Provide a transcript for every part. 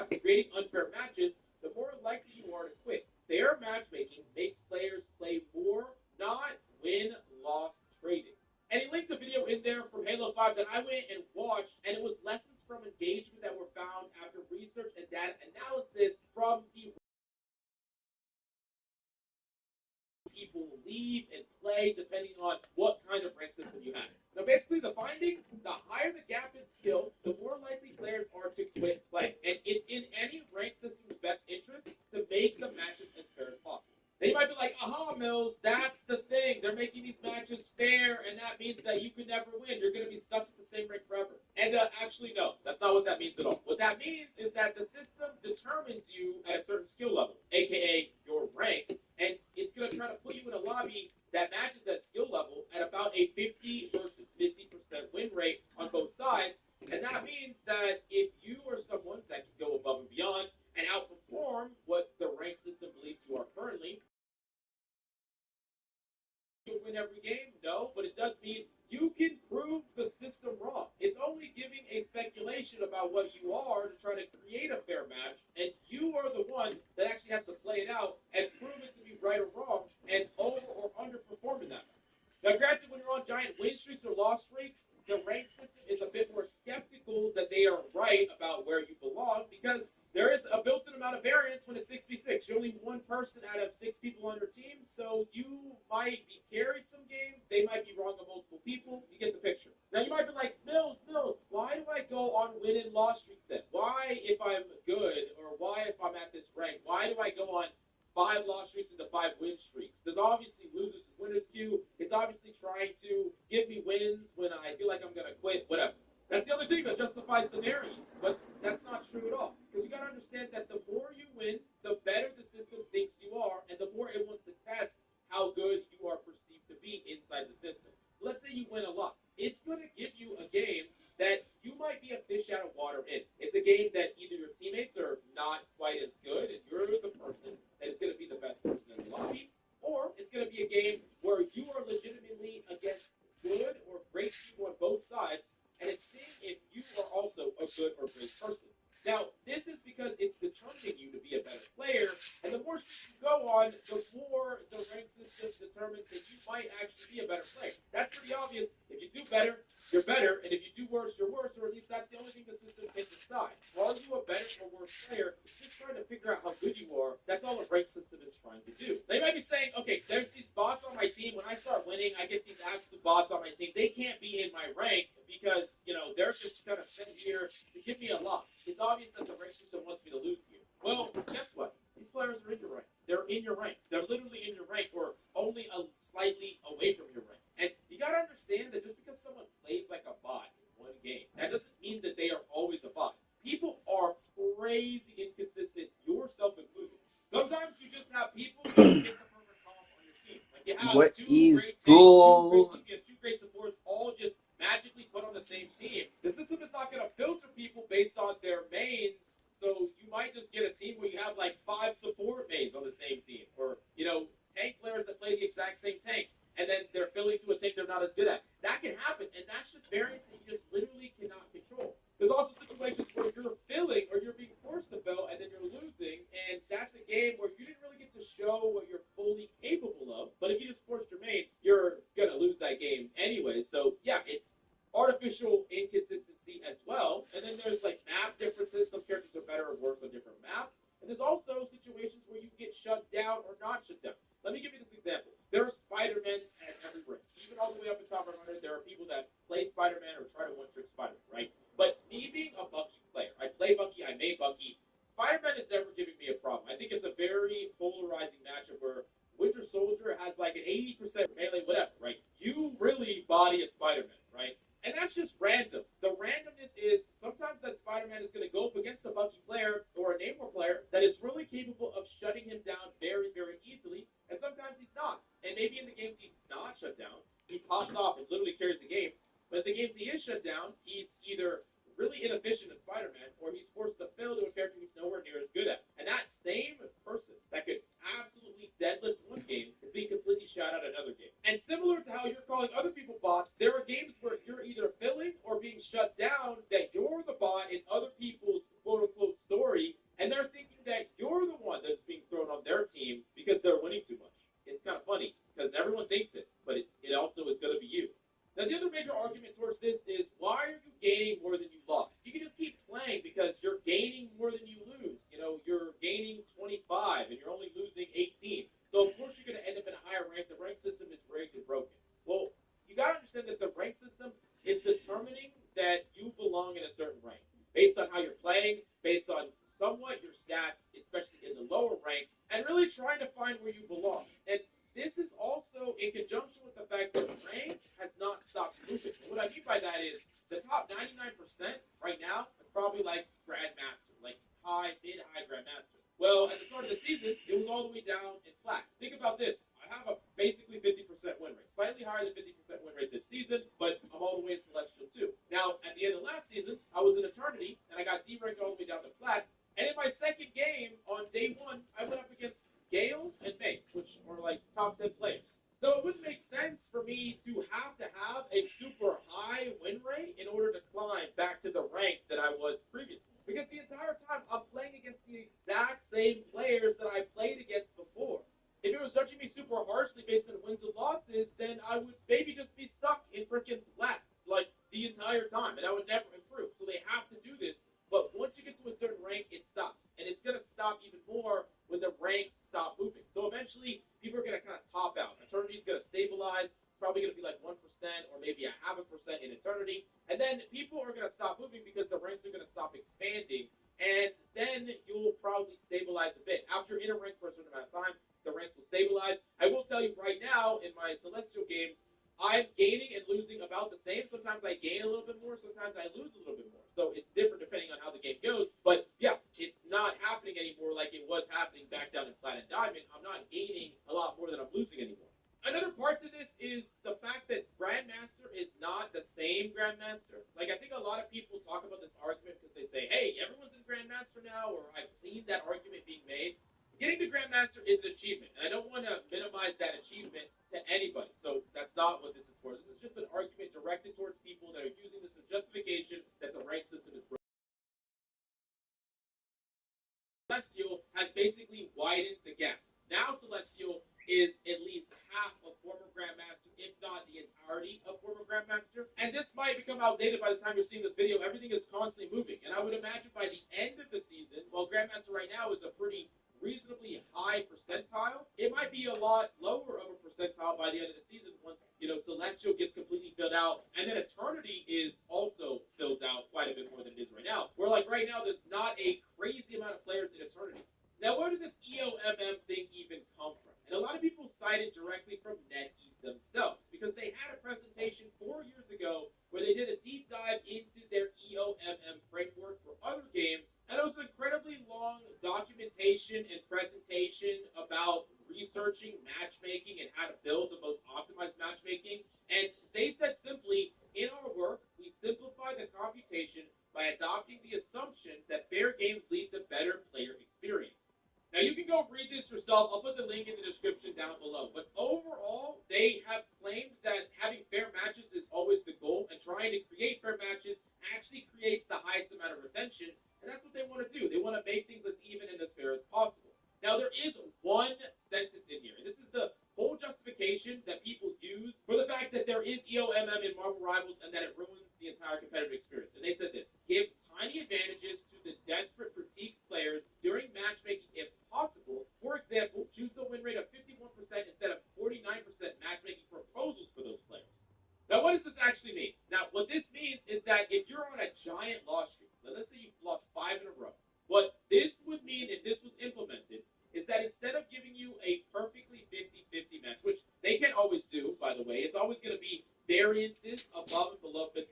have creating unfair matches, the more likely you are to quit. Fair matchmaking makes players play more, not win-loss trading. And he linked a video in there from Halo 5 that I went and watched, and it was lessons from engagement that were found after research and data analysis from the people leave and play depending on what kind of rank system you have. Now, basically, the findings: the higher the gap in skill, the more likely players are to quit playing. And it's in any rank system's best interest to make the matches as fair as possible. They might be like, aha, Mills, that's the thing. They're making these matches fair, and that means that you can never win. You're going to be stuck at the same rank forever. And actually, no, that's not what that means at all. What that means is that the system determines you at a certain skill level, aka your rank, and it's going to try to put you in a lobby that matches that skill level at about a 50 versus 50% win rate on both sides. And that means that if you are someone that can go above and beyond and outperform what the rank system believes you are currently, you'll win every game? No, but it does mean you can prove the system wrong. It's only giving a speculation about what you are to try to create a fair match, and you are the one that actually has to play it out and prove it to be right or wrong and over or underperform in that match. Now, granted, when you're on giant win streaks or loss streaks, the rank system is a bit more skeptical that they are right about where you belong because there is a built-in amount of variance when it's 6v6. You're only one person out of 6 people on your team, so you might be carried some games. They might be wrong on multiple people. You get the picture. Now, you might be like, Mills, why do I go on win and loss streaks then? Why, if I'm good, or why, if I'm at this rank, why do I go on 5 loss streaks into 5 win streaks? There's obviously losers and winners queue. It's obviously trying to give me wins when I feel like I'm going to quit, whatever. That's the only thing that justifies the variance, but that's not true at all. Because you got to understand that the more you win, the better the system thinks you are, and the more it wants to test how good you are perceived to be inside the system. So let's say you win a lot. It's going to give you a game that you might be a fish out of water in. It's a game that either your teammates are not quite as good, and you're the person that is going to be the best person in the lobby, or it's going to be a game where you are legitimately against good or great people on both sides, and it's seeing if you are also a good or great person. Now, this is because it's determining you to be a better player, and the more you go on, the more the rank system determines that you might actually be a better player. That's pretty obvious. If you do better, you're better, and if you do worse, you're worse, or at least that's the only thing the system can decide. Are you a better or worse player? It's just trying to figure out how good you are. That's all the rank system is trying to do. They might be saying, okay, there's these bots on my team. When I start winning, I get these absolute bots on my team. They can't be in my rank because, they're just kind of sent here to give me a loss. It's obvious that the rank system wants me to lose here. Well, guess what? These players are in your rank. They're in your rank. They're literally in your rank or only slightly away from your rank. And you got to understand that just because someone plays like a bot in one game, that doesn't mean that they are always a bot. People are crazy inconsistent, yourself included. Sometimes you just have people that pick the perfect comp on your team. Like you have What two is great tanks, good? 2 great DPS, 2 great supports, all just magically put on the same team. The system is not going to filter people based on their mains, so you might just get a team where you have like 5 support mains on the same team, or tank players that play the exact same tank, and then they're filling to a tank they're not as good at. That can happen, and that's just variance that you just literally cannot control. There's also situations where you're filling or you're being forced to fill, and then you're losing, and that's a game where you didn't really get to show what you're fully capable of. But if you just forced your main, you're gonna lose that game anyway. So yeah, it's artificial inconsistency as well. And then there's like map differences. Some characters are better or worse on different maps. And there's also situations where you get shut down or not shut down. Let me give you this example. There are Spider-Men at every rank. Even all the way up in top 100, there are people that play Spider-Man or try to one-trick Spider-Man, right? But me being a Bucky player, I play Bucky, I made Bucky, Spider-Man is never giving me a problem. I think it's a very polarizing matchup where Winter Soldier has like an 80% melee, whatever, right? You really body a Spider-Man, right? And that's just random. The randomness is sometimes that Spider-Man is going to go up against a Bucky player or a Namor player that is really capable of shutting him down very, very easily, and sometimes he's not. And maybe in the games he's not shut down, he pops off and literally carries the game. But in the games he is shut down, he's either really inefficient as Spider-Man, or he's forced to fill to a character he's nowhere near as good at. And that same person that could absolutely deadlift one game is being completely shot out another game. And similar to how you're calling other people bots, there are games where you're either filling or being shut down that you're the bot in other people's quote-unquote story, because you're gaining more than you lose. You know, you're gaining 25 and you're only losing 18. So of course you're going to end up in a higher rank. The rank system is rigged and broken. Well, you got to understand that the rank system is determining that you belong in a certain rank based on how you're playing, based on somewhat your stats, especially in the lower ranks, and really trying to find where you belong. And this is also in conjunction with the fact that rank has not stopped moving. And what I mean by that is the top 99% right now is probably like Grandmaster, like mid-high Grandmaster. Well, at the start of the season, it was all the way down in flat. Think about this. I have a basically 50% win rate, slightly higher than 50% win rate this season, but I'm all the way in Celestial too. Now, at the end of last season, I was in Eternity, and I got D-ranked all the way down to flat, and in my second game on day one, I went up against Gale and Mace, which are like top 10 players. So it wouldn't make sense for me to have a super high win rate in order to climb back to the rank that I was previously. Because the entire time I'm playing against the exact same players that I played against before. If it was judging me super harshly based on wins and losses, then I would maybe just be stuck in freaking flat like the entire time, and I would never improve. So they have to do this. But once you get to a certain rank, it stops. And it's going to stop even more when the ranks stop moving. So eventually, people are going to kind of top out. Eternity is going to stabilize. It's probably going to be like 1% or maybe a 0.5% in Eternity. And then people are going to stop moving because the ranks are going to stop expanding. And then you'll probably stabilize a bit. After you're in a rank for a certain amount of time, the ranks will stabilize. I will tell you right now, in my Celestial games, I'm gaining and losing about the same. Sometimes I gain a little bit more. Sometimes I lose a little bit more. So it's different depending on how the game goes. But yeah, it's not happening anymore like it was happening back down in Plat and Diamond. I'm not gaining a lot more than I'm losing anymore. Another part to this is the fact that Grandmaster is not the same Grandmaster. Like, I think a lot of people talk about this argument because they say, hey, everyone's in Grandmaster now, or I've seen that argument being made. Getting to Grandmaster is an achievement, and I don't want to minimize that achievement to anybody. So that's not what this is for. This is just an argument directed towards people that are using this as justification that the rank system is broken. Celestial has basically widened the gap. Now Celestial is at least half of former Grandmaster, if not the entirety of former Grandmaster. And this might become outdated by the time you're seeing this video. Everything is constantly moving. And I would imagine by the end of the season, while Grandmaster right now is a pretty reasonably high percentile, it might be a lot lower of a percentile by the end of the season once, Celestial gets completely filled out. And then Eternity is also filled out quite a bit more than it is right now. Where like right now, there's not a crazy amount of players in Eternity. Now, where did this EOMM thing even come from? And a lot of people cite it directly from NetEase themselves because they had a presentation 4 years ago where they did a deep dive into their EOMM framework for other games. And it was an incredibly long documentation and presentation about researching matchmaking and how to build the most optimized matchmaking. And they said simply, in our work, we simplify the computation by adopting the assumption that fair games lead to better player experience. Now, you can go read this yourself. I'll put the link in the description down below. But overall, they have claimed that having fair matches is always the goal, and trying to create fair matches actually creates the highest amount of retention, and that's what they want to do. They want to make things as even and as fair as possible. Now, there is one sentence in here, and this is the whole justification that people use for the fact that there is EOMM in Marvel Rivals and that it ruins the entire competitive experience. And they said this: give tiny advantages to the desperate fatigued players during matchmaking if possible. For example, choose the win rate of 51% instead of 49% matchmaking proposals for those players. Now, what does this actually mean? Now, what this means is that if you're on a giant loss streak, let's say you've lost 5 in a row, what this would mean if this was implemented is that instead of giving you a perfectly 50-50 match, which they can't always do, by the way, it's always going to be variances above and below 50%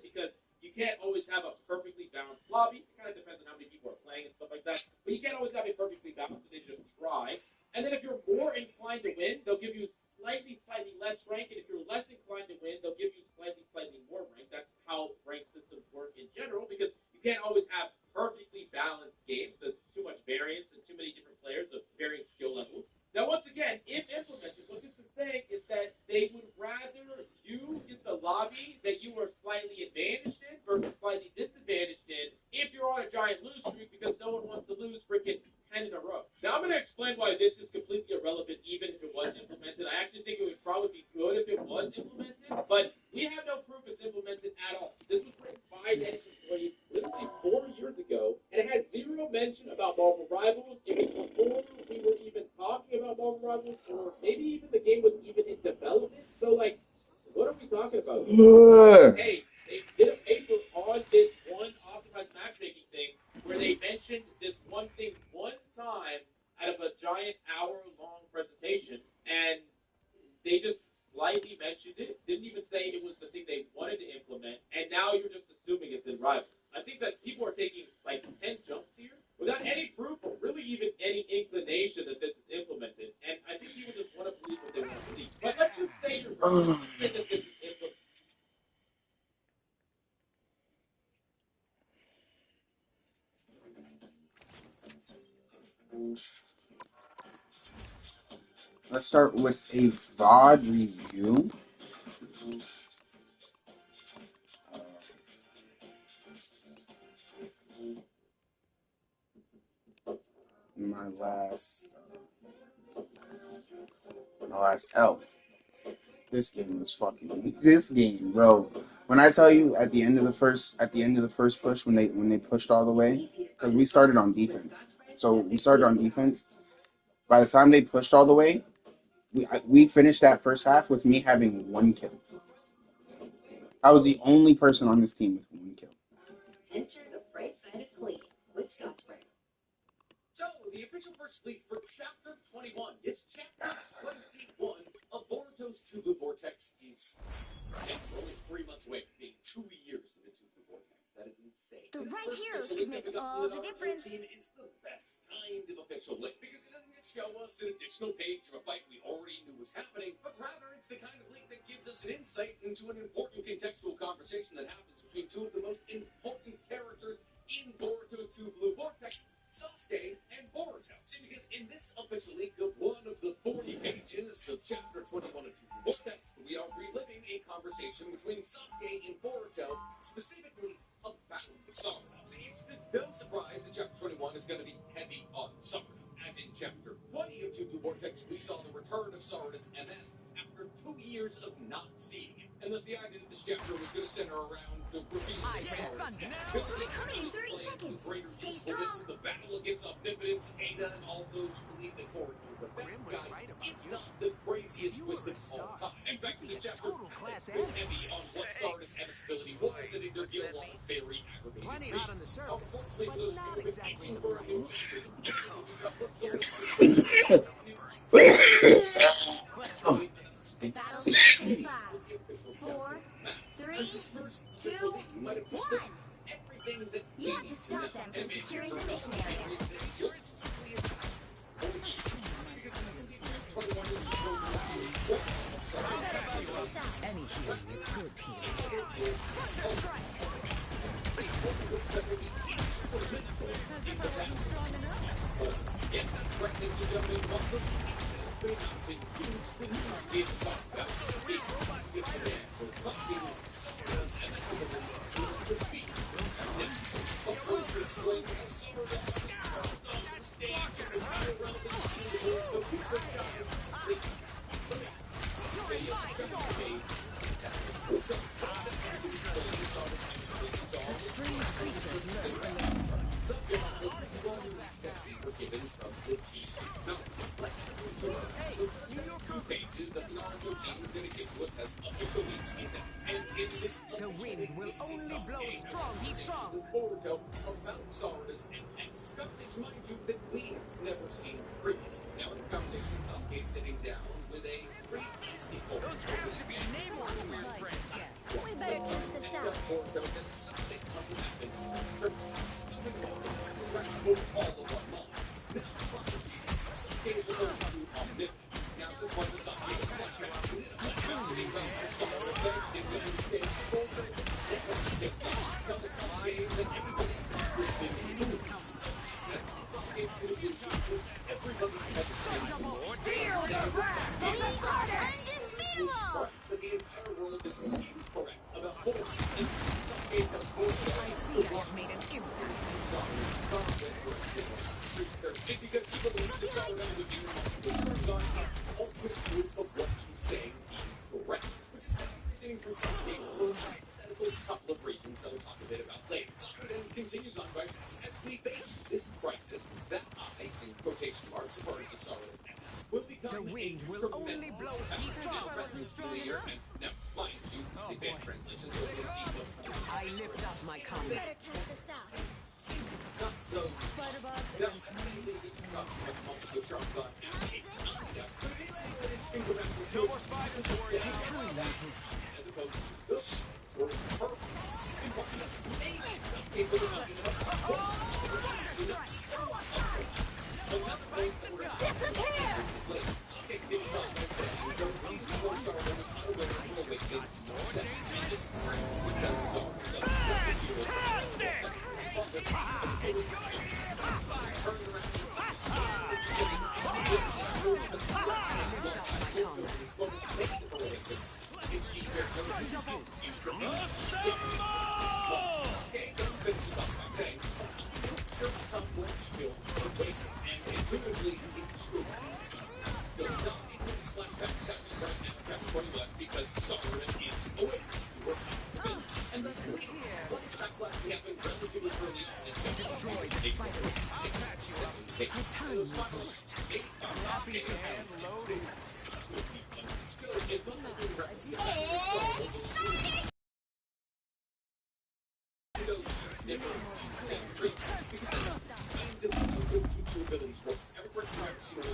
because you can't always have a perfectly balanced lobby. It kind of depends on how many people are playing and stuff like that. But you can't always have it perfectly balanced, so they just try. And then if you're more inclined to win, they'll give you slightly less rank. And if you're less inclined to win, they'll give you slightly more rank. That's how rank systems work in general because you can't always have perfectly balanced games. There's too much variance and too many different players of varying skill levels. Now, once again, if implemented, what this is saying is that they would rather you get the lobby that you are slightly advantaged in versus slightly disadvantaged in if you're on a giant lose streak because no one wants to lose freaking 10 in a row. Now, I'm going to explain why this is completely irrelevant even if it was implemented. I actually think it would probably be good if it was implemented, but we have no proof it's implemented at all. This was written by NetEase employees literally 4 years ago. mention about Marvel Rivals, it was before we were even talking about Marvel Rivals, or maybe even the game was even in development. So, like, what are we talking about here? Hey, they did a paper on this one optimized matchmaking thing where they mentioned this one thing one time out of a giant hour-long presentation, and they just slightly mentioned it, didn't even say it was the thing they wanted to implement, and now you're just assuming it's in Rivals. I think that people are taking like 10 jumps here without any proof or really even any inclination that this is implemented. And I think people just want to believe what they want to believe. But let's just say you're right. Let's just say that this is implemented. Let's start with a VOD review. My last L. This game was fucking. This game, bro. When I tell you at the end of the first push, when they pushed all the way, because we started on defense. So we started on defense. By the time they pushed all the way, we finished that first half with me having 1 kill. I was the only person on this team with 1 kill. Enter the bright side of sleep with Scotch Brite. So, the official first league for Chapter 21 is Chapter 21 of Boruto's Two Blue Vortex is. And we're only 3 months away from being 2 years of the Two Blue Vortex. That is insane. The This right first heroes official can league make coming up all for the Naruto difference. team is the best kind of official league because it doesn't just show us an additional page of a fight we already knew was happening, but rather it's the kind of league that gives us an insight into an important contextual conversation that happens between two of the most important characters in Boruto's Two Blue Vortex, Sasuke and Boruto. See, because in this official leak of one of the 40 pages of Chapter 21 of Two Blue Vortex, we are reliving a conversation between Sasuke and Boruto, specifically about Sakura. See, it's no surprise that Chapter 21 is going to be heavy on Sakura. As in Chapter 20 of Two Blue Vortex, we saw the return of Sakura's MS after 2 years of not seeing it. And thus the idea that this chapter was going to center around the reveal of Sakura's ability to Coming in 30 play into seconds. greater Stay usefulness, strong. the battle against Omnipotence, Ada, and all those who believe that Boruto is a bad guy, is not the craziest twist of all time. In fact, in this chapter, it's heavy on what Sakura's MS ability was, and it revealed a lot of very aggravating reasons. Unfortunately, for those who have been itching for a new chapter, Battle starts in 5, 4, 3, 2, 1. You have to stop them from securing the mission area. Any healing is good healing. That's right, ladies and gentlemen. Welcome to The wind will only blow strong, he's strong. Boruto about Sakura's MX conversation, mind you, that we have never seen previously. Now, in this conversation, Sasuke is sitting down with a pretty tasty Boruto. Those have to be nameless, my friend. We better test this out. Boruto, then something must have happened. Something perhaps moved all of our minds. Now, Sasuke is referring to Omnipotence. Now, to the point that Sasuke is flashback within a flashback. Sakura begs him to understand Boruto. Telling Sasuke that everybody has been moved. Sasuke's going to be achieved with everybody has but the entire world is incorrect about Boruto. And Sasuke tells Boruto to walk made an impact. price as we face this crisis. That I, in quotation marks, according to Soros MS, will become The wind a will only blow tremendous so strong. now, wasn't strong familiar, enough. and now, mind you, this is Oh, the fan boy. translation, so it'll be I lift up my comment. Better test this out. not those Spider bots that against really get you up with multiple sharp gun and a concept, but it's still an instinctive No more spiders to worry about. as opposed to this for purpose. Maybe some people are not enough. Another way that we're Disappear! take things on by saying we don't see more sorrows unaware of the awakening set. And this because sorrow doesn't you turn around and say, it's either okay, don't finish it up by saying, sure become more skilled, awakened, and intuitively intrigued. There's not easily flashbacks happening right now, chapter 21, because Sovereign is awake. We're spin, and the flashback flashes happen relatively early on in chapter 8, 6, 7, 8. And those final 8 Sasuke and loading. Still, it's mostly being referenced to Sovereign. Abilities work. Every person I've ever seen with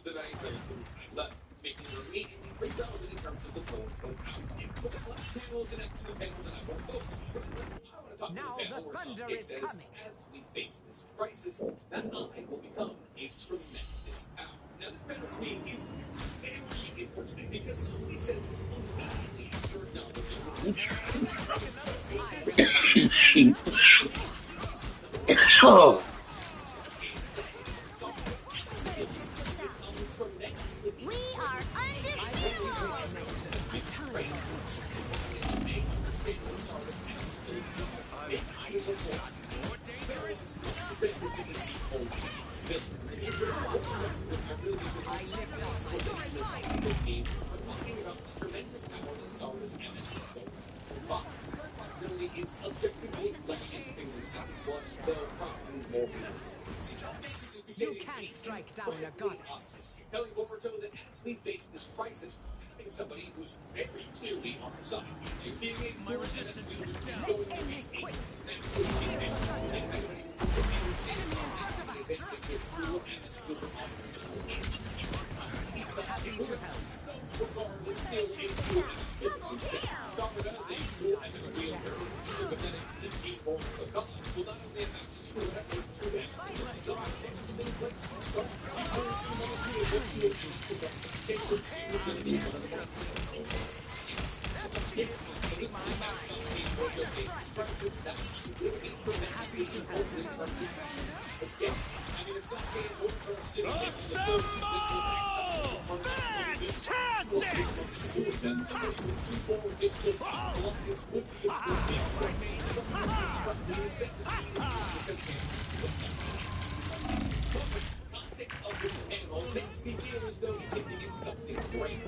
that I relatively left, making her immediately pretty relevant in terms of the goal to out. But this last panel is an to the panel that I want to focus on. I want to talk Now about the panel the where thunder Sasuke is says, coming. as we face this crisis, that I will become a tremendous power. Now this panel to me is very interesting because Sasuke says this immediately after acknowledging Oh. We are undefeatable! It's objectively less things what the problem more is. You can't strike down a goddess. Telling Boruto that as we face this crisis, having somebody who's very clearly on our side, to being a my resistance is going to be regardless, still a cool and still success. Soccer does a cool and a wielder, sympathetic to the team Boruto the gods will not only announce his school effort to them, things like some people do not feel what you will do to them. They will see what they need to do. That will be tremendously important in terms of again. I mean, if Sasuke and Boruto are sitting there in the focus, they will make something to do with them. Somebody with 2 forward distant blockers would be a good thing. But the second context of this panel makes me feel as though he's hinting at something great.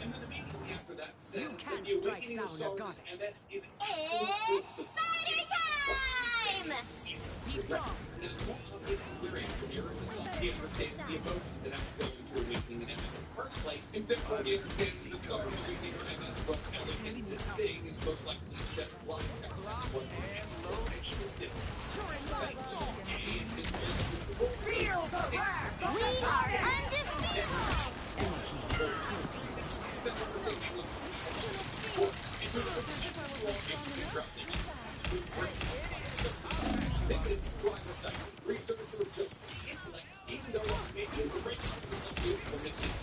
And then immediately after that says that the awakening of Soros MS is absolutely Spider time! He's strong. And it's more obvious and clear answer here that Sasuke understands the emotion that I'm going to awakening in MS in the first place, and then he understands that Soros awakening in MS was telling him this thing is most likely just blind technology. Feel the wrath! We are undefeatable! Researcher just even though I may be the right confidence of this commitments,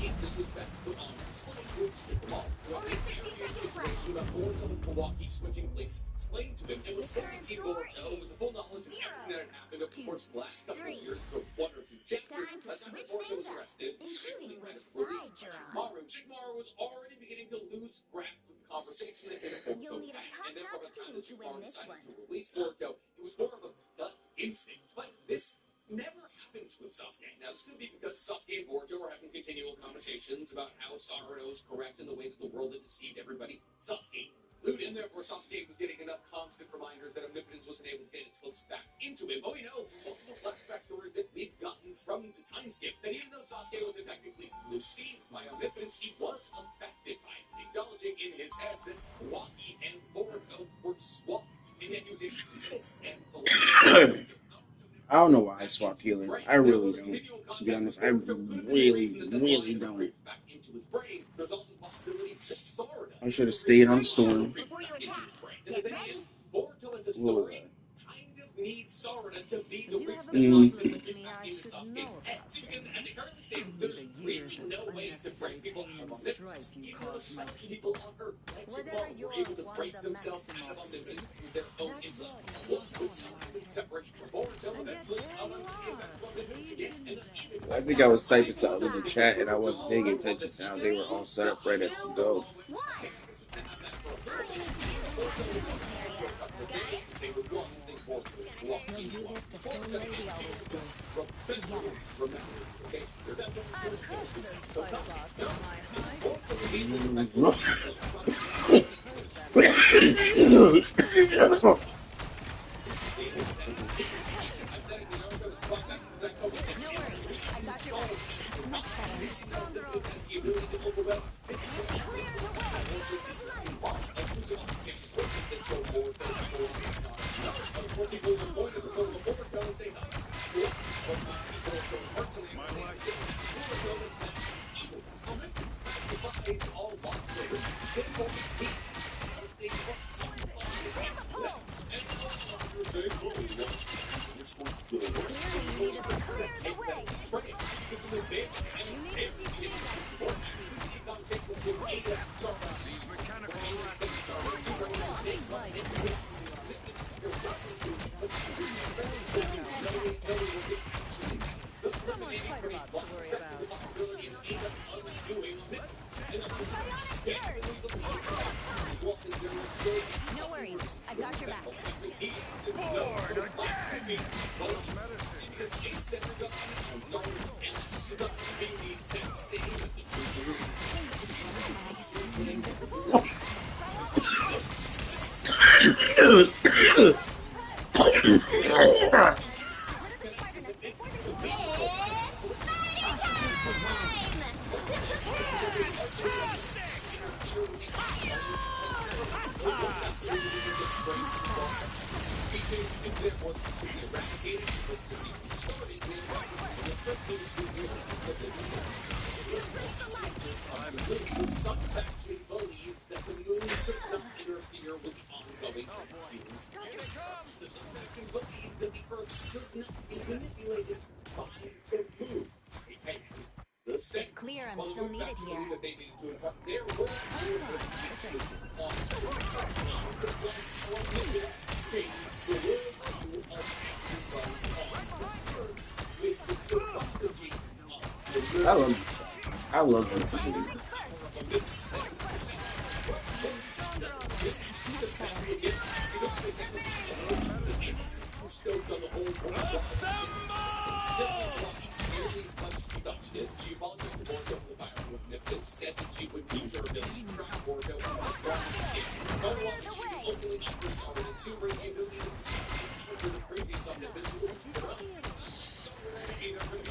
it is the best put on display. Only 60 seconds information about Boruto and Kawaki switching places explained to him and was fully Team Boruto with the full knowledge of everything that had happened over the course of the last couple of years for 1 or 2 chapters. Time to By the time that switch Boruto things was up, arrested, including had which released side you're on. Shikamaru. Shikamaru was already beginning to lose grasp of the conversation that You'll Boruto need a had, and then by top-notch the time team that to win Shikamaru this decided one. to release Boruto, it was more of a gut instinct. But this never happens with Sasuke. Now, this could be because Sasuke and Boruto are having continual conversations about how Sarado is correct in the way that the world had deceived everybody. Sasuke included, and therefore Sasuke was getting enough constant reminders that Omnipotence wasn't able to get its hooks back into him. But we know from multiple flashback stories that we've gotten from the time skip that even though Sasuke wasn't technically deceived by Omnipotence, he was affected by it, acknowledging in his head that Kawaki and Boruto were swapped, and yet he was able to resist and I don't know why I swap healer. I really don't. To be honest, I really don't. I should have stayed on Storm. Before you attack, get ready. Boruto as a Whoa. story kind of needs Sarada to be the You have reason a why problem with get me back I into should Sasuke's know head. about See, because then. as it currently stands, Only there's the really years of no way to unnecessary break people pain out of and omnipotence. strife you Even though caused some my people people. on Earth, like Whether Shikamaru, were you're able to one break the themselves out of Maximoff omnipotence breed, through their own That's intellect. what Well, knocked with on time my and separation from Boruto, And yet eventually there Sarada you became back are, to omnipotence again, and thus even I think I was typing something in the chat and I wasn't paying attention to how they were all set up ready to go. 1. I need to do this evacuation area. Got it? We'll do this the same way we always do. Together. I've crushed those spider bots on my hide. No worries. I got your back. Much better. Stronger of Clear the way. Clearly you needed to clear the way. You need to teach me about These mechanical rats no more spider bots to worry about. No worries. I got your back. bored again! Some faction believe that the moon should not interfere with the ongoing humans. The some faction believe that the Earth should not be manipulated by the moon. It's clear I'm still needed here. I love this stuff. I love this movie.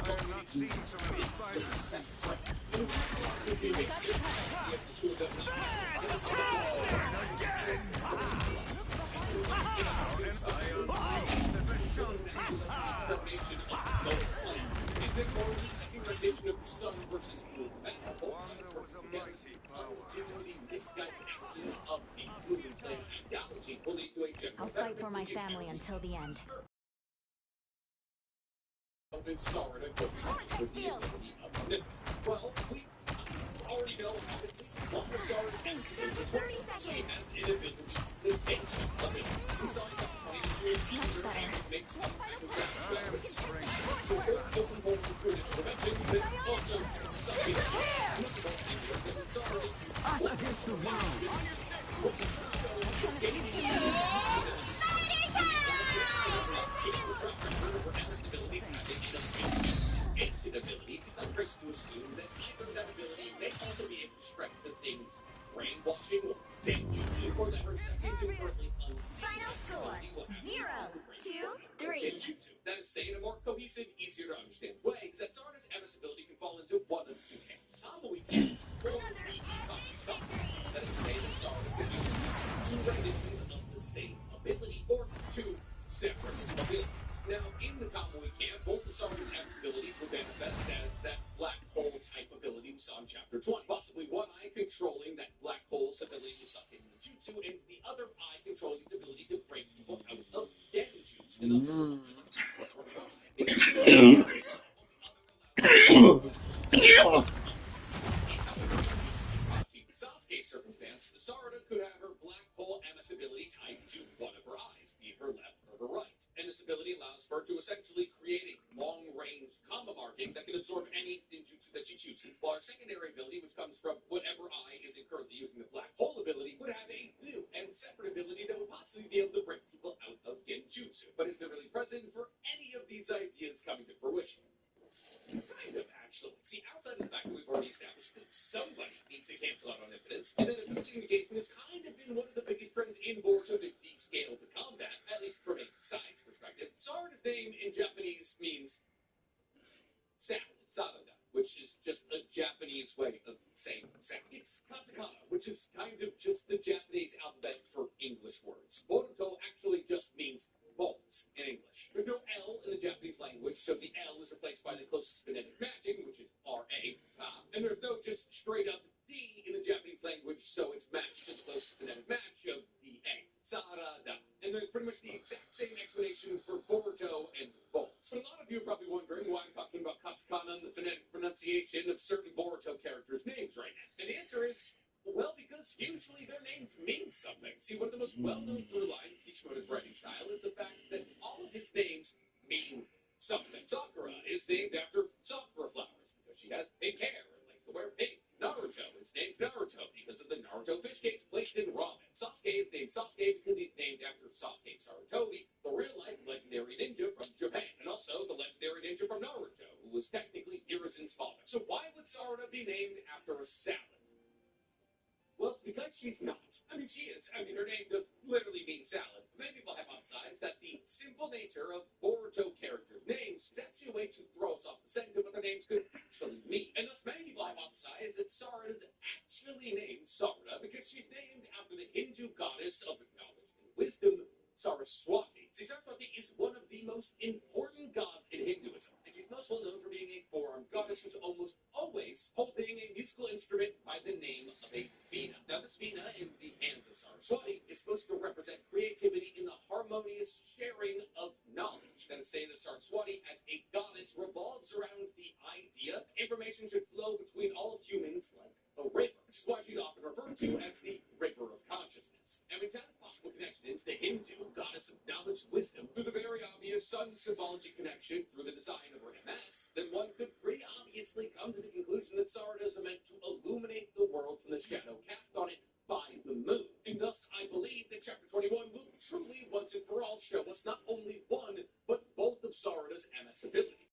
I have not seen so many spiders since I'll fight for my family until the end. already know how at least one of Zara's episodes work. 30 She seconds. has an ability, the Geisha ability. We saw it at 22 and Much User better. and makes some kind of sound. I am strength. So both open hole recruited prevention, but also sucking multiple angles that Zara Us against the world. ability is not first to assume that either that ability may also be able to stretch the things brainwashing or genjutsu, or that her second and currently unseen Final score, ability will have 0, 2, 3. genjutsu. That is say in a more cohesive, easier to understand way, is that Zarda's MS ability can fall into one of two camps. Samui can, or the Itachi Sasuke. That is say that Zarda could use two renditions of the same ability, or two separate abilities. Now, in the Kamui camp, both of Zarda's MS abilities will manifest as that black hole type ability we saw in Chapter 20. Possibly one eye controlling that black hole's ability to suck in the jutsu, and the other eye controlling its ability to break people out of genjutsu. And Sasuke's circumstance, Sarada could have her black hole MS ability tied to one of her eyes, be it her left or her right. And this ability allows her to essentially create a long-range combo marking that can absorb any ninjutsu that she chooses, while her secondary ability, which comes from whatever eye isn't currently using the black hole ability, would have a new and separate ability that would possibly be able to break people out of genjutsu. But is there really precedent for any of these ideas coming to fruition? Kind of, actually. See, outside of the fact that we've already established that somebody needs to cancel out omnipotence, and then ability engagement has kind of been one of the biggest trends in Boruto to descale the combat, at least from a science perspective. Sarada's name in Japanese means sound, Sarada, which is just a Japanese way of saying sound. It's katakana, which is kind of just the Japanese alphabet for English words. Boruto actually just means bolts in English. There's no L in the Japanese language, so the L is replaced by the closest phonetic matching, which is R-A. And there's no just straight up D in the Japanese language, so it's matched to the closest phonetic match of D-A. Sarada. And there's pretty much the exact same explanation for Boruto and bolts. But a lot of you are probably wondering why I'm talking about katakana and the phonetic pronunciation of certain Boruto characters' names right now. And the answer is, well, because usually their names mean something. See, one of the most well-known through lines of Kishimoto's writing style is the fact that all of his names mean something. Sakura is named after sakura flowers because she has pink hair and likes to wear pink. Naruto is named Naruto because of the Naruto fish cakes placed in ramen. Sasuke is named Sasuke because he's named after Sasuke Sarutobi, the real-life legendary ninja from Japan, and also the legendary ninja from Naruto, who was technically Hiruzen's father. So why would Sarada be named after a salad? Well, it's because she's not. I mean, she is. I mean, her name does literally mean salad. Many people hypothesize that the simple nature of Boruto characters' names is actually a way to throw us off the scent of what their names could actually mean. And thus, many people hypothesize that Sarada is actually named Sarada because she's named after the Hindu goddess of knowledge and wisdom, Saraswati. See, Saraswati is one of the most important gods in Hinduism, and she's most well known for being a forearmed goddess who's almost always holding a musical instrument by the name of a veena. Now, this veena in the hands of Saraswati is supposed to represent creativity in the harmonious sharing of knowledge. That is saying that Saraswati, as a goddess, revolves around the idea information should flow between all humans like a river. This is why she's often referred to as the river of consciousness. And we tell this possible connection into the Hindu goddess of knowledge and wisdom through the very obvious sun symbology connection through the design of her MS, then one could pretty obviously come to the conclusion that Sarada is meant to illuminate the world from the shadow cast on it by the moon. And thus, I believe that Chapter 21 will truly, once and for all, show us not only one, but both of Sarada's MS abilities.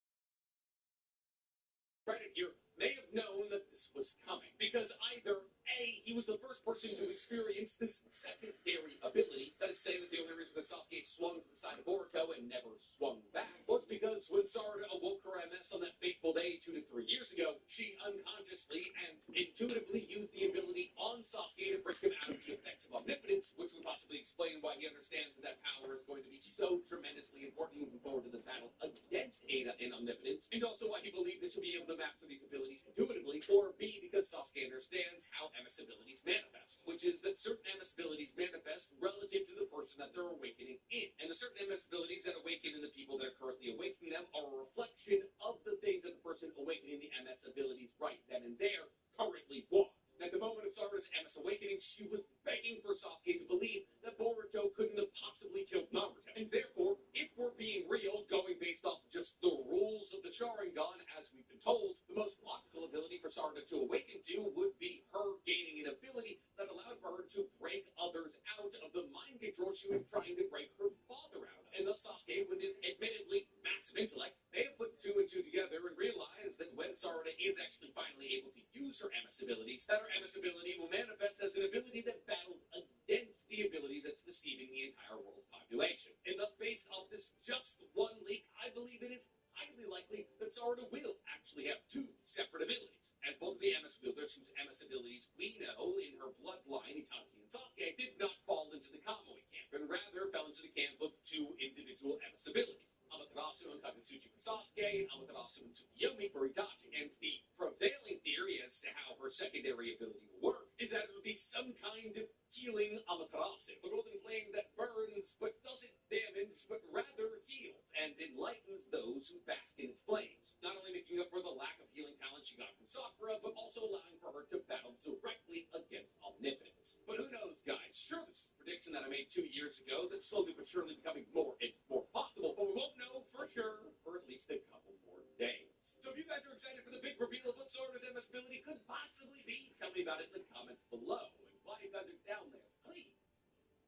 Credit here may have known that this was coming, because either A, he was the first person to experience this secondary ability, that is saying that the only reason that Sasuke swung to the side of Boruto and never swung back was because when Sarada awoke her MS on that fateful day 2 to 3 years ago, she unconsciously and intuitively used the ability on Sasuke to break him out of the effects of omnipotence, which would possibly explain why he understands that that power is going to be so tremendously important moving forward to the battle against Ada in omnipotence, and also why he believes that she'll be able to master these abilities intuitively, or B, because Sasuke understands how MS abilities manifest, which is that certain MS abilities manifest relative to the person that they're awakening in. And the certain MS abilities that awaken in the people that are currently awakening them are a reflection of the things that the person awakening the MS abilities right then and there currently want. At the moment of Sakura's MS awakening, she was begging for Sasuke to believe that Boruto couldn't have possibly killed Naruto. And therefore, if we're being real, going based off just the rules of the Sharingan, as we've been told, the most logical ability for Sakura to awaken to would be her gaining an ability that allowed for her to break others out of the mind control she was trying to break her father out of. And thus Sasuke, with his admittedly massive intellect, may have put two and two together and realized that when Sakura is actually finally able to use her MS abilities, that her MS ability will manifest as an ability that battles against the ability that's deceiving the entire world's population. And thus, based off this just one leak, I believe it is highly likely that Sakura will actually have two separate abilities, as both of the MS wielders whose MS abilities we know in her bloodline, Itachi and Sasuke, did not fall into the Kamui camp, and rather fell into the camp of two individual MS abilities, Amaterasu and Kagutsuchi for Sasuke, and Amaterasu and Tsukiyomi for Itachi. And the prevailing theory as to how her secondary ability will work is that it would be some kind of healing Amaterasu, the golden flame that burns but doesn't damage, but rather heals and enlightens those who bask in its flames, not only making up for the lack of healing talent she got from Sakura, but also allowing for her to battle directly against Omnipotence. But who knows, guys? Sure, this is a prediction that I made 2 years ago that's slowly but surely becoming more and more possible, but we won't know for sure for at least a couple more days. So if you guys are excited for the big reveal of what Sakura's MS ability could possibly be, tell me about it in the comments below. And while you guys are down there, please,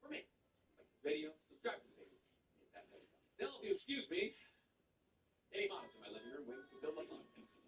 for me, like this video, subscribe to the page, hit that bell. Now, if you excuse me, Danny Monis in my living room waiting to build my podcast.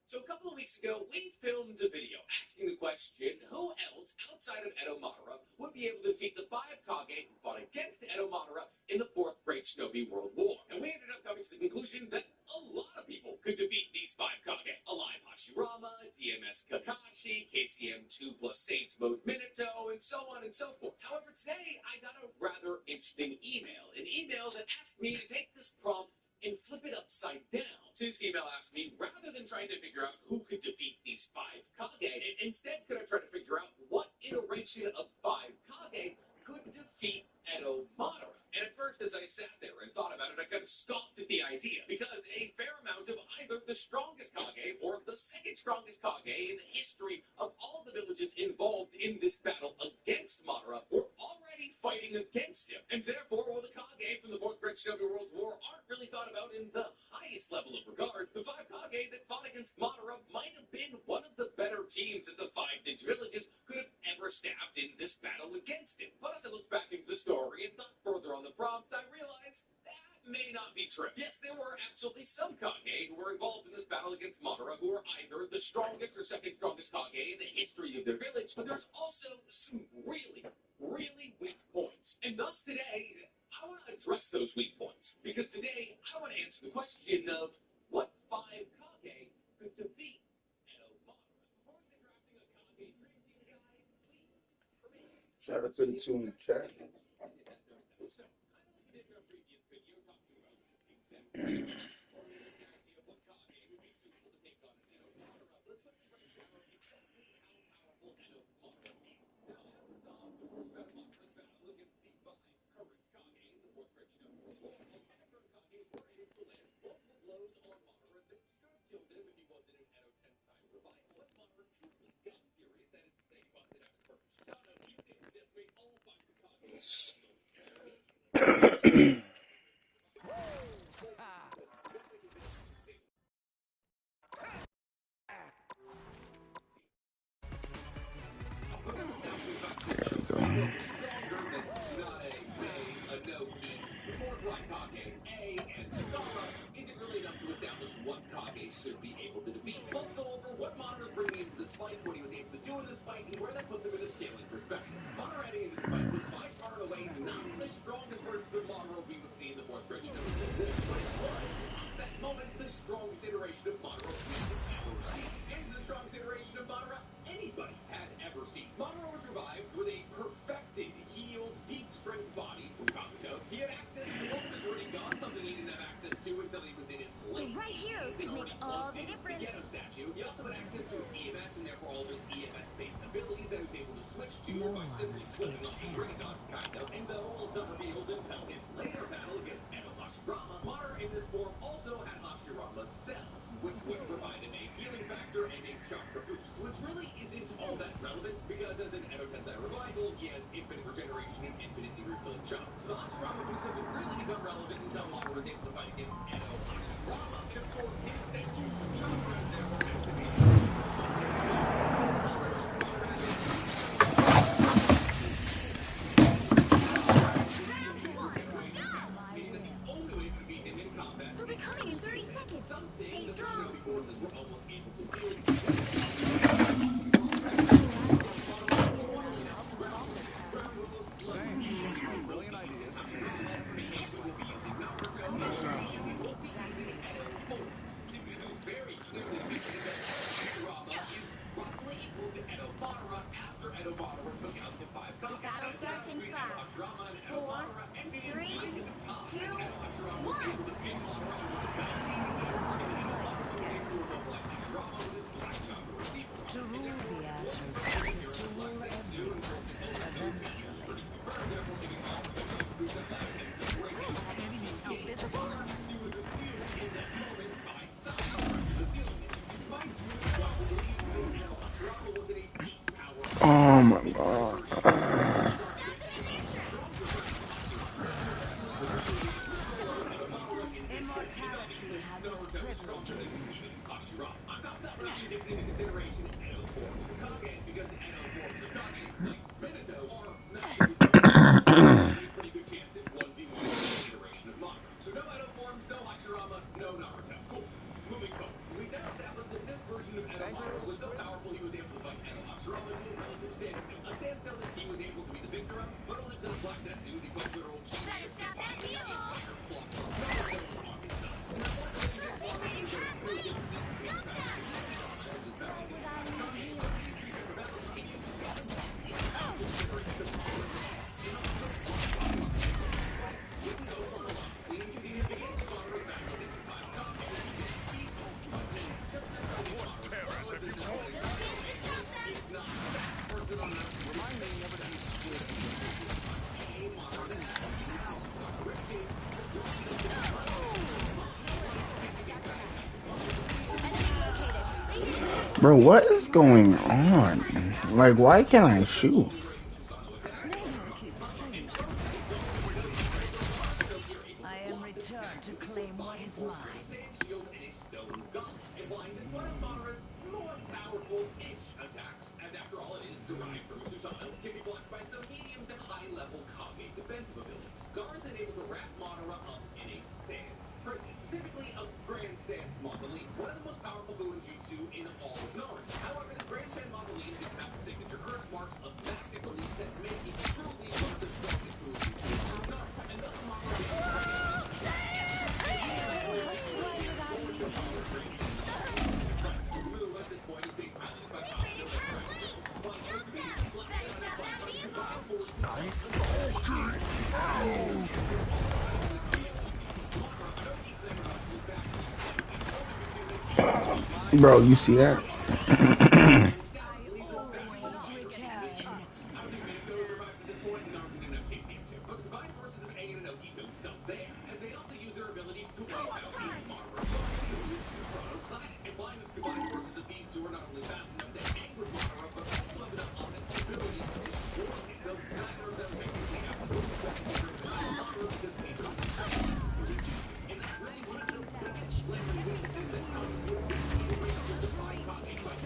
So a couple of weeks ago, we filmed a video asking the question, who else outside of Edo Madara would be able to defeat the 5 Kage who fought against Edo Madara in the 4th Great Shinobi World War? And we ended up coming to the conclusion that a lot of people could defeat these 5 Kage. Alive Hashirama, DMS Kakashi, KCM2 plus Sage Mode Minato, and so on and so forth. However, today I got a rather interesting email. An email that asked me to take this prompt and flip it upside down. So this email asked me, rather than trying to figure out who could defeat these 5 Kage, instead could I try to figure out what iteration of 5 Kage could defeat Edo Madara? And at first, as I sat there and thought about it, I kind of scoffed at the idea, because a fair amount of either the strongest Kage or the second strongest Kage in the history of all the villages involved in this battle against Madara were already fighting against him. And therefore, while the Kage from the 4th Great Shinobi World War aren't really thought about in the highest level of regard, the 5 Kage that fought against Madara might have been one of the better teams that the 5 ninja villages could have ever staffed in this battle against him. But as I looked back into the story and thought further on the prompt, I realized that may not be true. Yes, there were absolutely some Kage who were involved in this battle against Madara who were either the strongest or second strongest Kage in the history of their village, but there's also some really weak points. And thus today, I want to address those weak points, because today I want to answer the question of what 5 Kage could defeat Edo Madara. Before we get drafting a Kage dream team, guys, please, for me, Shout out to the two in the chat. so, I know we did a previous video talking about this exact thing, or the idea of what Kage would be suitable to take on Edo Madara. Let's quickly break down exactly how powerful Edo Madara is. Now, as we saw, of course, Edo Madara's battle against the 5 current Kage in the 4th Great Shinobi World War, all 5 current Kages were able to land multiple blows on Madara that should have killed him if he wasn't an Edo Tensei revival. But Madara truly got serious, that is to say, busted out his perfect Shutdown. He was able to decimate all 5 Kages. There we go. Stronger than Tsunade, Mei, Inoki, the 4 Black by Kage, A, and Chikara isn't really enough to establish what Kage should be able to defeat. Let's go over what Madara bringing into this fight, what he was able to do in this fight, and where that puts him in a scaling perspective. Madara heading into this fight was by far and away not the strongest version of Madara we would see in the fourth prediction of the war, but it was, at that moment, the strongest iteration of Madara we had ever seen. And the strongest iteration of Madara anybody had ever seen. Madara was revived with a perfected, healed, peak strength body from Kabuto. He had access to both of his Rinnegan, something he didn't have access to until he was in his late The right heroes could make all the difference. Geto statue. He also had access to his EMS and therefore all of his EMS-based abilities that he was able to switch to by simply flipping off his Rinnegan, kind of. And the roles not revealed until his later battle against Edo Hashirama. Madara in this form also had Hashirama's cells, which would provide him a healing factor and a chakra boost, which really isn't all that relevant because as an Edo Tensei revival, he has infinite regeneration and infinitely refilling chakras. So the Hashirama boost doesn't really become relevant until Madara was able to fight against Edo Hashirama and absorb his Senju chakra and therefore activating They'll be coming in 30 seconds. Stay strong. Same. He takes my brilliant ideas and makes them more precise. very clearly mentioned that Hashirama is roughly equal to Edo Madara after Edo Madara took out the 5 The battle starts in 5, 4, 3, 2, 1. Jeruvia is to rule everything, eventually. Enemies not visible. Oh my god. Immortality has its privileges. I'm not really taking into consideration Edo forms of Kage because Edo forms of Kage, like Minato, are massively a pretty good chance at 1v1 iteration of Madara. So no Edo forms, no Hashirama, no Naruto. Cool. Moving forward. We've now established that this version of Edo Madara was so powerful he was able to fight Edo Hashirama to a relative standstill. A standstill that he was able to be the victor of, but only because Black Zetsu, the most literal genius, Stop that entire evil! clock from Naruto on his side. Now, one of the things Bro, what is going on? Like, why can't I shoot? I am returned to claim what is mine. shield and a stone gauntlet, implying that one of Madara's more powerful-ish attacks, as after all it is derived from Susanoo, can be blocked by some medium to high-level Kage defensive abilities. Gaara is then able to wrap Madara up in a sand prison, specifically a Grand Sand Mausoleum, one of the most powerful Buin Jutsu in all of Naruto. However, the Grand Sand Mausoleum didn't have the signature curse marks of magic release that make it truly one of the strongest Buin Jutsu in Naruto. And thus Madara Bro, you see that? But the Divine Forces of Aang and Inoki don't stop there, as they also use their abilities to wipe out the Madara implying that the Divine Forces of these two are not only fast enough to hang with Madara, but also have enough offensive abilities to destroy him, though neither of them technically have the moves that can bring Madara because neither of them have the and that's really one of the biggest glaring weaknesses that comes with this iteration of the Divine Kage fight.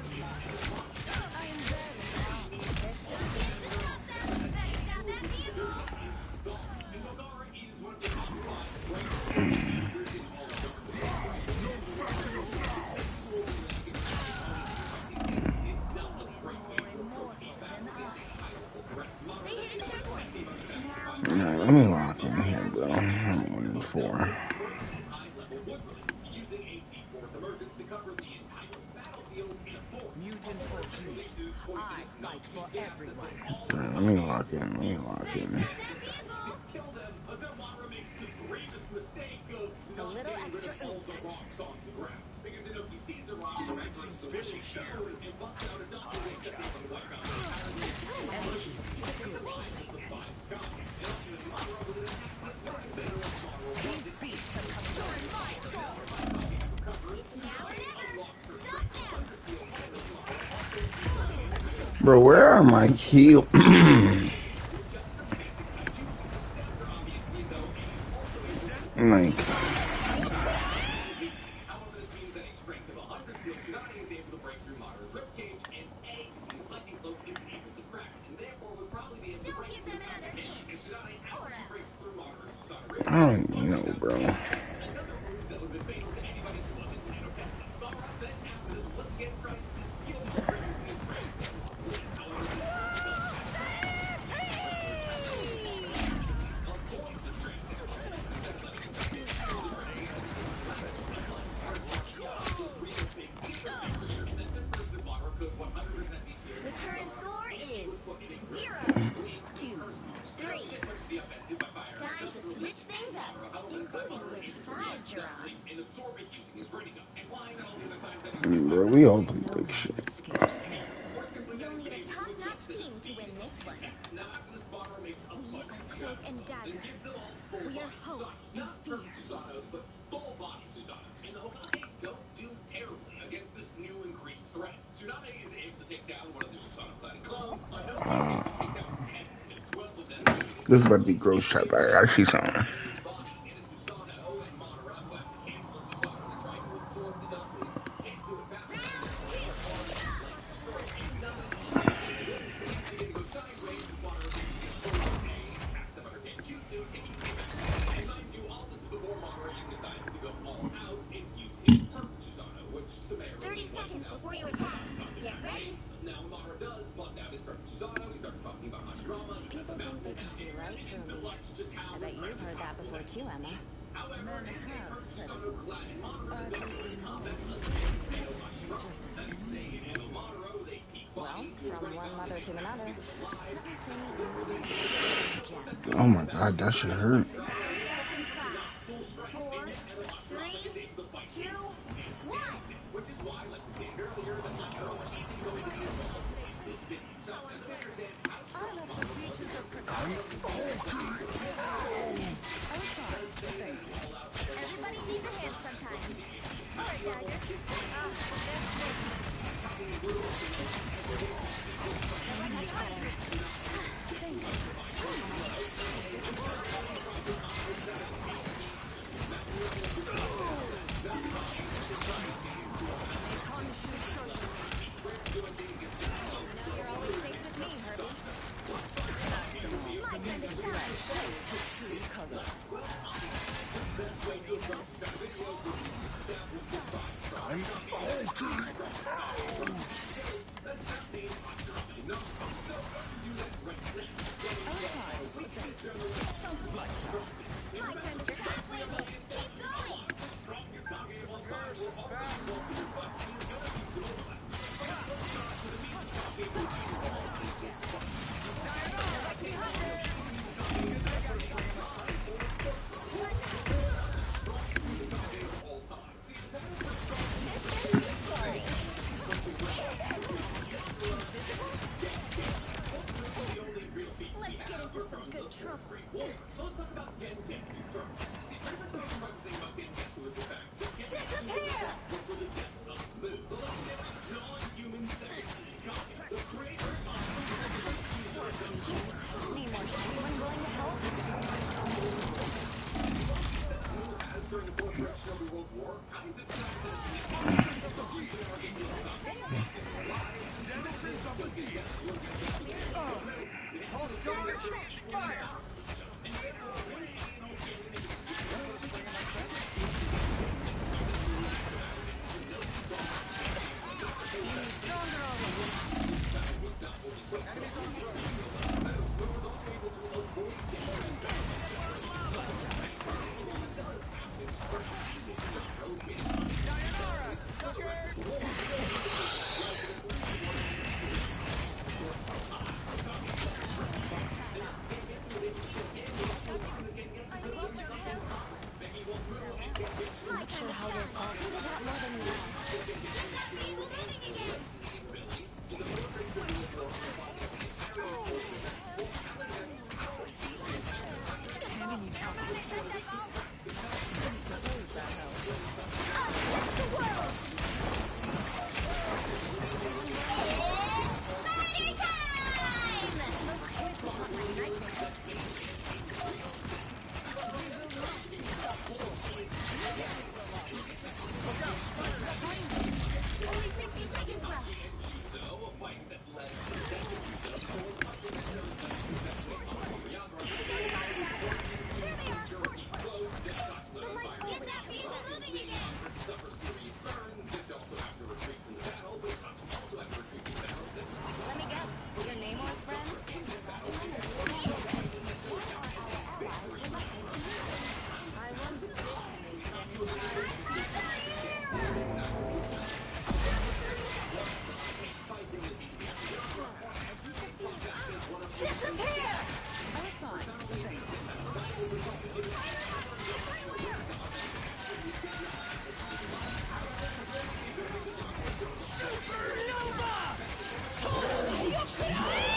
4. Mutant or human, I fight for everyone. Alright, let me lock in. Let me lock in. A little extra oomph. Something's fishy here. These beasts are coming on my score. It's now or never. Stop them. Bro, where are my heal? Like, Don't give them another inch. Or else. I don't know, bro. The current score is 0, 2, 3. Time to switch things up, including which side you're on. Bro, we all play good shit. You'll need a top-notch team to win this one. We are Cloak and Dagger. We are hope and fear. This is about to be gross chat. I actually something. Before you attack, get ready. People think they can see right through me. I bet you've heard that before too, Emma. Men have said as much. Just as empty. Well, from one mother to another, let me say gem. Oh my god, that shit hurt. Starts in 5, 4, 3, 2, 1. Everybody needs a hand sometimes. All right, Dagger. You're always safe with me, Herbie. My turn to shine. True colors. My turn to shine. Keep going. Let's get into some good trouble. Disappear! Need more anyone willing to help? Denizens of the deep. All strongest fire. sure how you'll solve it. Not more than you want. That means moving again. Candy needs help. Suppose that helps. Against the world. It's party time! Only 60 seconds left. Here they are. The light in that means we're moving again. Let me guess. Your Namor's friends? I was fine.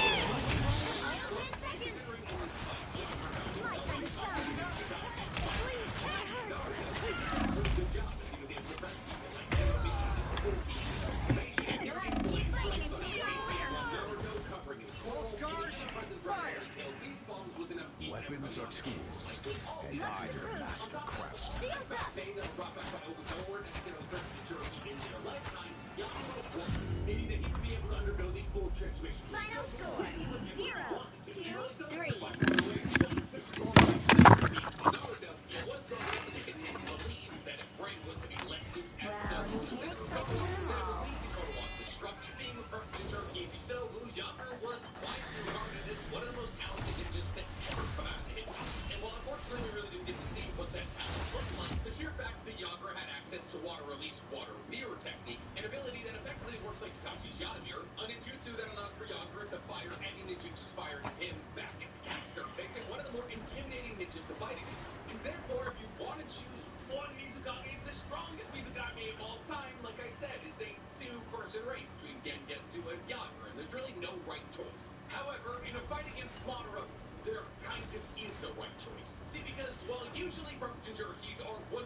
Weapons are tools, and I'm your master craftsman. Final score, 0-3. Well, you can't expect to win them all. The sheer fact that Yagra had access to water release water mirror technique, an ability that effectively works like Tachi's Yada mirror, a ninjutsu that allows for Yagra to fire any ninjutsu fired at him back at the caster, makes it one of the more intimidating ninjas to fight against. And therefore, if you want to choose one Mizukage as the strongest Mizukage of all time, like I said, it's a two-person race between Gengetsu and Yagra, and there's really no right choice. However, in a fight against Madara, there kind of is a right choice. See, because while usually from Jinchurikis are 100%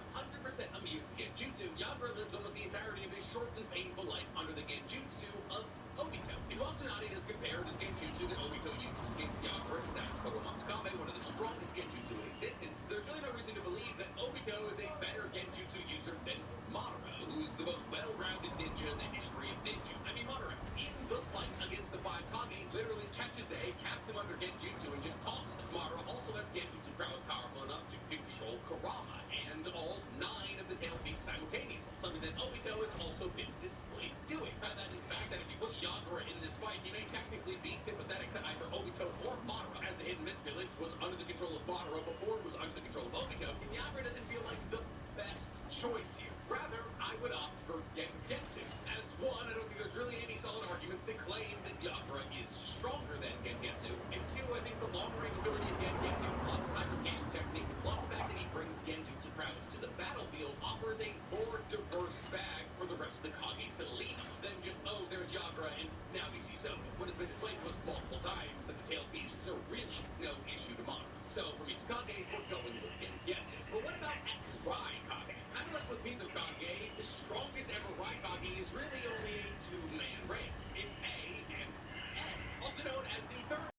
immune to Genjutsu, Yagra lives almost the entirety of his short and painful life under the Genjutsu of Obito. And while Tsunade is compared as Genjutsu that Obito uses against Yagra, that's Kodomatsukabe, one of the strongest Genjutsu in existence, there's really no reason to believe that Obito is a better Genjutsu user than Madara, who's the most well-rounded ninja in the history of ninja. I mean, Madara, in the fight against the Five Kage, literally catches A, caps him under Genjutsu, and just tosses him. Madara also has Genjutsu prowess powerful enough to control Kurama and all 9 of the tail beasts simultaneously, something that Obito has also been displayed doing. That in fact, that if you put Yagra in this fight, he may technically be sympathetic to either Obito or Madara, as the Hidden Mist Village was under the control of Madara before it was under the control of Obito, and Yagra doesn't feel like the best choice here. Rather, I would opt for Gengetsu. As one, I don't think there's really any solid arguments that claim that Yagra is stronger than Gengetsu, and two, I think the long-range ability of Gengetsu, plus his hypercation technique, plus the fact that he brings Genjutsu prowess to the battlefield, offers a more diverse bag for the rest of the Kage to lean on than just, oh, there's Yagra and now we see Soga. What has been displayed to us multiple times that the tailed beasts are really no issue to Madara. So for Mizukage, we're going with Gengetsu. But what about at Raikage? Kind of like with Mizukage, the strongest ever Raikage is really only a two-man race. It's A and N, also known as the third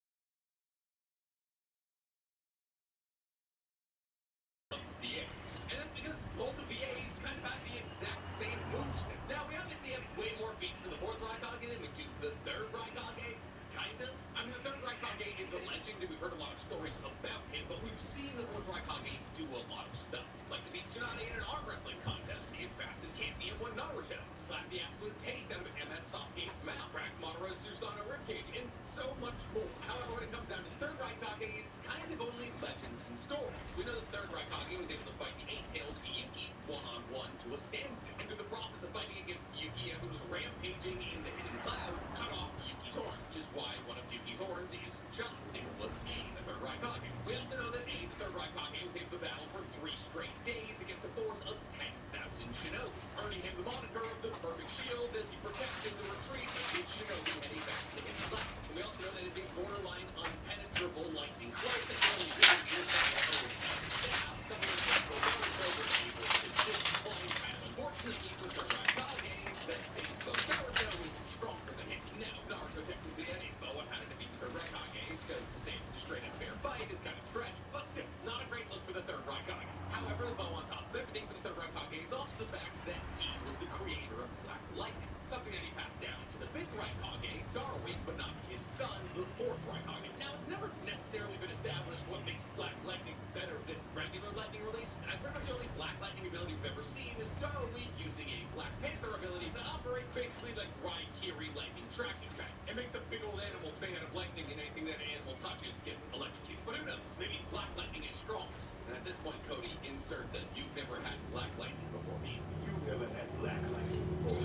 VAs. And that's because both of VAs kind of have the exact same moveset. Now, we obviously have way more feats for the fourth Raikage than we do the third Raikage. Kind of. I mean, the third Raikage is a legend, and we've heard a lot of stories about him, but we've seen the fourth Raikage do a lot of stuff. Like to beat Tsunade in an arm wrestling contest, be as fast as KCM1 Naruto, slap the absolute taste out of MS Sasuke's mouth, crack Madara's Susanoo ribcage, and so much more. However, when it comes down to the third Raikage, it's kind of only legends and stories. We know the third Raikage was able to fight the Eight-Tailed Yuki one-on-one to a standstill, and through the process of fighting against Yuki as it was rampaging in the Hidden Cloud, cut off Yuki's horn, which is why one of Yuki's horns is chopped. It was Ain, the third Raikage. We also know that Ain, the third Raikage, was able to battle for 3 straight days against a force of 10,000 Darui using a Black Panther ability that operates basically like Raikiri lightning tracking effect. It makes a big old animal made out of lightning, and anything that animal touches gets electrocuted. But who knows? Maybe Black Lightning is stronger. And at this point, Cody, insert that you've never had Black Lightning before me. You never had Black Lightning before.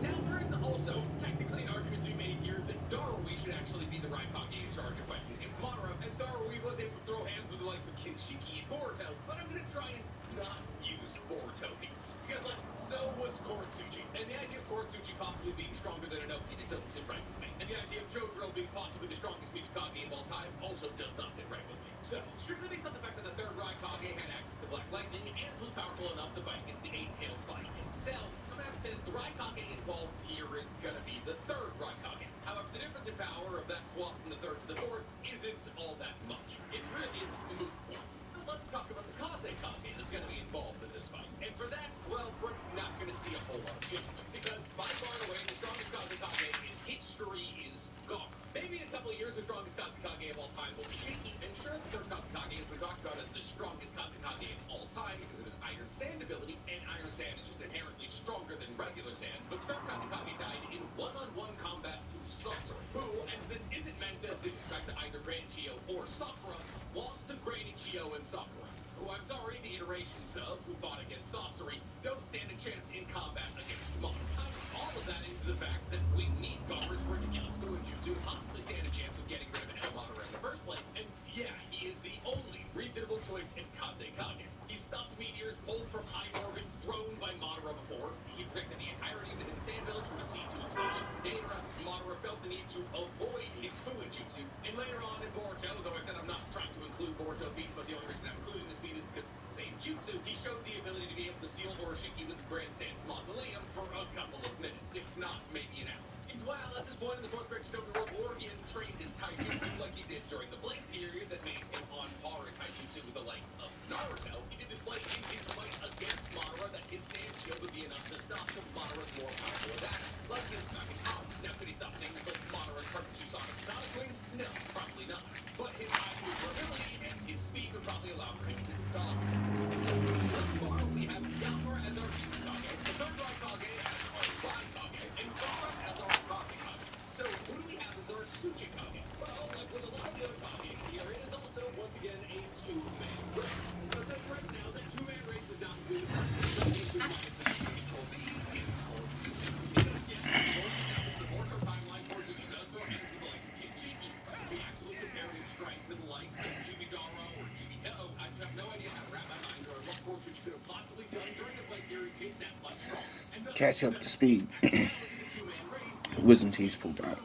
Now, there is also technically an argument to be made here that Darui should actually be the Raikage in charge of fighting against Madara, as Darui was able to throw hands with the likes of Kinshiki and Boruto, but I'm going to try and not use Boruto beats. Because, like, so was Koretsuchi. And the idea of Koretsuchi possibly being stronger than Inoki just doesn't sit right with me. And the idea of Jotaro being possibly the strongest Mizukage of all time also does not sit right with me. So, strictly based on the fact that the third Raikage had access to Black Lightning and was powerful enough to fight against the Eight-Tailed by himself, I'm going to have to say that the Raikage involved here is going to be the third Raikage. However, the difference in power of that swap from the third to the fourth isn't all that much. It's really a moot point. But let's talk about the Kazekage that's going to be involved in this fight. And for that, well, we're not going to see a whole lot of change. Because by far and away, the strongest Kazekage in history is gone. Maybe in a couple of years, the strongest Kazekage of all time will be shaky. And sure, the third Kazekage has been talked about as the strongest Kazekage of all time because of his Iron Sand ability. And Iron Sand is just inherently stronger than regular sand. But the third Kazekage died in one-on-one combat to Sasori, who, and this isn't meant as disrespect to either Granny Chiyo or Sakura, lost to Granny Chiyo and Sakura, who, I'm sorry, the iterations of who fought against Sasori don't stand a chance in combat against Madara. All of that into the fact that we need Gaara's ridiculous Goenjutsu to possibly stand a chance of getting rid of El Madara in the first place, and yeah, he is the only reasonable choice in Kazekage. He stopped meteors pulled from high orbit thrown by Madara before. He protected the entirety of the Hidden Sand Village from a C2 explosion. Later, Madara felt the need to avoid his Fuinjutsu, and later on in Boruto, though I said I'm not trying to include Boruto beats, but the only reason I'm including this beat is because it's the same jutsu, he showed the ability to be able to seal Oroshiki with the Grand Sand Mausoleum for a couple of minutes, if not maybe an hour. And while at this point in the post-Great Shinobi World War, he hadn't trained his taijutsu like he did during the Blade period that made him on par in taijutsu with the likes of Naruto, he did display in his fight against Madara that his sand shield would be enough to stop some Madara's more powerful attacks, like his Nakatama. Now, could he stop things like Madara's perfect Sonic Wings? No, probably not. But his high maneuverability and his speed would probably allow for him to dodge them. So, thus far, we have Yaomura as our Mizukage, the third Raikage as our Raikage, and Gaara as our Kazekage. So, who do we have as our Tsuchikage? Well, like with a lot of the other Kages here, it is also, once again, a two-man race. And I'll tell you right now, that two-man race is not good enough for somebody who wanted to control these and control Jutsu. Because, yes, we've already established the Boruto timeline for Jutsu does throw hands with the likes of Kinshiki. The actual comparative strength to the likes of Jimidara or Jimito, I just have no idea how to wrap my mind around what Koretsuchi could have possibly done during the Blade period to get that much stronger. And thus, Catch up to speed. actuality, the two-man race is Wisdom teeth pulled out.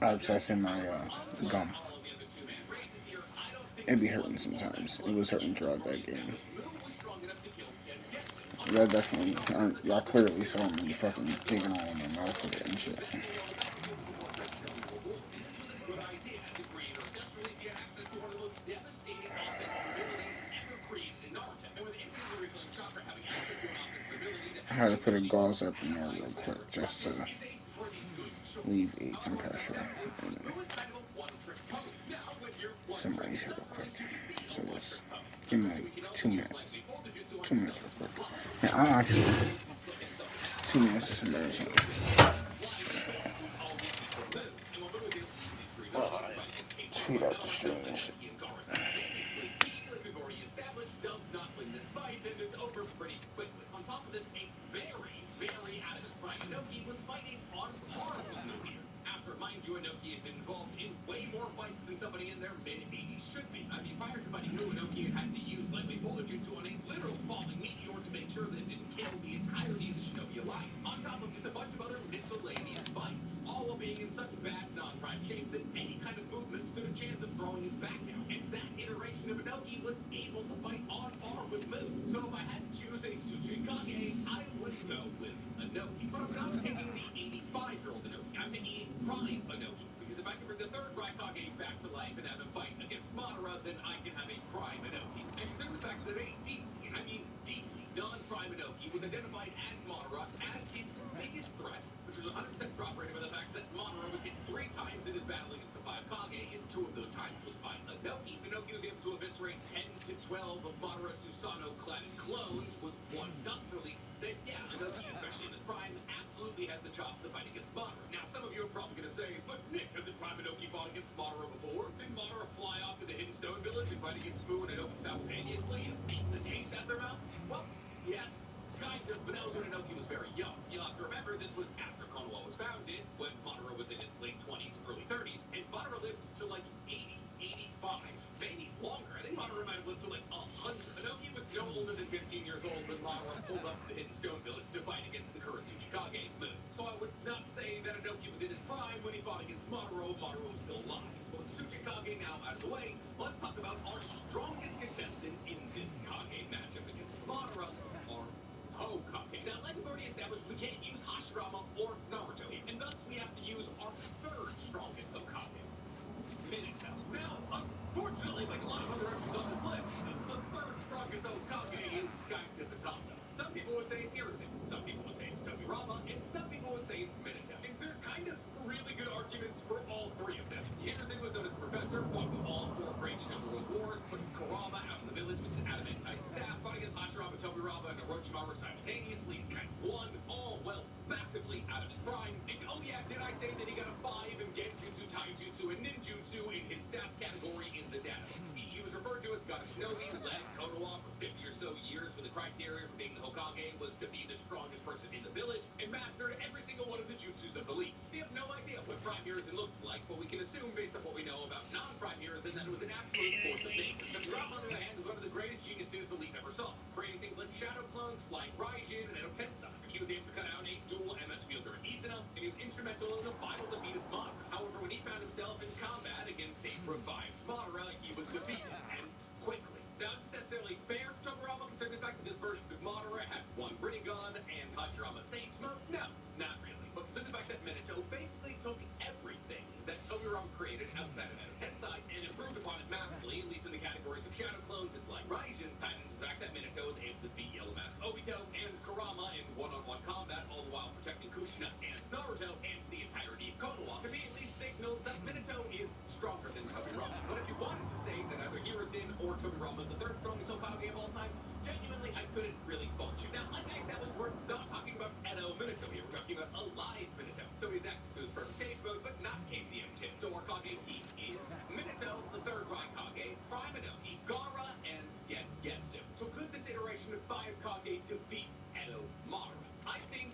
I Abscess in my gum. It be hurting sometimes. It was hurting throughout that game. Y'all definitely, y'all clearly saw me fucking digging all in my mouth with it and shit. I had to put a gauze up in there real quick just to alleviate some pressure. And somebody's here real quick. So just give me like 2 minutes. 2 minutes real quick. Yeah, I'm actually 2 minutes is embarrassing. Speed up the stream and shit. Does not win this fight, and it's over pretty quickly. On top of this, a very out of his prime Inoki was fighting on par with Mu here. After, mind you, Inoki had been involved in way more fights than somebody in their mid-80s should be. I mean, prior to fighting Mu, Inoki had to use lightweight bullet jutsu on a literal falling meteor to make sure that it didn't kill the entirety of the Shinobi Alliance. On top of just a bunch of other miscellaneous fights, all while being in such bad non-prime shape that any kind of movement stood a chance of throwing his back down. And that iteration of Inoki was able to fight on par with Mu. So if I had to choose a Tsuchikage, I would go with Inoki. But I'm not taking the 85-year-old Inoki. I'm taking a prime Inoki. Because if I can bring the third Raikage back to life and have him fight against Madara, then I can have a prime Inoki. And consider the fact that a deeply non-prime Inoki was identified as Madara as his biggest threat, which was 100% corroborated by the fact that Madara was hit 3 times in his battle against the 5 Kage, and 2 of those times was by Inoki. Inoki was able to eviscerate 10 to 12 of Madara Susanoo-clad clones with 1 dust release, then yeah, Inoki, especially in his prime, absolutely has the chops to fight against Madara. Now, some of you are probably going to say, but Nick, hasn't Prime Inoki fought against Madara before? Didn't Madara fly off to the Hidden Stone Village and fight against Fu and Inoki simultaneously and beat the taste out their mouths? Well, yes, kind of, but that was when Inoki was very young. You'll have to remember this was after Konoha was founded, when Madara was in his late 20s, early 30s, and Madara lived to like 80, 85, maybe longer. I think Madara might have lived to like 100. Inoki was no older than 15 years old when Madara pulled up to the Hidden Stone Village to fight against the current Tsuchikage, Moon. So I would not say that Inoki was in his prime when he fought against Madara. Madara was still alive. But with Tsuchikage now out of the way, let's talk about our strongest contestant in this Kage matchup against Madara, our Hokage. Now, like we've already established, we can't use Hashirama or Naruto here, and thus we have to use our third strongest Hokage, Minato. Now, unfortunately, like a lot of other entries on this list, the third strongest Hokage is kind of a toss-up. Some people would say it's Hiruzen, some people would say it's Tobirama, and some people would say it's Minato. And there's kind of really good arguments for all three of them. Hiruzen was known as the Professor, fought in all 4 great Shinra World Wars, pushed Kurama out in the village with his adamantite staff, fought against Hashirama, Tobirama, and Orochimaru simultaneously, and kind of won, all, well, massively out of his prime. And oh yeah, did I say that he got a 5 in Genjutsu, Taijutsu, and Ninjutsu in his stats category in the data? He was referred to as God of Shinobi, led Konoha for 50 or so years, where the criteria for being the Hokage was to be the strongest person in the village, and mastered every single one of the jutsus of the league. We have no idea what Prime Hiruzen looked like, but we can assume, based on what we know about non-Prime Hiruzen, that it was an absolute force of nature. Tobirama, on the other hand, was one of the greatest geniuses the league ever saw, creating things like Shadow Clones, Flying Raijin, and Edo Tensei. He was able to cut out a dual MS wielder in Izuna, and he was instrumental in the final defeat of Madara. However, when he found himself in combat against a revived Madara, he was defeated, and quickly. Now, is this necessarily fair for Tobirama, considering the fact that this version of Madara had 1 Rinnegan and Hashirama Sage Mode? No, not really. But considering the fact that Minato basically took everything that Tobirama created outside of Edo Tensei and improved upon it massively, at least in the categories of Shadow Clones and Flying Raijin, tied into the fact that Minato was able to beat Yellow Mask Obito and Kurama in one-on-one combat, all the while protecting Kushina and Naruto and the entirety of Konoha, to me at least signals that Minato is stronger than Tobirama. But if you wanted to say that either Hiruzen or Tobirama is the third strongest Hokage of all time, genuinely, I couldn't really fault you. Now, like I established, we're not talking about Edo Minato here. We're talking about alive Minato. So he has access to his perfect sage mode, but not KCM10. So our Kage team is Minato, the third Raikage, Prime Inoki, Gaara, and Gengetsu. So could this iteration of 5 Kage defeat Edo Madara? I think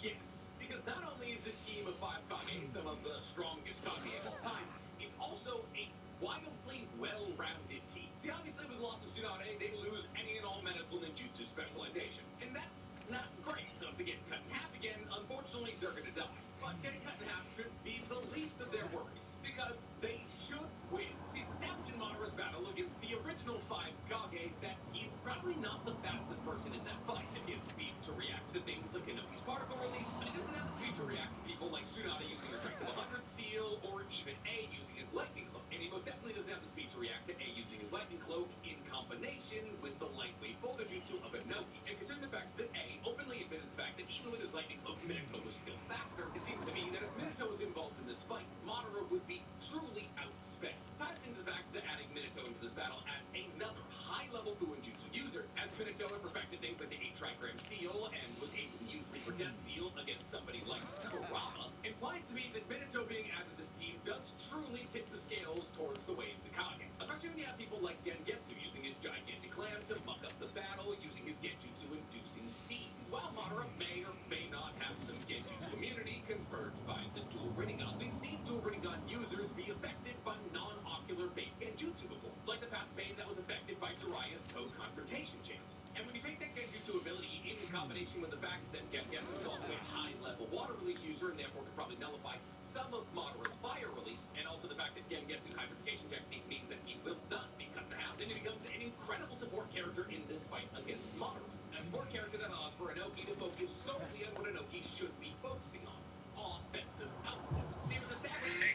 yes. Because not only is this team of 5 Kage some of the strongest Kage of all time, it's also a wildly well-rounded team. See, obviously with the loss of Tsunade, they lose any and all medical ninjutsu specialization. And that's not great. So if they get cut in half again, unfortunately, they're going to die. But getting cut in half should be the least of their worries, because they should win. See, it's established in Madara's battle against the original 5 Kage that he's probably not the fastest person in that fight, as he has the speed to react to things like Inoki's particle release, but he doesn't have the speed to react to people like Tsunade using her strength of 100 seal, or even A using his lightning cloak. And he most definitely doesn't have the speed to react to A using his lightning cloak in combination with the lightweight boulder jutsu of Inoki. And considering the fact that A openly admitted the fact that even with his lightning cloak, Minato was still faster, it seems to me that if Minato was involved in this fight, Madara would be truly outspent. Ties into the fact that adding Minato into this battle adds another high-level Fuinjutsu user, as Minato had perfected things like the 8-trigram seal and was able to use Reaper Death Seal against somebody like Kurama, implies to me that Minato being added to this team does truly tip the scales towards the way of the Kage. Especially when you have people like Gengetsu using his gigantic clam to muck up the battle, using his Genjutsu inducing steam. While Madara may or may not have some Genjutsu immunity conferred by the dual Rinnegan, we've seen dual Rinnegan users be affected by non-ocular based Genjutsu before, like the Path of Pain that was affected by Jiraiya's Code Confrontation chance. And when you take that Genjutsu ability in combination with the fact that Gengetsu is also a high-level water release user and therefore could probably nullify some of Madara's fire release, and also the fact that Gengetsu's hybridification technique means that he will not be cut in half, then he becomes an incredible support character in this fight against Madara. A support character that allows for Inoki to focus solely on what Inoki should be focusing on: offensive output. See, it was established that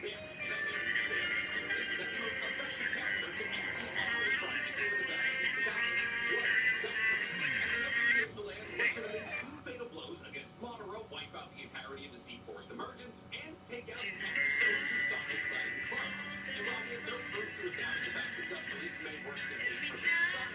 the most effective character to execute Madara's prime steer in the battle against the Kage was Dustin. And Inoki was able to land what should have been 2 fatal blows against Madara, wipe out the entirety of his Deep Forest emergence, and take out 10 of those Susanoo-clad clones. And while we have no proof to establish the fact that Dust Release may work against 80% Susanoo,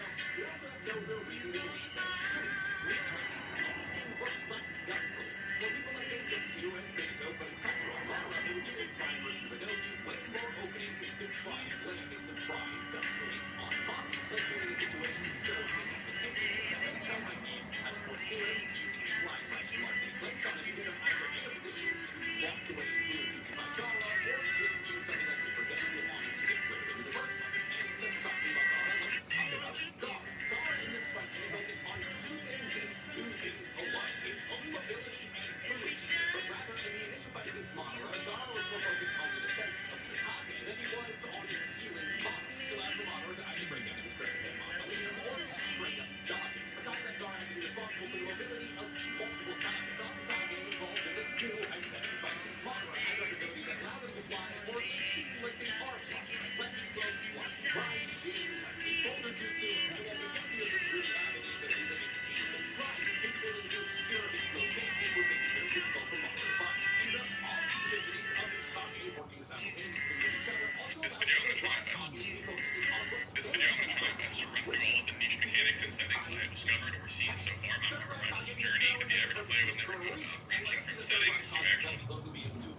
no reason to believe that it shouldn't. Realistically, anything but flat dust clothes. For people like Genjutsu and Minato putting pressure on Madara, it would be a prime version of Adobe, way more opening to try and land a surprise dust release on Madara. Let's get into situations so disadvantageous that the Minato might be teleporting to him using fly/large let's try to get him either in a position to walk away through to Madara or just use something like Paper Death to allow him to get rid of him in the first place. And since we're talking about Madara, let's talk about Gaara. Gaara in this fight can focus on two things and two things alike: his own mobility and food. But rather, in the initial fight against Madara, Gaara was more focused on the defense of the Hokage than he was on his healing Madara. This allowed for Madara to either break down his grip and mausoleum or just straight up dodge it. On top of that, Gaara had to be responsible for the mobility of multiple Kage. The Hokage involved in this too, and then in the fight against Madara had an ability that allowed him to fly or at least seamlessly arm fly. Lightning Cloak, Flying Ride, Shin, Lightning Boulder Jutsu, and then Genjutsu doesn't really have any abilities that make it seamless fly. His ability to obscure his location would make it very difficult for Madara to find. And thus, all the abilities of his Kage working simultaneously with each other also This allowed video I'm for going to the try Rock my best. Kage to be focusing on what This they video I'm going to try my focus best to on, run which through all is of the niche mechanics and settings I have discovered or seen so far. My Power journey, but the average player would never go about ranging through the settings to actual.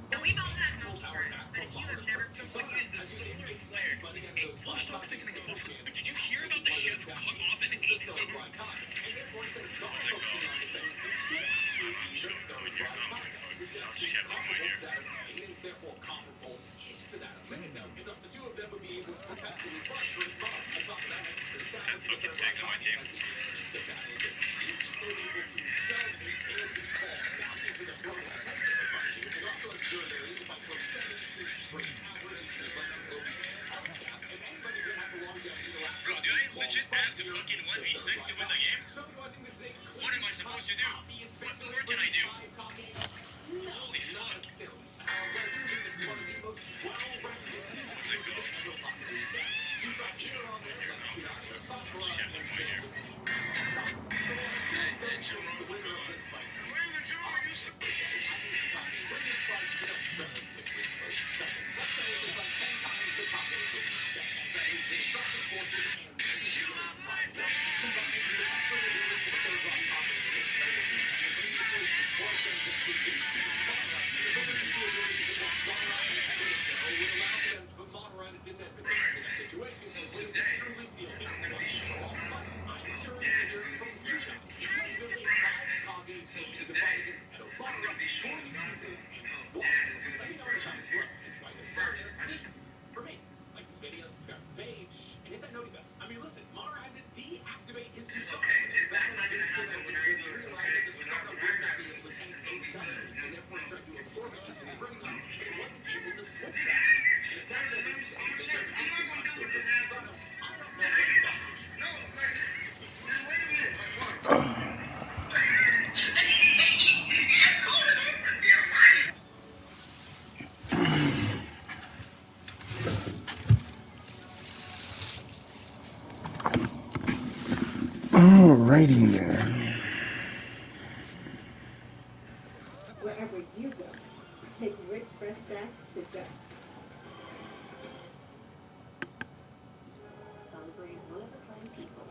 Now we've all had Bulbasaur, but if you have never used the solar flare to escape flash toxic and explode. But did you hear about the chef who cut off and ate his own? What's it called? I'll just have them right here. And therefore comparable to that of Minato, and thus the two of them would be able to perpetually fight for his power. On top of that, to establish the Fucking third tags on my team. the battle against Yuki, they were able to shove a candy ball back into the throat of the tank they were fighting, and also ensure they were able to fight for 7 years straight after just like a Loki's health gap, and anybody's gonna have the longevity to last. Bro, did I legit have to fucking 1v6 to win the game? So I think this is a What am I supposed to do? What more can I do? Holy fuck. What's it called? For me, like this video, subscribe to the page, and hit that noty bell. I mean, listen, Madara had to deactivate his Susanoo. His battle against Susanoo because he realized that the Susanoo would not be able to tank a dust, and therefore he tried to absorb it using his Rinnegan, but he wasn't able to switch that. And if that doesn't say that there's anything on good for Susanoo, I don't know what does. No, wait a minute. Alrighty then. Wherever you go, take Rick's Fresh Stack to go. Celebrate one-of-a-kind people.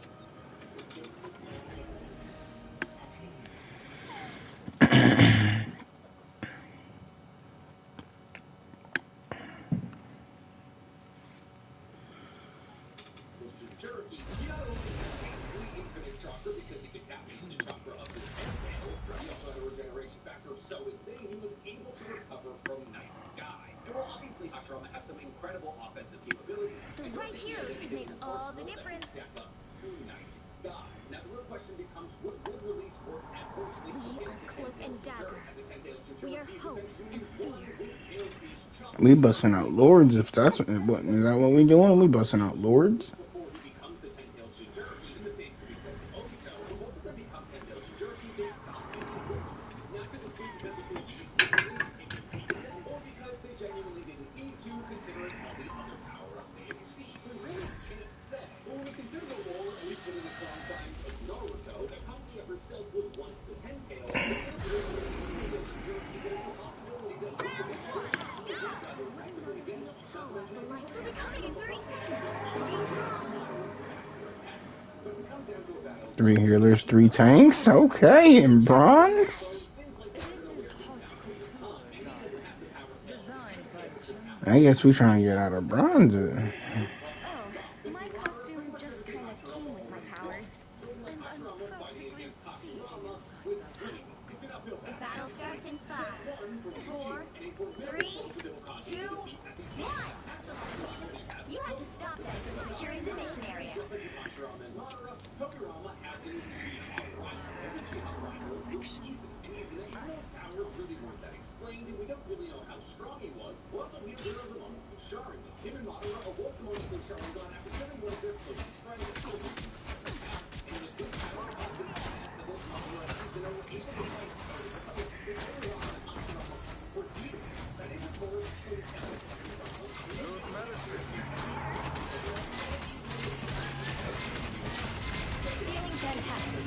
Jerky, he not only had a complete infinite chakra because he could tap into the chakra of his ancestors, he also had a regeneration factor so insane he was able to recover from Night Guy. And while obviously Hashirama has some incredible offensive capabilities, The right heroes could make all the difference. Stack up to Night Guy. Now the real question becomes, would good release work adversely We are against the Cloak and Dagger. as a Telltale We are hope and fear. We busting out lords if that's what, is that what we doing? We busting out lords? Before he becomes the Telltale Shinjuriki, and the same can be said for Obito. When both of them become Telltale Shinjuriki, they stop using weapons. Now, could this be because they couldn't use weapons if you needed them, or because they genuinely didn't need to, considering all the other power-ups they had received? We really can't say. But when we consider the lore, at least within the confines of Naruto, that Kaguya herself was one of the Ten Tails, the Shinjuriki, there's a possibility that both of these were actually rather effectively against you. The light will be coming in 30 seconds. Stay strong. But 3 healers, 3 tanks. Okay, in bronze. This is haute couture, designed by Jumbo. I guess we trying to get out of bronze. Oh, my costume just kind of came with my powers, and I'm practically seeing inside that hook. The battle starts in 5, 4, 3, 2, 1. You have to stop them from securing the mission area. We don't really know how strong he was. Also, he was of the moment with Sharingan. Him and Madara awoke the moment with Sharingan after killing one of their closest friends. And with this power, this past, the most Madara has been able to fight for years. That is, of course, Feeling fantastic.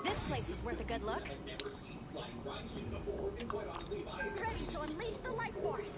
This place is worth a good look. Ready to unleash the life force.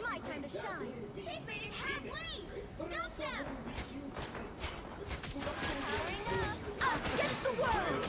My time to shine. They've made it halfway. Stop them. Powering up. Us against the world.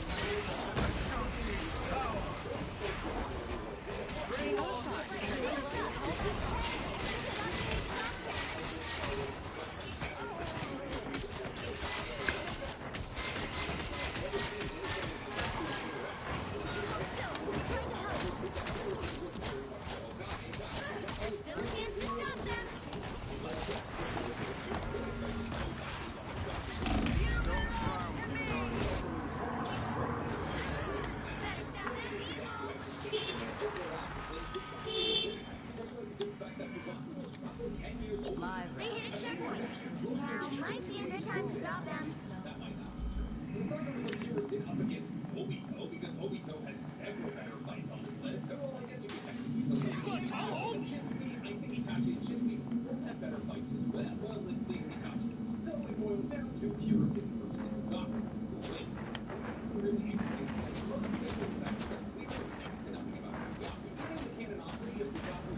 They hit a checkpoint. Now might be a good time to stop them. Obito, because Obito has several better fights on this list. So, well, I guess you could technically say Shizumi, I think Itachi and Shizumi will have better fights as well. Well, at least Itachi. So it boils down to Hiruzen versus Goku. Who wins? This is a really interesting fight. Look at the fact that we know next to nothing about Goku. Even the canonicity of the Goku.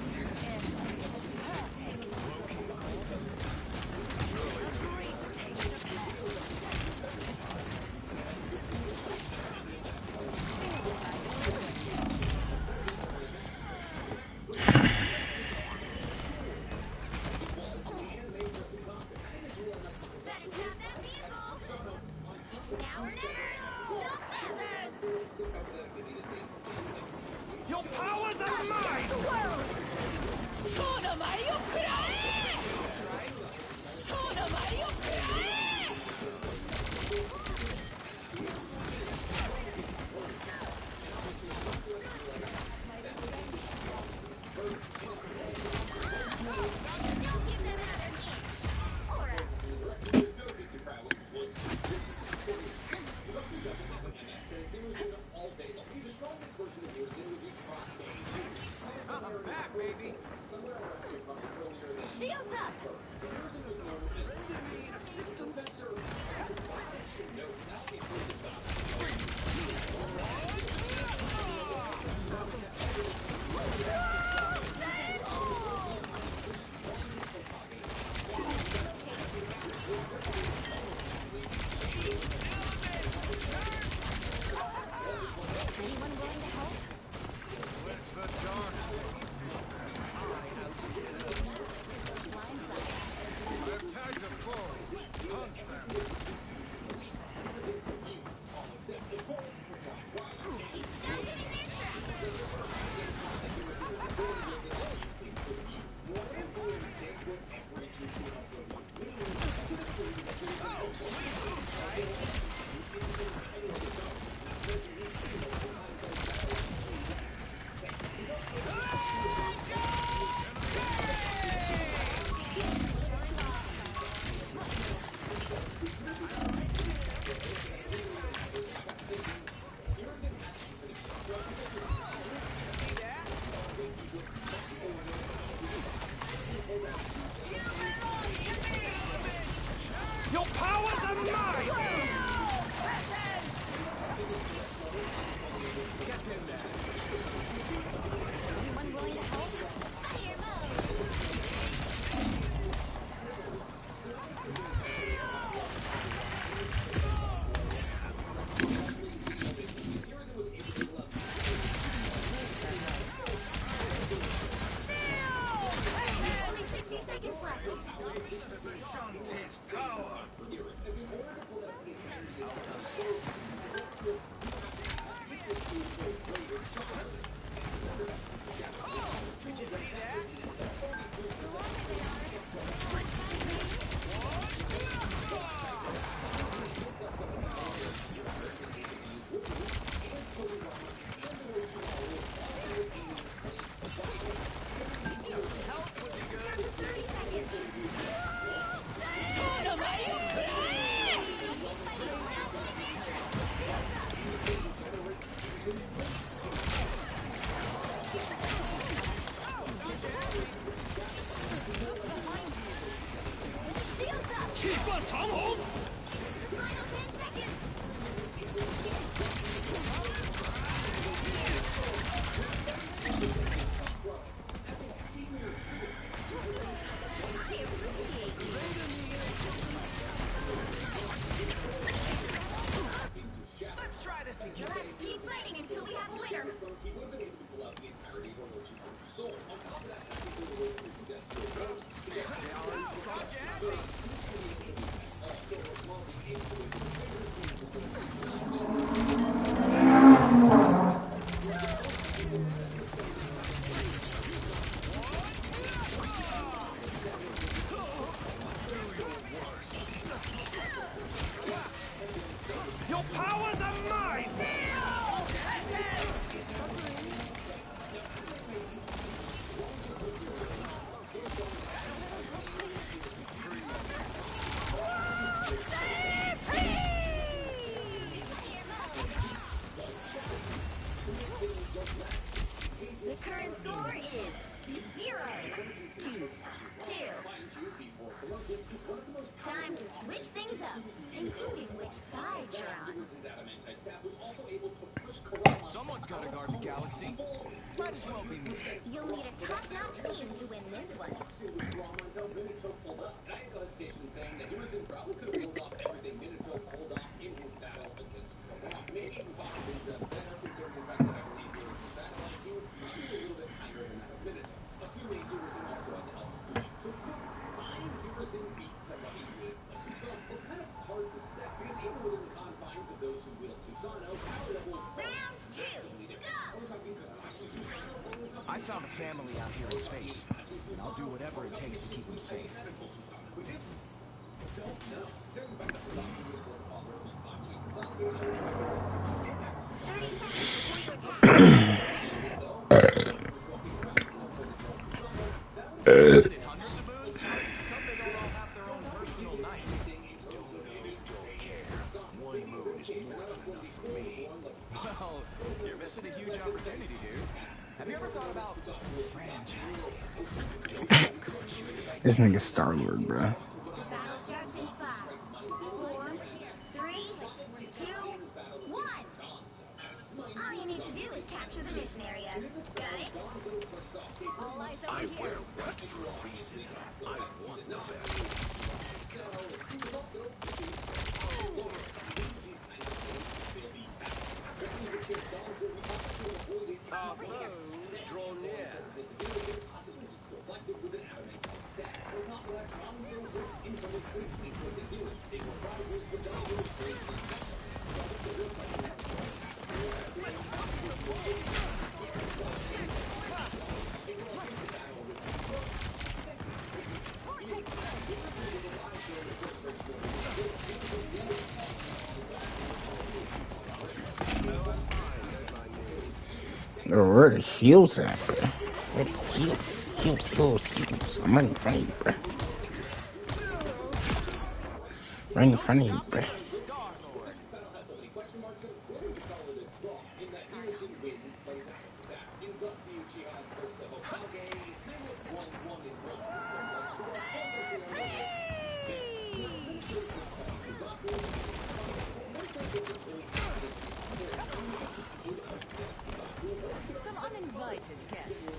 That is Your powers are mine! The world! 超の舞を食らえ！超の舞を食らえ！Don't give them another inch, or else. I'm back, baby! Shields up! Need assistance? Anyone willing to help? It's the dark. Blindside. They're tagged to full. Punch them. He's stuck in an entrance! Your powers are mine! Get in there. Anyone willing to help? Fire mode! Only 60 seconds left. Shanti's power! Did you see that? Some help would be good. 30 seconds.超の舞を食らえ！ Shields up! 气贯长虹 Final 10 seconds! I appreciate you. Let's try this You'll again. have to keep fighting until we have a winner. Your powers are mine! The current score is 0-2. Time to switch things up, including which side you're on. Someone's got to guard the galaxy. Might as well be me. You'll need a top-notch team to win this one. those who wield Susano, power levels are Round 2, massively different. go! We're talking Kakashi Susano, or we're talking I found a family out here in space, and I'll do whatever it takes to keep them safe. We just don't know. Staring back at the document was father of Itachi. Sasuke 30 seconds before you attack. Visited hundreds of moons? Some they don't all have their own personal nights. Don't know, don't care. One moon is more than enough for me. Well, you're missing a huge opportunity, dude. Have you ever thought about franchising? Don't have coach. This nigga Star-Lord, bro. The battle starts in 5, 4, 3, 2, 1. All you need to do is capture the mission area. Got it? All eyes over I here. wear red for a reason. I want the best. Our foes draw near. Oh, where the heels at, bro? Where the heels? Heels. I'm right in front of you, bro. Right in front of you, bro. Some uninvited guests.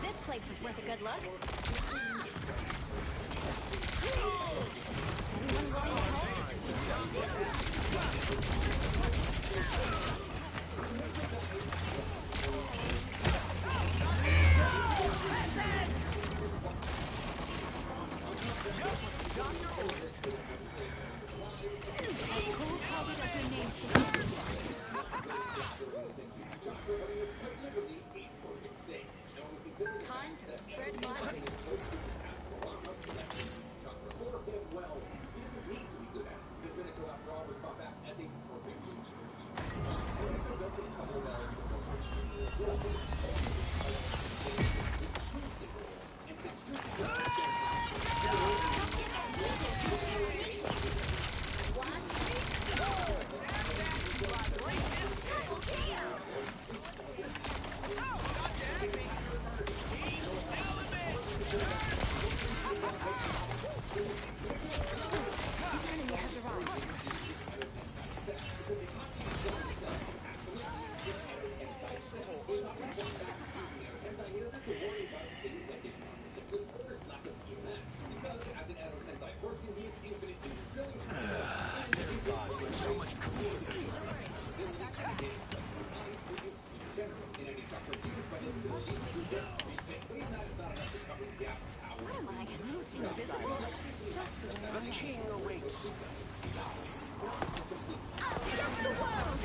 This place is worth a good look. Anyone willing to help? Time to spread my wings. What am I? Invisible? Just The king awaits. Us against the world!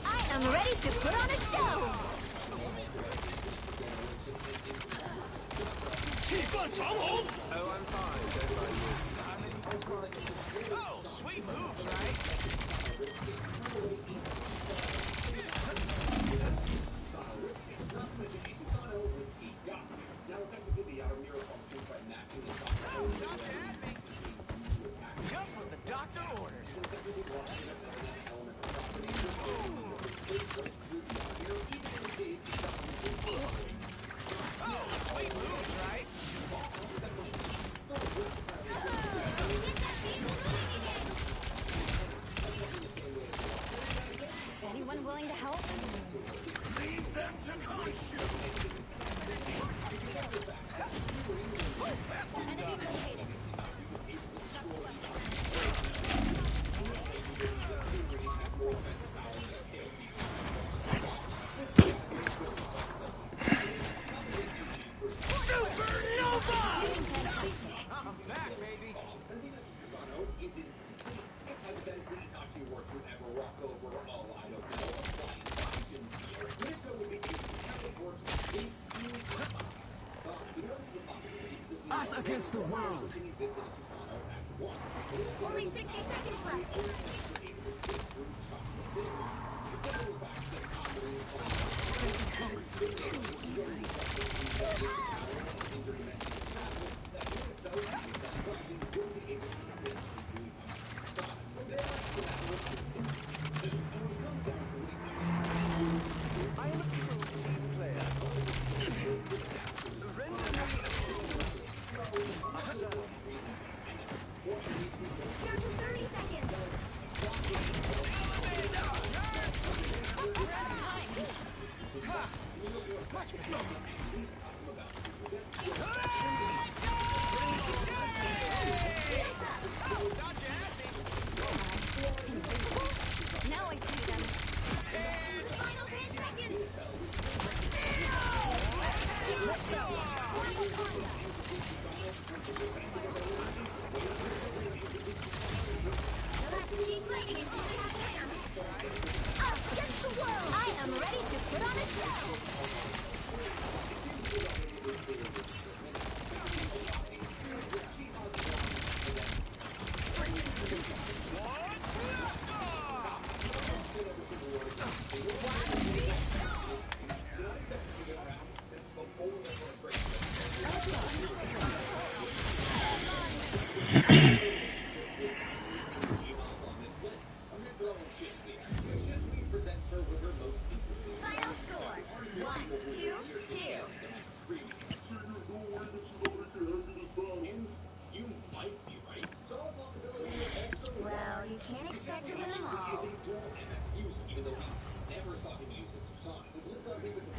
I am ready to put on a show! Oh, I'm fine. Oh, sweet moves, right? I'm back, baby. Susano isn't complete. If hypothetically Itachi were to ever walk over, I don't know, a flying Taishin seal, Minato would be able to teleport complete Susano. We know this is a possibility because we Us against the world. something exists in a Susano at once. Only 60 seconds left. I am a true team player. Render me Down to 30 seconds. Now I see them. Final 10 seconds. Now let's keep fighting until we have winner. Us against the world. I am ready to put on a show. Final score: 1-2-2. You might be right. So a possibility also Well, you can't expect to win them all. MSUs, even though we never saw him use a Susano. It's a little bit of a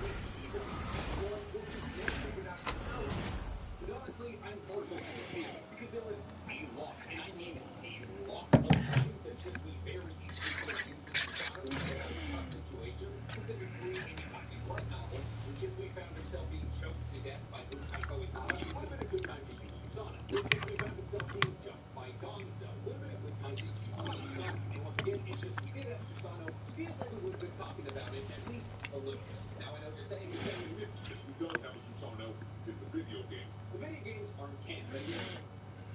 but honestly, I'm partial to this theory because there was a lot, and I mean a lot of times that just we very easily could have used the Susano in very tough situations, specifically in Itachi's light novel, when Chisui found himself being choked to death by Mukaiko Inaba. It would have been a good time to use Susano. When Chisui found himself being jumped by Gonzo, it would have been a good time to use Susano. And once again, it's just we did have Susano. Feels like we would have been talking about it at least a little bit. Now I know you're saying Chisui does have a Susano. It's in the video game. The video games aren't canon, but yeah.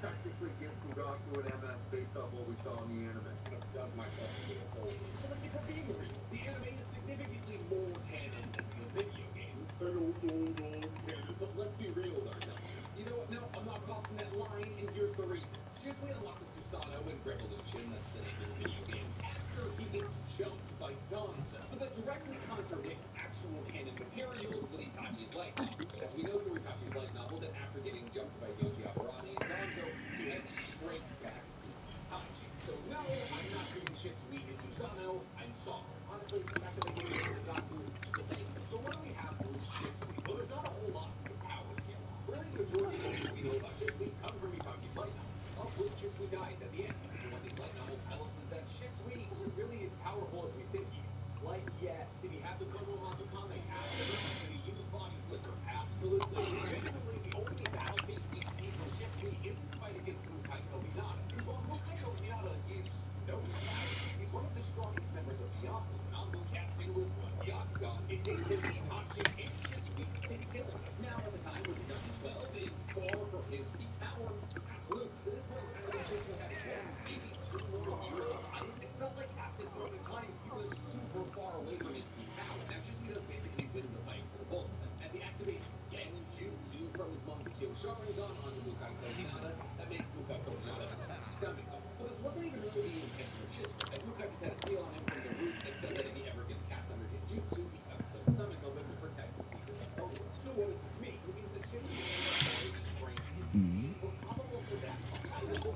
Technically give Fugaku an MS based off what we saw in the anime. I've dug myself into a hole. But like, if we're being real, the anime is significantly more canon than the video games. I know it's all non-canon. But let's be real with ourselves. You know what? No, I'm not crossing that line, and here's the reason. Shisui unlocks a Susano in Revolution, that's the name of the video game, after he gets jumped by Gonzo. But that directly contradicts actual canon materials with Itachi's light novel. As we know through Itachi's light novel that after getting jumped by Yoji Aburame and Gonzo, he heads straight back to Itachi. So no, I'm not doing Shisui is Susano. I'm sorry. Honestly, back to the game of Fugaku, the thing. So what do we have with Shisui? Well, there's not a whole lot to power scale on. Really, the majority of what we know about Shisui come from Itachi's light novel. Of which Shisui dies at the end. And what these light novels tell us is that Shisui isn't really as powerful as we think he is. Like, yes, did he have the Kono Matsukame? Absolutely. Did he use Body Flicker? Absolutely. Genuinely, the only battle feat we see from Shisui is his fight against Mukaiko Hinata. Well, Mukaiko Hinata is no slouch. He's one of the strongest members of Byakugan. Nanbu can't deal with one Byakugan. It takes him Itachi and Shisui to kill him. Now, at the time, was it 2012? Is far from his peak power? Absolutely. At this point in time, Shisui had one, maybe 2 more years of life. It's not like at this moment in time, he was super far away from his peak power. Now, Shisui does basically win the fight for the both of them. As he activates Genjutsu from his Mangekyo Sharingan onto Mukaiko Hinata, that makes Mukaiko Hinata stomach up. But this wasn't even really the intention of Shisui, as Mukaiko just had a seal on him from the root that said that if he ever gets cast under Genjutsu, he cuts his own stomach open to protect the secret of Koga. So what does this mean? It means that Shisui has strength and speed were comparable to that of Kaido.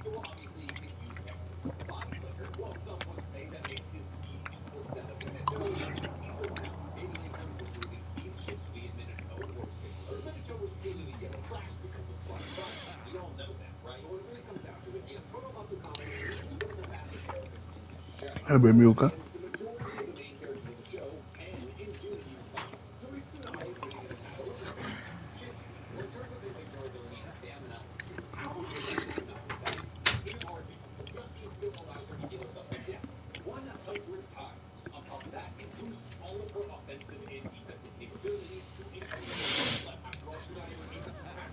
Well, obviously, he can use techniques like Body Flicker. While some would say that makes his speed equal to that of Minato, he's a balance. Maybe in terms of similar. Minato was clearly the yellow flash because of Black Flash. We all know that, right? But when it really comes down to it, yes, Kono Matsukame is one of the fastest characters in the show. Hey, Milka. And the majority of the main characters of the show and in June you find. So is Tsunade winning in a battle against Shisui? Well, in terms of things like durability and stamina, how good is Tsunade? That is inarguable. But he still allows her to heal herself to death 100 times. On top of that, it boosts all of her offensive and defensive capabilities to a supreme level. After all, Tsunade was able to crack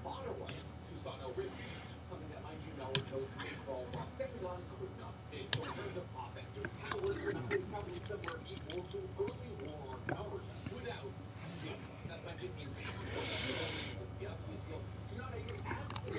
Madara's Susanoo Rhythm Dash, something that, mind you, Naruto's Big Ball Raw Sengun could not do. So in terms of offensive power, Tsunade is probably somewhere equal to early War Arc Naruto without Shinra. Not to mention in basic force abilities and the obvious skill, Tsunade is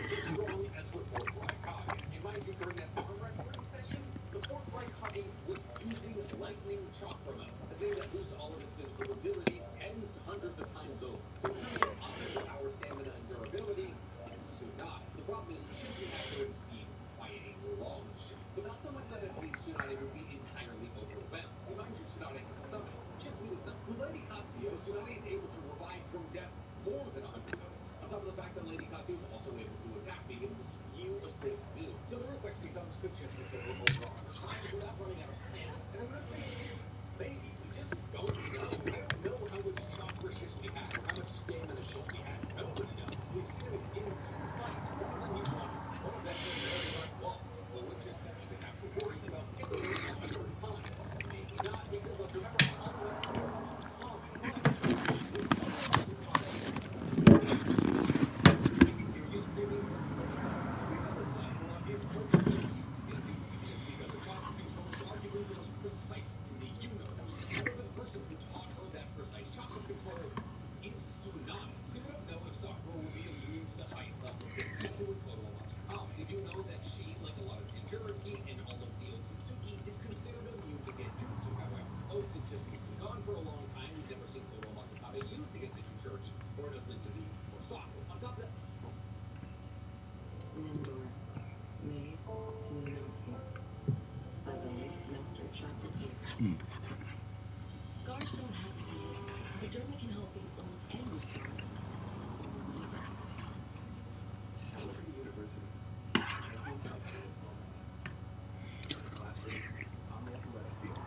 as strong as the fourth Raikage. And mind you, during that arm wrestling session, the fourth Raikage was using Lightning Chakra Mode, a thing that boosts all of his physical abilities tens to hundreds of times over. So in terms of offensive power, stamina, and durability, it's Tsunade. The problem is, Shisui has her in speed by a long shot. But not so much that it means Tsunade will be entirely overwhelmed. See, mind you, Tsunade has a summoning. Shisui is not. With Lady Katsuo, Tsunade is able to revive from death more than 100 times. On top of the fact that Lady Katsuo is also able to attack, being able to spew a single move. So the real question becomes, could Shisui kill her over 100 times without running out of stamina? And I'm going to say here, maybe. We just don't know. I don't know how much chakra Shisui had, or how much stamina Shisui had. Nobody does. We've seen him in two fights. One of them he won, one of them was very much lost. Well, would Shisui even have to worry about killing her 100 times? Maybe not, because let's remember, he also has Kono Matsukame. Plus, with Kono Matsukame, I can hear you screaming, "Performance." We know that Sakura is perfectly immune to Genjutsu, just because her chakra control is arguably the most precise in the universe. However, the person who taught her that precise chakra control is Tsunade. So we don't know if Sakura will be immune to the highest level of Genjutsu with Kono Matsukame. We do know that she, like a lot of Jinchuriki and all of the Otsutsuki, is considered immune to Genjutsu. However, oh, since Shisui has been gone for a long time, we've never seen Kono Matsukame used against a Jinchuriki or an Otsutsuki or Sakura. On top of that, Lindor, made to melting by the late master chocolatier. Scars don't have to be licked, but derma can help beat old and new scars. At Liberty University, champions of heroic moments. In the classroom, I'm the athletic field,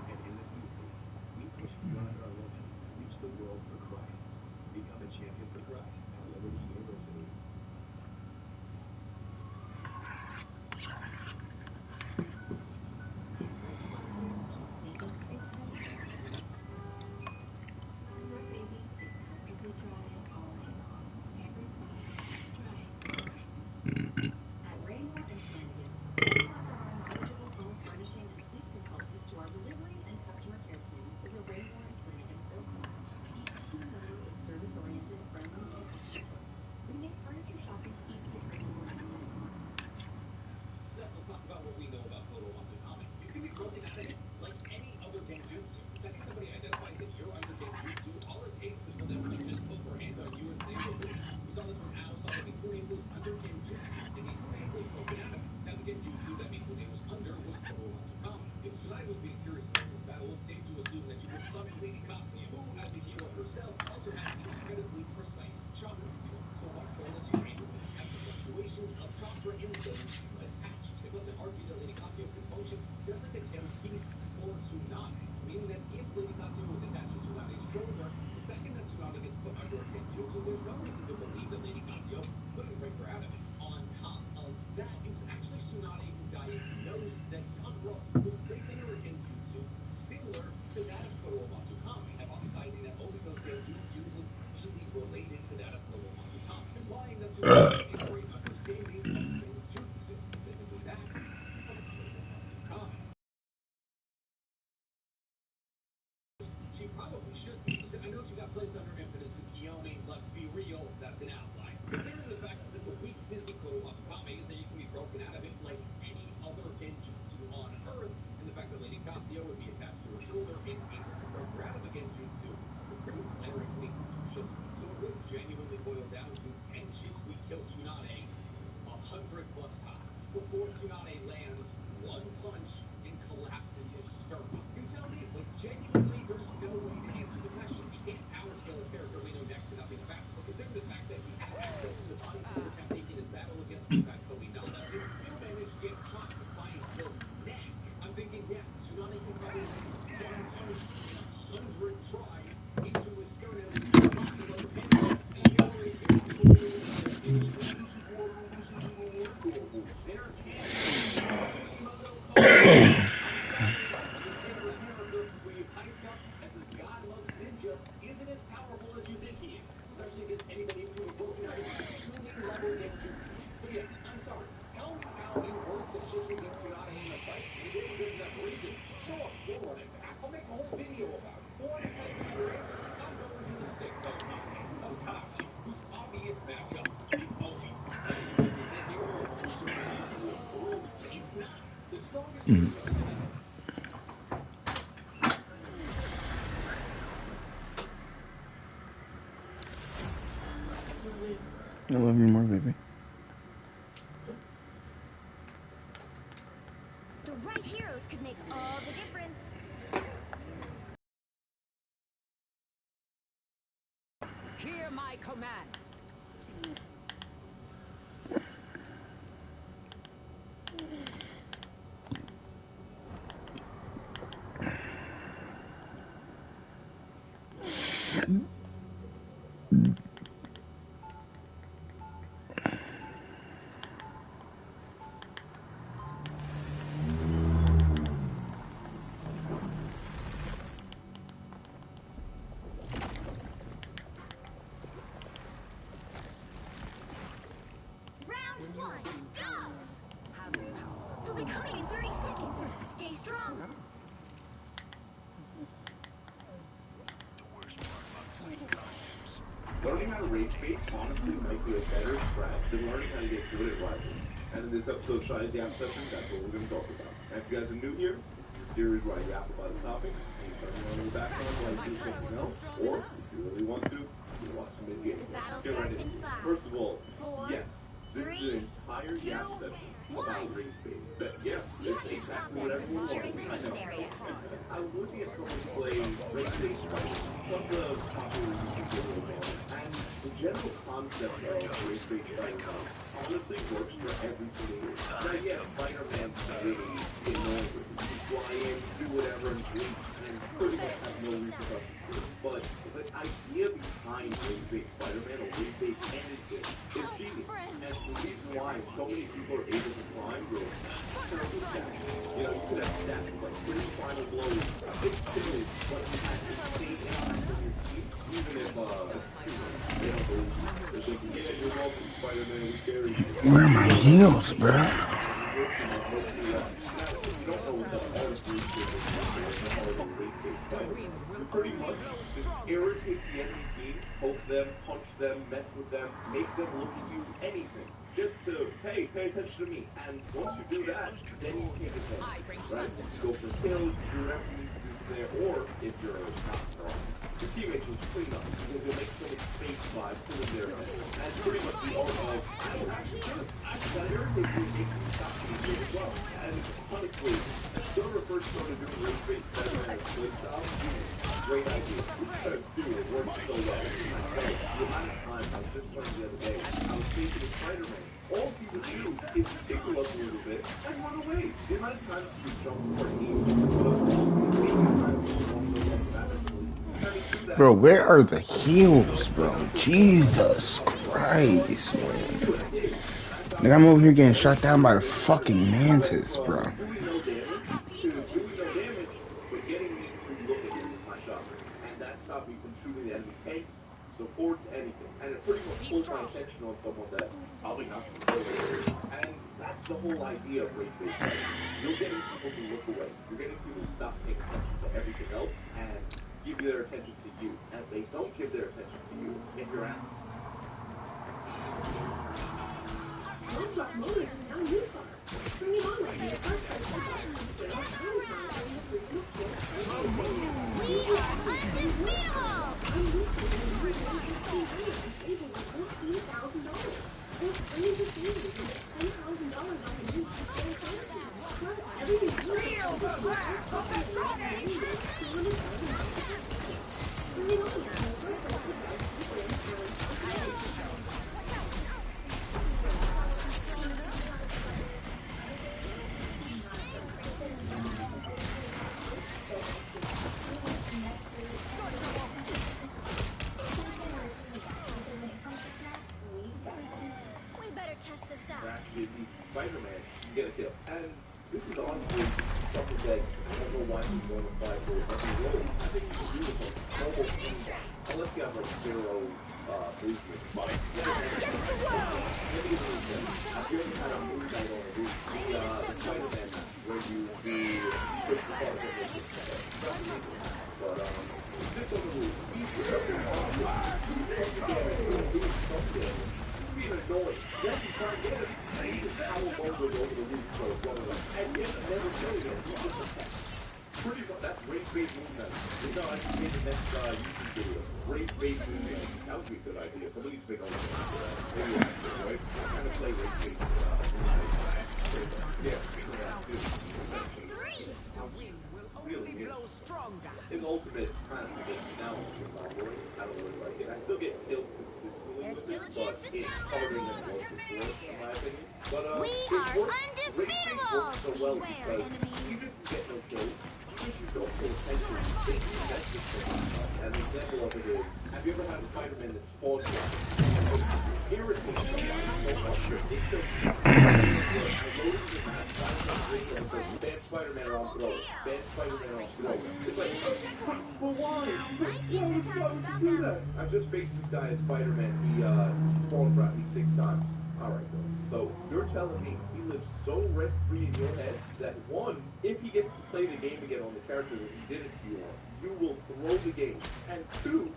and in the community, we push beyond our limits to reach the world for Christ. Become a champion for Christ at Liberty University. Your baby stays comfortably dry all night long. Every spot dry. At Raymore and Flanagan, we add our knowledgeable home furnishing and sleep consultants to our delivery and customer care team with a Raymore and Flanagan profile. Each team member is service-oriented, friendly, and customer-first. We make furniture shopping easy for you. let's talk about what we know about Kono Matsukame. You can be broken out of it like any other Genjutsu. The second somebody identifies that you're under Genjutsu, all it takes is for them to just put their hand on you and say release. We saw this when Aosawa Mifune was under Genjutsu, and Mifune was broken out of it. Now, the Genjutsu that Mifune was under was Kono Matsukame. If Tsunade was being serious about this battle, it's safe to assume that she would summon Lady Katsuya, who, as a healer herself, also has incredibly precise chakra control. So much so that she's able to detect the fluctuations of chakra in zones she's attached. It wasn't argued that Lady Katsuya could function just like a tailed beast for Tsunade, meaning that if Lady Katsuya was attached to Tsunade's shoulder, the second that Tsunade gets put under a Genjutsu, there's no reason to believe that Lady Katsuya couldn't break her out of it. On top of that, it was actually Tsunade who diagnosed that Yaguara was placed under a Genjutsu similar to that of Kono Matsukame, hypothesizing that Obito's Genjutsu was actually related to that of Kono Matsukame, implying that Tsunade has a great understanding of Genjutsu, specifically that of Kono Matsukame. She probably should be. I know she got placed under Infinite Tsukiyomi. Let's be real, that's an outlier. Considering the fact that the weakness of Kono Matsukame is that you can be broken out of it like any other Genjutsu on Earth, and the fact that Lady Katsuya would be attached to her shoulder and able to break her out of a Genjutsu, a pretty glaring weakness for Shisui. So it really genuinely boiled down to, can Shisui kill Tsunade 100 plus times before Tsunade lands one punch and collapses his sternum? You tell me, like, genuinely, there's no way to answer the question. You can't power scale a character we know next to nothing tries into Escones, boxes like a pinball, and he already hit There can be a little call. On Saturday night, your favorite character, who you've hyped up as this guy loves ninja, isn't as powerful as you think he is, especially against anybody including broken out Chunin level genjutsu. So yeah, I'm sorry. Tell me how in words that Shizuru beat Tsunade in the fight. You didn't give enough reason. Sure, we'll run it back. I'll make a whole video about it. Or to type in your answers, I'm going to the sick Okami, Kakashi, whose obvious matchup is always anyone you're thinking, or Tsunade's World Beast. It's not. The strongest person. 11 more, baby. The right heroes could make all the difference. Hear my command. Round one, goes! They'll be coming in 30 seconds. Stay strong. Learning how to rage bait honestly might be a better strat than learning how to get good at rivals. And in this episode of Shy's Yap Session, that's what we're going to talk about. And if you guys are new here, this is a series where I yap about a topic, and you turn me on in the background while I do something else, or if you really want to, you can watch the mid-game. Get right in. First of all, yes, this is an entire yap session about rage bait. But yeah, it's exactly what everyone wants. I was looking at someone play rage bait fighting. What's a popular YouTube video about it? And the general concept of rage bait fighting honestly works for every single game. Now, yes, Spider-Man's really annoying. You can fly in, do whatever, and leave, and pretty much have no repercussions. But the idea behind rage bait Spider-Man or rage bait anything is genius. And the reason why so many people are able to climb those terrible stats. You know, you could have stats like 3 final blows, big skills, but you have insane impact on your team, even if, they don't believe you. They can get your welcome, Spider-Man, we carry you. Where are my heels, bro? You don't know what the hard rage bait is, you pretty much just irritate the enemy team, poke them, punch them, mess with them, make them look at you, anything. Just to, hey, pay attention to me. And once you do that, then you take advantage, right? Go for kills, do whatever you need to do from there, or if you're not strong, your teammates will clean up, because you'll make so much space by pulling their head. And pretty much the art of, I will actually do it. I gotta irritate you and make you stop me good as well. And honestly, whoever first started doing rage bait better than play style, great idea. Dude, it works so well. The amount of time I was just playing the other day, I was facing a Spider-Man. All people do is tickle us a little bit and run away. The amount of time you jump for Bro, where are the heels, bro? Jesus Christ, man. Like, I'm over here getting shot down by a fucking mantis, bro. Stop me from shooting the enemy tanks, supports, anything. And it pretty much pulls my attention on someone that probably not going to play. And that's the whole idea of rage bait fighting. You're getting people to look away. You're getting people to stop paying attention to everything else and give their attention to you. And if they don't give their attention to you, then you're out. honestly, something that I don't know why he's going to apply for every role. I think you can do this on almost anybody, unless you have like zero movement. But let me give you an example. Have you ever had a move night on a roof? The Spider-Man, where you do push the button and it's but he sits on the roof, he sits up there on the roof, he's together, he's doing something. He's being annoying. Yes, he's trying to get it. And he just power mobile over the roof, so it's running like, and yet he's never doing it. He's just attacking. Pretty much, that's great movement. You know, I should make the next YouTube video. Great movement. That would be a good idea. Somebody needs to make a list for that. Maybe actually, right? I kind of play great yeah. Really, his ultimate kind of stinks now. I don't really like it. I still get kills consistently with it, but it's harder than it was before, in my opinion. But we are undefeatable! So well because even if you get no kills, even if you don't pay attention, it's effective for you. And an example of it is, have you ever had a Spider-Man that spawns you? Irritating sometimes so much. It's ban Spider-Man on throw. Ban Spider-Man on throw. It's like, but why? Why would you do that? I just faced this guy as Spider-Man. He spawn trapped me 6 times. Alright, bro. So, you're telling me he lives so rent-free in your head that, one, if he gets to play the game again on the character that he did it to you on, you will throw the game. And 2,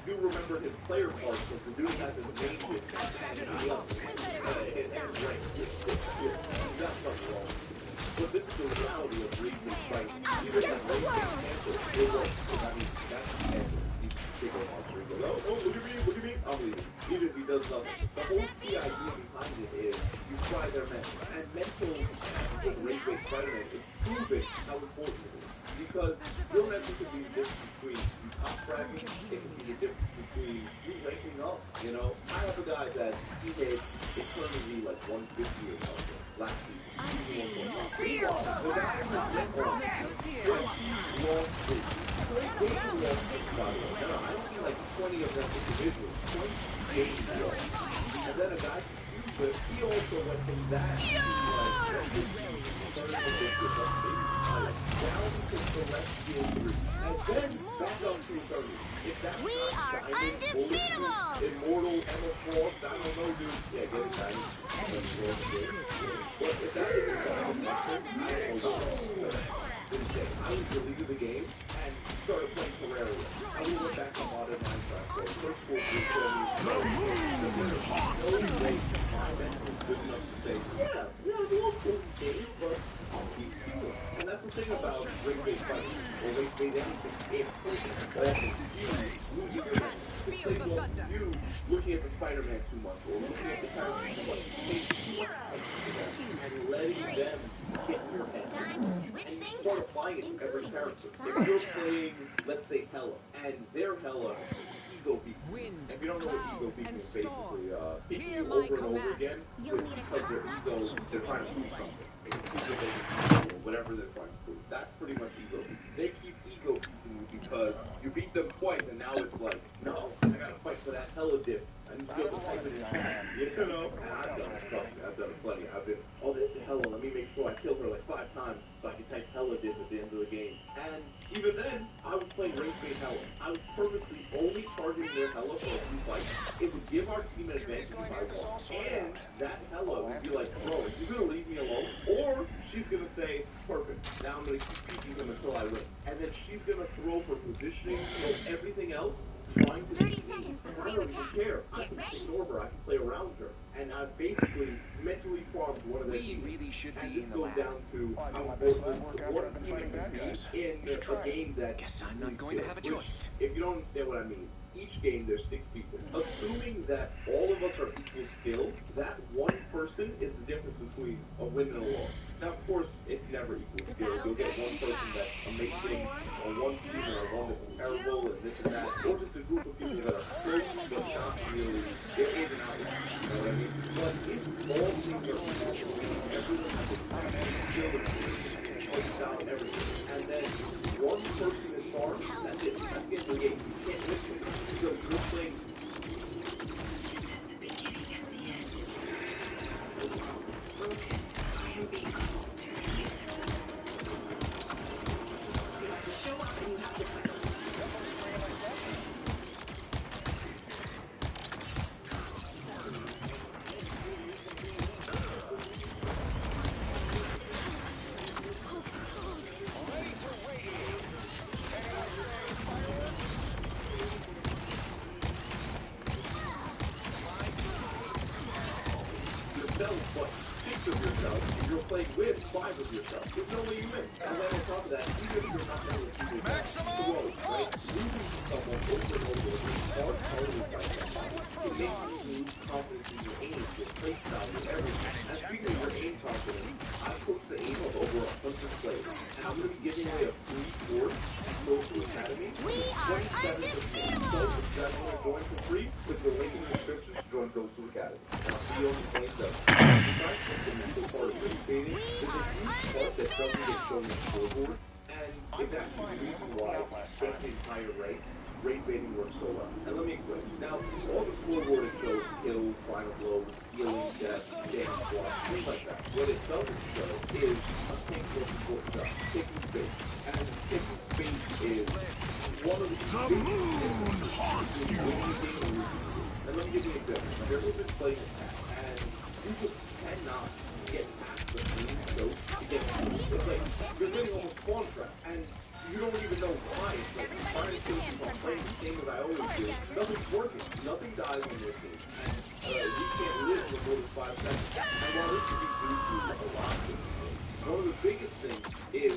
you remember his player parts because the dude has his main hit and he loves it. And rank. That's something wrong. But this is the reality of Ridley's fight. Even if they can't cancel, it works. I mean, that's the answer. He's big old monster. He goes, oh, look at me, I'm leaving. Even if he does nothing. The whole key idea behind it is you try their mental. And mental with Ridley's Spider-Man is proving how important it is. Because your mental can be the difference between you top fragging, it can be the difference between you ranking up. You know, I have a guy that he hit eternally like 150 or something last season. I see like 20 of them individuals, 20 games ago. And then a guy confused, but he also went from that to down to Celestial 3, and then back up to 30. We are undefeatable! Immortal, Emma Frost, I don't know, dude. Yeah, get it, guys. But if that isn't I was the lead of the game and started playing Terraria. I went back to modern Minecraft. So first of all, no way my mental is good enough to say, yeah, we'll play the game, but I'll keep doing. And that's the thing about race-based fighting, or race-based anything. You looking at the Spider-Man too much, or looking at the character too much, and letting them get in your head. And you start applying it to every character. If you're playing, let's say, Hela, and their Hela ego beacon. If you don't know what ego beacon is, basically beating you over and over again because their ego, they're trying to prove something. Or whatever they're trying to prove. That's pretty much ego beacon. They keep ego beating you because you beat them twice, and now it's like, no, I gotta fight for that Hela dip. I need to be able to type it in chat, you know? And I've done it, trust me, I've done it plenty. I've been, oh, this is Hela, let me make sure I kill her like 5 times so I can type Hela dip at the end of the game. And even then, I was playing race-based Hela. I was purposely only targeting their Hela for a few fights. It would give our team an advantage if I won. And that Hela would be like, bro, are you gonna leave me alone? Or she's gonna say, perfect, now I'm gonna keep beating them until I win. And then she's gonna throw her positioning, throw everything else, trying to 30 seconds before you attack. I can ignore her, I can play around her. And I've basically mentally farmed one of their teams. And this goes down to how important one team can be in a game that guess I'm not going to have a choice. If you don't understand what I mean, each game there's 6 people. Assuming that all of us are equal skill, that one person is the difference between a win and a loss. Now, of course, it's never equal skill. You'll get one person that's amazing, or one team, or one that's terrible, and this and that, or just a group of people that are close, but not really, there is an outlier, you know what I mean? But if all teams are equal, everyone has a skill and everything, and then one person is far, that's it. That's the end of the game. You can't miss it. Because you're playing. yourself, you're playing with 5 of yourself. There's no way you win. And then on top of that, even if you're not one of the people that throw, right? Losing to someone over and over is hard to fight that. It makes you lose confidence in your aim, your play style, your everything. And speaking of your aim confidence, I coached the aim of over 100 players. And I'm going to be giving away a free course at Social Academy. We are undefeatable! So if you guys want to join for free, click the link in the description to join Social Academy. And I'll see you on the 27th. Besides the mental part of race baiting, there's a huge part that doesn't get shown in scoreboards. And it's actually the reason why, especially in higher ranks, race baiting works so well. And let me explain. Now, all the scoreboard it shows kills, final blows, healing, death, damage, block, things like that. What it doesn't show is a tank most important job, taking space. And taking space is one of the moon haunts you. And let me give you an example. Now, there was this play in attack, and you just cannot get past the green coat to get past it. It's like, you're getting almost spawn trapped, and you don't even know why. It's like, trying to kill people, I'm playing the same as I always do. Nothing's working. Nothing dies on this game. And we can't live for more than 5 seconds. And while this can be due to a lot of different things, one of the biggest things is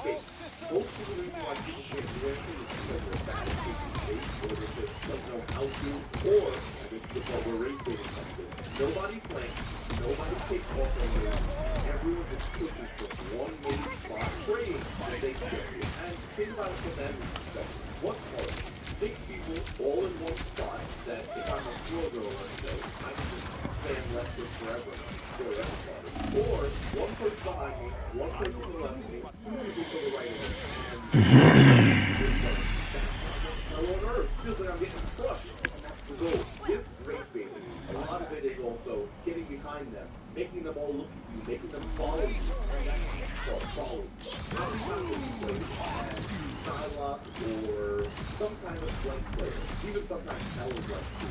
space. Most of the reason why people can't do anything is because they're bad at taking space, or they just don't know how to, or, and this is the part where race baiting comes in, nobody flanks, nobody takes off on their own. Everyone just pushes from one main spot, praying that they can get here. And think about it from that perspective. What's hard? 6 people all in one spot that if I'm a floor girl, let's say, I can just stand left foot forever and destroy everybody. Or one person behind me, one person to the left of me, 2 people to the right of me. How on earth? Feels like I'm getting crushed. And that's the goal. With race baiting, a lot of it is also getting behind them, making them all look at you, making them follow you. And that's called follow you. Every time that you play as Psylocke or some kind of flank player, even sometimes Howard like to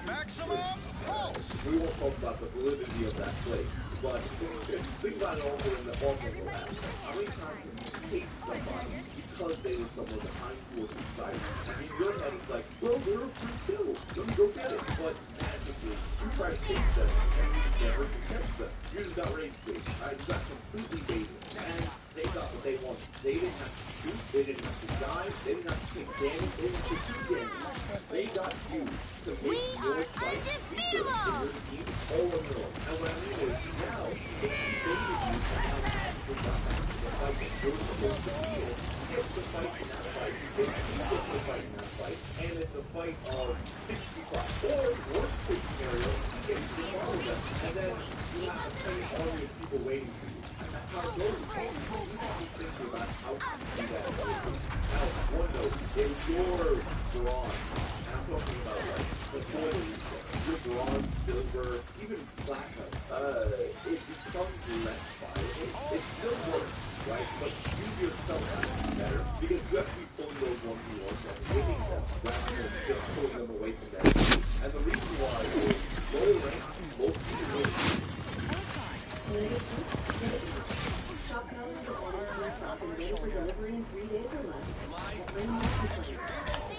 maximum pulse. We won't talk about the validity of that play, but think about it also in the offensive aspect. How many times have you hate somebody because they were somewhere behind you or beside you? And in your head it's like, bro, they're a free kill. Let me go get it. But magically, you try to chase them and you never can catch them. You just got rage bait. You got completely baited. And they got what they wanted. They didn't have to shoot, they didn't have to die, they didn't have to take damage, they didn't have to do damage. They got you to make your fight weaker and your team all on your own. And what I mean is, now, if you baited you, now you got back to the fight that you're supposed to be in. Get the fight in that fight. Get the fight in that fight. And it's a fight of 65. Or, worst case scenario, you get to follow them. And then you have a tiny army of people waiting for you. That's how it goes. You have to be thinking about how to do that. Now, one note, if you're bronze, and I'm talking about like the toilet reset, you're bronze, silver, even platinum, it becomes less violent. It still works, right? But you yourself have to be better because you have to be pulling those 1v1s and winning them rather than just pulling them away from that. And the reason why is lower ranks, most people Shop now and stock and ready for delivery in 3 days or less. At Rainbow Complaint.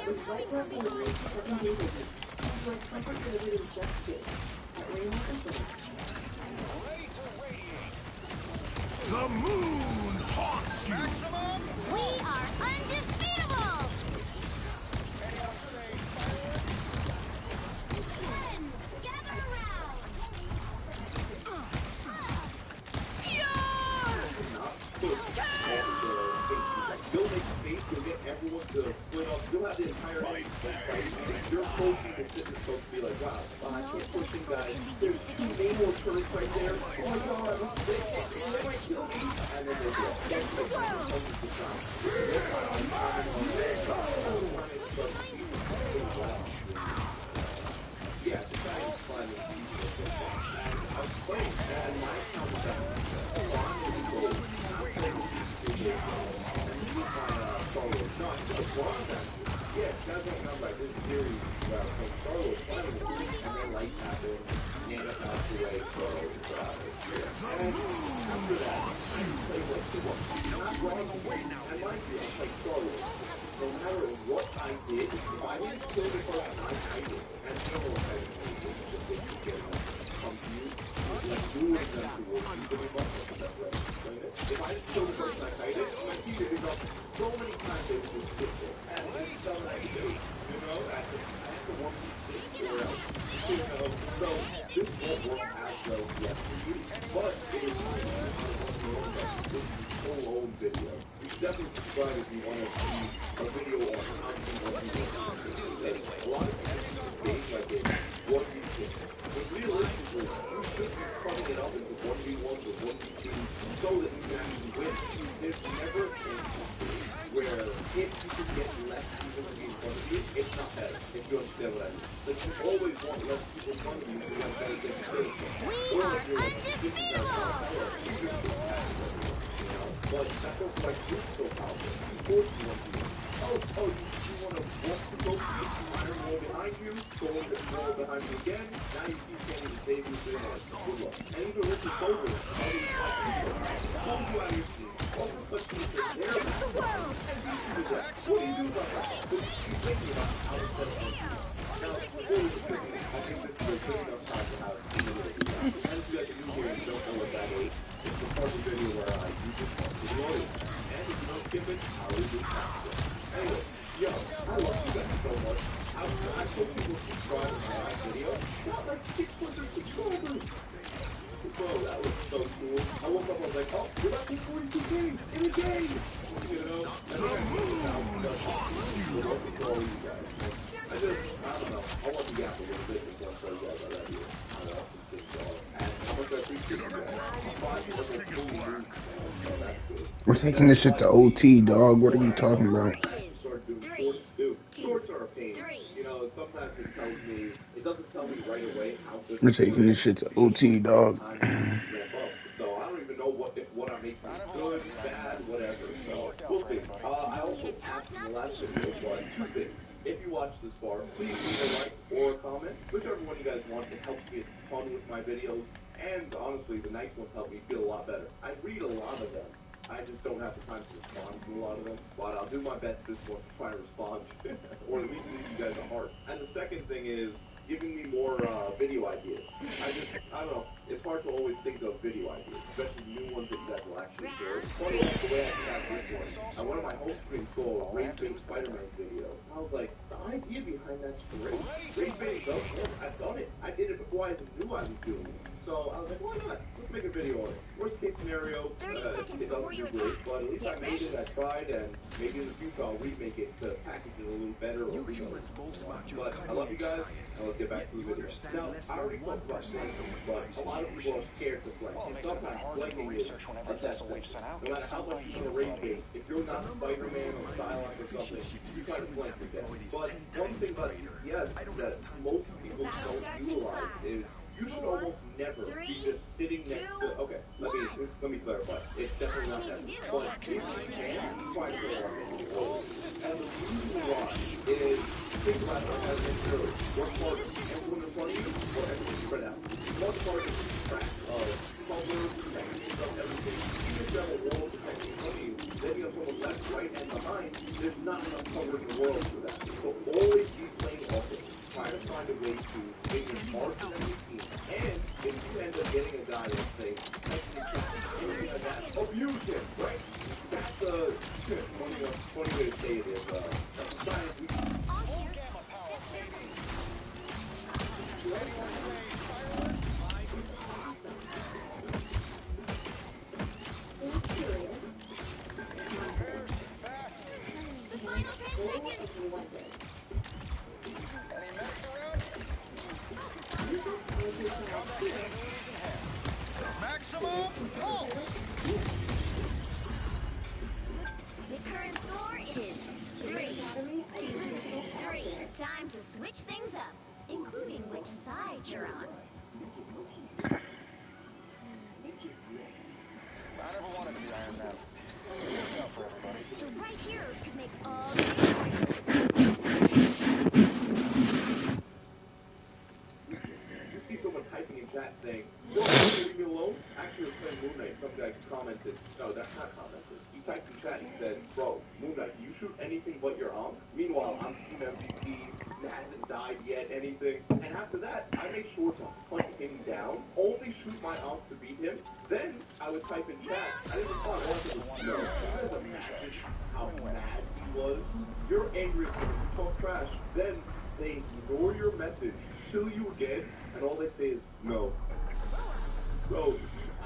With white glove delivery 7 days a week. Enjoy comfort delivery in just 2. At Rainbow Complaint. The moon haunts you! We are undefeatable! Friends, gather around! You'll make space, you'll get everyone to split up, you'll have the entire fight. Your coaching assistant is supposed to be like, wow, I can't push you guys. There's 2 Namor turrets right there. Oh my god, they might kill me. And then they'll be like, that's the time of the shot. They're finally climbing on their shot. Yeah, the guy is climbing people. And I was playing, and my account was at yeah, guys don't know like this series about from Star Wars climbing the moon, and then light happened, Nana passed away, so and after that, I played like 2 months. Not wrong, and mind you, I played Star Wars. No matter what I did, if I didn't kill the first time, I did. And Star Wars had just get confused, like doing them towards you, but so many times they would just sit there and it's something I do, you know, I have to one piece or else, you know, so this won't work as well yet for you, but it is full own video. You should definitely subscribe if you want to see a video on how to do one piece. A lot of people stage like this 1v6, but realistically, you should be cutting it up into 1v1s or 1v2s so that you can actually win. There's never a stage where if you can get less people to be in front of you, it's not better, if you understand what I mean. Like, you always want less people in front of you to have better get stage. We are undefeatable! But that's what like you're so powerful. You force you want to. You want to walk the boat, iron wall behind you, go over the wall behind you again. Now you keep getting the save you for good luck. And even with the soldiers, pull you out of your team. Overcut you to their back. What do you do about that? You're thinking about how to set up on you. Now, before we begin, I think this is a good enough time to have a little bit of that. And if you guys are new here and don't know what that is, it's the part of the video where I use this part to the audience. And if you don't skip it, I'll leave it faster. Anyway, yo, I love you guys so much. I told people to subscribe to my last video. Got like 600 subscribers. Bro, that was so cool. I woke up, I was like, oh, we're about to 42K in a game. You know? And then I moved out and to all you guys. I don't know. I want to gap a little bit before I start guys out here. I want to just and how much I appreciate you guys. We're taking this shit to OT, dog. What are you talking about? Shorts are a pain. You know, sometimes it doesn't tell me right away how good. We're taking this shit to OT, dog. So I don't even know what I'm making good, bad, whatever. So we'll see. I also asked in the last video for two things. If you watch this far, please leave a like or a comment, whichever one you guys want. It helps me a ton with my videos. And honestly, the nice ones help me feel a lot better. I read a lot of them. I just don't have the time to respond to a lot of them. But I'll do my best this one to try to respond, or at least leave you guys a heart. And the second thing is giving me more video ideas. I don't know, it's hard to always think of video ideas, especially new ones that you guys will actually enjoy. It's funny, like the way I got this one. I went on my home screen saw a Ray Bing Spider-Man video. I was like, the idea behind that's great. Ray Bing, I've done it. I did it before I even knew I was doing it. So I was like, why not? Let's make a video on it. Worst case scenario, it doesn't do great, but at least I made it, I tried, and maybe in the future I'll remake it to package it a little better. Or but I love you guys, and let's get back to the video. Now, I already talked about flanking, but a lot of people are scared to flank. And sometimes flanking is a death sentence. No matter how much you can rage game, if you're not Spider-Man or Psylocke or something, you try to flank your death. But one thing about EPS that most people don't utilize is you should almost never be just sitting next to. Okay, let me clarify. It's definitely not that. But if you can, try to go up in the roll. And the reason why is think about it as an earlier. One part is everyone in front of you, or everyone spread out. One part is track of cover, protection, everything. You just have a wall of protection in front of you. Then you have someone left, right, and behind. There's not enough cover in the world for that. So always be playing offense. Try to find a way to make it hard for them to team. And if you end up getting a guy, let's say, anything like that, abuse him, right? That's the funny way to say it is, that's a sign of weakness. Maximum pulse! The current score is 3-2-3. Time to switch things up, including which side you're on. I never wanted to be Iron Man. Look out for everybody. The right heroes could make all the difference. You see someone typing in chat saying, "Yo, leave me alone." Actually, it was playing Moon Knight. Some guy commented. No, that's not commented. He typed in chat and he said, "Bro, Moon Knight, you shoot anything but your arm." Meanwhile, I'm Team MVP. Hasn't died yet. Anything. And after that, I make sure to hunt him down. Only shoot my arm to beat him. Then I would type in chat. I didn't thought, no, you guys imagine how how mad he was. You're angry at them, you talk trash, then they ignore your message, kill you again, and all they say is no. Bro, he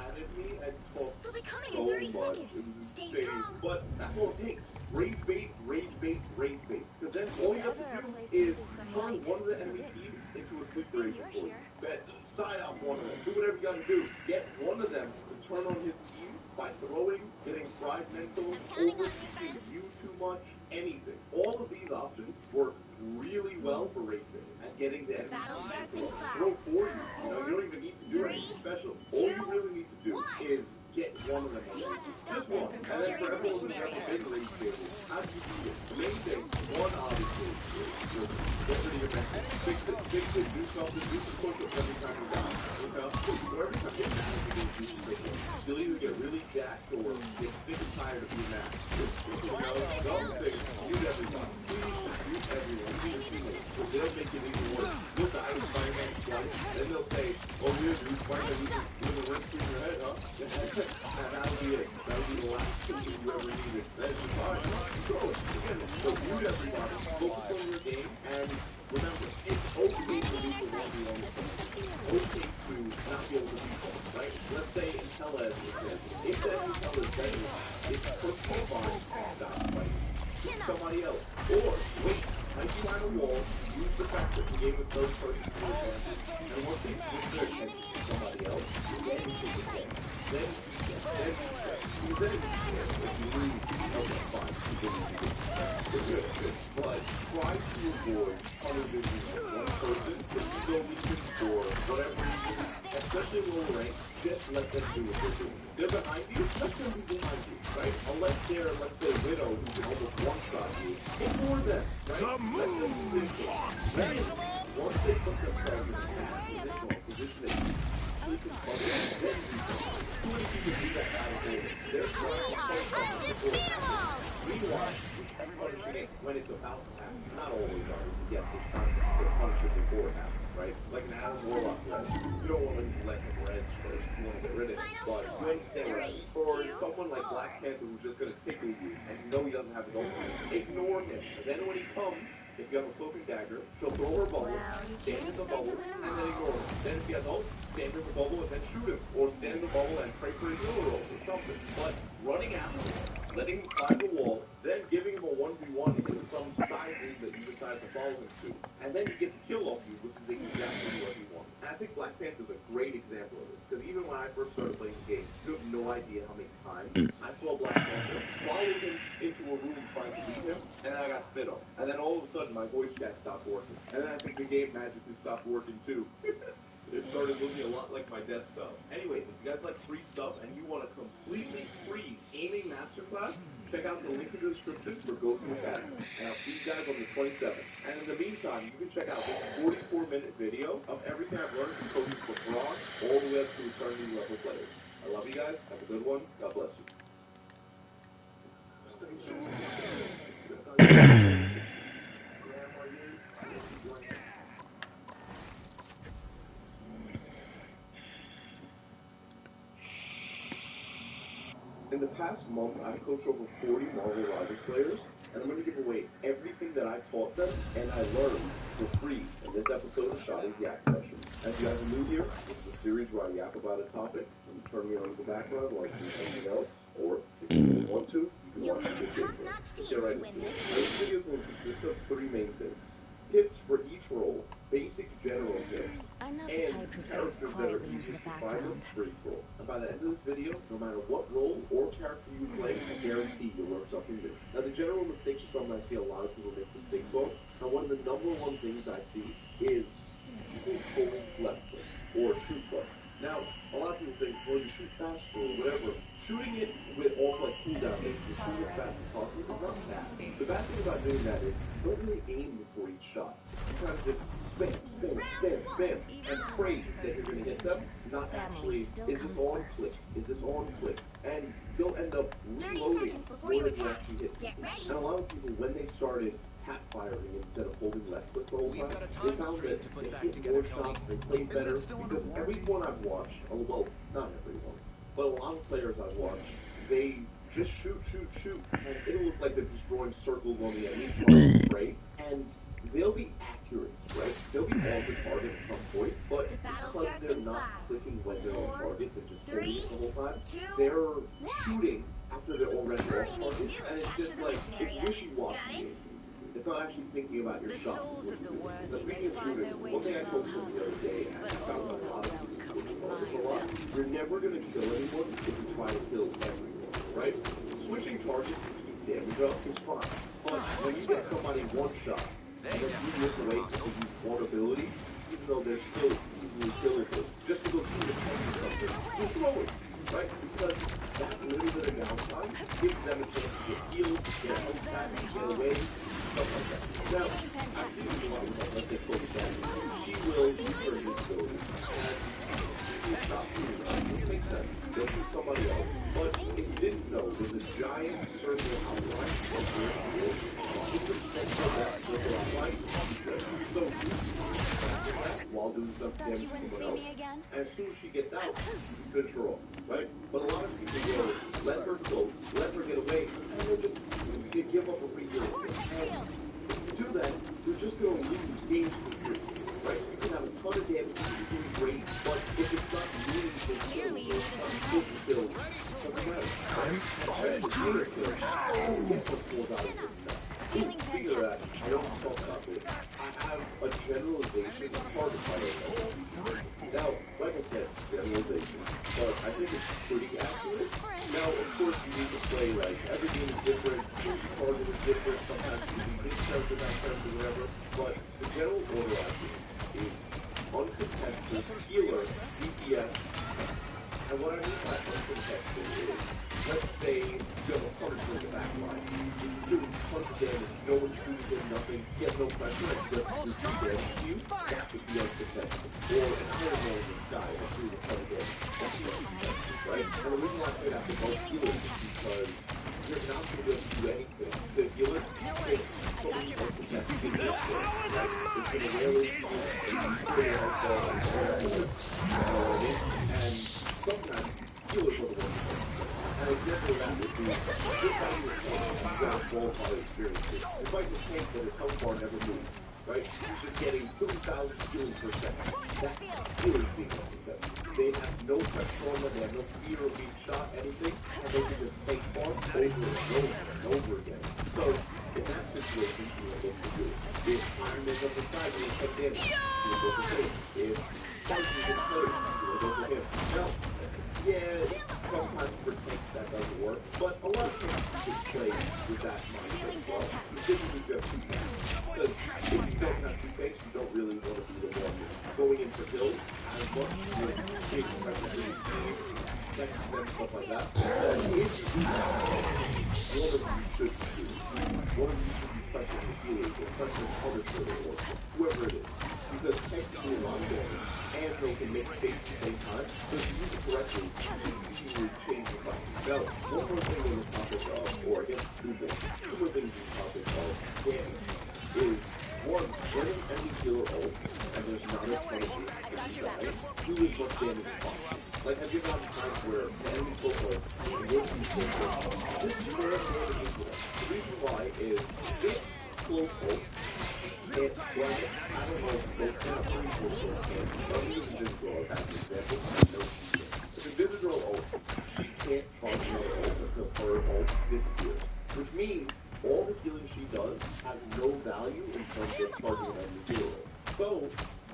added me and talked We'll be coming so in 30 much. seconds. It was Stay insane. strong. But that's all it takes. Rage bait, rage bait, rage bait. Because then all you have to Ever a do place is to some turn light? one of the This is enemy it. team into a sleep Then duration you're for you. here. Bet, side off one of them. Do whatever you gotta do. Get one of them to turn on his team by throwing, getting fried mental, overthinking you too much, anything. All of these options work really well for rage bait and getting the enemy Battle team starts to in throw 5, for you. You know, you don't even need to do anything special. All you really need to do is get one of them. You have to stop Just them one. from And then securing for the everyone mission who's ever area. been rage baited, how do you do it? The main thing, one obviously, is just get rid of your mental. Fix it, do something, do some push-ups every time you die. You know? So every time you're mad, you do some push-ups. You'll either get really jacked or get sick and tired of being mad. You know, don't think, shoot everybody. Please shoot everyone. Shoot your teammates. Because they'll make it even worse. You'll die with Spider-Man twice, then they'll say, oh yeah, dude, Spider-Man, you just blew the wrench in your head, huh? And that'll be it. That'll be the last thing you ever needed. Then it's just, alright, go. Again, so mute everybody. Focus on your game, and remember, it's okay to lose the 1v1 with someone. It's okay to not be able to beat them, right? Let's say Intella as an example. If that Intella is better than you, it's perfectly fine to stop fighting. Choose somebody else. Or, wait, hide behind a wall, use the fact that the game is third person to your advantage, and once they switch their attention to somebody else, then you take it down. Then you then you if you lose, okay, fine, you didn't. Good. But try to avoid tunnel vision of one person. If you go weaken for whatever reason, especially lower rank, just let them do what they're doing. They're behind you, let them be behind you, right? Unless they're, let's say, Widow, who can almost one-shot you, ignore them, right? Let them do their thing. Then, once they put themselves in a bad position that you can cover, then you can. Who do you do that out of order? They're trying to punch before. Meanwhile, you punish it when it's about to happen. Not always, obviously. Yes, it's time to punish it before it happens, right? Like an Adam Warlock res. You don't want to let him res first. You want to get rid of him. But you understand what I mean. For someone like Black Panther who's just going to tickle you, and you know he doesn't have his own, ignore him. And then when he comes, if you have a cloak and dagger, she'll throw her bubble, stand in the bubble, and then ignore him. Then if he has ult, stand in the bubble and then shoot him. Or stand in the bubble and pray for his healer ult or something. But running after him, letting him climb the wall, then giving him a 1v1 in some side room that you decide to follow him to, and then he gets a kill off you, which is exactly what he wants. And I think Black Panther is a great example of this, because even when I first started playing the game, you have no idea how many times I saw Black Panther, followed him into a room trying to beat him, and then I got spit on. And then all of a sudden, my voice chat stopped working. And then I think the game magically stopped working too. It started looking a lot like my desktop. Anyways, if you guys like free stuff and you want a completely free aiming masterclass, check out the link in the description for Goku Academy. And I'll see you guys on the 27th. And in the meantime, you can check out this 44-minute video of everything I've learned from coaches from bronze all the way up to eternity level players. I love you guys. Have a good one. God bless you. In the past month, I've coached over 40 Marvel Rivals players, and I'm going to give away everything that I taught them and I learned for free in this episode of Shotty's Yak Session. As you guys are new here, this is a series where I yap about a topic and turn me on in the background while I do something else, or if you really want to, you can watch the video. Let's get right into it. These videos will consist of three main things. Tips for each role, basic general tips, I'm not the and type who fades characters that are quietly into easiest the to find background. for each role. And by the end of this video, no matter what role or character you play, I guarantee you'll learn something new. Now the general mistakes are something I see a lot of people make mistakes on, and one of the number one things I see is people pulling left click or shoot button. Now, a lot of people think, well, you shoot faster or whatever. Shooting it with off like cooldown makes you shoot as fast as possible is not bad. The bad thing about doing that is you don't really aim before each shot. You kind of just spam, and pray that you're going to hit them, not actually, is this on click? Is this on click? And you'll end up reloading more than you actually hit people. And a lot of people, when they started tap firing instead of holding left click the whole time, they found that they hit more shots, they played better, because everyone I've watched, well, not everyone, but a lot of players I've watched, they just shoot, and it'll look like they're just drawing circles on the enemy, trying to spray, and they'll be accurate, right? They'll be on the target at some point, but because they're not clicking when they're on target, they're just holding it the whole time, they're shooting after they're already off target, and it's just like, it's wishy-washy. It's not actually thinking about your shot. The speaking of shooting, one thing I told you the other day, and I found a lot of people switching targets a lot, you're never going to kill anyone if you try to kill everyone, right? Switching targets to keep damage up is fine, but when you get somebody one shot, and then you look away because you want ability, even though they're still easily killable, just to go see the target something, you throw it, right? Because that little bit of downtime gives them a chance to get healed, get out back, get away, stuff like that. Now, I've seen a lot of stuff like they focus on. She will use her ability, and she will stop shooting her. It makes sense. They'll shoot somebody else. But if you didn't know, there's a giant circle outline of her shield. It's a central that circle outline. So while doing some damage to someone else, and as soon as she gets out, finish her off, right? But a lot of people will let her go, let her get away, and they'll just give up a free heal. And if you do that, you're just going to lose games for free, right? You can have a ton of damage, you can do great, but if it's not meaningful kills, doesn't matter. Figure that, I don't talk about this. I have a generalization of target fire. Now, like I said, generalization, but I think it's pretty accurate. Now, of course, you need to play, like, every game is different, each target is different, sometimes you need this character, that character, whatever, but the general order I think is uncontested, healer, DPS, and what I mean by uncontested is, let's say you have a Punisher in the back line. He's doing tons of damage, no one shoots him, nothing, he has no pressure, and just does damage to you, that would be uncontested. Or an Iron Man in the sky, that's doing a ton of damage, that's uncontested, right? And the reason why I say that for both healers is because you're not going to be able to do anything. The healer is totally uncontested, right? It's going to really and sometimes healers are the ones. And example of that would be, just by yourself, you've got a ball power experiences. It's like the tank that his health bar never moves, right? He's just getting 2,000 healing per second. That's healers being unsuccessful. They have no pressure on them, they have no fear of being shot, anything, and they can just take on over and over again. So, in that situation, you will go for you. If Iron Man up the side, you will take damage. You will go for him. If Titan gets hurt, you will go for him. Now, yeah, sometimes for tanks that doesn't work, but a lot of tanks just play with that mindset as well. Particularly if you have two tanks. Because if you don't have two tanks, you don't really want to be the one going in for kills as much with big pressure and stuff like that. If one of you should do, one of you should be pressing the healers or pressing the Punisher or whoever it is. Because tanks do a lot of damage, and they can make space at the same time. So if you use it correctly, you can easily change the fight. Now, one more thing on the topic of, or I guess two more things on the topic of damage is, one, when an enemy healer ults, and there's not a ton of damage if you die, do as much damage as possible. Like, have you ever had times where the enemy full ults, and you're full ults? This is more damage as well. The reason why is, if close ults, it, well, I don't know if both kind of pretty close ults can, but use Invisidraw as an example, no shooting. If Invisidraw ults, she can't charge another ult until her ult disappears. Which means, all the healing she does has no value in terms of charging an enemy healer ult. So,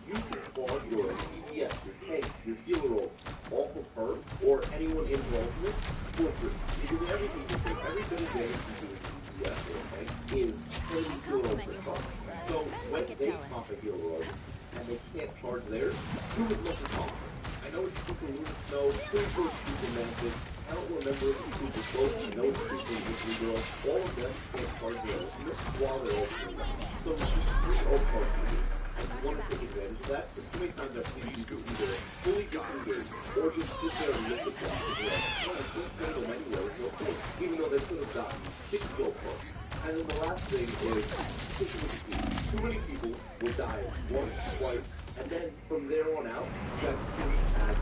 you can spawn your DPS, your tank, your healer ult, off of her, or anyone in her ultimate, for free. Because everything you do, every bit of damage you do with DPS or tank is healing healer ult for fun. So, when they pop a healer ult, and they can't charge theirs, do as much as possible. I know it's super Lunar Snow, pretty sure it's super Mantis, I don't remember if it's super Close, I know it's super Mystery Girl, all of them can't charge their ultimate while they're ultimate. So it's just free ult charge for you. And you want to take advantage of that, but too many times I've seen you either fully disengage, or just sit there and look at them and be like, no, I can't send them anywhere, it's no point, even though they could have gotten 6 skill points. And then the last thing is, too many people will die once, twice, and then from there on out, you have to treat as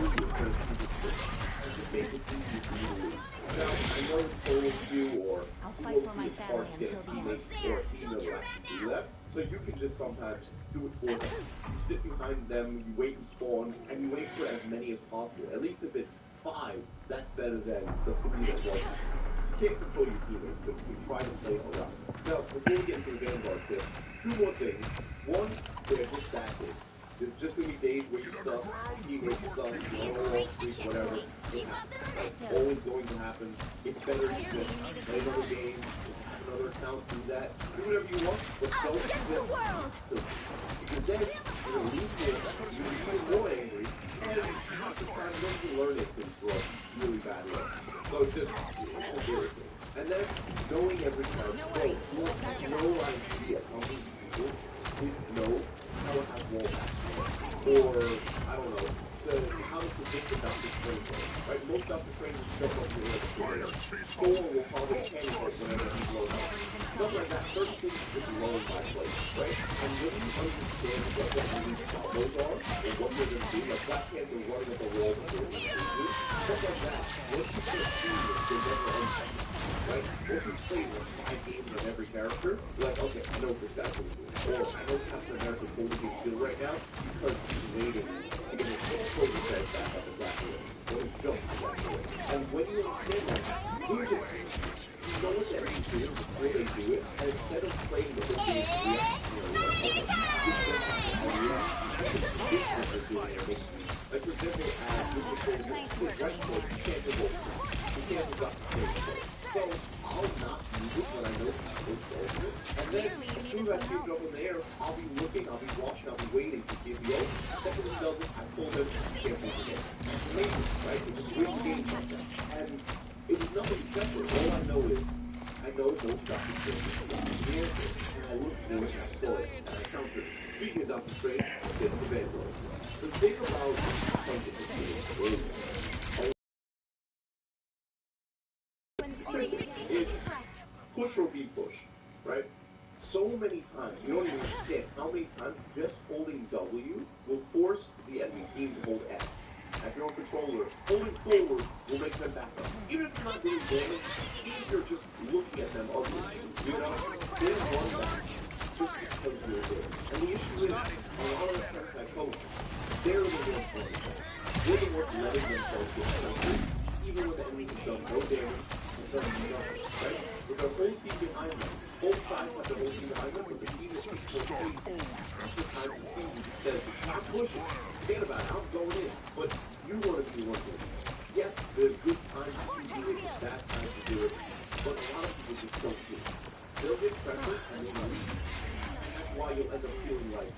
3 or 4 and just make it easy for you to lose. Now, I know it's solo queue or I'll you fight will for be my a family part get a until the teammate end. or a team that will actually do that. So you can just sometimes do it for them. You sit behind them, you wait and spawn, and you wait for as many as possible. At least if it's 5, that's better than the 3 that was. You can't control your teammates, but you can try to play it around. Now, before we get into the Vanguard tips, 2 more things. One, they're just bad days. There's just going to be days where you suck, teammates suck, overall streak, whatever. It happens. That's always going to happen. It's better to just play another game, have another account, do that. Do whatever you want, but don't just because then you're going to lose this, you're going to be more angry, and half the time once you learn it can throw really bad way. So it's just, it's embarrassing. And then knowing every time, you have no idea how many people didn't know how to have wallbacks. Or, I don't know, how to predict the Doctor Strange goal, right? Most Doctor Strange will step up your level. Thor will probably panic whenever he blows up. Stuff like that, certain things just learn by play, right? And when you understand what the enemy's combos are, or what they're going to do, like Black Panther running at the wall before they're going to do, stuff like that, once you start seeing it, they never unpack. Right? Once you play like 5 games on every character, you're like, okay, I know what this guy's going to do. Or I know Captain America's holding his shield right now because he's waiting to get his focus head back up and back away. Or his jump back away. And when you understand that, you just know what that is doing before they do it, and instead of playing the whole game, like for example, with right foot, you can't do both. You can't do Doctor Strange. So I'll not use it when I know it's over. And then as soon as I see it jump in the air, I'll be looking, I'll be watching, I'll be waiting to see if he opens. Second he does it, I pull him, can't move again. It's amazing, right? It was really game like that. And it was nothing special. All I know is, I know both Doctor Strange is the answer. And I looked for it, I saw it, and I countered. Speaking of Doctor Strange, get the Vanguard. The thing about something is push or be pushed, right? So many times, you don't even understand how many times just holding W will force the enemy team to hold S. If you're on controller, holding forward will make them back up. Even if you're not doing damage, even if you're just looking at them ugly, you know, they run back just because you're there. And the issue is, a lot of the times I coach, they're the ones holding back. They're the ones letting themselves get pressured, even when the enemy has done no damage. Right? With the whole team behind them, both sides have the whole team behind them, but the team that keeps more pace, half the time the team says, I'm pushing, forget about it, I'm going in, but you want to do one thing. Yes, there's good times to do it, there's bad times to do it, but a lot of people just don't do it. They'll get pressure and they will leave. And that's why you'll end up feeling like,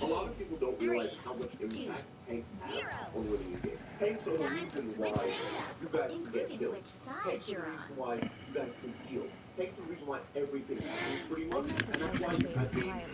a lot of people don't realize how much impact tanks have on winning a game. Tanks are the reason why you guys can get kills. Tanks are the reason why you guys can heal. Tanks are the reason why everything happens pretty much. And that's why you have games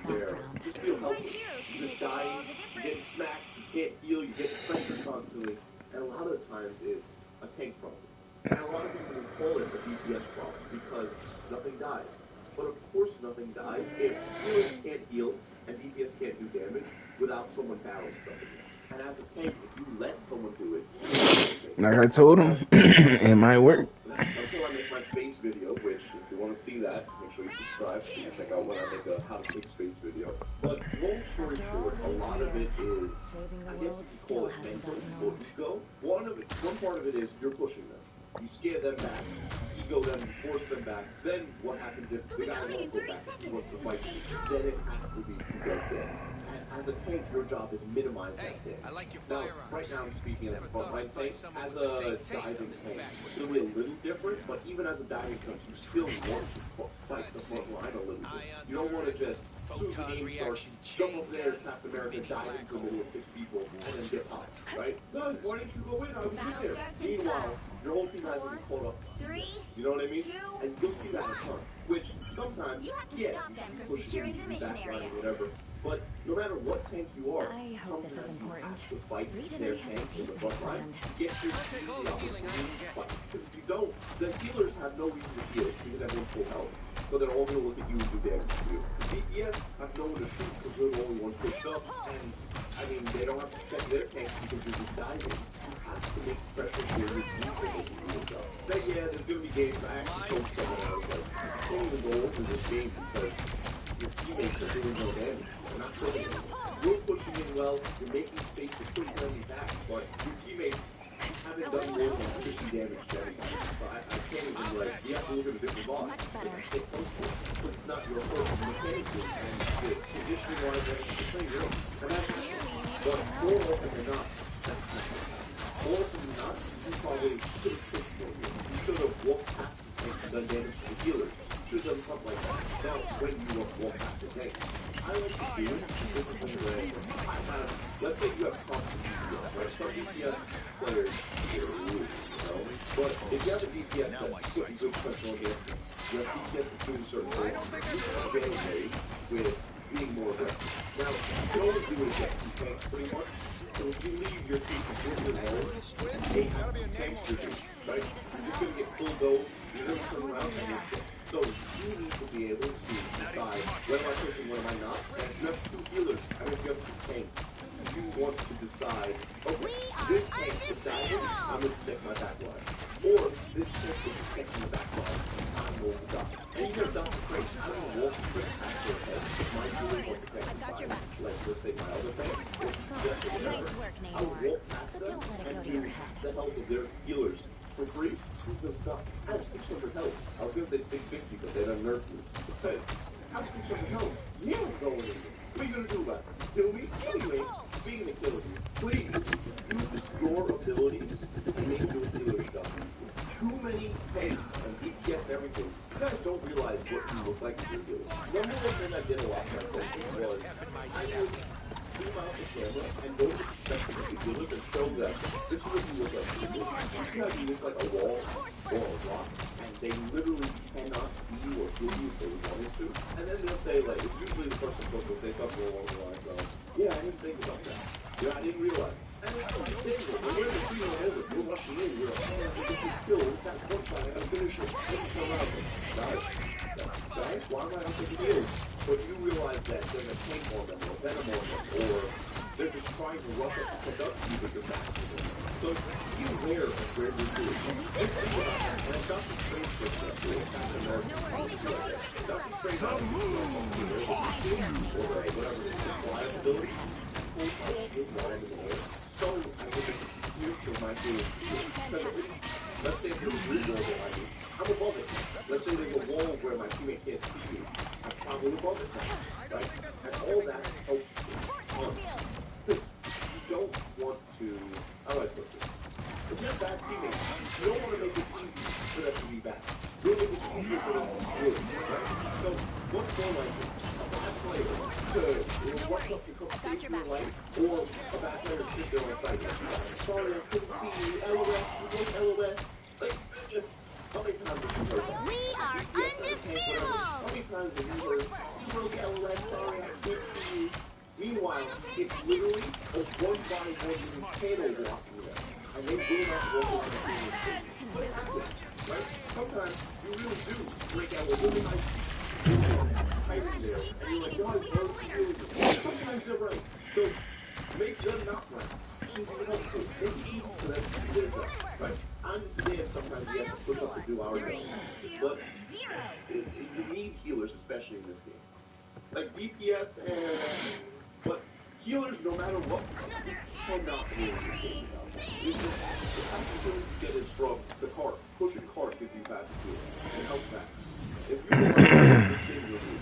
where you just feel helpless. You're just dying, you get smacked, you can't heal, you get pressure constantly. And a lot of the times it's a tank problem. And a lot of people will call it a DPS problem because nothing dies. But of course nothing dies if healers can't heal and DPS can't do damage without someone battling something. And as a tank, if you let someone do it... Like I told him, it might work. Until I make my space video, which if you want to see that, make sure you subscribe and check out when I make a how to take space video. But long story short, a lot of it is, I guess you could call it mental or ego. One part of it is you're pushing them. You scare them back, ego them, you force them back. Then what happens if the guy won't go back, he wants to fight you? Then it has to be who does that. As a tank, your job is minimize that damage. I like your Now, right now I'm speaking as a frontline tank. As a diving tank, it'll be a little different, but even as a diving tank, you still want to fight the front line a little bit. You don't want to just, as soon as the game starts, jump up there, Captain America, dive into the middle of 6 people, and then get popped, right? Guys, why didn't you go in? I was in there. Meanwhile, your whole team hasn't been caught up. You know what I mean? And you'll see that a ton. Which sometimes, yeah, you push it, you backline or whatever. But no matter what tank you are, I hope this is important. to fight their tank in the front line, get your team the opportunity to fight. Because if you don't, the healers have no reason to heal because everyone's full health. So they're all going to look at you and do damage to you. The DPS have no one to shoot because they're the only ones pushing. stuff, and I mean, they don't have to check their tanks because you're just diving. You have to make pressure for your team to make it do stuff. But yeah, there's going to be games. I actually told someone, I was like, you can't even go over this game because your teammates are doing no damage. They're not killing you. You're pushing in well, you're making space to push them back, but your teammates haven't done more than 50 damage to anybody. So I can't even, like, you have to look at a different boss. It's close to it. It's not your fault. You can't do it. And the conditioning-wise, everything's the same. You know, and that's but more often than not, that's not. More often than not, you probably should have pushed for you. You should have walked past the tank and done damage to the healers. You should have done something like that. Now, when you walk past the tank, I like to do it let's say you have constant DPS, right? Some DPS players are rude, you know? But if you have a DPS that's putting good pressure on against you, you have DPS that's doing certain things, you can get away with being more aggressive. Now, you can only do it against two tanks pretty much. So if you leave your team completely alone, they have two tanks to do, right? You're just going to get full gold, you're going to turn around and you're dead. So you need to be able to decide, when am I taking, when am I not? And if you have two healers, I mean, if you have two tanks, you want to decide, okay, this tank is diving, I'm going to protect my backline. Or this tank is protecting the backline, I'm going to die. And you have Dr. Strange, I don't walk straight past their head. My healer was protected by, like, let's say my other tank, or just whatever. I would walk past them and do the help of their healers for free. Good stuff. I have 600 health. I was going to say 650 because they done nerfed me. But I have 600 health. Yeah, I'm going in there. What are you going to do about it? Kill me? Anyway, speaking of killing you, please use your abilities to make your healer stuff. Too many tanks and DPS and everything. You guys don't realize what you look like to your healers. Number one thing I did a lot back then was I would zoom out the camera and go to the spectrum of the healers and show them this is what you look like. You see how you look like a wall or a rock, and they literally cannot see you or hear you if they wanted to. And then they'll say, like, it's usually the person will say something along the lines of, yeah, I didn't think about that. Yeah, I didn't realize. And it's understandable. When you're in the field over, you're rushing in, you're like, oh, I get this kill, it's that one time, I gotta finish it. Then you come out and, guys, why am I not taking heals? But you realize that there's a tank on them, or a venom on them, or they're just trying to rush up to pick up you with your back. So be aware of where you're doing. Just think about that. And Dr. Strange gets that. Captain America. Dr. Strange or whatever it is, fly ability, full touch with water in the air. So I would use for my healing. Let's say there's a blue wall behind me. I'm above it. Let's say there's a wall where my teammate can't see me. I'm probably above it now, right? And all that helps a ton. Because you don't want to, how do I put this? If you're a bad teammate, you don't want to make it easy for them to be bad. You want to make it easier for them to be good, right? So what's more likely? A bad player could rush up to come save your life, or a bad player to sit there on side. Sorry, I couldn't see you. LOS, you like LOS. Like, how many times have you heard that? We are undefeatable! How many times have you heard, you broke LOS, sorry, I couldn't see you. Meanwhile, it's literally a one-by-one channel walking them, and they will not walk on the team. What happens, right? Sometimes you really do break out a really nice hiding there, and you're like, God, bro, really good. Sometimes they're right. So, make them not right. Make it easy for them to do that, right? I understand sometimes we have to push up to do our job, but you need healers, especially in this game. Like DPS and... But healers, no matter what, cannot win this game without that. The fastest healing you get is from the cart. Pushing cart gives you fastest healing. It helps that. If you don't this game, you're losing.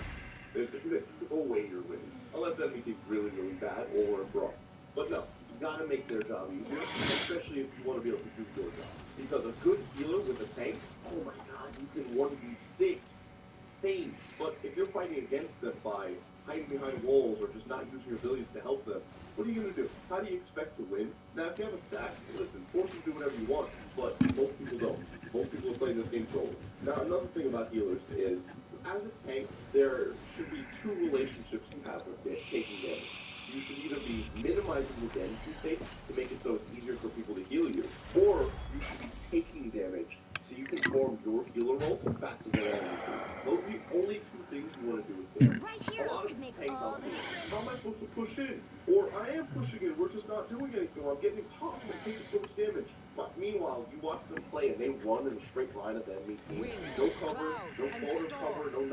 There's no way you're winning. Unless the enemy team's really, really bad or broad. But no, you gotta make their job easier, especially if you want to be able to do your job. Because a good healer with a tank, oh my god, you can 1v6. Insane. But if you're fighting against them by hiding behind walls or just not using your abilities to help them, what are you going to do? How do you expect to win? Now, if you have a stack, listen, force them to do whatever you want, but most people don't. Most people are playing this game solo. Now, another thing about healers is, as a tank, there should be two relationships you have with taking damage. You should either be minimizing the damage you take to make it so it's easier for people to heal you, or you should be taking damage so you can form your healer roll faster than enemy teams. Those are the only two things you want to do with damage. Right here, a lot of could make tanks all out the there. How am I supposed to push in?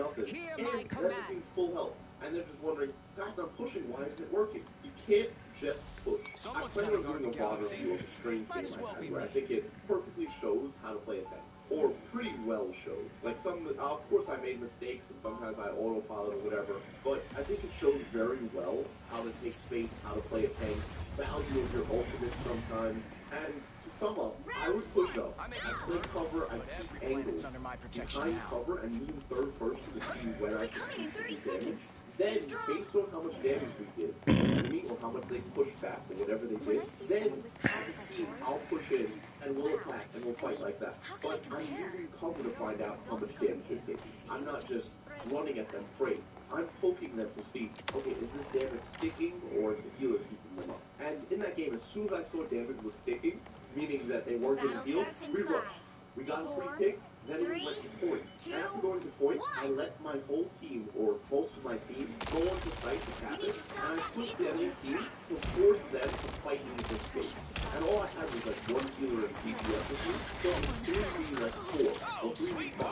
nothing, Hear and my command. everything's full health. And they're just wondering, guys, I'm pushing, why isn't it working? You can't just push. I plan on doing a VOD review of a strange game I had where I think it perfectly shows how to play a tank. Or pretty well shows. Like of course I made mistakes and sometimes I autopilot or whatever, but I think it shows very well how to take space, how to play a tank, value of your ultimate sometimes, and to sum up, I would push up, I play cover, I keep angles behind cover and using third person to see when I can do damage. Then, based on how much damage we did, or how much they push back or whatever they did, then as a team, I'll push in and we'll attack and we'll fight like that. But I'm using cover to find out how much damage they're taking. I'm not just running at them straight. I'm poking them to see, okay, is this damage sticking or is the healer keeping them up? And in that game, as soon as I saw damage was sticking, meaning that they weren't getting healed, we rushed. We got a free pick, then we went to point. And after going to point, I let my whole team, or most of my team, go onto site to cap it, and I pushed the enemy team to force them to fight me in this space. And all I had was like one healer and DPS with me, so it was 3v4, or 3v5.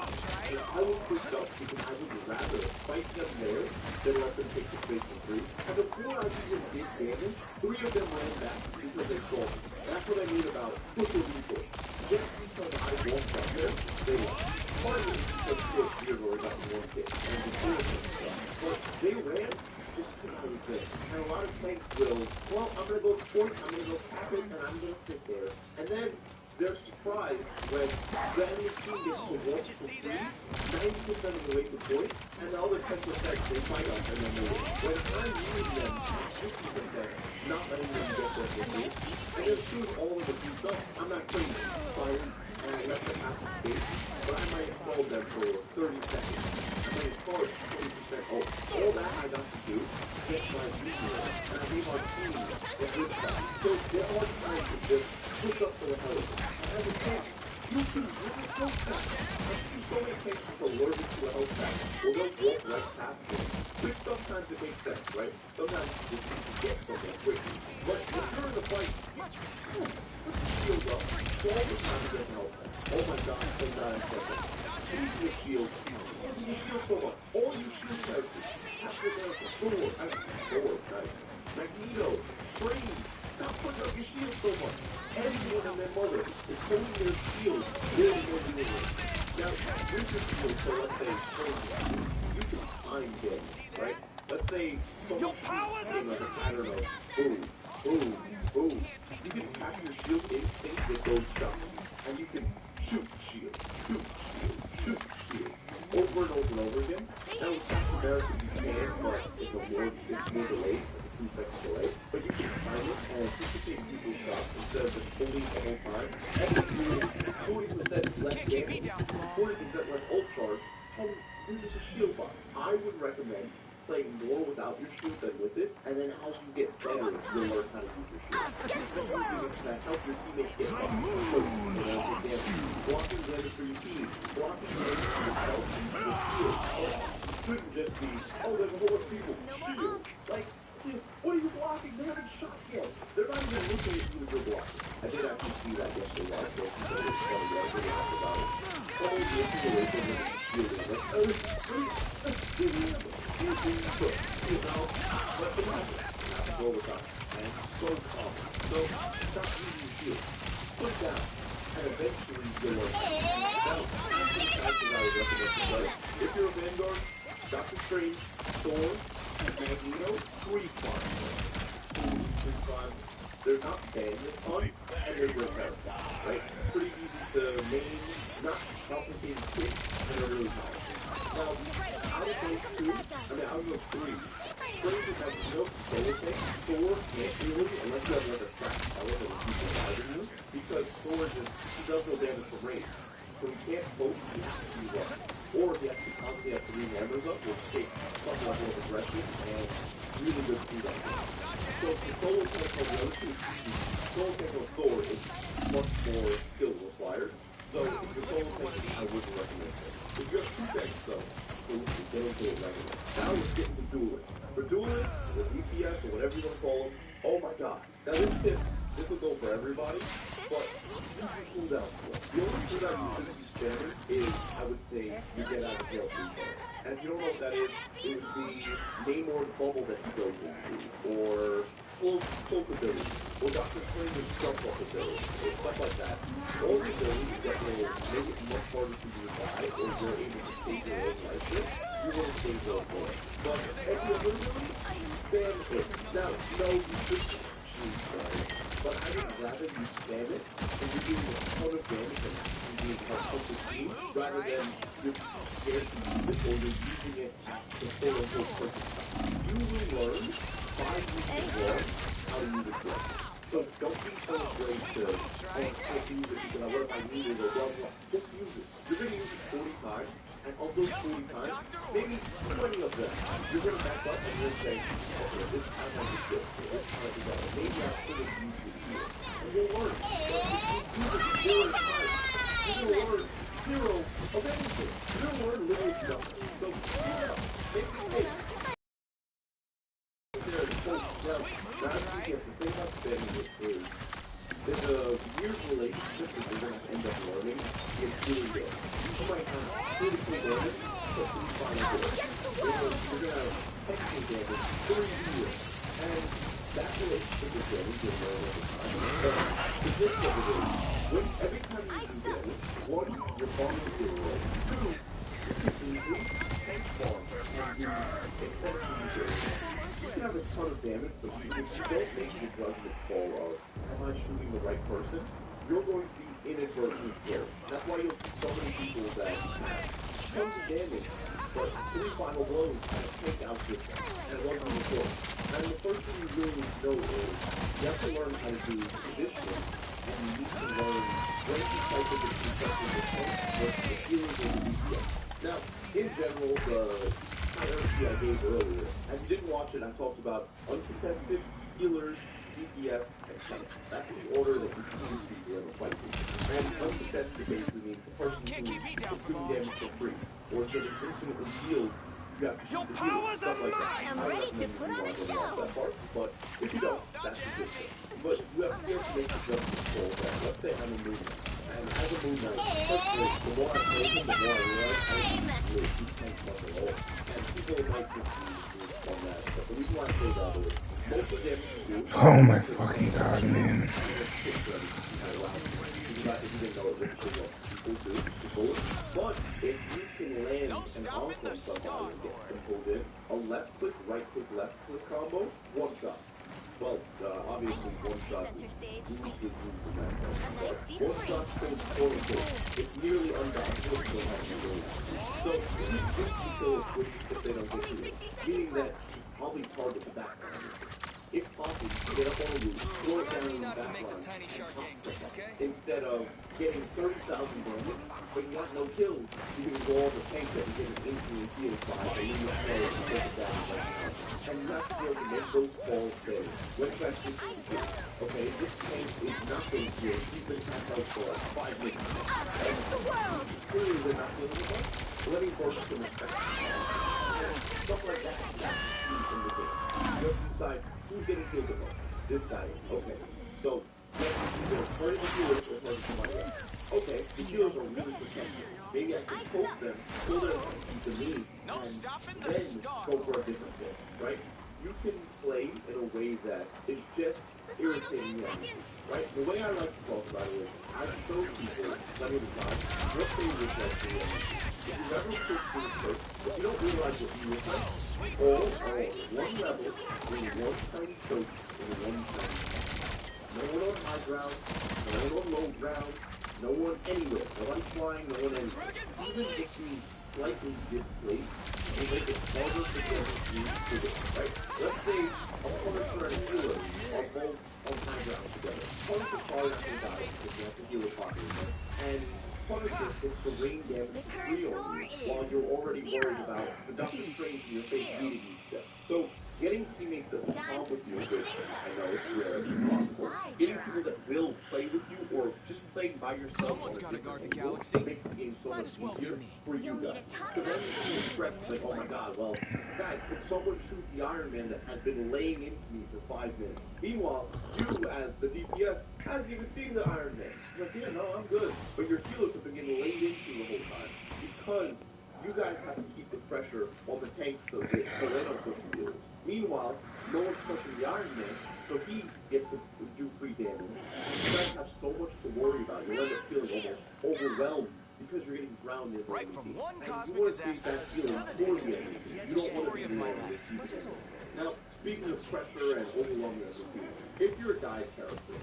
And I would push up because I would rather fight them there than let them take the space for free. And before I even did damage, 3 of them ran back because they saw me. That's what I mean about push or repush. Just because I walked up there, they won. Partly because Phil Beard already got one hit, and before stuff. But they ran just because I was there. And a lot of tanks will, well, I'm going to go point, I'm going to go cap it, and I'm going to sit there. And then they're surprised when the enemy team gets to walk for free, 90% of the way to point, and the other 10% they fight up and then they win. When I'm using them 50%, not letting them get there for free, and as soon as all of them beat up, I'm not crazy. Fine, and I let them have the space, but I might hold them for 30 seconds. I might charge 20%. Oh, all that I got to do, get my team here, and I gave our team a good shot. So there are times to just push up to the health. And as a tank, you can really health pack. I've seen so many tanks just allergic to a health pack, or they'll walk right past you. Which sometimes it makes sense, right? Sometimes you just need to get something quickly. But when you're in the fight, put the shield up. So all the time it doesn't help. Oh my god, thank god I said that. Use your shield. Use your shield so much. All you shield characters. Captain America, Thor, nice. Magneto, Strange. Stop putting up your shield so much. Everyone and their mother is holding their shield really more than you. Now, here's your shield, so let's say Strange. You can find him, right? Let's say someone shoots him like a pattern of boom, boom, boom. You can tap your shield in sync with those shots. And you can shoot shield, shoot shield, shoot shield. Over and over and over again. Now with Captain America you can, but it's more delayed, like a 2-second delay. But you can time it and anticipate people's shots instead of just holding the whole time. And if you 40% less damage, 40% less ult charge, and you're just a shield bot. I would recommend playing more without your shield than with it, and then as you get better, you'll learn how to use your shield. That help your teammates get up. Blocking damage for your team, blocking damage for yourself, and your shield. It shouldn't just be, oh, there's a whole bunch of people, shield. Like, what are you blocking? They haven't shot yet. They're not even looking at you as you're blocking. I did actually see that yesterday. I was funny. I was really happy about it. Oh, yes, you know, shielding. Like, oh, you know, but it happens. That's all the time. And it's so common. So, stop using your shield. Put it down. And eventually you'll learn. Now, I would recommend to play. If you're a Vanguard, Doctor Strange, Thor, Magneto, 3 farms. 3 farms. They're not banned a ton, and they're great characters, right? Pretty easy to main, not complicated quick, and they're really powerful. Now, out of those 2, out of those 3, Strange has no solo tank. Thor can't really, unless you have like a crack power that will keep reviving you, because Thor just, he does no damage from range. So he can't both, he has to use up. Or he has to constantly have 3 hammers up, which takes some level of aggression, and really good to do that. So the solo tank on the other 2 is easy. Solo tank on Thor is much more skill required. So if your solo tank, I wouldn't recommend it. If you have 2 tanks though, get into it regular. Now let's get into duelists. For duelists, or DPS, or whatever you want to call them, oh my god. Now this tip difficult for everybody, but you can cool down for it. The only thing that you shouldn't be spamming is, I would say, you get out of jail free card. And if you don't know what that is, it would be name or bubble that he goes into, or cloak ability, or Dr. Strange's jump up ability, or stuff like that. All the abilities that will make it much harder for you to die, or you're able to save your own life with, you want to save those for it. But every other ability, spam it. Now, no, you shouldn't choose that. But I would rather you spam it and you're doing a ton of damage and actually being helpful to the team rather than you're scared to use it or you're using it to fail until perfect time. You will learn 5 weeks of war how to use it well. So don't be so afraid to, oh, I can't use it because I what if I use it or blah, blah. Just use it. You're going to use it 40 times. And of those 40 times, maybe 20 of them, you're going to back up and you're going to say, okay, this time I did this, or this time I did that, or maybe I should have used it here. And you'll learn. But if you use it 0 times, you're going to learn 0 of anything. You're going to learn literally nothing. So, yeah, make mistakes. Now, the thing about spending it is, there's a weird relationship that you're going to end up learning. It's really good. You might have really cool damage, but you find it good. You're going to have technical damage 30 years. And that relationship is good. You can learn over time. But the gist of it is, every time you do damage, 1, you're farming your way. 2, you can easily tank farm and do essentially damage. You can have a ton of damage, but if you don't make the judgment call of, am I shooting the right person, you're going to be inadvertently killed. That's why you'll see so many people that have tons of damage, but 3 final blows kind of take out this, and it wasn't before. And the first thing you really need to know is, you have to learn how to do positioning, and you need to learn when to type of the construction defense versus the healers or the DPS. Now, in general, the hierarchy I gave earlier, and you didn't watch it, I talked about uncontested, healers, DPS, and tank. That's the order that you choose people in a fight with. And uncontested basically means the person who's doing damage for free, or is getting infinitely healed. You have to shoot the healer, stuff like that. I'm ready to put on a show. That part, but if you don't, that's the good thing. But you have to make the judgment call that, let's say I'm a Moon Knight, and as a Moon Knight, personally, the more I play him, the more I realize I don't really do tank much at all. And people might confuse on that, but the reason why I say that is, most of the damage you do... Oh my fucking god, man. But if you can land an arc on somebody and get them pulled in, a left click, right click, left click combo, 1-shots. Well, obviously 1-shot is usually used in that sense, but 1-shot kills quote-unquote. It's nearly undodgeable, so have to go. So you need to kill a switch if they don't get you, meaning that you probably target the background. If possible, get up on the roof, throw it down in the backline, instead of getting 30,000 damage, but you want no kills, you can go on the tank that you get an instantly healed by, and then you play it and take it down right now. And you have to be able to make those calls say, when should I switch to the kill? Okay, this tank is not going to heal, he's been tapped out for like 5 minutes. And clearly they're not healing enough, let me force them to respect and stuff like that, that's the key in the game. You have to decide who's getting healed the most. This guy is. Okay. So, either target the healers or target somebody else. Okay, the healers are really protected. Maybe I can poke them, pull their attention to me, and then go for a different kill, right? You can play in a way that is just irritating the enemy, right? The way I like to talk about it is, I show people plenty of the time what they look like to the enemy. If you never push things first, if you don't realize what you look like, all are one level, in one tiny choke, in one tiny choke. No one on high ground, no one on low ground, no one anywhere. Nobody flying, no one anywhere. Even if you slightly displaced, you make it harder to get to this, right? Let's say a Punisher and a healer are both on high ground together. Punisher probably not going to die because you have to heal a populace. And Punisher is to rain damage free on you while you're already worried about the Doctor Strange in your face beating you to death. So getting teammates that will Time calm to with you, switch which things up. I know it's rare, Your it's possible. side, Getting Kira. people that will play with you or just playing by yourself Someone's on a gotta different guard the angle galaxy. makes the game so Might much as well be easier me. for you You'll need guys. a top Because then notch you team can to express win like, this oh my one. god, well, guys, could someone shoot the Iron Man that has been laying into me for 5 minutes? Meanwhile, you as the DPS haven't even seen the Iron Man. It's like, yeah, no, I'm good. But your healers have been getting laid into the whole time because you guys have to keep the pressure on the tanks so they don't push the healers. Meanwhile, no one's pushing the Iron Man, so he gets to do free damage. You guys have so much to worry about. You'll end up feeling almost overwhelmed because you're getting drowned in the Right enemy from team. one And cosmic you want to create disaster that to feeling the for next. the enemy team. Yet You the don't want story to of be my the one life. that keeps it. Now, speaking of pressure and overwhelming as a team, if you're a dive character,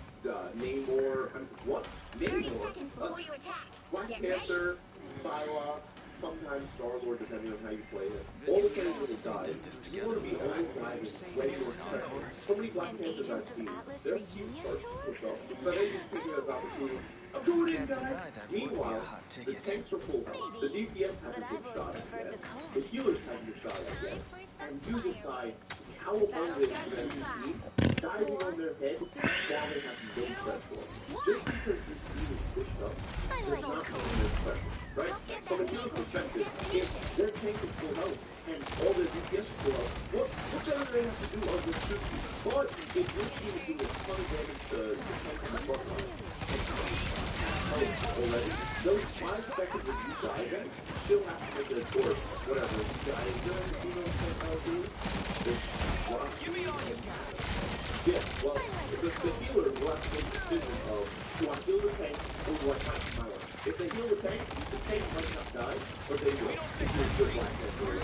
Namor, what? 30 Namor, seconds before you attack. Black Get ready. Panther, Psylocke, sometimes Star-Lord, depending on how you play it. All the players that have died, you want to be overdriving, ready to pressure. So many Black An Panthers I've Agents of seen, Atlas their team reunion starts to tour? push up, but they just take it as an opportunity. I'm going in, Can't guys! deny that would be a Meanwhile, hot the ticket. tanks are full health. The DPS But haven't I've been always shot at preferred yet. the cold. The healers haven't been shot at yet. For some And you decide fireworks. how hungry they should be, diving on their head while they have no pressure. Just because this team is pushed up does not mean there's pressure, right? From a healer perspective, if their tank is full health and all their DPS is full health, what better do they have to do other than shoot you? But if your team is doing a ton of damage to the tank in the front line, already, those 5 seconds of you diving, she'll have to make a course, whatever. Is there any female tank out there? Give me all you got. Yeah, well, the healer will have to make the decision of, do I heal the tank or do I fight my life? If they heal the tank might not die, but they will. If you're a good Black Panther.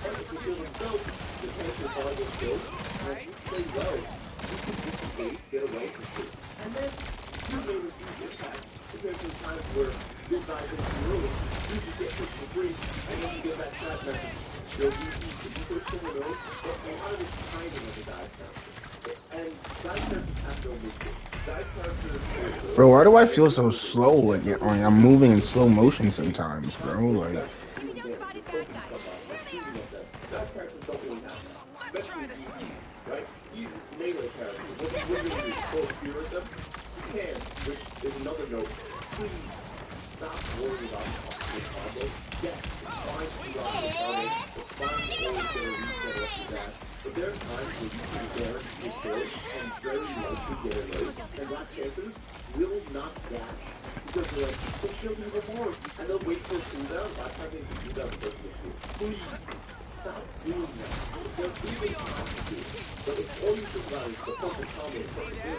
But if they heal themselves, the tank will probably get killed, and if you play well, you can dissipate, get away from it. And then, you may refuse impact. There's been times where you'll dive in too early, you just get pushed for free, and then you get that chat message. You'll be push someone else, but a lot of it's timing of the dive character. And dive characters have no mission. Dive characters... Bro, why do I feel so slow? Like I'm moving in slow motion sometimes, bro. Like. Enemy don't spotted bad guys. There they are. Dive characters don't really have that. Let's try this again. Right? Even melee characters, what you do is fear at them. You can, which is another note. Please stop worrying about the combo. Yes, it's fine to be on the combo. It's fine to always get a reset after that. But there are times where you can guarantee a kill and very likely get it right. And Black Panthers will not dash because they're like, let's kill people more. And they'll wait for a cooldown. By the time they can do that, the person will shoot. Please stop doing that. There's really time to do it. But if all you think about is the perfect combo is like this,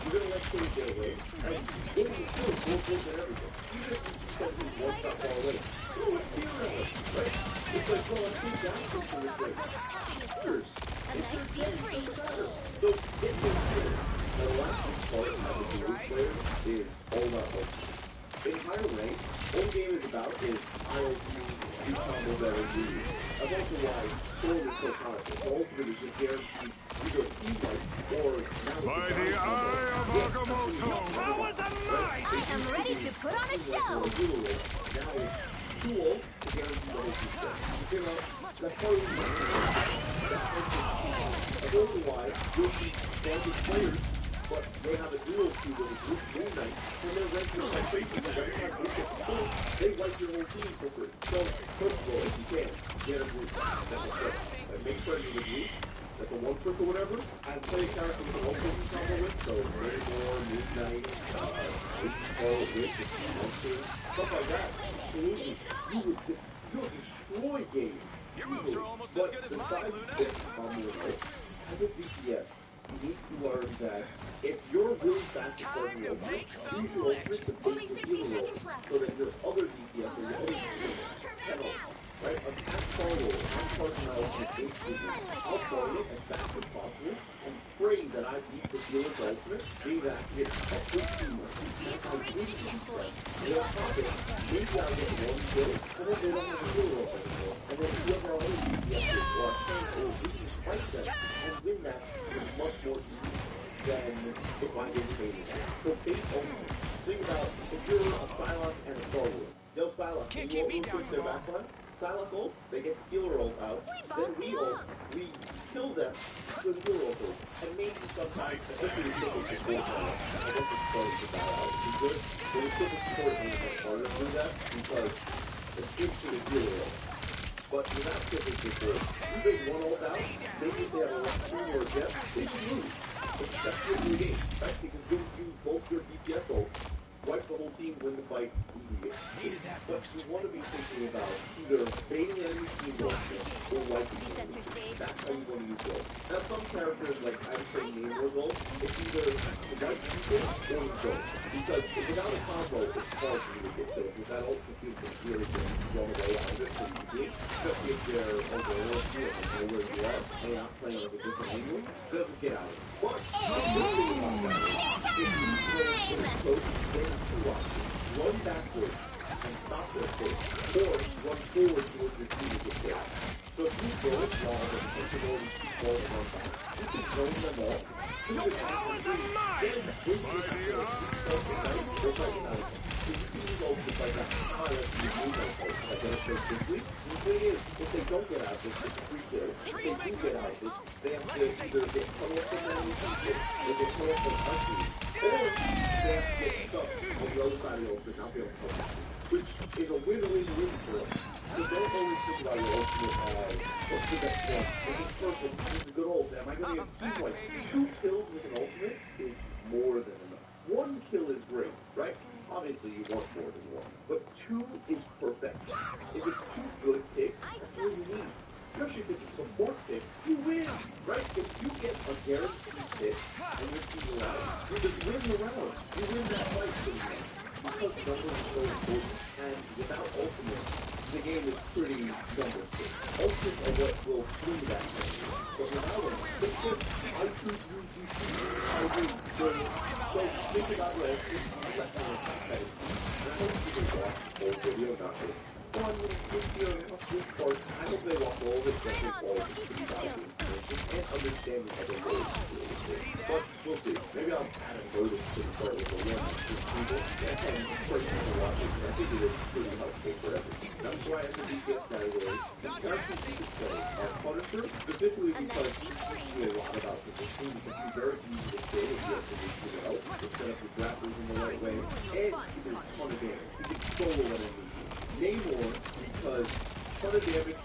you're going to let things get away, and it will still go forth and everything. Even if you set these one shot far away, you don't feel that way, right? It's like, well, I think that's what's going to break. First, it's your game, it's better. So, get this clear. The last part of the dual player is all about hope. In higher rank, all the game is about is IoT, do combo better, do you. That's also why Storm is so powerful. So ultimately, it's just guaranteed either team-like or now By the eye of Agamotto! That was a knife! I am ready to put on a show. Now it's dual to guarantee the whole success. You know, that's part of the that's also why you'll see standard players, but they have a dual queue with a group Moon Knight, and they're regular citations, and every time they get the full, they wipe your whole team for free. So, first of all, if you can, get a group. That's a trick. And make sure you get a group. That's a one trick or whatever, and play a character with a one person combo with, so Raymore, Moon Knight, Monster, stuff like that. Absolutely. You would destroy games. Your moves are almost as good as mine, Luna. As a DPS, you need to learn that if you're really fast at starting your opener, use your ultimate to boost the healer roll so that your other DPS or your other DPS can off. Right? Attack Star-Lord, I'm starting my ultimate instantly. I'll start it as fast as possible and pray that I beat the healer's ultimate, meaning that I can get a full team. That's how good you can play. And on top of it, maybe I'll get one kill, and then they don't have a healer up anymore. And then whoever our other DPS is, or our tank, or we can fight them and win that is much more easy than if I didn't play it. So base ultimate. Think about if you're a Psylocke and a Star-Lord. They'll Psylocke. Can't You keep me won't down put for their backline. Silent ults, they get healer ult out. Then we ult, we kill them with healer ult. And maybe sometimes, especially with triple support now, I guess it's starting to die out. It's good, but with triple support, it's much harder to do that because it's instant healer ult. But without triple support, you bring one ult out, maybe if they have a team or a jet, they should lose. But that's good in the game, right? Because you use both your DPS ults, wipe the whole team, win the fight, easy game. But you want to be thinking about either baiting enemy team ultimate or wiping them. That's how you want to use those. Now some characters, like I would say Namor's ult, it's either the right people or the goal. Because without a combo, it's hard for you to get kills. With that ult, the field can really just run away out of it pretty easily. Especially if they're overworld you and know where you are, and you're not playing like a different angle, it doesn't get out of it. But the good thing about that is, if you throw close, there's two options. Run backwards and stop their face, or run forward towards your team to get killed. So if you throw it while the sentinel keeps rolling on back, you can throw them all. The powers of might! Then when you get killed, you start to fight, they're fighting out of it. So you can use ult to fight that. Ah, let's use ult like that. I get it so quickly. The thing is, if they don't get out of this, it's a free kill. If they do get out of this, they have to either get cut off from enemy team, or get cut off from our team, or they have to get stuck on the other side of the ult and not be able to cut off. Which is a win-win-win for us. So don't always think about your ultimate as, what's the best one? If it's perfect, this is a good ult, am I going to get 2 points? 2 kills with an ultimate is more than enough. 1 kill is great, right? Obviously you want more than 1, but 2 is perfect. If it's 2 good picks, that's all you need. Especially if it's a support pick, you win, right? If you get a guaranteed pick and your team around, you just win the round. You win that fight for the game. Because numbers are so important, and without ultimates, the game is pretty number-sick. Ultimates are what will win that game. But without them, it's just, I choose you, you choose me, I win. So think about your ultimates and let them competitive. And I hope you can watch the whole video, not just one little sneak here and watch this part. I hope they watch all of it, especially all of the 3,000 information, and understand the other ways to do it. But we'll see. Maybe I'll add a notice to the start with the one to people. And first people watch it, I think it is pretty helpful for everyone. That's why in the DPS category, the characters you can play are Punisher, specifically because he teaches you a lot about positioning. You can be very easy to play if you have to position it out, to set up your grapples in the right way, and you can do a ton of damage. You can solo whatever. Namor, because ton of damage,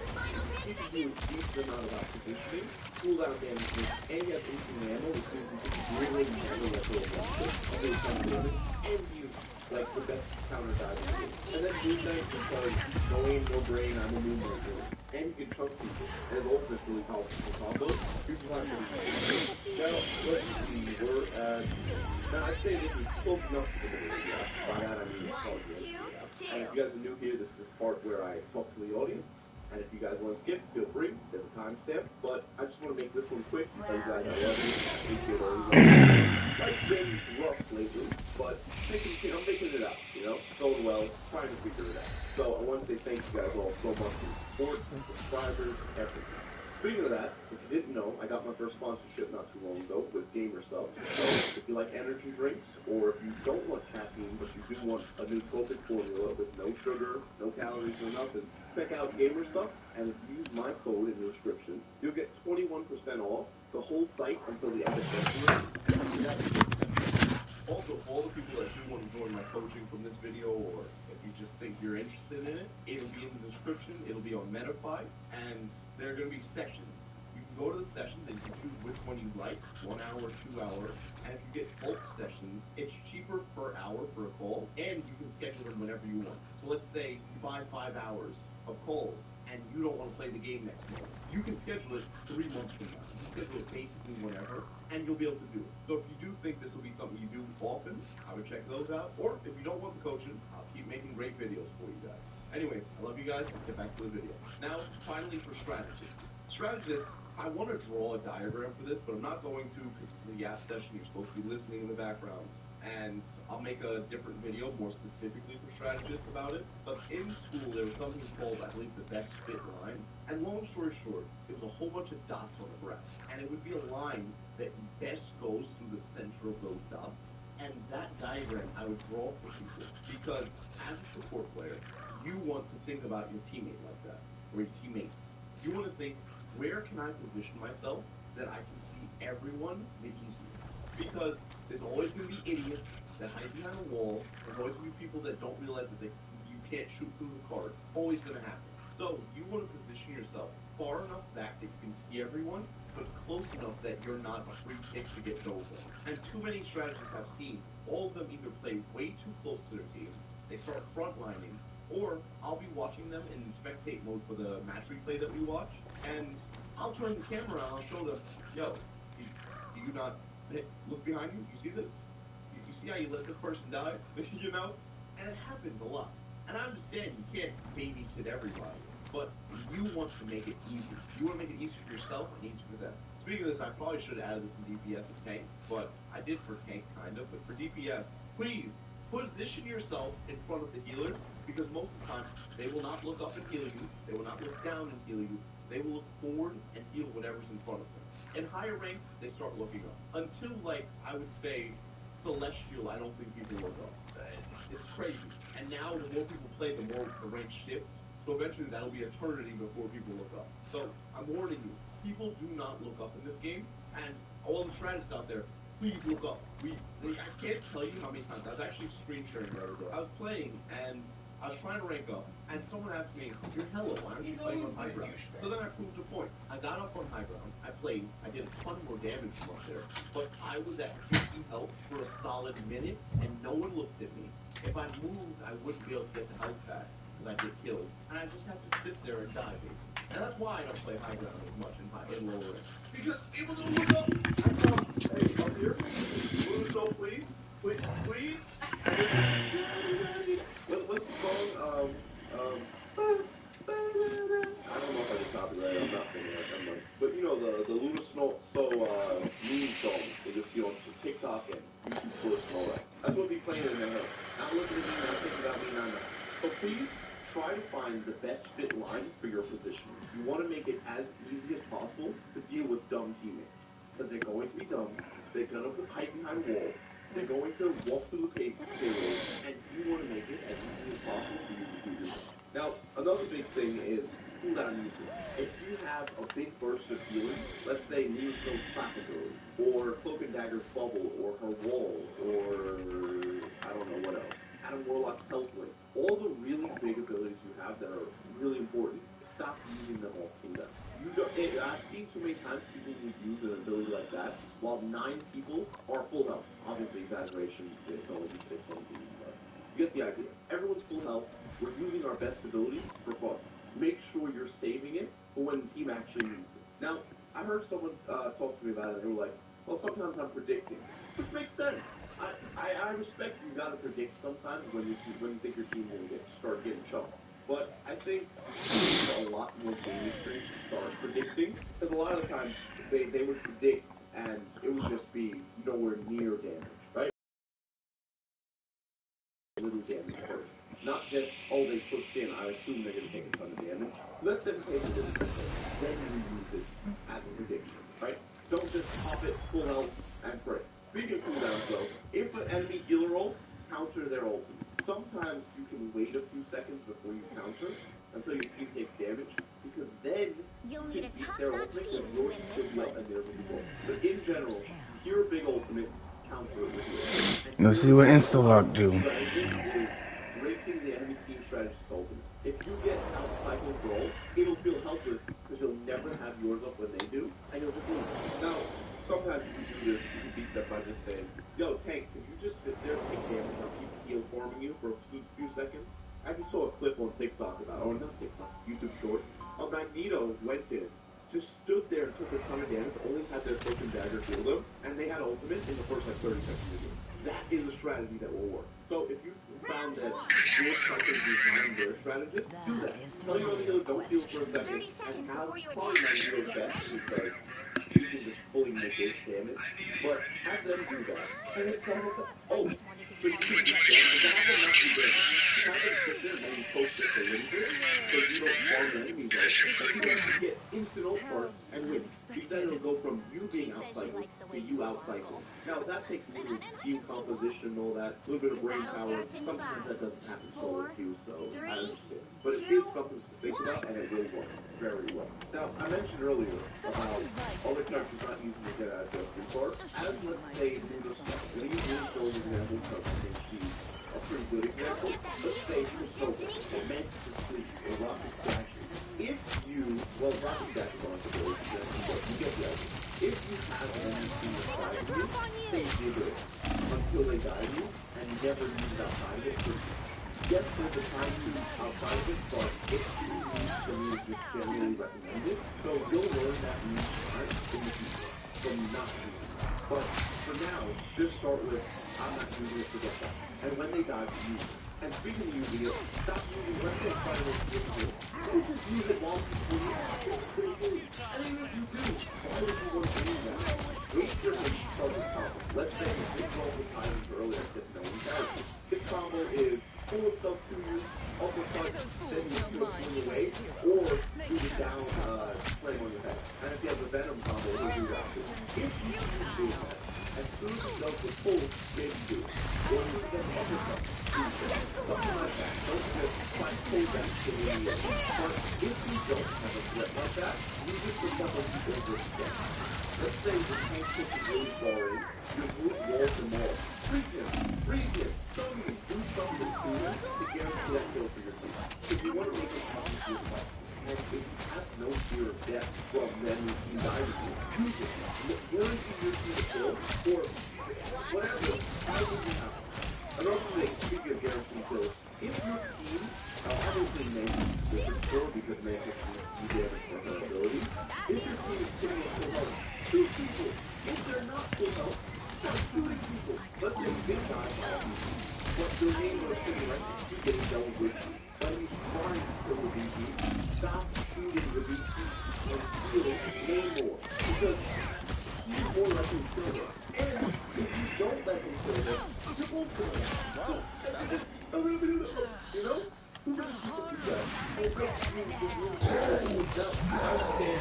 teaches you a decent amount about positioning, cooldown damage, and you have infinite ammo, which means you can really handle that little monster, and do a ton of damage, and use like the best counter dive in the game. And then Moon Knight, because no aim, no brain, I'm a Moon Knight villain. And you can chunk people, and his ultimate's really powerful for combos. Here's what I'm going to do. Now, let's see, we're at... Now, I'd say this is close enough to the video. By that, I mean probably. And if you guys are new here, this is the part where I talk to the audience. And if you guys want to skip, feel free. There's a timestamp. But I just want to make this one quick and tell you guys I love you. I appreciate all you guys. Life's been rough lately, but I'm making it out, you know? Going well, trying to figure it out. So I want to say thank you guys all so much for the support, subscribers, everything. Speaking of that, if you didn't know, I got my first sponsorship not too long ago with GamerSupps. So if you like energy drinks, or if you don't want caffeine, but you do want a nootropic formula with no sugar, no calories, no nothing, check out GamerSupps, and if you use my code in the description, you'll get 21% off the whole site until the end of February. Also, all the people that do want to join my coaching from this video, or if you just think you're interested in it, it'll be in the description, it'll be on Metafy, and there are going to be sessions. You can go to the sessions and you can choose which one you like, 1 hour, 2 hour, and if you get bulk sessions, it's cheaper per hour for a call, and you can schedule them whenever you want. So let's say you buy 5 hours of calls, and you don't want to play the game next month. You can schedule it 3 months from now. You can schedule it basically whenever, and you'll be able to do it. So if you do think this will be something you do often, I would check those out. Or if you don't want the coaching, I'll keep making great videos for you guys. Anyways, I love you guys. Let's get back to the video. Now, finally for strategists. Strategists, I want to draw a diagram for this, but I'm not going to because this is a YAP session. You're supposed to be listening in the background. And I'll make a different video more specifically for strategists about it. But in school, there was something called, I believe, the best fit line. And long story short, it was a whole bunch of dots on the graph. And it would be a line that best goes through the center of those dots. And that diagram I would draw for people, because as a support player, you want to think about your teammate like that, or your teammates. You want to think, where can I position myself that I can see everyone the easiest? Because there's always going to be idiots that hide behind a wall. There's always going to be people that don't realize that you can't shoot through the card. Always going to happen. So you want to position yourself far enough back that you can see everyone, but close enough that you're not a free kick to get over. And too many strategists I've seen, all of them either play way too close to their team, they start frontlining, or I'll be watching them in spectate mode for the match replay that we watch, and I'll turn the camera and I'll show them, yo, do you not look behind you? You see this? You see how you let this person die? You know? And it happens a lot. And I understand you can't babysit everybody, but you want to make it easy. You want to make it easy for yourself and easy for them. Speaking of this, I probably should have added this in DPS and Tank, but I did for Tank, kind of. But for DPS, please position yourself in front of the healer, because most of the time, they will not look up and heal you. They will not look down and heal you. They will look forward and heal whatever's in front of them. In higher ranks, they start looking up. Until, like, I would say, Celestial, I don't think people look up. It's crazy. And now, the more people play, the more the ranks shift. So eventually, that'll be eternity before people look up. So, I'm warning you. People do not look up in this game. And all the strategists out there, please look up. I can't tell you how many times. I was actually screen sharing the other day. I was playing, and I was trying to rank up, and someone asked me, "You're hello, why aren't you playing on high ground?" So then I proved a point. I got up on high ground, I played, I did a ton more damage from up there, but I was at 50 health for a solid minute, and no one looked at me. If I moved, I wouldn't be able to get the health back, because I'd get killed. And I just have to sit there and die, basically. And that's why I don't play high ground as much in lower ranks. Because people don't look up. I come, hey, up here, move so please. Please? What's the song? I don't know if I can copyright it. I'm not singing it. I'm like, but you know the Luna Snow meme song they just see on TikTok and YouTube Shorts and all that. That's what we playing in their head. Not looking at me, not thinking about me, not. So please try to find the best fit line for your position. You want to make it as easy as possible to deal with dumb teammates, because they're going to be dumb. They're going to hide behind walls. They're going to walk through the payroll, and you want to make it as easy as possible for you to do your job. Now, another big thing is cooldown usage. If you have a big burst of healing, let's say Luna Snow's clap ability, or Cloak and Dagger's bubble, or her wall, or I don't know what else, Adam Warlock's health ring, all the really big abilities you have that are really important, stop using them off cooldown. I've seen too many times people who use an ability like that while 9 people are full health. Obviously, exaggeration, it can only be 6 on the team, but you get the idea. Everyone's full health. We're using our best ability for fun. Make sure you're saving it for when the team actually needs it. Now, I heard someone talk to me about it, and they were like, well, sometimes I'm predicting. Which makes sense. I respect you gotta predict sometimes when you think your team will start getting chunked. But I think a lot more game experience to start predicting, because a lot of the times they would predict and it would just be nowhere near damage, right? Little damage first. Not just, oh, they pushed in, I assume they're going to take a ton of damage. Let them take a little bit first. Then you use it as a prediction, right? Don't just pop it full health and pray. Speaking of cooldowns though, if an enemy healer ults, counter their ultimate. Sometimes you can wait a few seconds before you counter until your team takes damage, because then You'll you need can a beat their top-notch ultimate team and to yours win will this be up one. and theirs will be low. But in general, if you hear a big ultimate, counter it with yours. Let's see what Instalock do. Strategist is racing the enemy team strategist ultimate. If you get out-cycled for ult, it'll feel helpless because you'll never have yours up when they do, and you'll just lose. Now, sometimes you can do this, you can beat them by just saying, yo, Tank, can you just sit there and take damage and I'll keep heal farming you for a few seconds? I just saw a clip on TikTok about, or not TikTok, YouTube Shorts. A Magneto went in, just stood there and took a ton of damage, only had their Cloak and Dagger heal them, and they had ultimate in the first 30 seconds of the game. That is a strategy that will work. So if you found that you're something behind their strategist, do that. Tell your other healer don't heal for a second, and have probably Magneto's best, because you can just fully negate damage, but have them do that, and it's kind of oh, So you can just have them not be there. You have them sit there and then post it a little bit, so you don't farm the enemies out. So you can get instant ult part and win. Because then it'll go from you being outcycled to you outcycling. Now that takes a little team composition and all that, a little bit of brain power. Sometimes that doesn't happen solo queue, so I understand. But it is something to think about, and it will work very well. Now, I mentioned earlier about all the characters not using the get out of jail free card. As let's say Luna Snow. We're going to use Luna Snow as an example because I think she's a pretty good example. Let's say Luna Snow or Mantis is Sleep or Rocket Dash. If you, well, Rocket Dash is on the board, but you get the idea. If you have an NPC inside of you, save the ability until they die you, and you never use it outside of it. Yes, there's a time to outside of it, but if you use the music, it's generally recommended. So you'll learn that music time in the future from not using it. But for now, just start with, I'm not using it, forget that. And when they die, use it. And speaking of using it, stop using let's say final difficult. Don't just use it while people use it. It's pretty good. And even if you do, why would you want to use that? Wait for the trouble combo. Let's say the big roll with items earlier I said no one character. This combo is pull himself to you, uppercut, then you put him away, or do the down slam on your head. And if you have the Venom combo, he'll do that too. If you can do that, as soon as he does the pull, then you do it. Or you can uppercut. Something like that. Don't just try to pull back to the but if you don't have a threat like that, you just become a overstep. Let's say you can't put the really far in, you move wall to wall. Freeze him, stun him, do something to him to guarantee that kill for your team. If you want to make it tough with your fight, and if you have no fear of death, well then you die with you. Use it. Guarantee your team to kill, or whatever. How would you have? Another thing, speaking of guaranteed kills, if your team, obviously Mantis is different still because Mantis needs to do damage for her abilities. If your team is sitting at full health, shoot people. If they're not full health, start shooting people. Let's say big guys have you, but your name was sitting right next to you getting double with you. When he's trying to kill the VP, stop shooting the VP and heal way more. Because he's more likely to kill her. And if you don't let him kill her, you're both killing her. So, that's just a little bit of the fun, you know? Who doesn't do that? And it makes you just really outstanding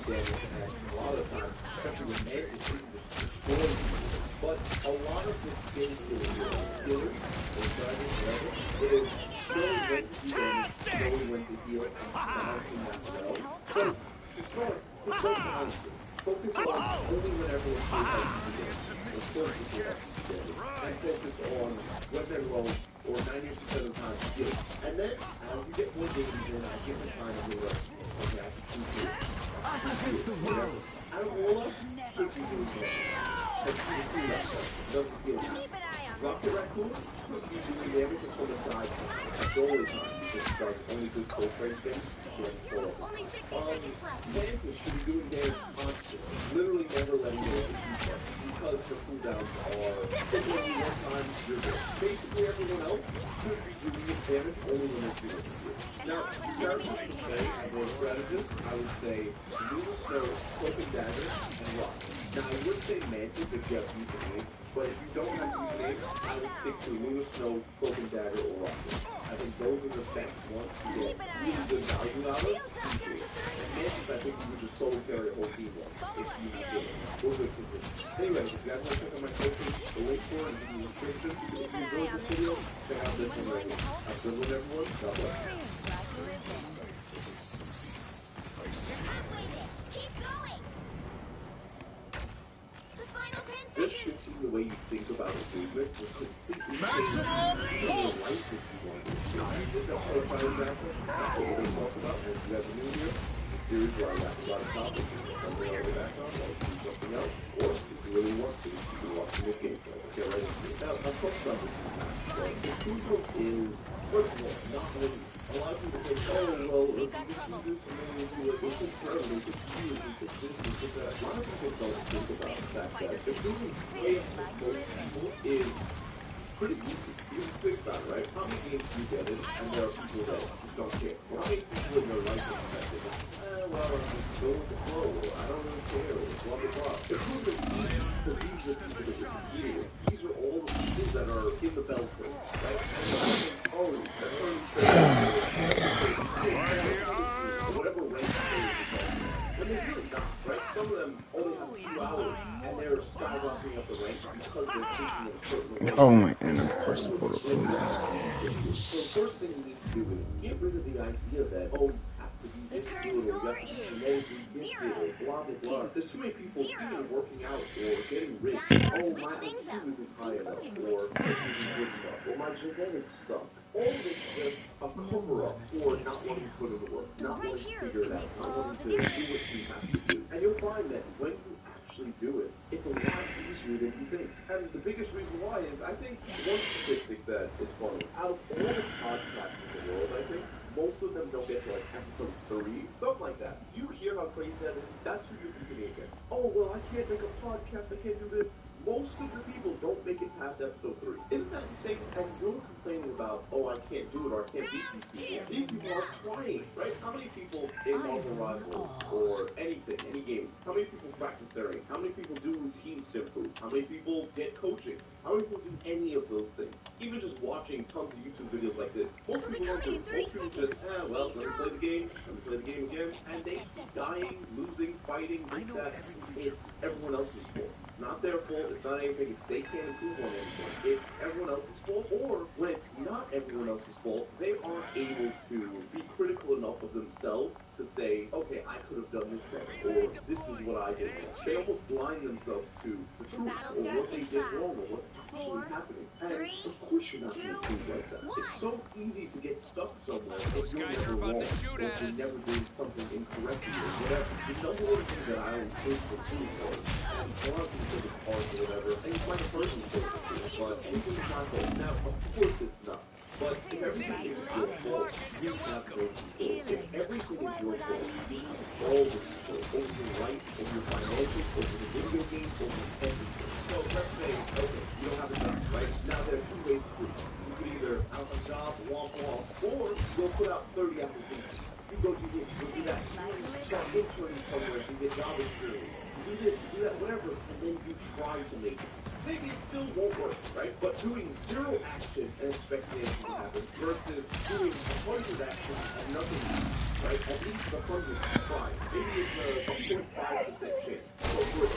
damage, and a lot of times, especially when Mantis is destroying people. But a lot of this skill killers, or driving, whatever, is knowing when to do damage, knowing when to heal, and balancing that well. So, destroy, just don't balance it. Focus on only when everyone's feels like you do damage, or close to feel like you do damage, and focus on when they're low, or 90% of the time to heal. And then, as you get more damage in, I give it time to do it. Okay, I can keep it. Us against the world. Arola should be doing damage. And she can do that stuff. Doesn't feel good. Rocket Raccoon could be doing damage until the dive time. That's the only time. Because it does only good cold frame things. Mantis should be doing damage constantly. Literally never letting go of the key part. Because her cooldowns are only one time you're good. Basically everyone else should be doing damage only when they're doing it. Now, characters to play as a strategist, I would say Luna Snow, Cloak and Dagger, and Rock. Now, I would say Mantis if you have decent aim, but if you don't have decent aim, I would stick to Luna Snow, Cloak and Dagger, or Rocket. I think those are the best ones to get really good value out of. And Mantis, I think you would just solo carry a whole team on if you have good. Or good position. Anyway, if you guys want to check out my coaching, the link for it is in the description. If you enjoyed this video, check out this one right here. Have a good one, everyone. God bless. This shifting the way you think about a movement was completely Maximum life if you want to. This episode of Fire Graphics, that's what we're going to talk about. And if you guys are new here, the series where I rap about a topic, something on the background, or do something else, or if you really want to, you can watch the gameplay. Let's get right into it. Now, I've talked about this in the past. The Kuzo is, first of all, not really. A lot of people think, oh, well, if you can do this, and then you do it, it's just forever, it's just huge, it's just this, it's just that. A lot of people don't think about the fact that if moving plays with most people is pretty easy. You just think about it, right? How many games do you get in, and there are people that just don't care? Well, how many people in your life are connected? Well, I'm just going with the flow, or I don't really care, or blah, blah, blah. If moving because these are the people that we're competing with. These are all the people that are skyrocketing up the ranks because they're thinking in a certain way. Oh my, and of course the portal So closes. the first thing you need to do is get rid of the idea that, oh, you have to be this good, or you have to be genetically gifted, or blah, blah, blah. There's too many people either working out or getting rich. Oh, my IQ isn't high enough, or this isn't good enough, or my genetics suck. All of it's just a cover-up for not wanting to put in the work, not wanting to figure it out, not wanting to do what you have to do. And you'll find that when you actually do it, it's a lot easier than you think. And the biggest reason why is, I think, one statistic that is funny, out of all the podcasts in the world, I think, most of them don't get to like episode 30, something like that. You hear how crazy that is? That's who you're competing against. Oh, well, I can't make a podcast, I can't do this. Most of the people don't make it past episode 3. Isn't that insane? And you're complaining about, oh, I can't do it or I can't beat these people. These people are trying, right? How many people in Marvel Rivals or anything, any game, how many people practice their aim? How many people do routine simple? How many people get coaching? How many people do any of those things? Even just watching tons of YouTube videos like this, most people don't do it. Most people just, well, let me play the game, again, and they keep dying, losing, fighting, this, that. It's everyone else's fault. It's not their fault, it's not anything, it's they can't improve on anything. It's everyone else's fault, or when it's not everyone else's fault, they aren't able to be critical enough of themselves to say, okay, I could have done this better, or this is what I did wrong. They almost blind themselves to the truth, or what they did wrong, or what's actually happening. And of course you're not going to improve like that. It's so easy to get stuck somewhere if you're never wrong, or if you're never doing something incorrectly, or whatever. The number one thing that I always say for food was, and a lot of people say it's hard or whatever, and you find a person who says it, but anything is not fault. Now, of course it's not. But if everything is your fault, you have no control. If everything is your fault, you have all the control over your life, over your finances, over the video games, over everything. So let's say, okay, you don't have a job, right? Now there are two ways to do it. You could either have a job, womp womp, or go put out 30 applications. You go do this, you go do that. You start interning somewhere so you get job experience. You do this, you do that, whatever, and then you try to make it. Maybe it still won't work, right? But doing zero action and expecting it to happen versus doing 100 actions and nothing happens, right? At least 100 you try. Maybe it's a 0.5% chance. But for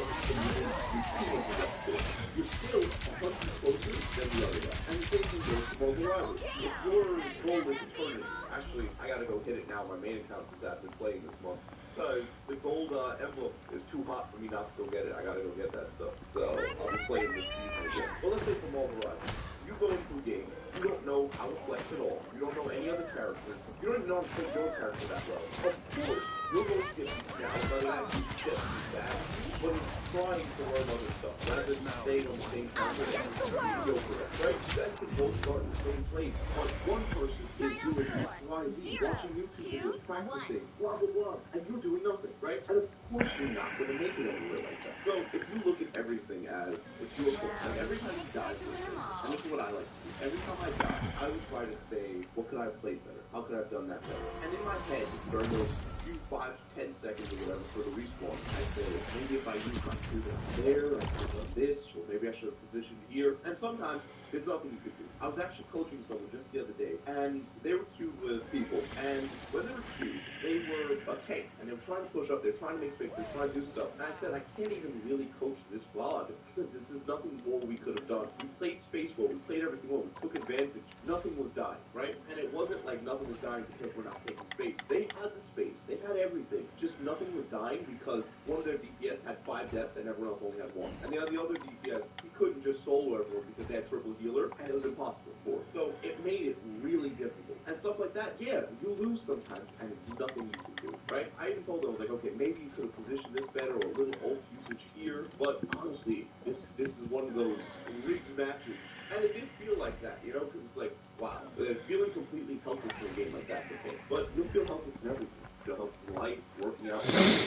you're still 100 closer than the other guy. And the same thing goes for Marvel Rivals. If your goal is eternity, actually, I gotta go hit it now. My main account is I've been playing this month. Because the gold envelope is too hot for me not to go get it. I gotta go get that stuff. So I'll be playing this season again. Well, let's say for Marvel Rivals. You go into a game, you don't know how to flex at all. You don't know any other characters. You don't even know how to play your character that well. Of course, you're going to get down by the idea just as bad, but it's trying to learn other stuff rather than staying on the same character and mediocre. Right? You guys can both start in the same place, but one person is doing X, Y, Z, watching YouTube videos, practicing, blah, blah, blah, and you're doing nothing, right? And of course you're not going to make it anywhere like that. So if you look at everything as if you're like every time you die, and this is what I like to do. Every time I die, I would try to say, what could I have played better? How could I have done that better? And in my head, during those few 5 to 10 seconds or whatever for the respawn, I say, maybe if I use my tool there, I could have done this, or maybe I should have positioned here. And sometimes there's nothing you could do. I was actually coaching someone just the other day, and they were queued with people. And when they were queued, they were a tank, and they were trying to push up, they were trying to make space, they were trying to do stuff. And I said, I can't even really coach this VOD, because this is nothing more we could have done. We played space well, we played everything well, we took advantage. Nothing was dying, right? And it wasn't like nothing was dying because we're not taking space. They had the space, they had everything, just nothing was dying because one of their DPS had 5 deaths and everyone else only had 1. And the other DPS, he couldn't just solo everyone because they had triple healer, and it was impossible for it. So it made it really difficult. And stuff like that, yeah, you lose sometimes, and it's nothing you can do, right? I even told them, like, okay, maybe you could have positioned this better, or a little ult usage here, but honestly, this is one of those rigged matches. And it did feel like that, you know, because it's like, wow, feeling completely helpless in a game like that's okay. But you'll feel helpless in everything. You'll helpless in life, working out,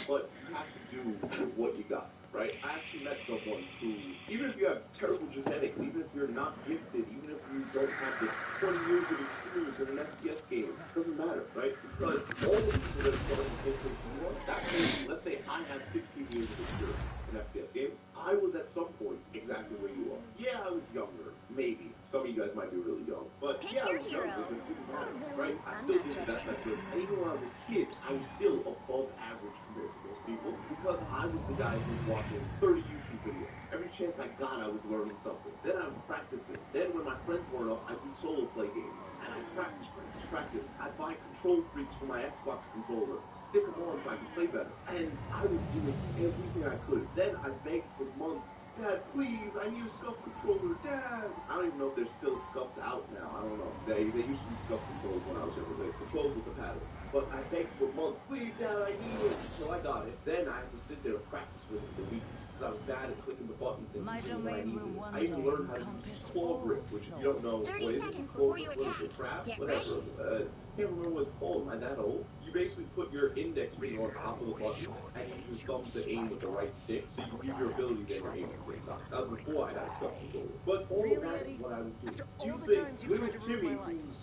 but you have to do with what you got, right? I actually met someone who, even if you have terrible genetics, even if you're not gifted, even if you don't have the 20 years of experience in an FPS game, it doesn't matter, right? Because all the people that are starting to take this you are, that means, let's say I have 16 years of experience in FPS games. I was at some point exactly where you are. Yeah, I was younger, maybe. Some of you guys might be really young, but Pick yeah, I your was younger, hero. but it didn't matter, Oh, right? I I'm still not did the best I judging. could. And even when I was a kid, I was still above average compared to most people because I was the guy who was watching 30 YouTube videos. Every chance I got, I was learning something. Then I was practicing. Then when my friends weren't up, I'd do solo play games. And I'd practice. I'd buy control freaks for my Xbox controller, stick them on so I could play better. And I was doing everything I could. Then I begged for months, Dad, please, I need a SCUF controller, Dad. I don't even know if there's still SCUFs out now. I don't know. They used to be SCUF controllers when I was younger. They controls with the paddles. But I begged for months, please, Dad, I need it. So I got it. Then I had to sit there and practice with it for weeks because I was bad at clicking the buttons and using what I needed. I even learned how to use claw grip, which if you don't know, 30 what is seconds it? Claw before you grip, what is attack. it? Crap? Get Whatever. Can't remember what it's called. Am I that old? You basically put your index finger on top of the button and you use your thumb to aim with the right stick, so you use your ability then you're aiming at the same time. That was before I had a SCUF controller. But all of that is what I was doing. Do you think little Timmy, who's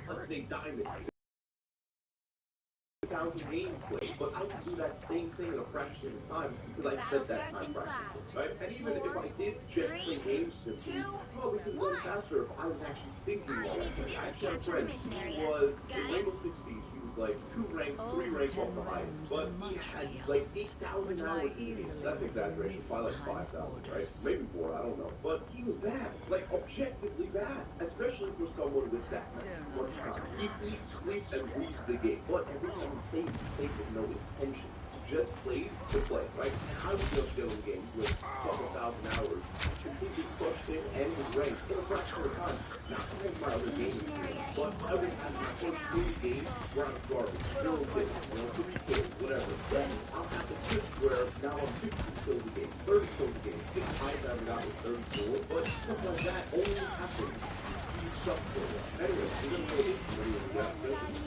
let's say Diamond, 1,000 gameplay, but I could do that same thing in a fraction of the time because I spent that time practicing, right? And even if I did just play games simply, probably could go faster if I was actually thinking more. I actually had a friend who was in Rainbow Six Siege. He was like 2 ranks, 3 ranks off the highest, but he had like 8,000 hours in the game. That's exaggeration, probably like 5,000, right? Maybe more, I don't know. But he was bad, like objectively bad, especially for someone with that much time. He eats, sleep, and breathes the game, but every time he played with no intention. He just played to play, right? And I was just getting games with several thousand hours, completely crushed it and was ranked in a fraction of the time. Not because my other games, but I would have my first 3 games where I was garbage, 0 kills, 3 kills, whatever. Then I'll have the switch where now I'm 50 kills a game, 30 kills a game. 6 times I ever got was 34, but stuff like that only happens. Anyway, we're going to go into the video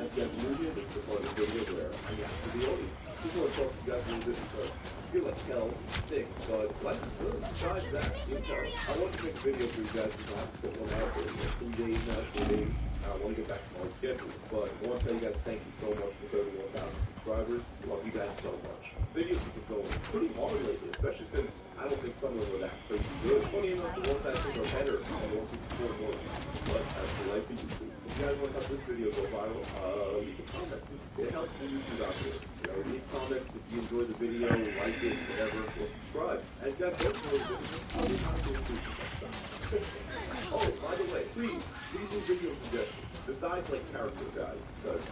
and get moving. This is part of the video where I got to the audience. Just want to talk to you guys a little bit because I feel like hell sick, but life is good. Besides that, I want to make a video for you guys since I have to put one out there in 3 days now, 4 days. I want to get back to my schedule, but I want to tell you guys thank you so much for 31,000 subscribers. Love you guys so much. Videos have been going pretty hard lately, especially since I don't think some of them were that crazy good. Funny enough, the ones that I think are better are the ones who score more. But that's the life of YouTube. If you guys want to have this video go viral, you can comment. It helps the YouTube out there. You know, leave comments if you enjoy the video, like it, whatever, or subscribe. And if you guys don't enjoy the video, tell me how to do it next time. Oh, by the way, please do video suggestions. Besides, like, character guides, because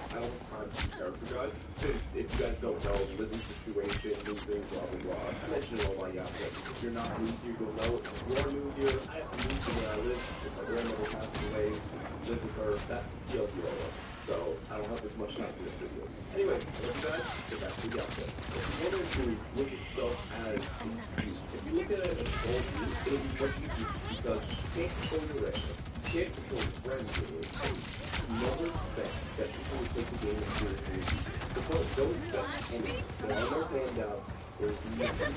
I don't have time to do character guides. Since, if you guys don't know, living situation, moving, blah, blah, blah. I mentioned it all my but if you're not new here, you'll know it. If you are new here, I have to move to where I live. If my grandmother passed away, live with her, that's the deal. So, I don't have as much time to do videos. Anyway, love you guys, get back to the outfit. If you want to look at stuff as if you look at it as a whole, it'll be much easier because you can't control your random. You can't control your friends with it. Never expect that people will take the game as seriously. Because don't expect anything. There are no handouts. There's nothing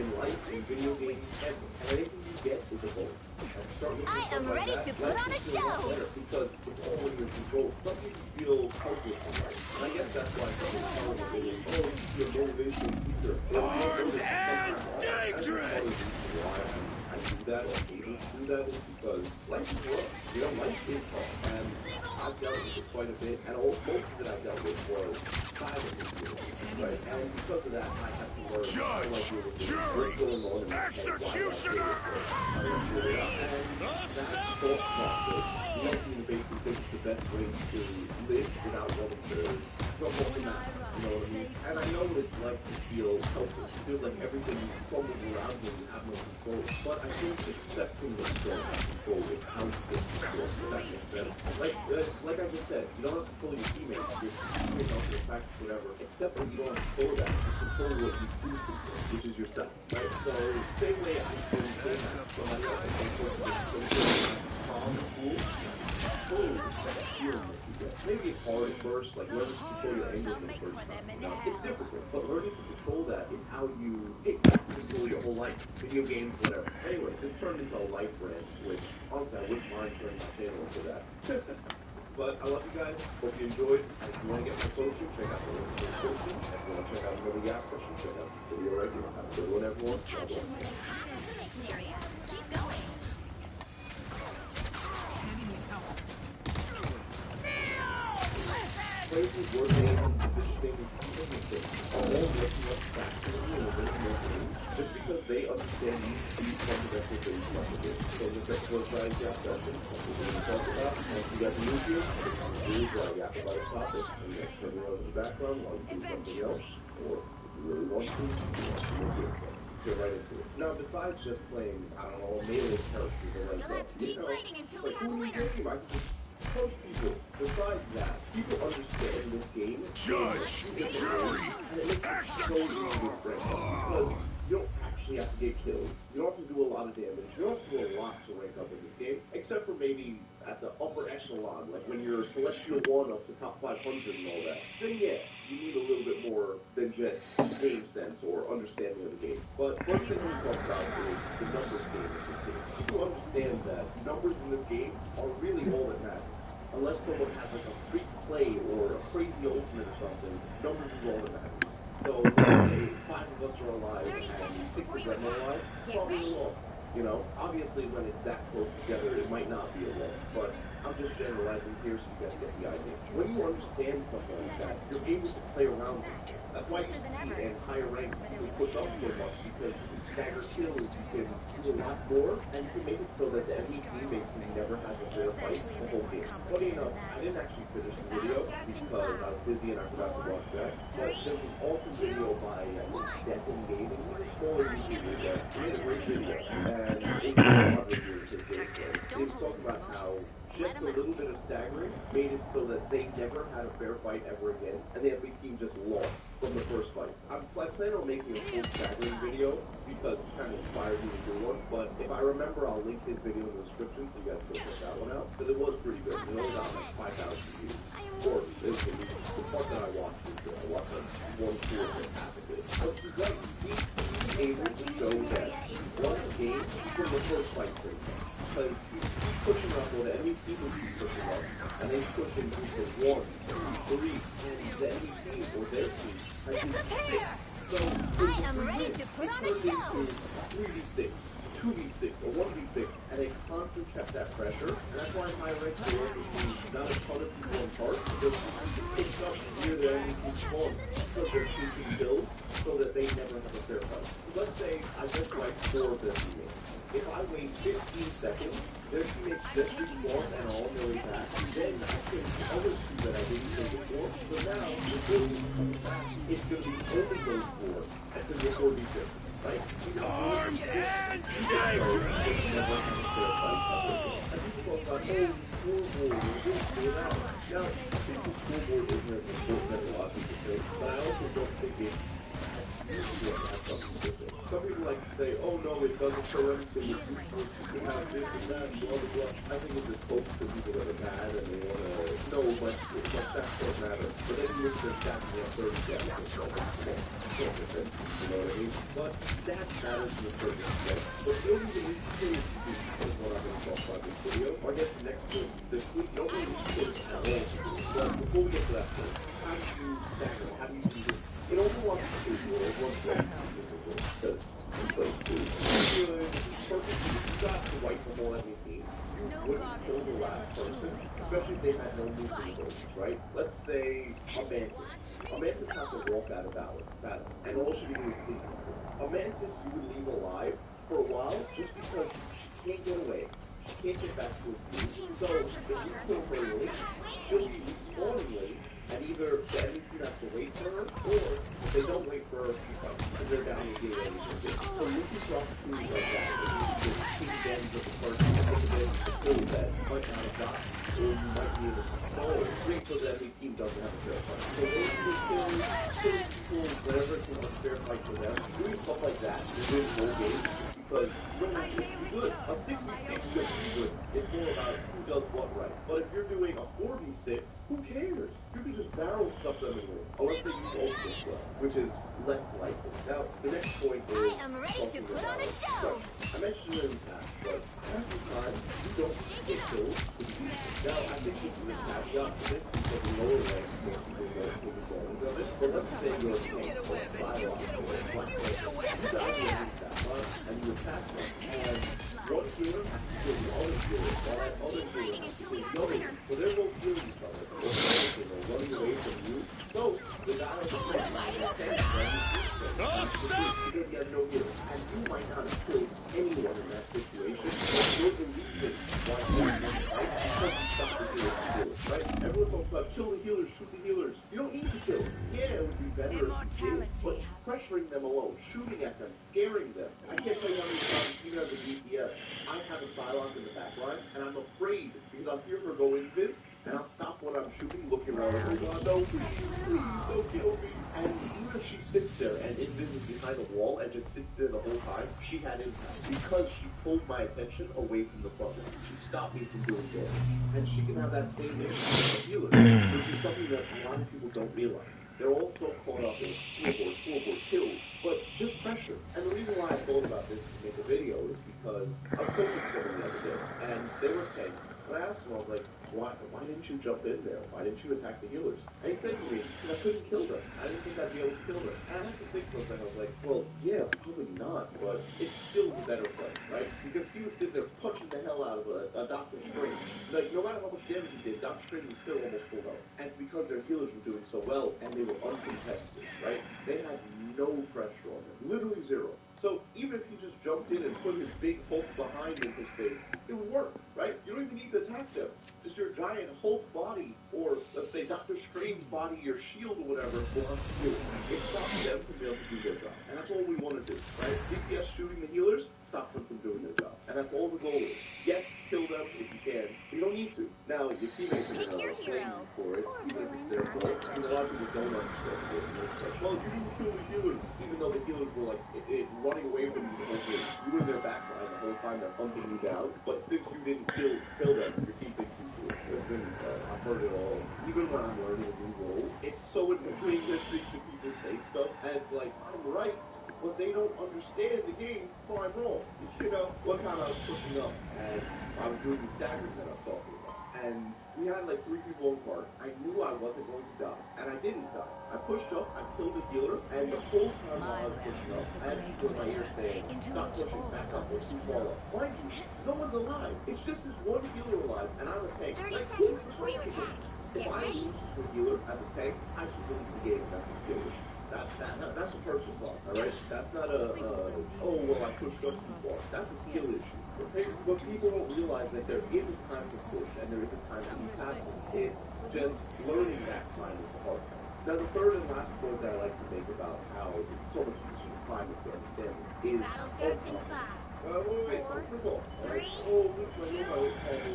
in life, in video games, ever. And anything you get is a bonus. I am ready to put on a show! Because it's all in your control. Some people feel helpless in life. And I guess that's why some people tell them that oh, you feel motivation teacher. And dangerous! I do that or able to do that is because life is rough. You know, life is tough. And I've dealt with it quite a bit. And most of it I've dealt with was silently. Right? And because of that, I have to learn how to deal with what's going on in my head. Executioner! That thought process, you know, you basically think it's the best way to live without wanting to jump off the map. You know what I mean? And I know what it's like to feel helpless. It feels like everything is crumbles around you and you have no control. But I think accepting that you don't have control is how you get control. If that makes sense. Like I just said, you don't have control of your teammates, your teammates, your practice, whatever. Except that you don't have control of that. You control what you do control, which is yourself. Right? So, same way I can say that somebody else I can control calm, cool, maybe it's hard at first, like learning to control your anger for the first time. You know, it's difficult, but learning to control that is how you control your whole life, video games, whatever. Anyway, this turned into a life brand, which honestly I wouldn't mind turning my channel into that. But I love you guys. Hope you enjoyed. And if you want to get my social, check out the link in the description. If you want to check out another Yap question, check out this video right here. Have a good one, everyone. Capture the mission area. Keep going. Places were made positioning everything, all making up faster and winning more games, just because they understand these fundamental things about the game. So this episode of Yap Session, that's what we're going to talk about. And if you guys are new here, this is a series where I yap about a topic, and you guys turn around in the background while you do something else, or if you really want to, you want to make it fun. Let's get right into it. Now, besides just playing, I don't know, melee characters or like that, you know, like who are you game? I can just most people, besides that, people understand this game. Judge, jury, executioner. Because you don't actually have to get kills. You don't have to do a lot of damage. You don't have to do a lot to rank up in this game, except for maybe at the upper echelon, like when you're Celestial 1 up to top 500 and all that. Then yeah, you need a little bit more than just game sense or understanding of the game. But first thing we talk about is the numbers game of this game. People understand that numbers in this game are really all that matters. Unless someone has like a freak play or a crazy ultimate or something, numbers is all that matters. So let's say 5 of us are alive and 6 of them are alive, it's probably a loss. You know, obviously when it's that close together, it might not be a loss, but I'm just generalizing here so you guys get the idea. When you understand something like that, you're able to play around with it. That's why you see in higher ranks people push up so much, because you can stagger kills, you can do a lot more, and you can make it so that the enemy team basically never has a fair fight the whole game. Funny enough, I didn't actually finish the video because I was busy and I forgot to watch that, but there was an awesome video by Declan Gaming, he's a smaller YouTuber that made a great video, and it was reviewers of gameplay. He was talking about how just a little bit of staggering made it so that they never had a fair fight ever again, and the enemy team just lost from the first fight. I plan on making a full staggering video because it kind of inspired me to do one, but if I remember, I'll link his video in the description so you guys can check that one out, because it was pretty good. It only got like 5,000 views. Or it was the part that I watched was good. I watched like 1/4 of half of it. But he's like, he's able to show that one game from the first fight pretty much. Because he's pushing up, or the enemy team will be pushing up, and they push in for 1, 2, 3, and the enemy team, or their team, has been 6. So, I am ready to put on a show! 3v6, 2v6, or 1v6, and they constantly kept that pressure, and that's why in high rank players, you see not a ton of people on part, because you pick up near the enemy team's spawn, so they're chasing kills, so that they never have a fair fight. Let's say I just like 4 of their teammates. If I wait 15 seconds, their teammates just respawn and are all the way back. Then I take the other 2 that I didn't take before. So now, the 4 is coming back. It's going to be only those 4. That's going to be 4v6, right? Armed and dangerous! And people talk about, oh, scoreboard, or this, or that. Now, I think the scoreboard isn't as important as a lot of people think, but I also don't think it's some people like to say, oh no, it doesn't show everything, it's useless, you can have this and that, and blah, blah, blah. I think it's just hope for people that are bad and they want to know, but stats don't matter. But then you look at stats and they have 30 stats, you know what I mean? But stats matters to a certain extent. But you don't even need to say is what I'm going to talk about in this video. Or I guess the next one, specifically, you don't really need to say this at all. But before we get to that point, how do you stagger? How do you do this? It only wants to do it, it wants to because he plays good. Perfect, you got to wipe the whole enemy team. You wouldn't kill the last person, especially if they had no movement abilities, right? Let's say a Mantis. A Mantis has to walk out of battle, and all she can do is sleep. A Mantis you would leave alive for a while just because she can't get away. She can't get back to its team. So if you kill her late, she'll be respawning late. And either the enemy team has to wait for her, or if they don't wait for her, and they're down the game. So you can drop tools like that. If you can take advantage of the person, take advantage of the skill that you might not have got, or you might be able to stall it, so the enemy team doesn't have a fair fight. So those killing people, whatever it's an unfair fight for them, doing stuff like that, you win whole games because you don't have to be good. A 6v6 you'll be good. It's more about who does what right. But if you're doing a 4v6, who cares? You can just barrel stuff them and win. Unless they use ultimates well, which is less likely. Now, the next point is I am ready to put on a show. I mentioned it in the past, but half the time you don't get killed. Now, I think this is a caveat to this because the lower ranks more people know the advantage of it. But let's say you're a tank or a sidelock or a black player. You got to that line and you attack them. And one healer has to kill the other healer, while that other healer has to kill the other healer. So they're both killing each other. Or they're running away from you. So the guy on the front line is because he has no healer. And you might not have killed anyone in that situation. But you're the reason why you're in this fight because you stopped the healers, right? Everyone talks about kill the healers, shoot the healers. You don't need to kill them. Yeah, it would be better if you did, but pressuring them alone, shooting at them, scaring them. I can't tell you how many times, even as a DPS, I have a Psylocke in the back line, and I'm afraid because I'll hear her go invis, and I'll stop what I'm shooting, looking around, oh god, no, please, don't kill me. And even if she sits there and invis is behind the wall and just sits there the whole time, she had impact because she pulled my attention away from the front line. She stopped me from doing damage. And she can have that same impact on the healer, which is something that a lot of people don't realize. They're all so caught up in scoreboard kills, but just pressure. And the reason why I thought about this to make a video is because I was coaching someone the other day, and they were tank. And I asked him, I was like, why didn't you jump in there? Why didn't you attack the healers? And he said to me, because I couldn't kill them. I didn't think I'd be able to kill them. And I had to think for a second, I was like, well, yeah, probably not, but it's still the better play, right? Because he was sitting there punching the hell out of a Dr. Strange. Like, no matter how much damage he did, Dr. Strange was still almost full health. And it's because their healers were doing so well, and they were uncontested, right? They had no pressure on them. Literally zero. So even if he just jumped in and put his big Hulk behind in his face, it would work, right? You don't even need to attack them. Just your giant Hulk body, or let's say Dr. Strange body, your shield or whatever, will unskill. It stops them from being able to do their job. And that's all we want to do, right? DPS shooting the healers, stop them from doing their job. And that's all the goal is. Yes, kill them if you can, but you don't need to. Now, your teammates are going to blame you for it, even if it's their fault. I mean, a lot of people don't understand this. It's like, well, you didn't kill the healers, even though the healers were like, running away from you the whole game. You were in their back line the whole time, they're hunting you down. But since you didn't kill them, your team thinks you did. Listen, I've heard it all. Even when I'm learning a new role, it's so annoying listening to people say stuff, and it's like, I'm right, but they don't understand the game, so I'm wrong. You know, one time I was pushing up, and I was doing the staggers that I was talking about. And we had like 3 people on card. I knew I wasn't going to die, and I didn't die. I pushed up, I killed the healer, and the whole time while I was pushing up, I had people in my ear saying, stop pushing back up, or too far up. Why? No one's alive. It's just this one healer alive, and I'm a tank. 30 like, seconds before you attack. If I lose to a healer as a tank, I should lose the game. That's a skill issue. That's a person thought, alright? That's not oh, well, I pushed up too far. That's a skill issue. Okay? But people don't realize that there is a time to push and there is a time to be passive. It's just learning that time is the hard part. Now, the third and last point that I like to make about how it's so much easier to climb with their understanding is... Battle starts in 5. Wait, football. 3, 2,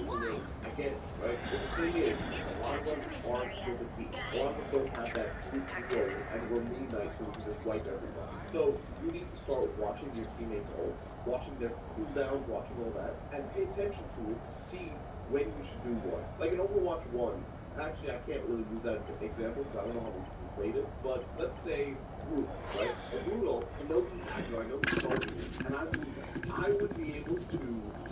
1. I get it, right? But the thing is, a lot of us aren't for the team. A lot of us don't have that group role, and we're midnight, so we can just wipe everybody. So you need to start watching your teammates' ults, watching their cooldowns, watching all that, and pay attention to it to see when you should do what. Like in Overwatch 1, actually I can't really use that example because I don't know how we played it, but let's say Groot, right? A Groot ult, I know he's aggro, I know he's targeted, and I would be able to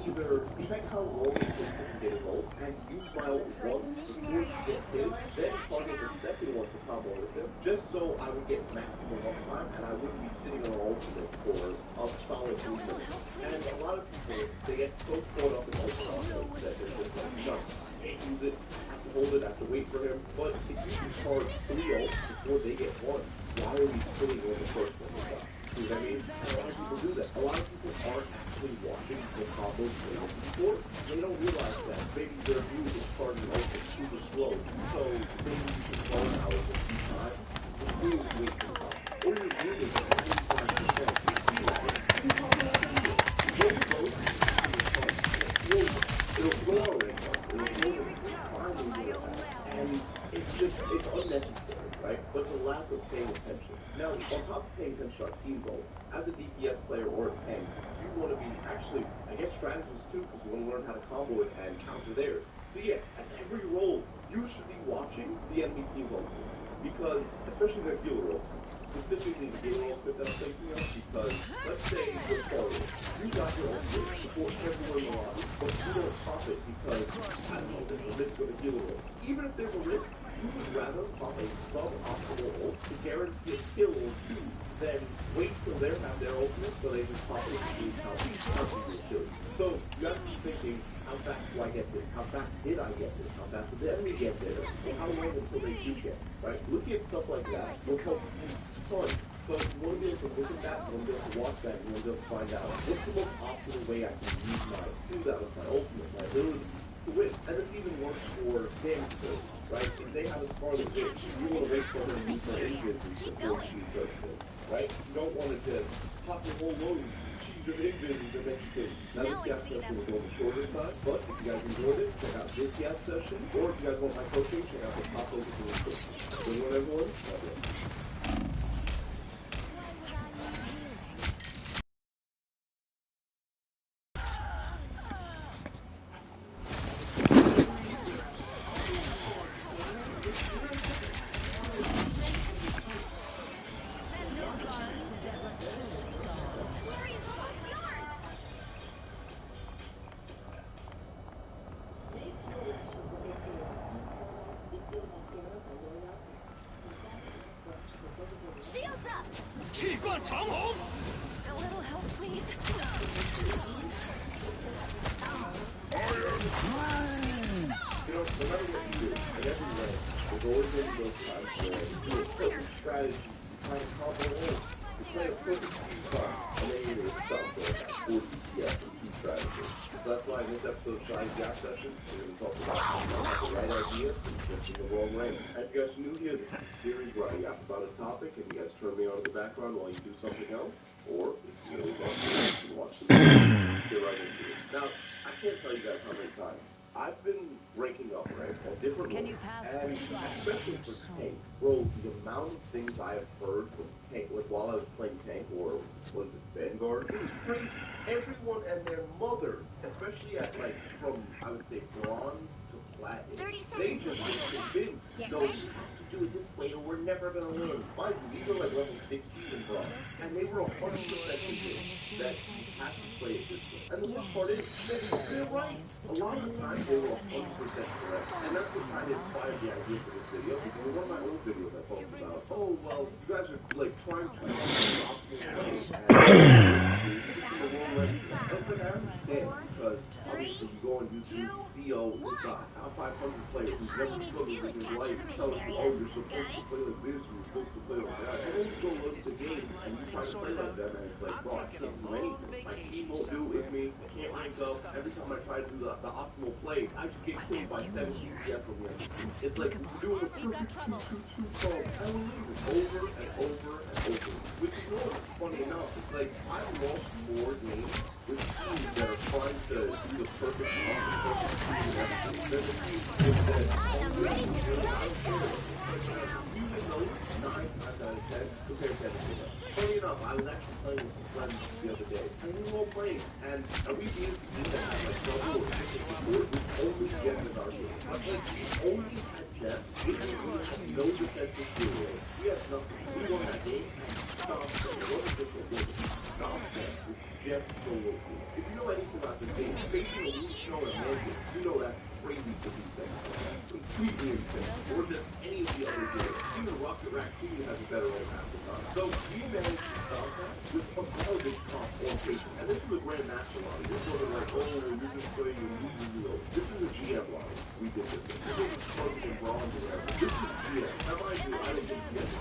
either check how long it takes to get his ult and use my ult once before he gets his, then target the second one to combo with him, just so I would get maximum uptime and I wouldn't be sitting on an ultimate for a solid 3 minutes. And a lot of people, they get so caught up in ultimate that they're just like, no, can't use it, have to hold it, have to wait for him. But if you can charge 3 ults before they get 1, why are we sitting on the first one? See what I mean? And a lot of people do that. A lot of people aren't actually watching the combos they listen for. They don't realize that maybe their view is charging ults super slow. So maybe you should learn how to do time. The view is way too high. Or your view is 85%. You see that. You can't do that anymore. You go to both, it'll blow our range up. It'll blow the climb, and it's unnecessary. right? But it's a lack of paying attention. Now, on top of paying attention to our team goals, as a DPS player or a tank, you want to be actually, I guess, strategist too, because you want to learn how to combo it and counter theirs. So yeah, at every role, you should be watching the enemy team's ultimates. Because, especially their healer ultimates, specifically the healer ultimate that I'm thinking of, because, let's say you're starting, you got your ultimate, support everyone in the lobby, but you don't pop it because, I don't know, there's a risk of a healer ult. Even if there's a risk, you would rather pop a sub-optimal ult to guarantee a kill or two than wait till they have their ultimate so they just pop it and counter your kill. So you have to be thinking, how fast do I get this? How fast did I get this? How fast did the enemy get there? And how long until they do get, right? Looking at stuff like that will help you a ton. So you want to be able to look at that, you want to be able to watch that, you want to be able to find out what's the most optimal way I can use my do that with my ultimate, my abilities to win. And this even works for damage kills, right? If they have a Scarlet Witch, you want to wait for her to use her invis and support you first, right? You don't want to just pop the whole load. She just invis the next thing. Now this Yap session was on the shorter side, but if you guys enjoyed it, check out this Yap session, or if you guys want my coaching, check out the top focus in the description. Good one, everyone. God bless. Shields up! 气贯长虹 A little help, please. You know, no matter what you do, in every way, there's always going to be those times where you do a perfect strategy, you try to combo ult, you play a perfect team spot, and then you're going to stop for about 40 DPS and key strategy. So that's why in this episode of Shy's Yap Session, we're going to talk about how to have the right idea and just in the wrong way. And if you guys are new here, this is a series where I yap about a topic and you guys turn me on in the background while you do something else, or if you really want to watch the video, get right into it. Now, I can't tell you guys how many times I've been ranking up, right, on different roles, and especially for tank, bro, the amount of things I have heard from tank, like while I was playing tank, or was it Vanguard, it was crazy. Everyone and their mother, especially at like from, I would say, bronze to platinum, they just get convinced, no, you have to do it this way or we're never going to win. Mind you, these are like level 60s and bronze, and they were 100% convinced that you have to play it this way. And the worst part is, they're right. A lot of the time, they were 100% correct. And that's what kind of inspired the idea for this video, because in one of my old videos I talked about, oh, well, you guys are like trying to optimal play, and and for that, because obviously you go on YouTube, you see, oh, this top 500 player who's never struggled in his life tells you, oh, you're supposed to play like this, you're supposed to play like that. And then you go look at the game, and you try to play like them, and it's like, bro, I can't do anything. My team won't do it with me, I can't rank up. Every time I try to do the optimal play, I just get killed by 7 DPS from the enemy. It's like doing a perfect 2-2-2 call, and we lose it over and over and over. Which is not funny enough. It's like, I've lost more games with teams that are trying to do the perfect than the team that using those 9 times out of 10 compared to everything else. Funny enough, I was actually playing with some friends the other day, and we were all playing, and we being the team that had like double or triple support with only Jeff in our game. Like, we only had Jeff, we had no defensive heroes, we had nothing. We won that game, and stopped them. It wasn't just a win, stopped them with Jeff solo team. If you know anything about this game, facing a weak show and Mantis, you know that's crazy to be things. Completely insane. Or just any of the other heroes. Even Rocket Raccoon has a better old half the time. So we managed to stop that with a garbage comp on paper. And this is a Grandmaster lobby. This wasn't like, oh, you're just playing a new. This is a GM lobby. We did this. This isn't Spartan and Bronze or whatever. This is GM. Now mind you, I don't think GM is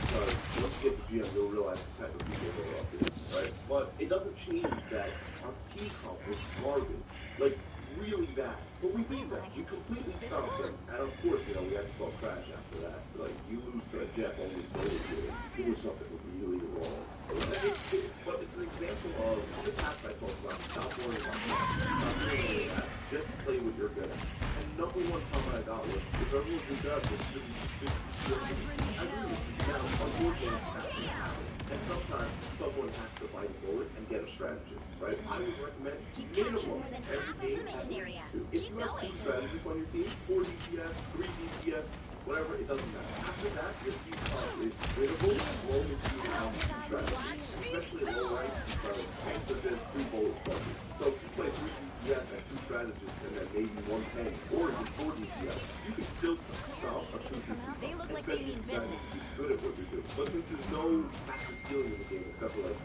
because once you get to GM, you'll realize the type of people that are up here. Right? But it doesn't change that our team comp was garbage. Like, really bad. But we beat them. We completely stopped them. And of course, you know, we had to call Crash after that. Like, you lose to a Jeff only solo game. You do something really wrong. But it's an example of the past I talked about. Stop worrying about that. Stop worrying about that. just play what you're good at. And number one comment I got was, if everyone did that, then shouldn't be I agree with you. Now, unfortunately, that's not happening. And sometimes someone has to bite a bullet and get a strategist, right? I would recommend minimum every game at least two. If you have two strategists on your team, 4 DPS, 3 DPS, whatever, it doesn't matter. After that, your team is winnable as long as you have two strategists, especially at low ranks because tanks are just 3 bullet sponges. So if you play 3 DPS and 2 strategists and then maybe 1 tank or even 4 DPS, you can still stop a 2 DPS. They look like they mean business. He's good at what you do. But since there's no passive healing in the game except for like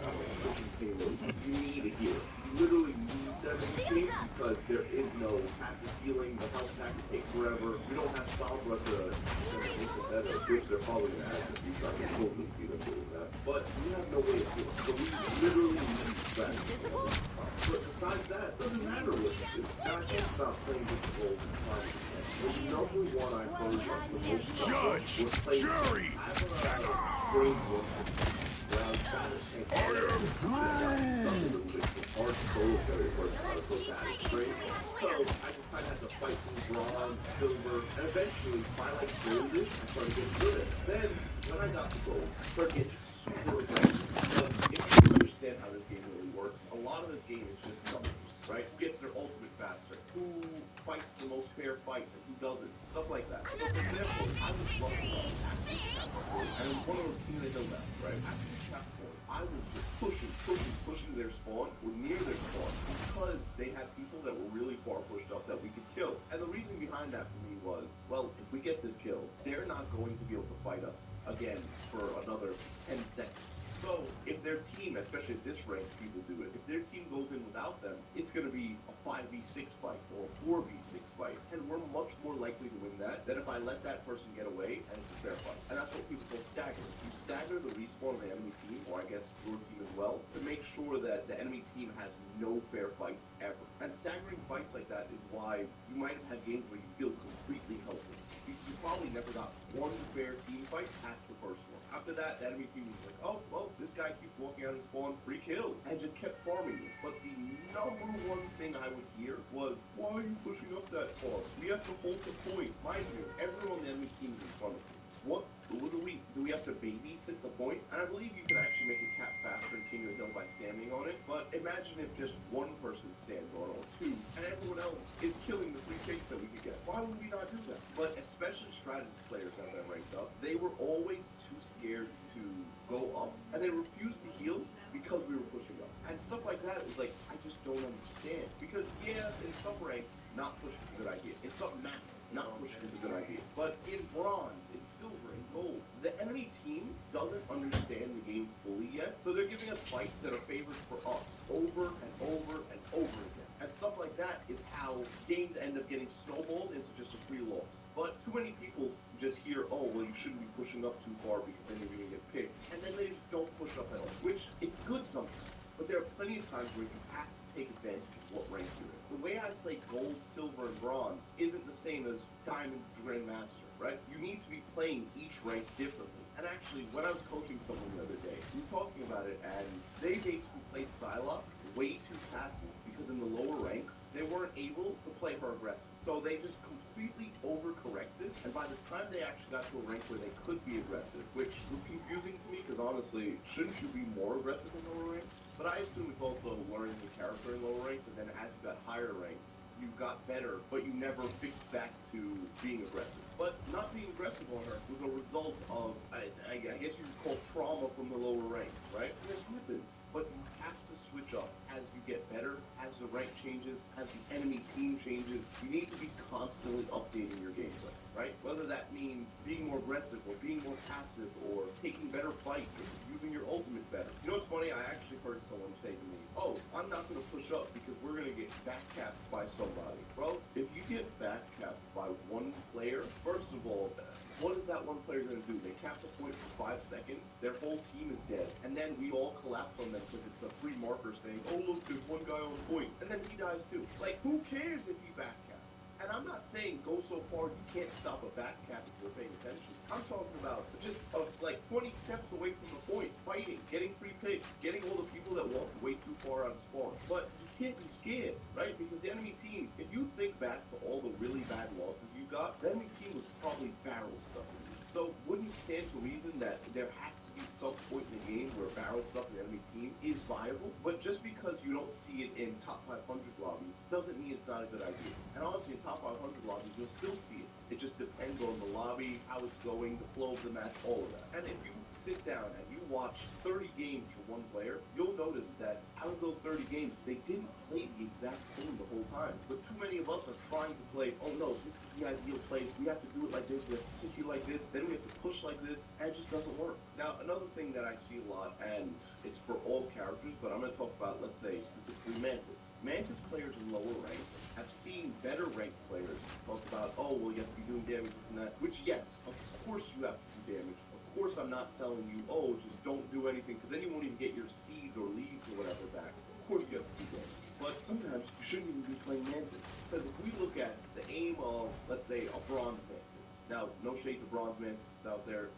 pushing payload, you need a healer. You literally need them in the game because there is no passive healing. The health packs take forever. We don't have Sombra to make it better, which they're probably going to add in the future. I can totally see them doing that. But we have no way of healing. So we literally need strategy. But besides that, it doesn't matter what it is. Not just about playing with the gold and time. The number one I heard was the most Judge! Jury! I have a strange one. Well, that is a hard solo very first time, so that is strange. So I just kind of had to fight through bronze, silver, and eventually, by like goldish, I started getting good at it. Then, when I got the gold, I started getting super aggressive. Because if you understand how this game really works, a lot of this game is just numbers, right? Who gets their ultimate faster? Who fights the most fair fights and who doesn't? Stuff like that. So, for example, I was running and one of those teams that know that, right? After the cap point, I was just pushing their spawn or near their spawn because they had people that were really far pushed up that we could kill. And the reason behind that for me was, well, if we get this kill, they're not going to be able to fight us again for another 10 seconds. So, if their team, especially at this rank, people do it, if their team goes in without them, it's going to be a 5v6 fight or a 4v6 fight. And we're much more likely to win that than if I let that person get away and it's a fair fight. And that's what people call staggering. You stagger the respawn of the enemy team, or I guess your team as well, to make sure that the enemy team has no fair fights ever. And staggering fights like that is why you might have had games where you feel completely helpless. You probably never got one fair team fight past the first one. After that, the enemy team was like, oh, well, this guy keeps walking out and spawn, free kill, and just kept farming you. But the number one thing I would hear was, why are you pushing up that far? We have to hold the point. Mind you, everyone on the enemy team is in front of you. What do we have to babysit the point? And I believe you can actually make a cap faster in King of the Hill by standing on it, but imagine if just one person stands on it, or 2, and everyone else is killing the free takes that we could get. Why would we not do that? But especially strategist players that I ranked up, they were always too scared to go up, and they refused to heal because we were pushing up. And stuff like that, it was like, I just don't understand. Because, yeah, in some ranks, not pushing is a good idea. In some maps, not pushing is a good idea. But in bronze, in silver, in gold, the enemy team doesn't understand the game fully yet, so they're giving us fights that are favored for us over and over and over again. And stuff like that is how games end up getting snowballed into just a free loss. But too many people just hear, oh, well, you shouldn't be pushing up too far because then you're going to get picked. And then they just don't push up at all, which it's good sometimes. But there are plenty of times where you have to take advantage of what rank you're in. The way I play gold, silver, and bronze isn't the same as diamond, grandmaster, right? You need to be playing each rank differently. And actually, when I was coaching someone the other day, we were talking about it, and they basically played Psylocke way too passive because in the lower ranks, they weren't able to play her aggressive. So they just completely overcorrected, and by the time they actually got to a rank where they could be aggressive, which was confusing to me because honestly, shouldn't you be more aggressive in lower ranks? But I assume it's also learning the character in lower ranks, and then as you got higher ranks, you got better, but you never fixed back to being aggressive. But not being aggressive on her was a result of, I guess you could call trauma from the lower ranks, right? And it happens, but you have to switch up as you get better, as the rank changes, as the enemy team changes. You need to be constantly updating your gameplay, right? Whether that means being more aggressive or being more passive or taking better fights or using your ultimate better. You know what's funny? I actually heard someone say to me, oh, I'm not going to push up because we're going to get backcapped by somebody. Bro, if you get backcapped by one player, first of all, what is that one player going to do? They cap the point for 5 seconds, their whole team is dead, and then we all collapse on them because it's a free marker saying, oh look, there's one guy on point, and then he dies too. Like, who cares if he backcaps? And I'm not saying go so far you can't stop a backcap if you're paying attention. I'm talking about just like 20 steps away from the point, fighting, getting free picks, getting all the people that walk way too far out of spawn. But you can't be scared, right? Because the enemy team, if you think back to all the really bad losses you got, the enemy team was probably barrel stuffing you. So wouldn't it stand to reason that there has to be some point in the game where barrel stuffing the enemy team is viable? But just because you don't see it in top 500 lobbies doesn't mean it's not a good idea. And honestly, in top 500 lobbies, you'll still see it. It just depends on the lobby, how it's going, the flow of the match, all of that. And if you sit down and you watch 30 games for one player, you'll notice that out of those 30 games, they didn't play the exact same the whole time. But too many of us are trying to play, oh no, this is the ideal play. We have to do it like this, we have to sit like this, then we have to push like this, and it just doesn't work. Now, another thing that I see a lot, and it's for all characters, but I'm going to talk about, let's say, specifically Mantis. Mantis players in lower ranks have seen better ranked players talk about, oh, well, you have to be doing damage, this and that, which, yes, of course you have to do damage. Of course I'm not telling you, oh, just don't do anything, because then you won't even get your seeds or leaves or whatever back. Of course you have to do damage. But sometimes you shouldn't even be playing Mantis. Because if we look at the aim of, let's say, a Bronze Mantis. Now, no shade to Bronze Mantis out there.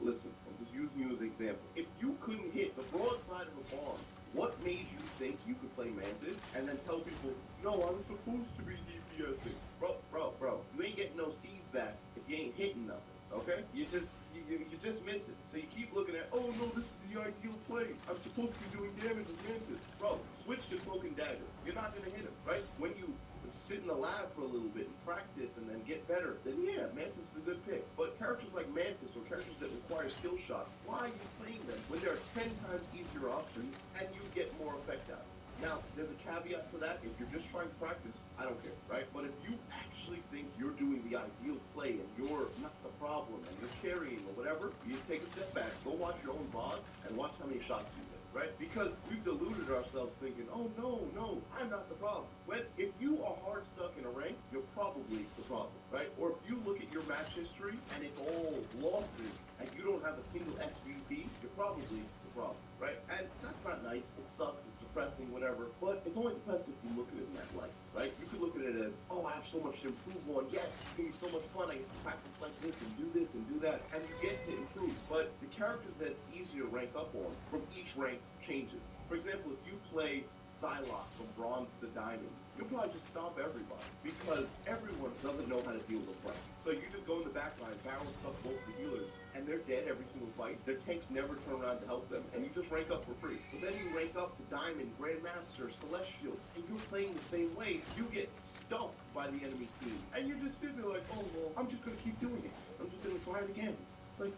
Listen, I'm just using you as an example. If you couldn't hit the broadside of a bomb, what made you think you could play Mantis and then tell people, no, I'm supposed to be DPSing? Bro, you ain't getting no seeds back if you ain't hitting nothing, okay? You just miss it. So you keep looking at, oh no, this is the ideal play. I'm supposed to be doing damage with Mantis. Bro, switch to Cloak and Dagger. You're not going to hit him, right? When you sit in the lab for a little bit and practice and then get better, then yeah, Mantis is a good pick. But characters like Mantis or characters that require skill shots, why are you playing them when there are 10 times easier options and you get more effect out of it? Now, there's a caveat to that. If you're just trying to practice, I don't care, right? But if you actually think you're doing the ideal play and you're not the problem and you're carrying or whatever, you take a step back, go watch your own VODs and watch how many shots you hit, right? Because we've deluded ourselves thinking, oh, no, I'm not the problem. When if you are hard stuck in a rank, you're probably the problem, right? Or if you look at your match history and it's all losses and you don't have a single SVP, you're probably the problem, right? And that's not nice. It sucks. It's depressing, whatever. But it's only depressing if you look at it in that light, right? You could look at it as, oh, I have so much to improve on. Yes, it's going to be so much fun. I get to practice like this and do this and do that. And you get to improve. But the characters that's easier to rank up on from each rank changes. For example, if you play Psylocke from Bronze to Diamond, you'll probably just stomp everybody because everyone doesn't know how to deal with a fight. So you just go in the back line, barrel stuff both the healers, and they're dead every single fight. Their tanks never turn around to help them, and you just rank up for free. But then you rank up to Diamond, Grandmaster, Celestial, and you're playing the same way. You get stumped by the enemy team, and you're just sitting there like, oh, well, I'm just going to keep doing it. I'm just going to try it again. Like,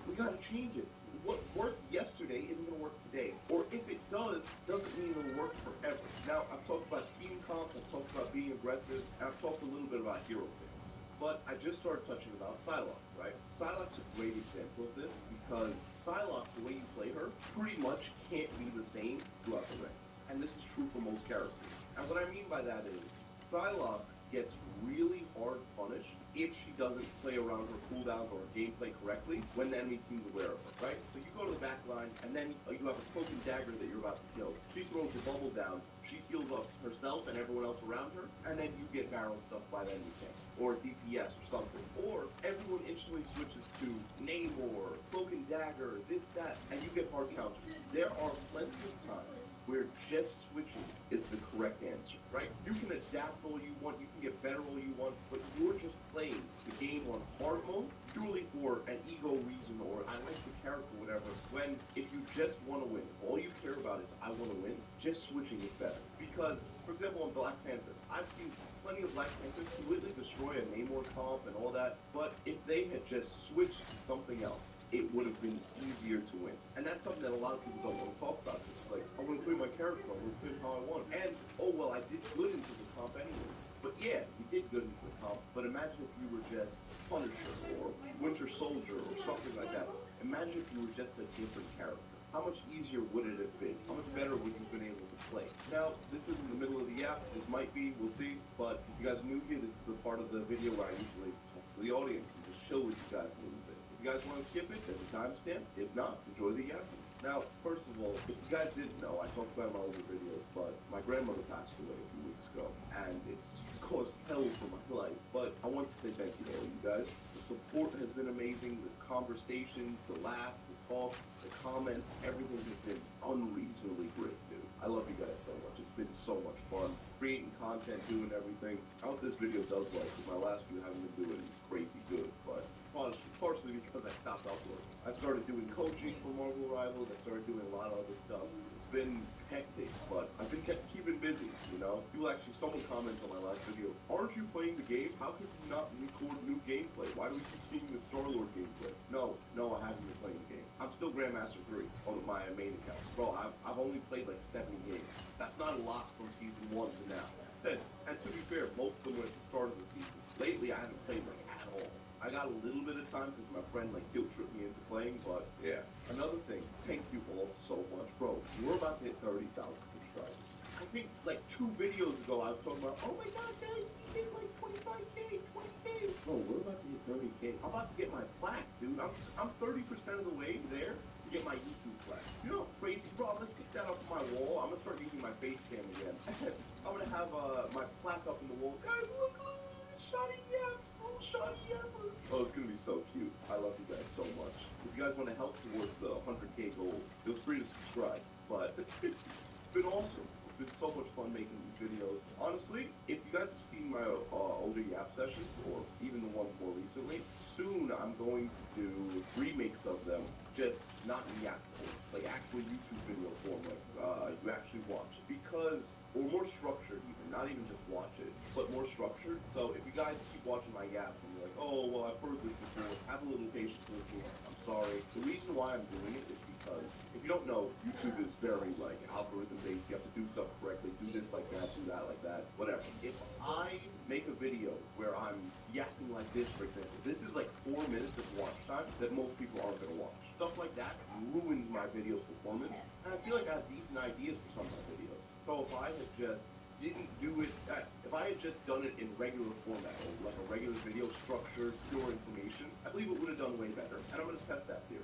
we got to change it. What worked yesterday isn't going to work today. Or if it does, doesn't mean it'll work forever. Now, I've talked about team comp, I've talked about being aggressive, and I've talked a little bit about hero picks. But I just started touching about Psylocke, right? Psylocke's a great example of this because Psylocke, the way you play her, pretty much can't be the same throughout the ranks. And this is true for most characters. And what I mean by that is, Psylocke gets really hard punished if she doesn't play around her cooldowns or her gameplay correctly when the enemy team's aware of her, right? So you go to the back line, and then you have a Cloak and Dagger that you're about to kill. She throws the bubble down, she heals up herself and everyone else around her, and then you get barrel stuff by the enemy tank, or DPS or something. Or everyone instantly switches to Namor, Cloak and Dagger, this, that, and you get hard counters. There are plenty of times where just switching is the correct answer, right? You can adapt all you want, you can get better all you want, but you're just playing the game on hard mode purely for an ego reason or I like the character or whatever, when if you just want to win, all you care about is I want to win, just switching is better. Because, for example, on Black Panther, I've seen plenty of Black Panthers completely destroy a Namor comp and all that, but if they had just switched to something else, it would have been easier to win. And that's something that a lot of people don't want to talk about. It's like, I want to play my character, I want to play how I want. And, oh, well, I did good into the comp anyway. But yeah, you did good into the comp, but imagine if you were just Punisher or Winter Soldier or something like that. Imagine if you were just a different character. How much easier would it have been? How much better would you have been able to play? Now, this is in the middle of the app. This might be, we'll see. But if you guys are new here, this is the part of the video where I usually talk to the audience and just chill with you guys a little bit. If you guys want to skip it, there's a timestamp. If not, enjoy the app. Now, first of all, if you guys didn't know, I talked about my older videos, but my grandmother passed away a few weeks ago, and it's caused hell for my life. But I want to say thank you to all you guys for support has been amazing. The conversations, the laughs, the talks, the comments, everything has been unreasonably great, dude. I love you guys so much. It's been so much fun creating content, doing everything. I hope this video does well, because my last few haven't been doing crazy good, but partially because I stopped uploading. I started doing coaching for Marvel Rivals. I started doing a lot of other stuff. It's been hectic, but I've been keeping busy, you know? Someone commented on my last video, aren't you playing the game? How could you not record new gameplay? Why do we keep seeing the Star-Lord gameplay? No, I haven't been playing the game. I'm still Grandmaster 3 on my main account. Bro, I've only played like 70 games. That's not a lot from Season 1 to now. And to be fair, most of them were at the start of the season. Lately, I haven't played like at all. I got a little bit of time because my friend like guilt tripped me into playing, but yeah. Another thing, thank you all so much. Bro, we're about to hit 30,000 subscribers. I think like 2 videos ago I was talking about, oh my god, guys, we hit like 25K, 20K. Bro, we're about to hit 30K. I'm about to get my plaque, dude. I'm 30% of the way there to get my YouTube plaque. You know, crazy, bro. I'm gonna stick that up on my wall. I'm gonna start using my face cam again. I'm gonna have my plaque up on the wall. Guys, look, Shotty Yaps, little Shotty Yapper. Oh, it's gonna be so cute. I love you guys so much. If you guys want to help towards the 100K goal, feel free to subscribe. But it's been awesome. It's been so much fun making these videos. Honestly, if you guys have seen my older Yap sessions, or even the one more recently, soon I'm going to do remakes of them, just not in Yap form, like actual YouTube video form, like you actually watch. Because, or more structured even, not even just watch it, but more structured. So if you guys keep watching my Yaps and you're like, oh, well, I've heard this before, have a little patience with me, I'm sorry. The reason why I'm doing it is because, if you don't know, YouTube is very, like, algorithm-based. You have to do stuff correctly, do this like that, do that like that, whatever. If I make a video where I'm yapping like this, for example, this is like 4 minutes of watch time that most people aren't going to watch. Stuff like that ruins my video's performance, and I feel like I have decent ideas for some of my videos. So if I had just didn't do it, if I had just done it in regular format, or like a regular video, structured, pure information, I believe it would have done way better, and I'm going to test that theory.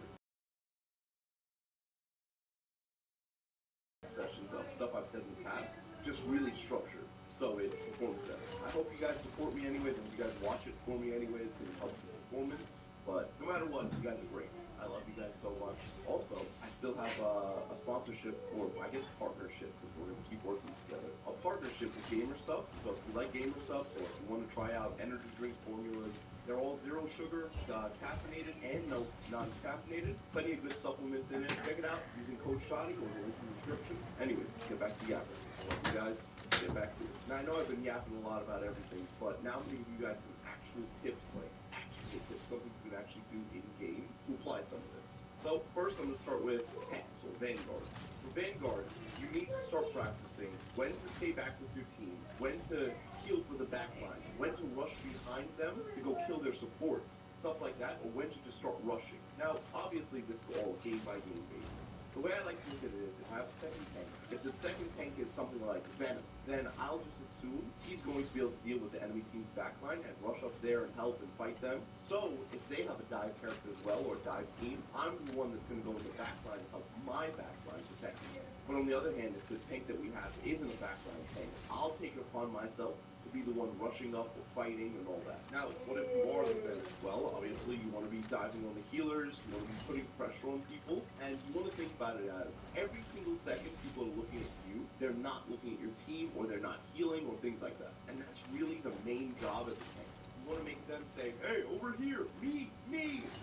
Sessions of stuff I've said in the past, just really structured, so it performs better. I hope you guys support me anyways, and if you guys watch it for me anyways, because it helps the performance. But no matter what, you guys are great. I love you guys so much. Also, I still have a sponsorship, or I guess partnership, because we're going to keep working together. A partnership with Gamer Stuff. So if you like Gamer Stuff, or if you want to try out energy drink formulas, they're all zero sugar, caffeinated, and no non-caffeinated. Plenty of good supplements in it. Check it out using code SHOTTY or the link in the description. Anyways, get back to yapping. I love you guys. Get back to it. Now, I know I've been yapping a lot about everything, but now I'm going to give you guys some actual tips, like actual tips, something you can actually do in-game to apply some of this. So first I'm going to start with tanks, or vanguards. For vanguards, you need to start practicing when to stay back with your team, when to heal for the backline, when to rush behind them to go kill their supports, stuff like that, or when to just start rushing. Now, obviously this is all game-by-game basis. The way I like to look at it is, if I have a second tank, if the second tank is something like Venom, then I'll just assume he's going to be able to deal with the enemy team's backline and rush up there and help and fight them. So, if they have a dive character as well, or a dive team, I'm the one that's going to go in the backline and help my backline protect them. But on the other hand, if the tank that we have isn't a backline tank, I'll take it upon myself to be the one rushing up or fighting and all that. Now, what if you are the Venom as well? Obviously, you want to be diving on the healers, you want to be putting pressure on people, and you want to think about it as every single second people are looking at you, they're not looking at your team, or they're not healing, or things like that. And that's really the main job as a tank. You want to make them say, hey, over here, me,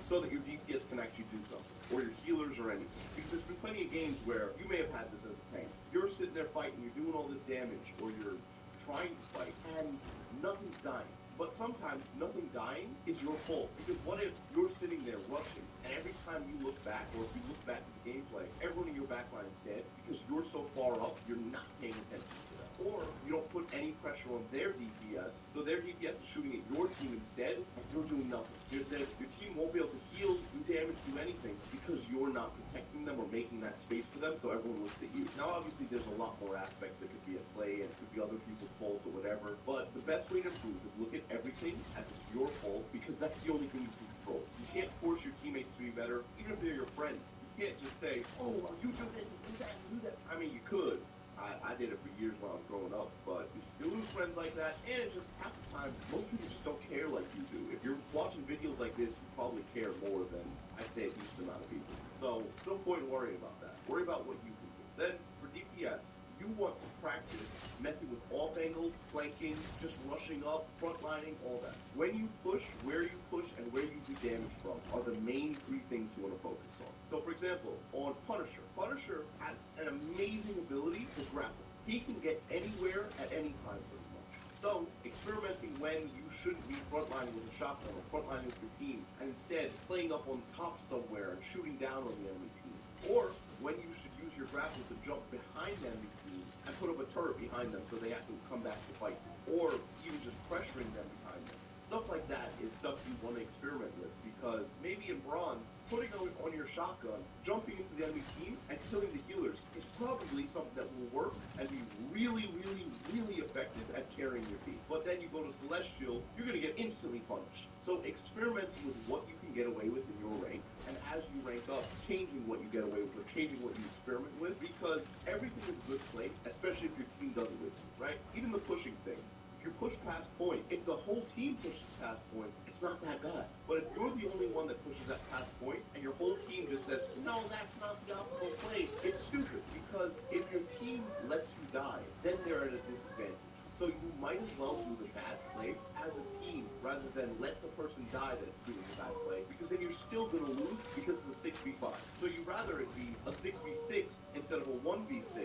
so that your DPS can actually do something, or your healers or anything. Because there's been plenty of games where you may have had this as a tank. You're sitting there fighting, you're doing all this damage, or you're trying to fight, and nothing's dying. But sometimes nothing dying is your fault, because what if you're sitting there rushing, and every time you look back, or if you look back at the gameplay, everyone in your backline is dead because you're so far up, you're not paying attention to them. Or you don't put any pressure on their DPS, so their DPS is shooting at your team instead, and you're doing nothing. Your team won't be able to heal, do damage, do anything, because you're not protecting them or making that space for them, so everyone looks at you. Now, obviously, there's a lot more aspects that could be at play, and it could be other people's fault or whatever, but the best way to improve is look at everything as it's your fault, because that's the only thing you can control. You can't force your teammates to be better, even if they're your friends. You can't just say, oh, well, you do this and do that and do that. I mean, you could. I did it for years when I was growing up, but you lose friends like that, and it's just half the time, most people just don't care like you do. If you're watching videos like this, you probably care more than, I'd say, a decent amount of people. So, no point in worrying about that. Worry about what you can do. Then, for DPS, you want to practice messing with off angles, flanking, just rushing up, frontlining, all that. When you push, where you push, and where you do damage from are the main three things you want to focus on. So, for example, on Punisher. Punisher has an amazing ability to grapple. He can get anywhere at any time, pretty much. So, experimenting when you shouldn't be frontlining with a shotgun or frontlining with your team, and instead playing up on top somewhere and shooting down on the enemy team. Or when you should use your grapple to jump behind the enemy team and put up a turret behind them so they have to come back to fight. Or even just pressuring them behind them. Stuff like that is stuff you want to experiment with, because maybe in Bronze, putting on your shotgun, jumping into the enemy team, and killing the healers is probably something that will work and be really, really, really effective at carrying your team. But then you go to Celestial, you're going to get instantly punished. So experiment with what you can get away with in your rank, and as you rank up, changing what you get away with or changing what you experiment with, because everything is a good play, especially if your team does it with you, right? Even the pushing thing. If you push past point, if the whole team pushes past point, it's not that bad. But if you're the only one that pushes that past point, and your whole team just says, no, that's not the optimal play, it's stupid. Because if your team lets you die, then they're at a disadvantage. So you might as well do the bad play as a team, rather than let the person die that's doing the bad play, because then you're still going to lose, because it's a 6v5. So you'd rather it be a 6v6 instead of a 1v6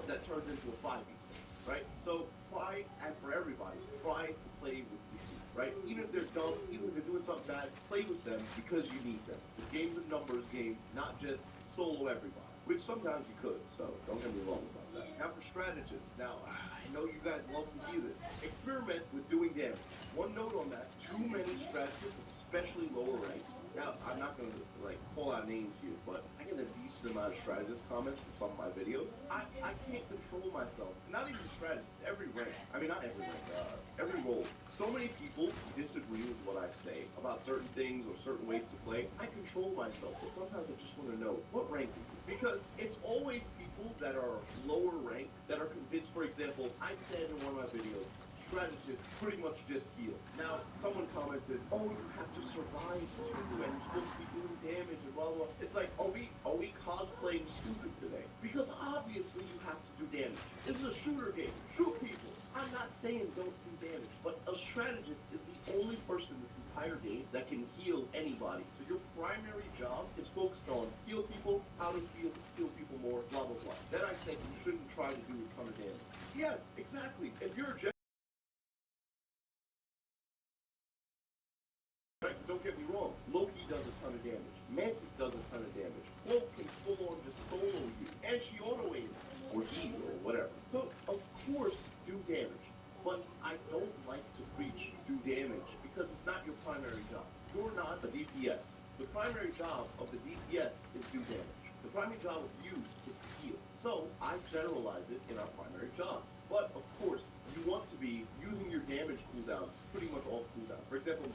that turns into a 5v6. Right? So try, and for everybody, try to play with your team, right? Even if they're dumb, even if they're doing something bad, play with them because you need them. The game's a numbers game, not just solo everybody, which sometimes you could, so don't get me wrong about that. Now for strategists, now I know you guys love to see this. Experiment with doing damage. One note on that, too many strategists, especially lower ranks. Now, I'm not going to call out names here, but I get a decent amount of strategist comments from some of my videos. I can't control myself. Not even strategists, every rank. I mean, not every rank, every role. So many people disagree with what I say about certain things or certain ways to play. I control myself, but sometimes I just want to know, what rank are you? Because it's always people that are lower rank that are convinced. For example, I said in one of my videos, strategists pretty much just heal. Now, someone commented, oh, you have to survive too, and you're supposed to be doing damage and blah, blah. It's like, are we cosplaying stupid today? Because obviously you have to do damage. This is a shooter game. Shoot people. I'm not saying don't do damage, but a strategist is the only person in this entire game that can heal anybody. So your primary job is focused on heal people, how to heal people more, blah, blah, blah. Then I said you shouldn't try to do a ton of damage. Yes, exactly. If you're a don't get me wrong, Loki does a ton of damage. Mantis does a ton of damage. Cloak can full on just solo you. And she auto-aims. Or he, or whatever. So, of course, do damage. But I don't like to preach do damage because it's not your primary job. You're not a DPS. The primary job of the DPS is do damage. The primary job of you is to heal. So, I generalize it in our primary jobs. But, of course, you want to be using your damage cooldowns, pretty much all cooldowns. For example,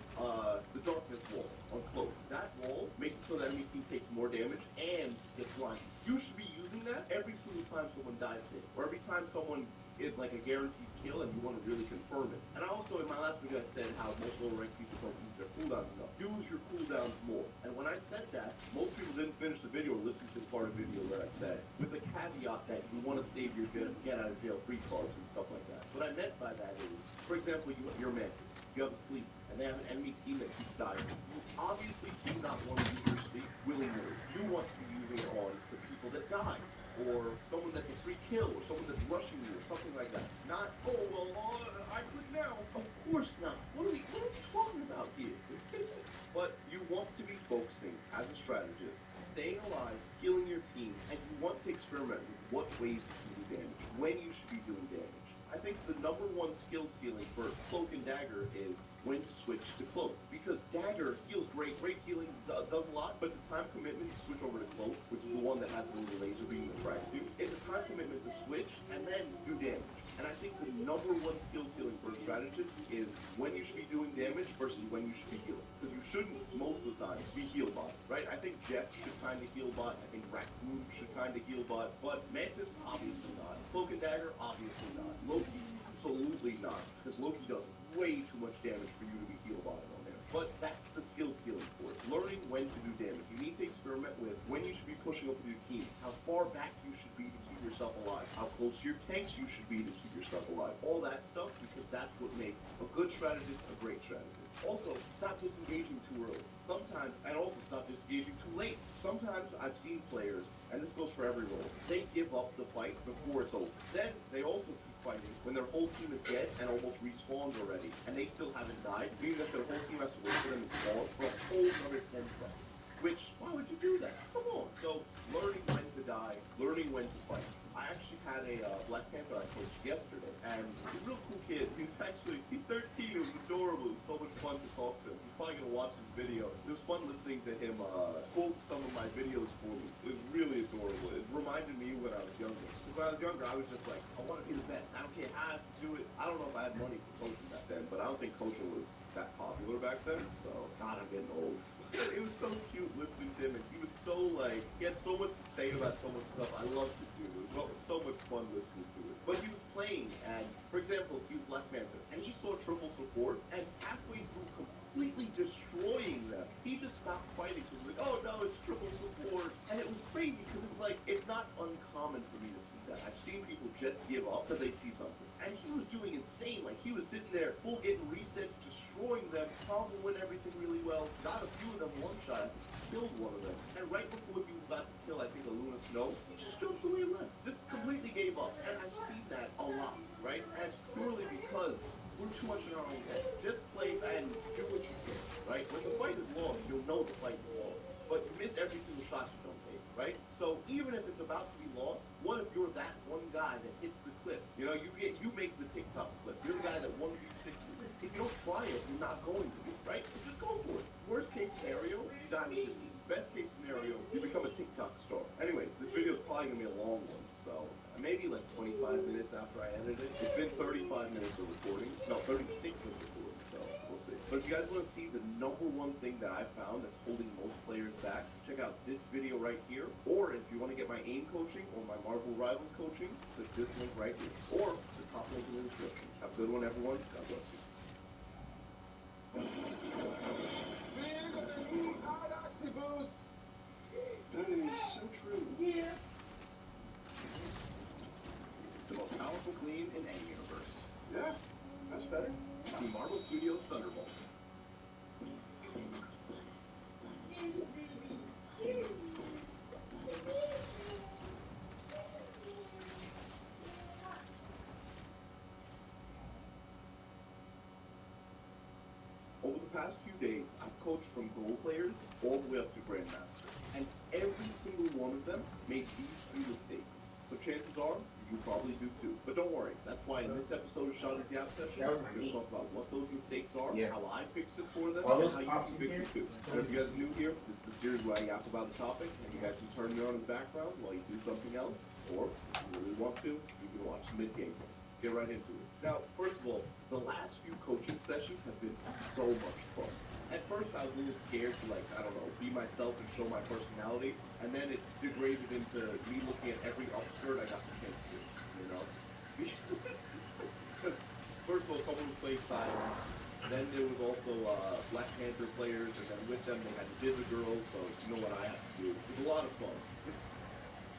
the Darkness Wall on Cloak. That wall makes it so the enemy team takes more damage and gets blinded. You should be using that every single time someone dives in, or every time someone is like a guaranteed kill and you want to really confirm it. And I also, in my last video, I said how most lower ranked people don't use their cooldowns enough. Use your cooldowns more. And when I said that, most people didn't finish the video or listen to the part of the video where I said, with the caveat that you want to save your get out of jail free cards and stuff like that. What I meant by that is, for example, you're Mantis. You have a sleep, and they have an enemy team that keeps dying. You obviously do not want to use your sleep willingly. You want to be using it on the people that die, or someone that's a free kill, or someone that's rushing you, or something like that. Not, oh, well, I could now. Of course not. What are we talking about here? But you want to be focusing, as a strategist, staying alive, healing your team, and you want to experiment with what ways you can do damage, when you should be doing damage. I think think the #1 skill stealing for Cloak and Dagger is when to switch to Cloak. Because Dagger heals great healing, does a lot, but it's a time commitment to switch over to Cloak, which is the one that has the little laser beam that tracks you. It's a time commitment to switch and then do damage. And I think the #1 skill stealing for a strategist is when you should be doing damage versus when you should be healing. Because you shouldn't, most of the time, be heal bot, right? I think Jeff should kind of heal bot. I think Raccoon should kind of heal bot. But Mantis, obviously not. Cloak and Dagger, obviously not. Loki, absolutely not. Because Loki does way too much damage for you to be heal botted on there. But that's the skill stealing for it. Learning when to do damage. You need to experiment with when you should be pushing up with your team, how far back you should be to keep yourself alive, how close to your tanks you should be to keep yourself alive. All that stuff, because that's what makes a good strategist a great strategist. Also, stop disengaging too early. Sometimes, and also stop disengaging too late. Sometimes I've seen players, and this goes for every role, they give up the fight before it's over. Then they also keep fighting when their whole team is dead and almost respawned already, and they still haven't died, meaning that their whole team has to wait for them to spawn for a whole another 10 seconds. Which, why would you do that? Come on. So, learning when to die, learning when to fight. I actually had a Black Panther I coached yesterday, and he's a real cool kid. He's 13, it was adorable, it was so much fun to talk to him. He's probably going to watch this video. It was fun listening to him quote some of my videos for me. It was really adorable. It reminded me when I was younger. When I was younger, I was just like, I want to be the best. I don't care how I have to do it. I don't know if I had money for coaching back then, but I don't think coaching was that popular back then, so, God, I'm getting old. It was so cute listening to him, and he was so, like, he had so much to say about so much stuff I loved to do. It was so much fun listening to it. But he was playing, and, for example, he was Black Panther, and he saw triple support, and halfway through completely destroying them, he just stopped fighting, because he was like, oh no, it's triple support, and it was crazy, because it was like, it's not uncommon for me to see that. I've seen people just give up because they see something. And he was doing insane. Like, he was sitting there, full getting resets, destroying them, comboing everything really well. Got a few of them one shot, killed one of them. And right before he was about to kill, I think, a Luna Snow, he just jumped away and left. Just completely gave up. And I've seen that a lot, right? And it's purely because we're too much in our own head. Just play and do what you can, right? When the fight is lost, you'll know the fight is lost. But you miss every single shot you don't take, right? So even if it's about to be lost, what if you're that one guy that hits the clip? You know, you make the TikTok clip. You're the guy that 1v60. If you don't try it, you're not going to be, right? So just go for it. Worst case scenario, you die with 50. Best case scenario, you become a TikTok star. Anyways, this video is probably going to be a long one, so maybe like 25 minutes after I edit it. It's been 35 minutes of recording. No, 36 of recording, so we'll see. But if you guys want to see the #1 thing that I found that's holding most players back, check out this video right here. Or if you want to get my AIM coaching or my Marvel Rivals coaching, click this link right here. Or the top link in the description. Have a good one, everyone. God bless you. Man, got that new Tide Oxy Boost. That is so true. Yeah. The most powerful clean in any universe. Yeah, that's better. See Marvel Studios Thunderbolts. Over the past few days, I've coached from gold players all the way up to Grandmaster, and every single one of them made these 3 mistakes. So chances are, you probably do too. But don't worry, that's why in this episode of Shot at the Out Session, we're going to talk about what those mistakes are, how I fix it for them, and how you can fix it too. So if you guys are new here, this is the series where I yap about the topic, and you guys can turn me on in the background while you do something else, or if you really want to, you can watch the mid-game. Get right into it. Now, first of all, the last few coaching sessions have been so much fun. At first, I was a little scared to, like, I don't know, be myself and show my personality, and then it degraded into me looking at every upskirt I got the chance to, you know? First of all, someone was playing Silence, then there was also Black Panther players, and then with them they had the Vivid Girls, so you know what I have to do. It was a lot of fun.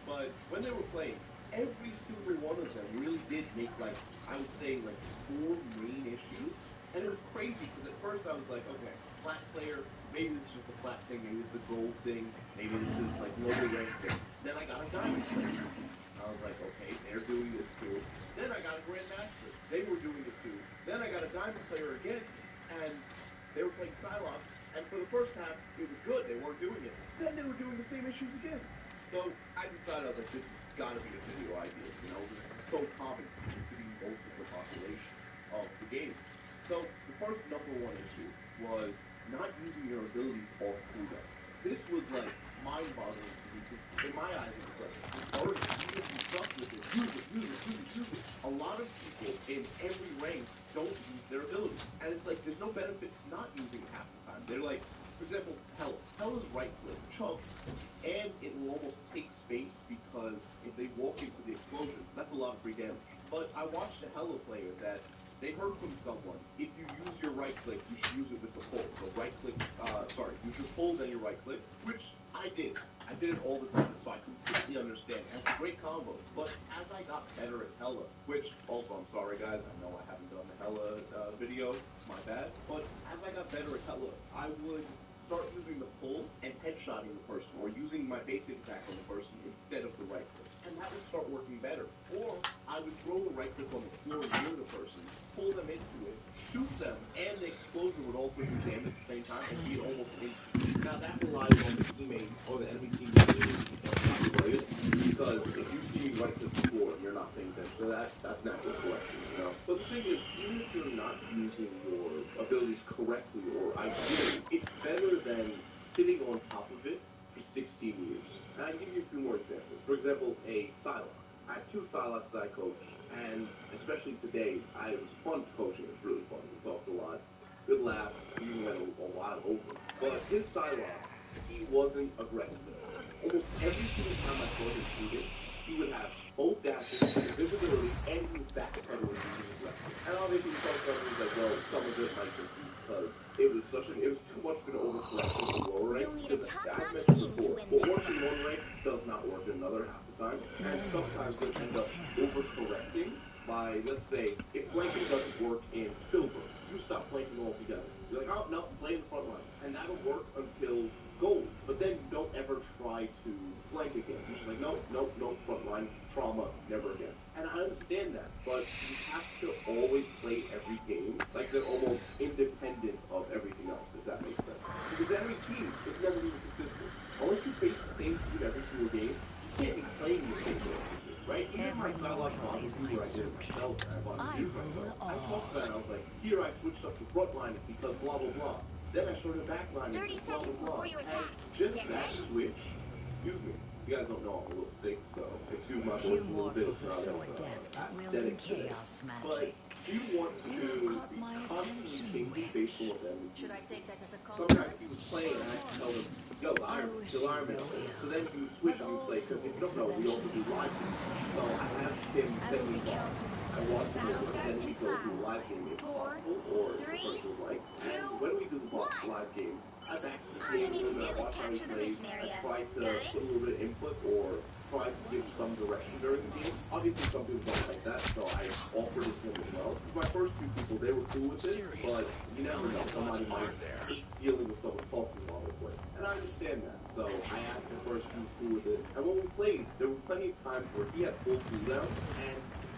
But when they were playing, every single one of them really did make, like, I would say, like, 4 main issues. And it was crazy, because at first I was like, okay, flat player, maybe this is just a flat thing, maybe this is a gold thing, maybe this is, like, lower rank thing. Then I got a diamond player. I was like, okay, they're doing this too. Then I got a Grandmaster. They were doing it too. Then I got a diamond player again, and they were playing Psylocke. And for the first half, it was good. They weren't doing it. Then they were doing the same issues again. So I decided, I was like, this has got to be a video idea. You know, this is so common. It has to be most of the population of the game. So the first number one issue was not using your abilities off cooldown. This was like mind-boggling to me because in my eyes it was like, already, even if you suck with it, use it. A lot of people in every rank don't use their abilities. And it's like, there's no benefit to not using it half the time. They're like, for example, Hella's right click, chunk, and it will almost take space because if they walk into the explosion, that's a lot of free damage. But I watched a Hella player that they heard from someone, if you use your right click, you should use it with the pull. So right click, use your pull, then your right click, which I did. I did it all the time, so I completely understand. And it's a great combo. But as I got better at Hella, which also, I'm sorry guys, I know I haven't done the Hella video, my bad. But as I got better at Hella, I would start using the pull and headshotting the person, or using my basic attack on the person instead of the right click. And that would start working better. Or I would throw the right click on the floor near the person, pull them into it, shoot them, and the explosion would also do damage at the same time and be almost instant. Now that relies on the teammate or the enemy team to play it, because if you see me right click the floor and you're not paying attention to that, that's natural selection, you know? But the thing is, even if you're not using your abilities correctly or ideally, it's better than sitting on top of it for 16 years. And I can give you a few more examples. For example, a Psylocke. I have 2 Psylocks that I coach, and especially today, it was fun coaching. It was really fun. We talked a lot. Good laughs. We even went a while over. But his Psylocke, he wasn't aggressive enough. Almost every single time I saw him shoot it, he would have both dashes, invisibility, and he was backpedaling using his weapon. And obviously we talked about it, like, well, some of it might just be because it was too much of an overcorrection in the lower ranks. Because I've mentioned before, what works in one rank does not work in another half the time. And sometimes you'll end up overcorrecting by, let's say, if flanking doesn't work in silver, you stop flanking altogether. You're like, oh, no, play in the front line. And that'll work until gold. But then you don't ever try to flank again. You're just like, no, front line, trauma, never again. And I understand that, but you have to always play every game like they're almost independent of everything else, if that makes sense. Because every team is never going to be consistent. Unless you face the same team every single game, you can't be playing the same game every game, right? Even my Psylocke bottom where I did it myself, I talked about it, I was like, here I switched up to front line because blah, blah, blah. Then I showed her back line. 30 seconds before you attack. Just that switch, excuse me, you guys don't know I'm a little sick, so excuse my voice a little bit. It's not as aesthetic today. But you want to be constantly changing based on what enemy. Should I take that as a compliment? Sometimes he was playing and I had to tell him, yo, kill Iron Man. So then he would switch and he would play, because if you don't know, we also do live games. So I have him send me bots. I watch him and then we go do live game if possible, or if the person would like. And when we do the bots live games, I've actually gamed him and I watch how he plays. I try to put a little bit of input or try to give some direction during the game. Obviously some people don't like that, so I offered it to them as well. My first few people, they were cool with it, but you never know, somebody might hate dealing with someone talking while they play. And I understand that, so I asked him first if he was cool with it. And when we played, there were plenty of times where he had full cooldowns, and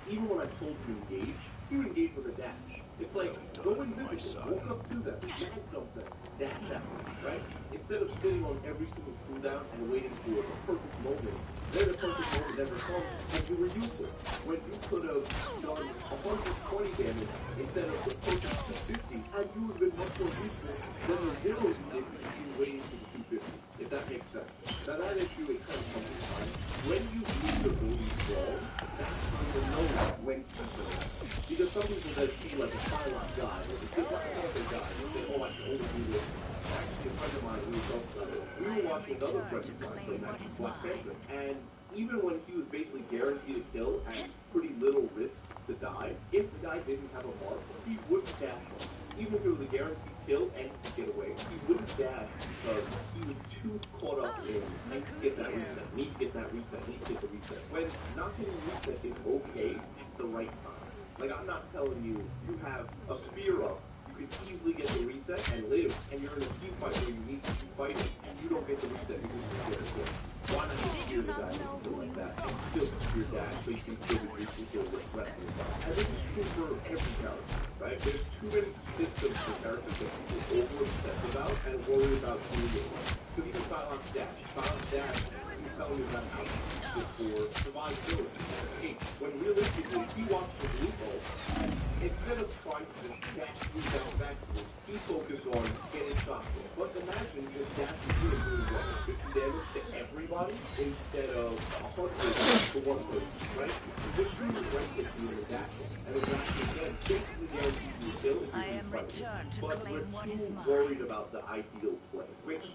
even when I told him to engage, he would engage with a dash. It's like, go invisible, walk up to them, mag dump them, dash at them, right? Instead of sitting on every single cooldown and waiting for the perfect moment, then the perfect moment never comes, and you were useless. When you could have done 120 damage instead of the perfect 250, and you would have been much more useful than the 0 you did if you waiting for the 250, if that makes sense. Now that issue is kind of sometimes, when you use your abilities wrong, that's when you know when to use them. Because some people that see like a Psylocke guy, or they see Black Panther guy, and they say, oh, I can only do this. Actually, a friend of mine, we were watching another friend of mine play Black Panther, and even when he was basically guaranteed a kill at pretty little risk to die, if the guy didn't have a mark, he wouldn't dash him. Even if it was a guaranteed kill and he could get away, he wouldn't dash because he was too caught up in need to get that reset, need to get that reset, need to get the reset. When not getting a reset is okay at the right time. Like, I'm not telling you, you have a spear up, you can easily get the reset and live, and you're in a team fight where you need to keep fighting, and you don't get the reset because you get a kill. Why not just spear the guy and kill like that, and still spear dash so you can still reduce the kill with rest of the time. And this is true for every character, right? There's too many systems for characters that people over-obsess about and worry about doing it. Because even Psylocke's dash, you tell allowing his guys out for survivability and escape. When realistically, he wants to loophole, and instead of trying to just dash through that backwards, he focused on getting shots. But imagine just dashing through and doing what? 50 damage to everybody instead of 100 to one person, right? This shooter right gets you in the dash, and the dash again basically guarantees you ability. I am returned to but claim we're what too is mine. worried about the ideal play, which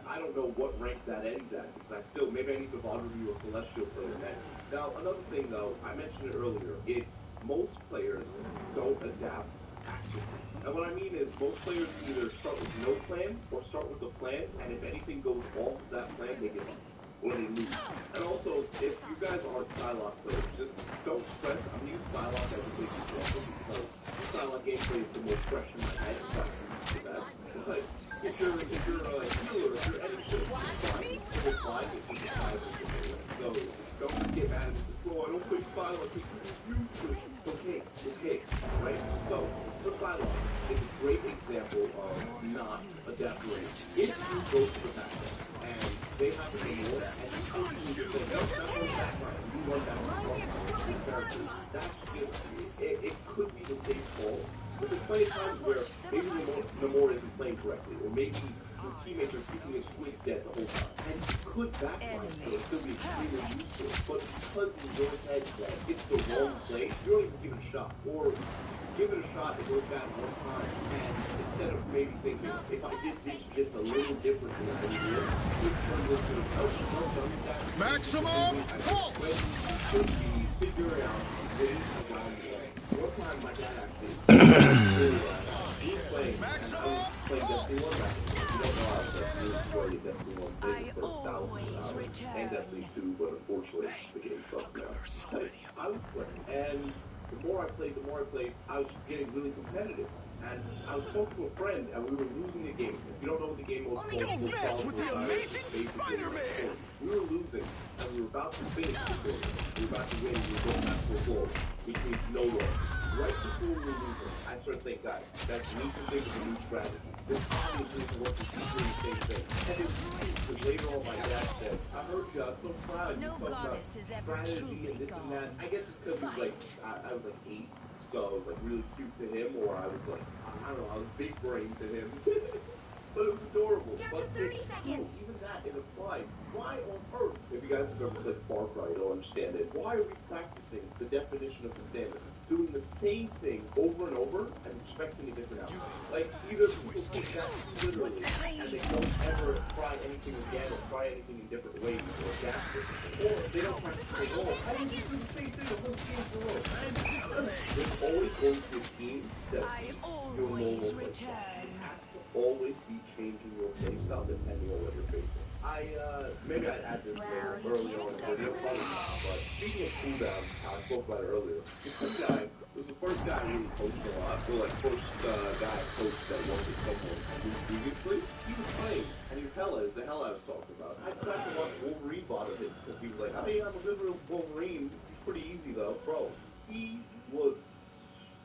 I don't know what rank that ends at, because maybe I need to Vaughn review or Celestial player next. Now, another thing though, I mentioned it earlier, it's most players don't adapt actively. And what I mean is most players either start with no plan or start with a plan, and if anything goes off of that plan, they give up. Or they lose. And also, if you guys aren't Psylocke players, just don't stress. I'm going to use Psylocke as a big example because Psylocke gameplay is the most fresh in my head. It's the best. But if you're a healer, if you're anything, it's fine. So don't just get mad at me. Oh, I don't play Psylocke because it's useless. Okay, right? So, for Psylocke, it's a great example of not adapting. If you go to the back and they have to do more, and you constantly just say, nope, not going back line, you run back line, that's just, it could be the safe call. But there's plenty of times where maybe Namor isn't playing correctly, or maybe your teammates are keeping his squid dead the whole time. And you could backline, so it'll still be extremely useful. But because in your head that it's the wrong play, you don't even give it a shot. Or give it a shot, it goes bad one time, and instead of maybe thinking, if I did this just a little differently, I would do it. It turns into, Maximum pulse! When you should be figuring out ways around the way. One time, my dad actually, he was playing, and I was playing Destiny 1 back then. You don't know how Destiny enjoyed Destiny 1 played the first 1,000 hours, and Destiny 2, but unfortunately, the game sucks now. I was playing, and the more I played, I was getting really competitive. And I was talking to a friend, and we were losing the game. If you don't know what the game was called, Don't mess with the Amazing Spider-Man! We were losing, and we were about to finish the game. We were about to win, we were going back to a goal, which means no loss. Right before we were losing, I started saying, guys, that we need to think of a new strategy. This obviously isn't working, keep doing the same thing. And it was funny, because later on my dad said, I heard you, I was so proud. You talked about strategy and this and that. I guess it's because it was like, I was like 8. So I was like really cute to him, or I was like, I don't know, I was big brain to him. But it was adorable. But it's true, even that, it applies. Why on earth, if you guys have ever played Far Cry, you'll understand it. Why are we practicing the definition of insanity? Doing the same thing over and over and expecting a different outcome. Like, either people take that literally and they don't ever try anything again or try anything in different ways or adapt it, or they don't practice at all. How do you do the same thing the whole game in a row? There's always going to be a team that beats your normal playstyle. You have to always be changing your playstyle depending on what you're facing. Maybe I'd add this earlier on in the video, but speaking of cooldowns, I spoke about it earlier. This guy was the first guy who really coached a lot. So, like, first guy I coached that worked with someone previously. He was playing, and he was the hell I was talking about. I decided to watch Wolverine bot of it, because he was like, hey, I'm a good real Wolverine. He's pretty easy, though. Bro, he was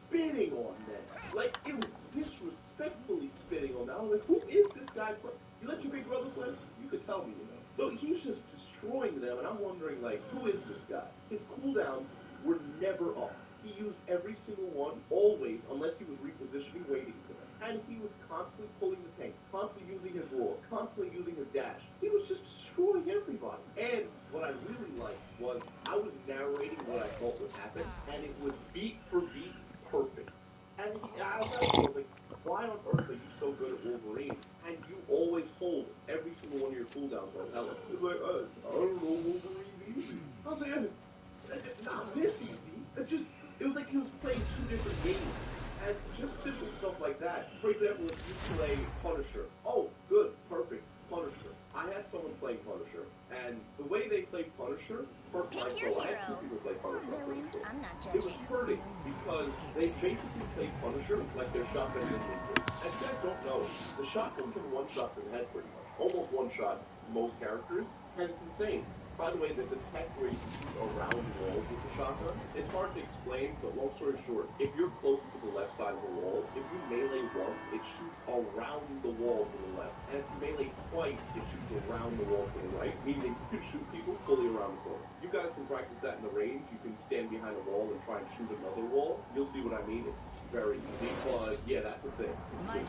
spitting on them. Like, it was disrespectfully spitting on them. I was like, who is this guy? You let your big brother play? You could tell me, you know. So he was just destroying them, and I'm wondering, like, who is this guy? His cooldowns were never up. He used every single one, always, unless he was repositioning, waiting for them. And he was constantly pulling the tank, constantly using his roar, constantly using his dash. He was just destroying everybody. And what I really liked was I was narrating what I thought would happen, and it was beat for beat perfect. And I was like, why on earth are you so good at Wolverine? And you always hold every single one of your cooldowns on Helen. He was like, I don't know, Wolverine's easy. I was like, it's not this easy. It was like he was playing two different games. And just simple stuff like that. For example, if you play Punisher. Oh, good, perfect, Punisher. I had someone playing Punisher, and the way they played Punisher hurt my soul. I had 2 people play Punisher. I'm not It was hurting because they basically played Punisher like their shotgun ninjas. And if you guys don't know, the shotgun can one-shot their head pretty much. Almost one-shot most characters, and it's insane. By the way, there's a tech where you can shoot around walls with the shotgun. It's hard to explain, but long story short, if you're close to the left side of the wall, if you melee once, it shoots around the wall to the left. And if you melee twice, it shoots around the wall to the right, meaning you can shoot people fully around the corner. You guys can practice that in the range. You can stand behind a wall and try and shoot another wall. You'll see what I mean. It's very easy, but yeah, that's a thing. You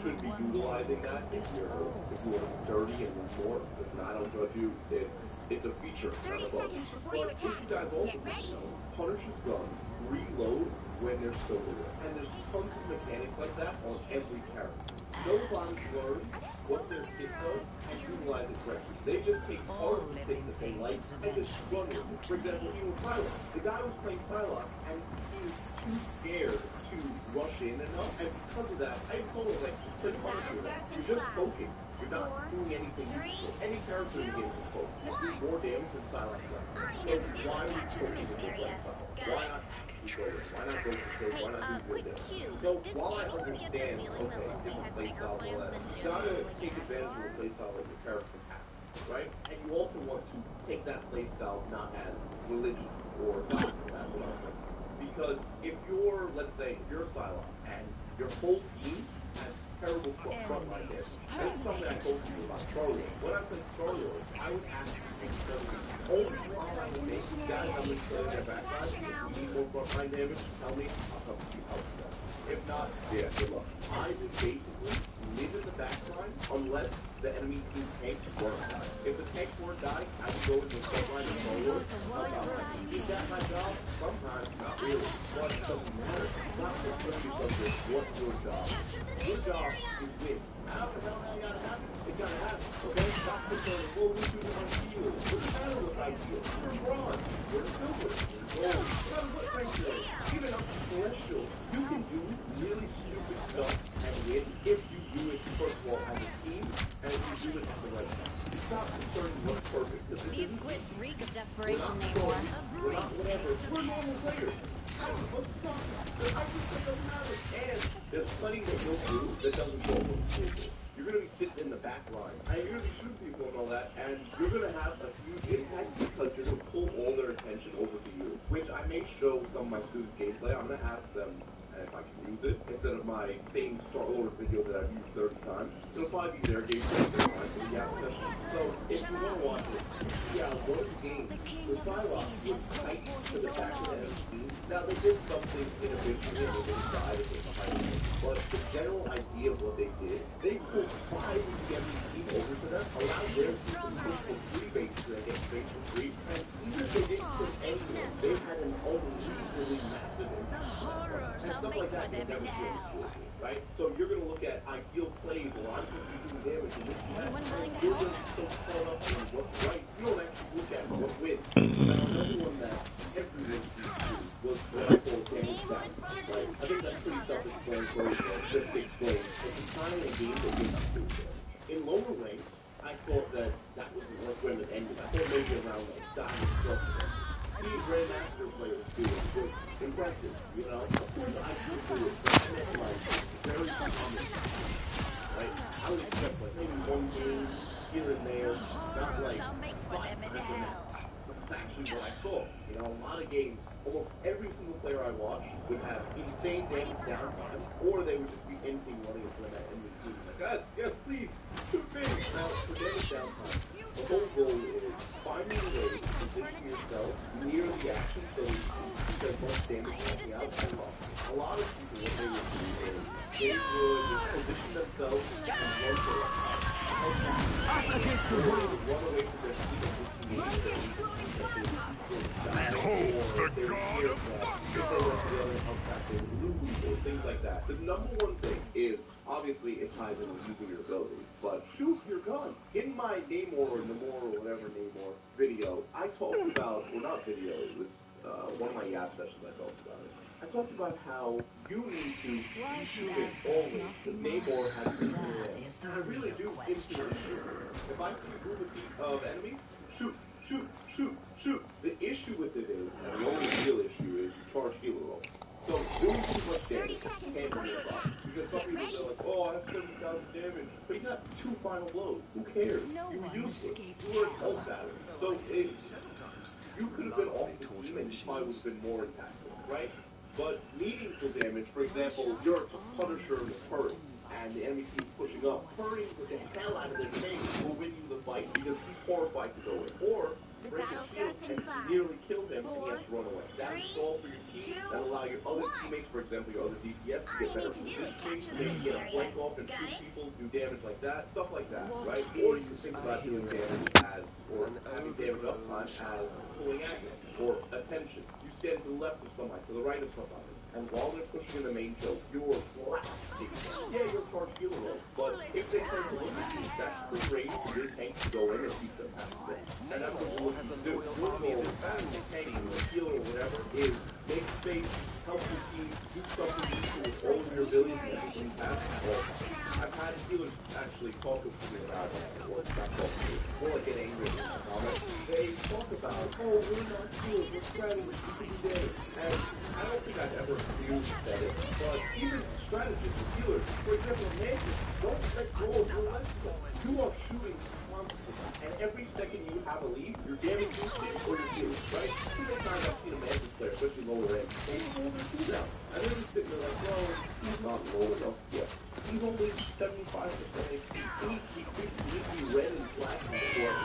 should be utilizing that if you're dirty and more. Listen, I don't judge you. It's a feature, not a bug. But if you guys also know, Punisher's guns reload when they're still there. And there's tons of mechanics like that on every character. Nobody's learned what their kit does and utilize it correctly. They just take part of the thing that they like and just run with it. For example, even Psylocke. The guy was playing Psylocke and he was too scared to rush in enough, and because of that, I told him, like, just play Punisher. You're just poking. You're not doing anything useful. Any character in the game can poke. And do more damage than Psylocke does. So why are you poking if you're playing Psylocke? Why not actually go there? Why not go for kills? Why not do good damage? So while I understand, okay, different playstyles and all that, you gotta take advantage of a playstyle like the character has, right? And you also want to take that playstyle not as religion or gospel, that's what I was thinking. Because if you're, let's say, if you're a Psylocke and your whole team has terrible frontline damage, that's something I told you about Star-Lord. When I played Star-Lord, I would ask you to only frontline damage. Guys, I'm just playing their backside. If you need more frontline damage, tell me, I'll come to you help you out. If not, yeah, good luck. I would basically live in the backline unless the enemy team tanks weren't die. If the tanks weren't die, I would go into the frontline and Star-Lord. Is that my job? Sometimes, not really. But it doesn't matter. Not necessarily because it's what's your job. Your job is win. How the hell is it gotta happen? It gotta happen. Okay? Stop concerning, well, we do it on field. What does it matter what I feel? You're bronze. You're silver. You're gold. No matter what rank you're in. Even up to celestial. You can do really stupid stuff and win if you do it, first of all, as a team, and if you do it at the right time. Stop concerning what's perfect. These squids reek of desperation, Namor. We're not whatever. We're normal players. What's up? I just think doesn't matter. And there's plenty that you'll do that doesn't go over the school. You're going to be sitting in the back line, and you're going to be shooting people and all that, and you're going to have a huge impact because you're going to pull all their attention over to you, which I may show some of my students' gameplay. I'm going to ask them if I can use it instead of my same Star-Lord video that I've used 30 times. It'll probably be their gameplay every time for the app session. So if you want to watch it, yeah, one of the games, the Psylocke was tight to the back of the enemy. Now, they did something inefficiently and they didn't die to get behind them, but the general idea of what they did, they pulled 5 of the enemy team over to them, allowed their team to push for 3 bases and get space for 3, and even if they didn't push anyone, they had an unreasonably massive impact. And stuff like that can never change, right? So you're going to look at ideal plays, well, I'm going to be doing damage in this match, you're going to be so caught up in what's right, you don't actually look at what wins. Now, another one that every this was what I call damage down. Right? I think that's pretty self-explanatory, just to explain. It's a time in a game that you're not doing damage. In lower ranks, I thought that was when it ended. I thought maybe around like Diamond Plus. See Grandmaster players do it. It's impressive, you know? Of course I do it, but I meant like very common. Right? I would expect like maybe one game here and there, not like 5 times a match. But it's actually what I saw. You know, a lot of games, almost every single player I watched would have insane damage downtime, or they would just be empty running into that enemy team. Like, guys, yes, please, shoot me! Now, for damage downtime, the whole goal is finding a way to position yourself near the action so that you can as much damage on the outside possible. A lot of people, what they would do is they would position themselves and run for it. Us against the world! Run away from their team Behold the god of things like that. The number one thing is, obviously, it ties into using your abilities, but shoot your gun. In my Namor or whatever Namor video, I talked about, well, not video, it was one of my Yap sessions I talked about it. I talked about how you need to shoot it always, because Namor has been and I really do instantly shoot. If I see a group of enemies, shoot. The issue with it is, and the only real issue is, you charge healer rolls. So doing too much damage can't be a problem. Because some people are like, oh, I have 70,000 damage. But you got 2 final blows. Who cares? You're useless. You were a health battery. So you could have been off the team and you probably would have been more impactful, right? But meaningful damage, for example, you're Punisher Curry, and the enemy team's pushing up. Curry with the hell out of their chain will win you the fight because he's horrified to go in. Or break his shield and nearly kill him and he has to run away. That's all for your team. That'll allow your other teammates, for example, your other DPS to get better positioning, maybe get a flank off and shoot people, do damage like that, stuff like that, right? Or you can think about doing damage as, or having damage uptime as pulling aggro, or attention. You stand to the left of somebody, to the right of somebody, and while they're pushing in the main choke, you're blasting. Yeah, you're charged healer roll, but if they turn to look at you, that's the range for your tanks to go in and keep them passive. And that's what you want to do. Your goal as a tank or a healer or whatever is make space, help your team, do something useful with all of your abilities and everything passive. I've had healers actually talk to me about it, or not talk to me, more like get angry in the comments. They talk about, oh, we're not healers, we're strategists, we can do damage. And I don't think I've ever really said it, but even strategists and healers, for example, magic, don't let go of your life. You are shooting constantly, and every second you have a lead, you're damaging it or you're healing, right? Too many times I've seen a magic player, especially lower end, they hold their two down. And they're just sitting there like, well, he's not low enough yet. He's only 75% HP. He could be red and black before.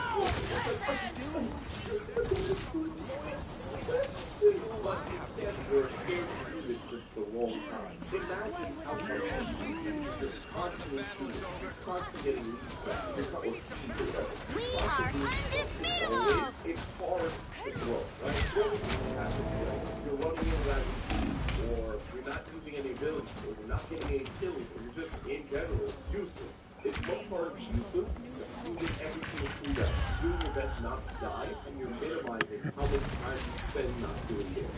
But instead, you're scared to do this at the wrong time. Imagine how much you're constantly shooting, you're constantly getting leads back, you're constantly We are undefeatable! It's hard to grow, right? You're running in that or you're not using any abilities, or you're not getting any kills, or you're just, in general, useless. It's much harder to be useless than using every single cooldown, doing your best not to die, and you're minimizing how much time you spend not doing it.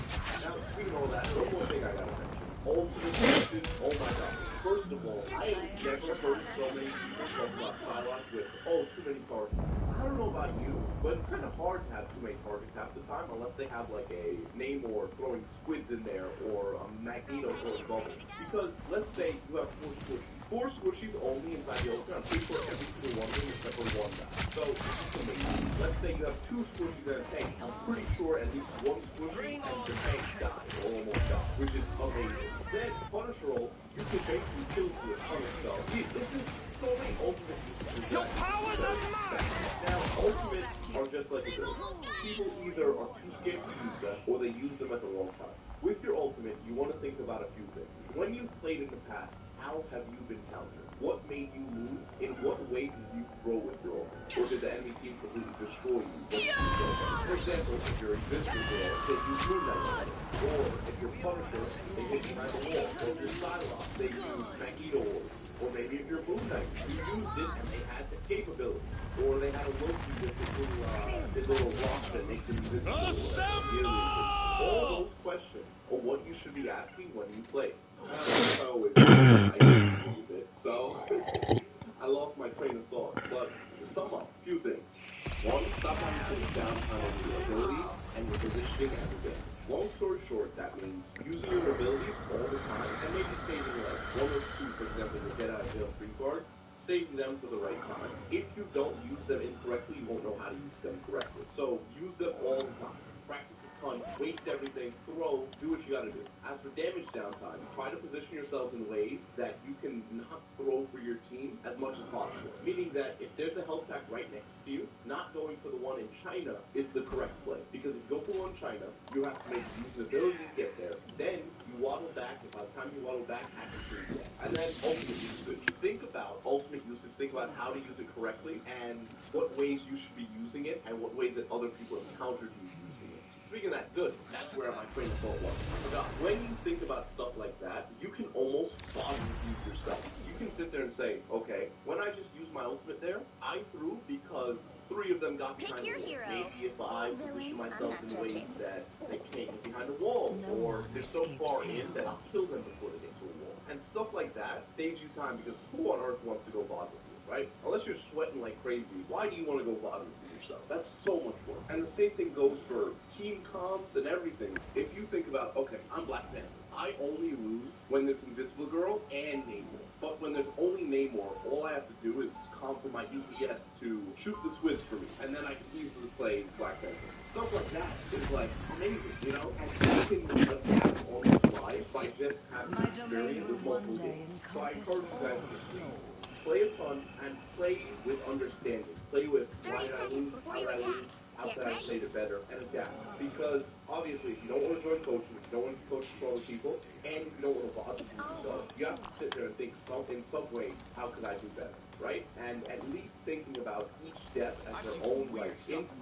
Now, speaking of all that, one more thing I gotta mention. Ultimate uses, oh my god. First of all, I have never heard so many people talk about Psylocke with, oh, too many targets. I don't know about you, but it's kind of hard to have too many targets half the time unless they have like a Namor throwing squids in there or a Magneto throwing bubbles. Because let's say you have four squishies only inside the ocean. I'm pretty sure every single one of them except for one guy. So, let's say you have two squishies and a tank. I'm pretty sure at least one squishy and the tank died or almost died, which is amazing. Then, Punisher roll, you can basically kill you with a ton of stuff. This is so many ultimate uses. Your powers are mine! Now, ultimates are just like abilities. People either are too scared to use them or they use them at the wrong time. With your ultimate, you want to think about a few things. When you've played in the past, how have you been countered? What made you lose? In what way did you throw with your ultimate? Or did the enemy team completely destroy you? For example, if you're Invincible there, they use Moon Knight. Or if you're Punisher, they hit behind the wall. Or if you're Psylocke, they use Magneto Orb. Or maybe if you're Moon Knight, you used it and they had escape ability. Or they had a Loki with this little rock that makes them invisible. All those questions are what you should be asking when you play. I always use it, so I lost my train of thought. But to sum up, a few things. One, stop having to put down on your abilities and your positioning as a game. Long story short, that means using your abilities all the time and maybe saving like one or two, for example, the get out of jail free cards. Saving them for the right time. If you don't use them incorrectly, you won't know how to use them correctly. So use them all the time. Practice a ton, waste everything, throw, do what you gotta do. As for damage downtime, try to position yourselves in ways that you can not throw for your team as much as possible. Meaning that if there's a health pack right next to you, not going for the one in China is the correct play. Because if you go for one in China, you have to make use the ability to get there. Then you waddle back, and by the time you waddle back, accuracy is and then ultimate usage. Think about ultimate usage, think about how to use it correctly, and what ways you should be using it, and what ways that other people have countered you using it. Speaking of that, good. That's where my train of thought was. When you think about stuff like that, you can almost bottom use yourself. You can sit there and say, okay, when I just used my ultimate there, I threw because 3 of them got behind the wall. Maybe if I position myself in ways that they can't get behind the wall, or they're so far in that I'll kill them before they get to a wall. And stuff like that saves you time because who on earth wants to go bother with you, right? Unless you're sweating like crazy, why do you want to go bother with yourself? That's so much work. And the same thing goes for team comps and everything. If you think about, okay, I'm Black Panther. I only lose when there's Invisible Girl and Namor. But when there's only Namor, all I have to do is comp my EPS to shoot the squids for me, and then I can easily play Black Panther. Stuff like that is like amazing, you know? And you can adapt on the fly by just having experience with multiple games. So I encourage you guys to play a ton and play with understanding. Play with why did I lose, how did I lose, how can I play it better, and adapt. Because obviously, if you don't want to join coaching, if you don't want to coach for other people, and if you don't want to bother yourself, you have to sit there and think in some way, how could I do better, right? And at least thinking about each step as their own like instinct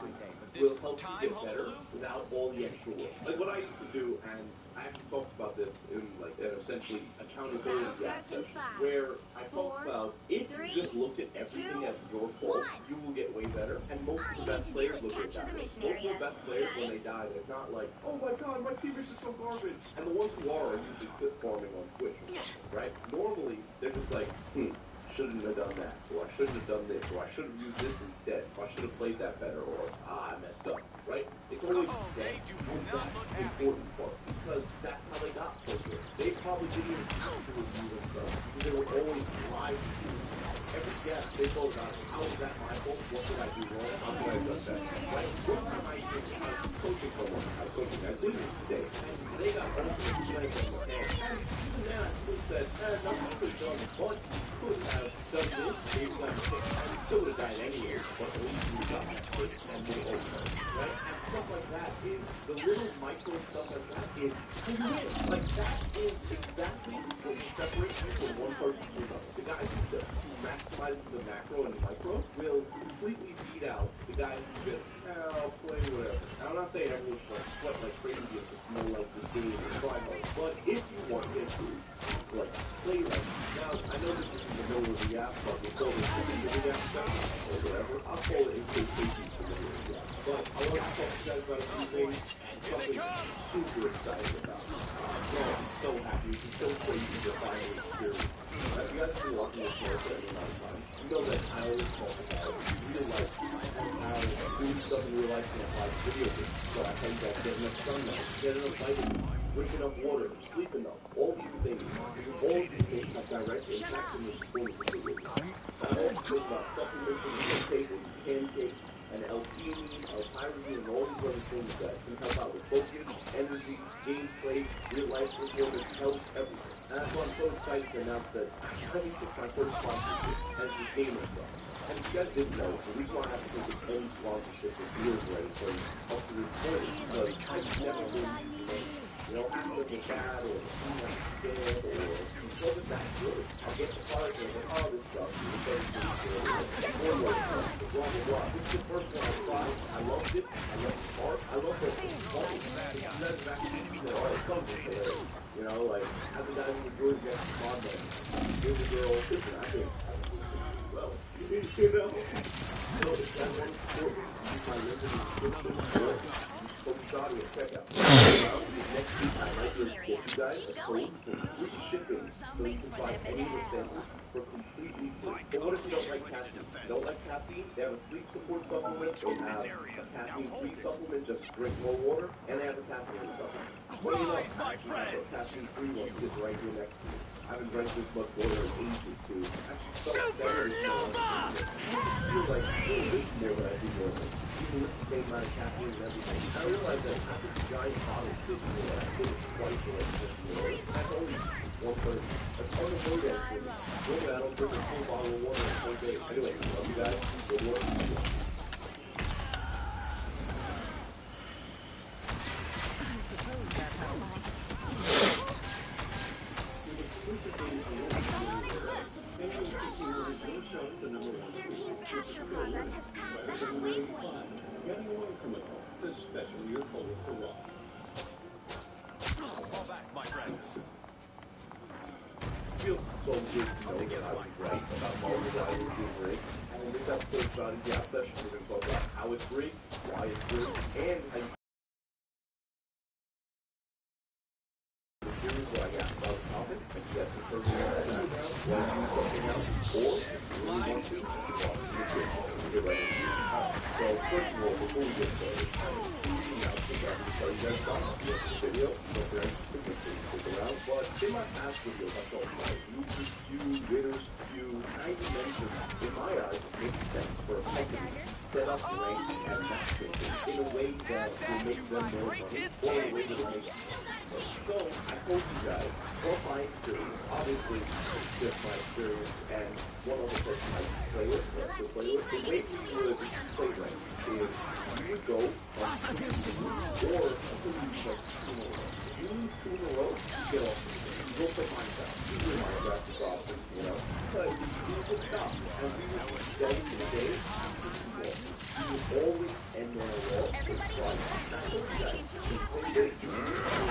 will help you get better without all the extra work. Like what I used to do, and I actually talked about this in like essentially accountability aspect, where I talked about if you just look at everything as your fault, you will get way better. And most of the best players look at that. Most of the best players when they die, they're not like, oh my god, my teammates are so garbage. And the ones who are usually clip farming on Twitch, right? Normally, they're just like, shouldn't have done that, or I shouldn't have done this, or I should have used this instead, or I should have played that better, or I messed up, right? It's always that important part, because that's how they got so good. They probably didn't even have to review themselves, because they were always live to you. Every guess, they go down, how is that my fault? What did I do wrong? How did I do that? Right? One time I was coaching someone, I was coaching my leaders today, and they got all the things on the head. And even then, I still said, nothing could have done, but you could have done this, maybe like this, and you still would have died anyway, but at least you got that quick and move over, right? And stuff like that is, the little micro stuff like that is, like that is exactly what separates you from one person to another. The guys who maximize the macro and the micro will completely beat out the guys who just, I'll play whatever. Now, I'm not saying everyone should like sweat like crazy if it's no like this game or try hard, but if you want to improve, like play like now, I know this is in the middle of the app, but we're still in the app or whatever. I'll call it AKKG for the middle of the app. But I want to talk to you guys about a few things and something I'm super excited about. I'm so happy. It's so crazy to finally experience. If you guys have been watching this show for any amount of time, you know that I always talk about real life and how doing stuff in real life can apply to video games. So I tell you guys, get enough sunlight, get enough vitamin, drink enough water, sleep enough, all these things. All these things have direct impact on the performance of the game. I also talk about supplements and tables, pancakes, and L-theanine, L-tyrosine, and all these other things that can help out with focus, energy, gameplay, real-life performance, health, everything. And that's why I'm so excited to announce that I took my first sponsorship as the Gamer Club. And if you guys didn't know, the reason why I have to take this any sponsorship for years already, so up to this point, is because I've never been, you know, I'm looking bad, or I'm not scared, or because it's that good. I'll get the product and I'm like, oh, this stuff, this stuff is good, or like, blah, blah, blah. This is the first one I tried. I loved it. I loved the part. I loved the fun. That's actually, you know, all the fun. You know, like, as a guy who enjoys getting fun, like, here's a girl, listen, I think, well, you know, so it's that one important. Use my limited description, focus on it, check out. Next week, I might give you guys a code for free shipping, so you can find any of the samples for completely free. But what if you don't like caffeine? If you don't like caffeine, they have a sleep support supplement, they have a caffeine-free supplement, just drink more water, and they have a caffeine supplement. What do you know? I actually have a caffeine-free one sitting right here next to me. I haven't drank this much water in ages, too. Supernova! I feel like, this is more than I do normally. Even with the same amount of caffeine and everything. I realized that I have a giant bottle sitting here that I think it's twice the length of the that's only 1/3. That's all the photos. Normally, I don't drink a full bottle of water in a whole day. Anyway, love you guys. Good work. Their team's capture progress has passed the halfway point. Especially your forward for Raw. Fall back, my friends. It feels so good to know that I was right about Marvel Rivals being rigged. And in this episode of Johnny Gap Session, we're going to talk about how it's rigged, why it's rigged, and how you the series where I got about the topic, and you guys can throw me out and want to do something else, or if you really want to, just watch YouTube. Get right into it. So first of all, before we get started, I'm going to tell you guys about the video. So if you're interested, make sure you click around, but in my past videos, I talked about losers few, winners few, and I even mentioned, in my eyes, it makes sense for a company to set up ranks and matchmaking in a way that will make them more money, or in a way that will make them more money. So, I told you guys, from my experience, obviously, it's just my experience, and one other person I play with, the way we would play ranks is, you would go on 2 or until you use like 2 in a row. If you lose 2 in a row, you get off the game. You go play Minecraft. Usually Minecraft is awesome, you know? But you would stop, and we would be steady to the day after 2 balls. You would always end on a wall or twice. That's what you guys do. When you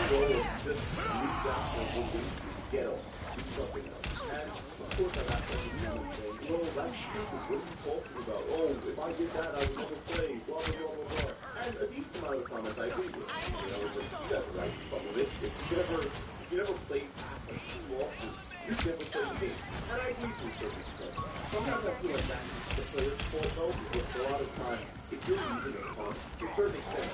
go and just leave that for a little bit, get off. Do something else. And of course I got some people saying, no, that's stupid. What are you talking about? Oh, if I did that, I would never play. Blah, blah, blah, blah, blah. And a decent amount of the comments I agree with. You know, but you got the right to fuck with it. If you never played past like 2 losses, you never played the game. And I agree to a certain extent. Sometimes I feel like that's the player's fault though, because a lot of times, if you're using it on, to a certain extent,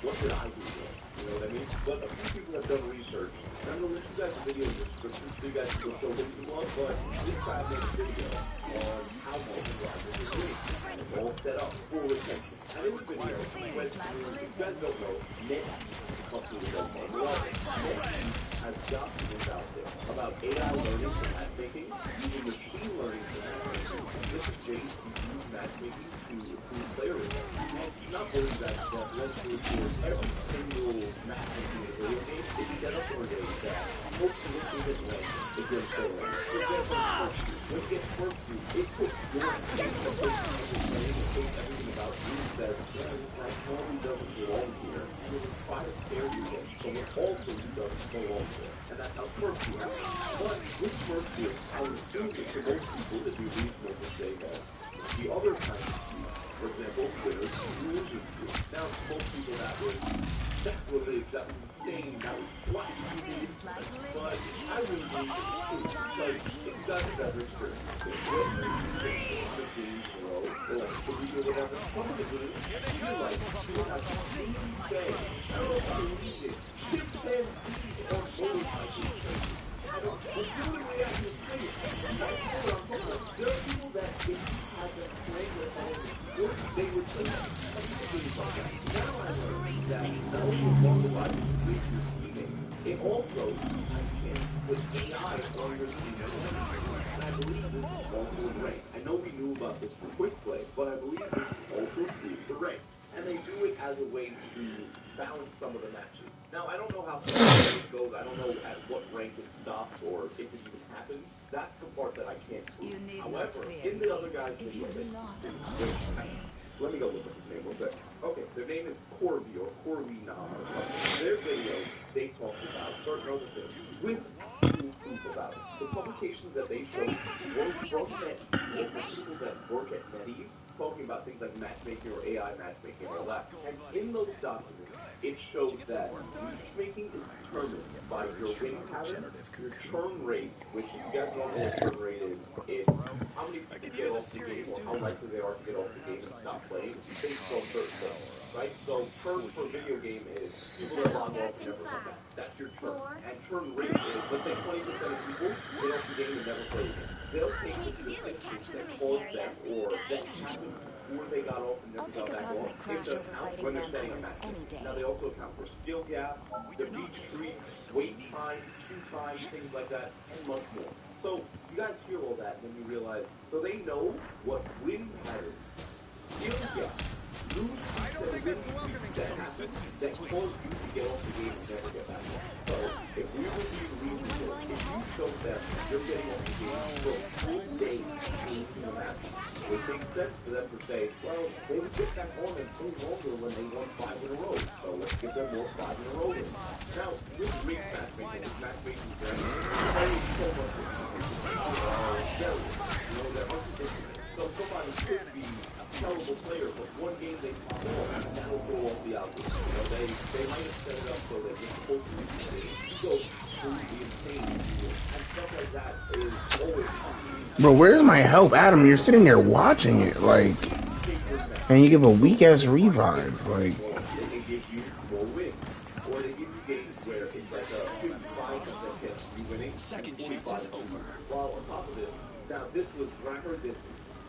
what did I do wrong? You know what I mean? But a few people have done research. And I'm going to list you guys a video description so you guys can go show what you want, but this guy made a video on how multi-drivers is doing. And it's all set up for retention. And in the video, he went through, if you guys don't know, NetEase, the company that does NetEase has documents out there about AI learning for matchmaking, using machine learning for matchmaking. This is ways to use matchmaking to improve player results. And not only that, once you do every single matchmaking in a video game, it's set up in a way that hopefully it isn't rank against their rank. For example, when it gets first to, it puts your team in the place of playing and takes everything about you and says, well, this guy totally doesn't belong here, and it will try to pair you in, so it also doesn't belong there. And that's how first you happen. But with first year, I would assume that for most people, it'd be reasonable to say that the other kind of team, for example, winners and losers do. Now, most people that was sacrilege, that was insane, that was blasphemy, but I really believe it's true, because if you guys have ever experienced it, when you the games in a row, or like 3 or whatever, some of the games, you're like, you have to say, I don't know how to read it, chimpanzees or motorcycles. I don't really have to say it. That's what I'm talking about. There are people that if you had them play with all the sports, they would play that. Now I learned that not only multiplying with your teammates, it also can put AI on your teammates. And I believe this is also in rank. I know we knew about this for quick play, but I believe this is also true for rank. And they do it as a way to balance some of the matches. Now, I don't know how it goes. I don't know at what rank it stops or if it even happens. That's the part that I can't prove. However, in the other guy's video, let me go look at his name real quick. Okay, their name is Corby or Corby Nam. Their video, they talked about certain other things with proof about it. The publications that they showed were from NetEase, or from people that work at NetEase, talking about things like matchmaking or AI matchmaking and all that. And in those documents, it shows that matchmaking is determined by your win pattern, your churn rate, which if you guys don't know what churn rate is, it's how many people get off the game or how likely they are to get off the game and stop playing based on certain things, right? So churn for a video game is people that log off and never come back. That's your churn. And churn rate is, let's say 20% of people get off the game and never play again. They'll take the statistics that caused them or that happened before they got off and never got back on into account when they're setting a match. Now they also account for skill gaps, the beat streaks, wait time, queue time, things like that, and much more. So you guys hear all that and then you realize, so they know what win patterns, skill gaps, lose streaks and win streaks that happen that cause you to get off the game and never get back on. So if we were to be reasonable, if you show them you're getting off the game for a full day in the match, it would make sense for them to say, well, they would get back on and play longer when they won 5 in a row, so let's give them more 5 in a row wins. Now, this week's matchmaking is matchmaking very so much of you know, they're unpredictable. So somebody could be a terrible player, but one game they pop off, and that'll go off the algorithm. You know, they might have set it up so that it's hopefully go through the insane and stuff like that is always Bro, where's my help? Adam, you're sitting there watching it, like... And you give a weak ass revive, like. They give you more wins. Or they give you games where it's like a 55% chance of you winning. Second chance is over. While on top of this, now this was, when I heard this,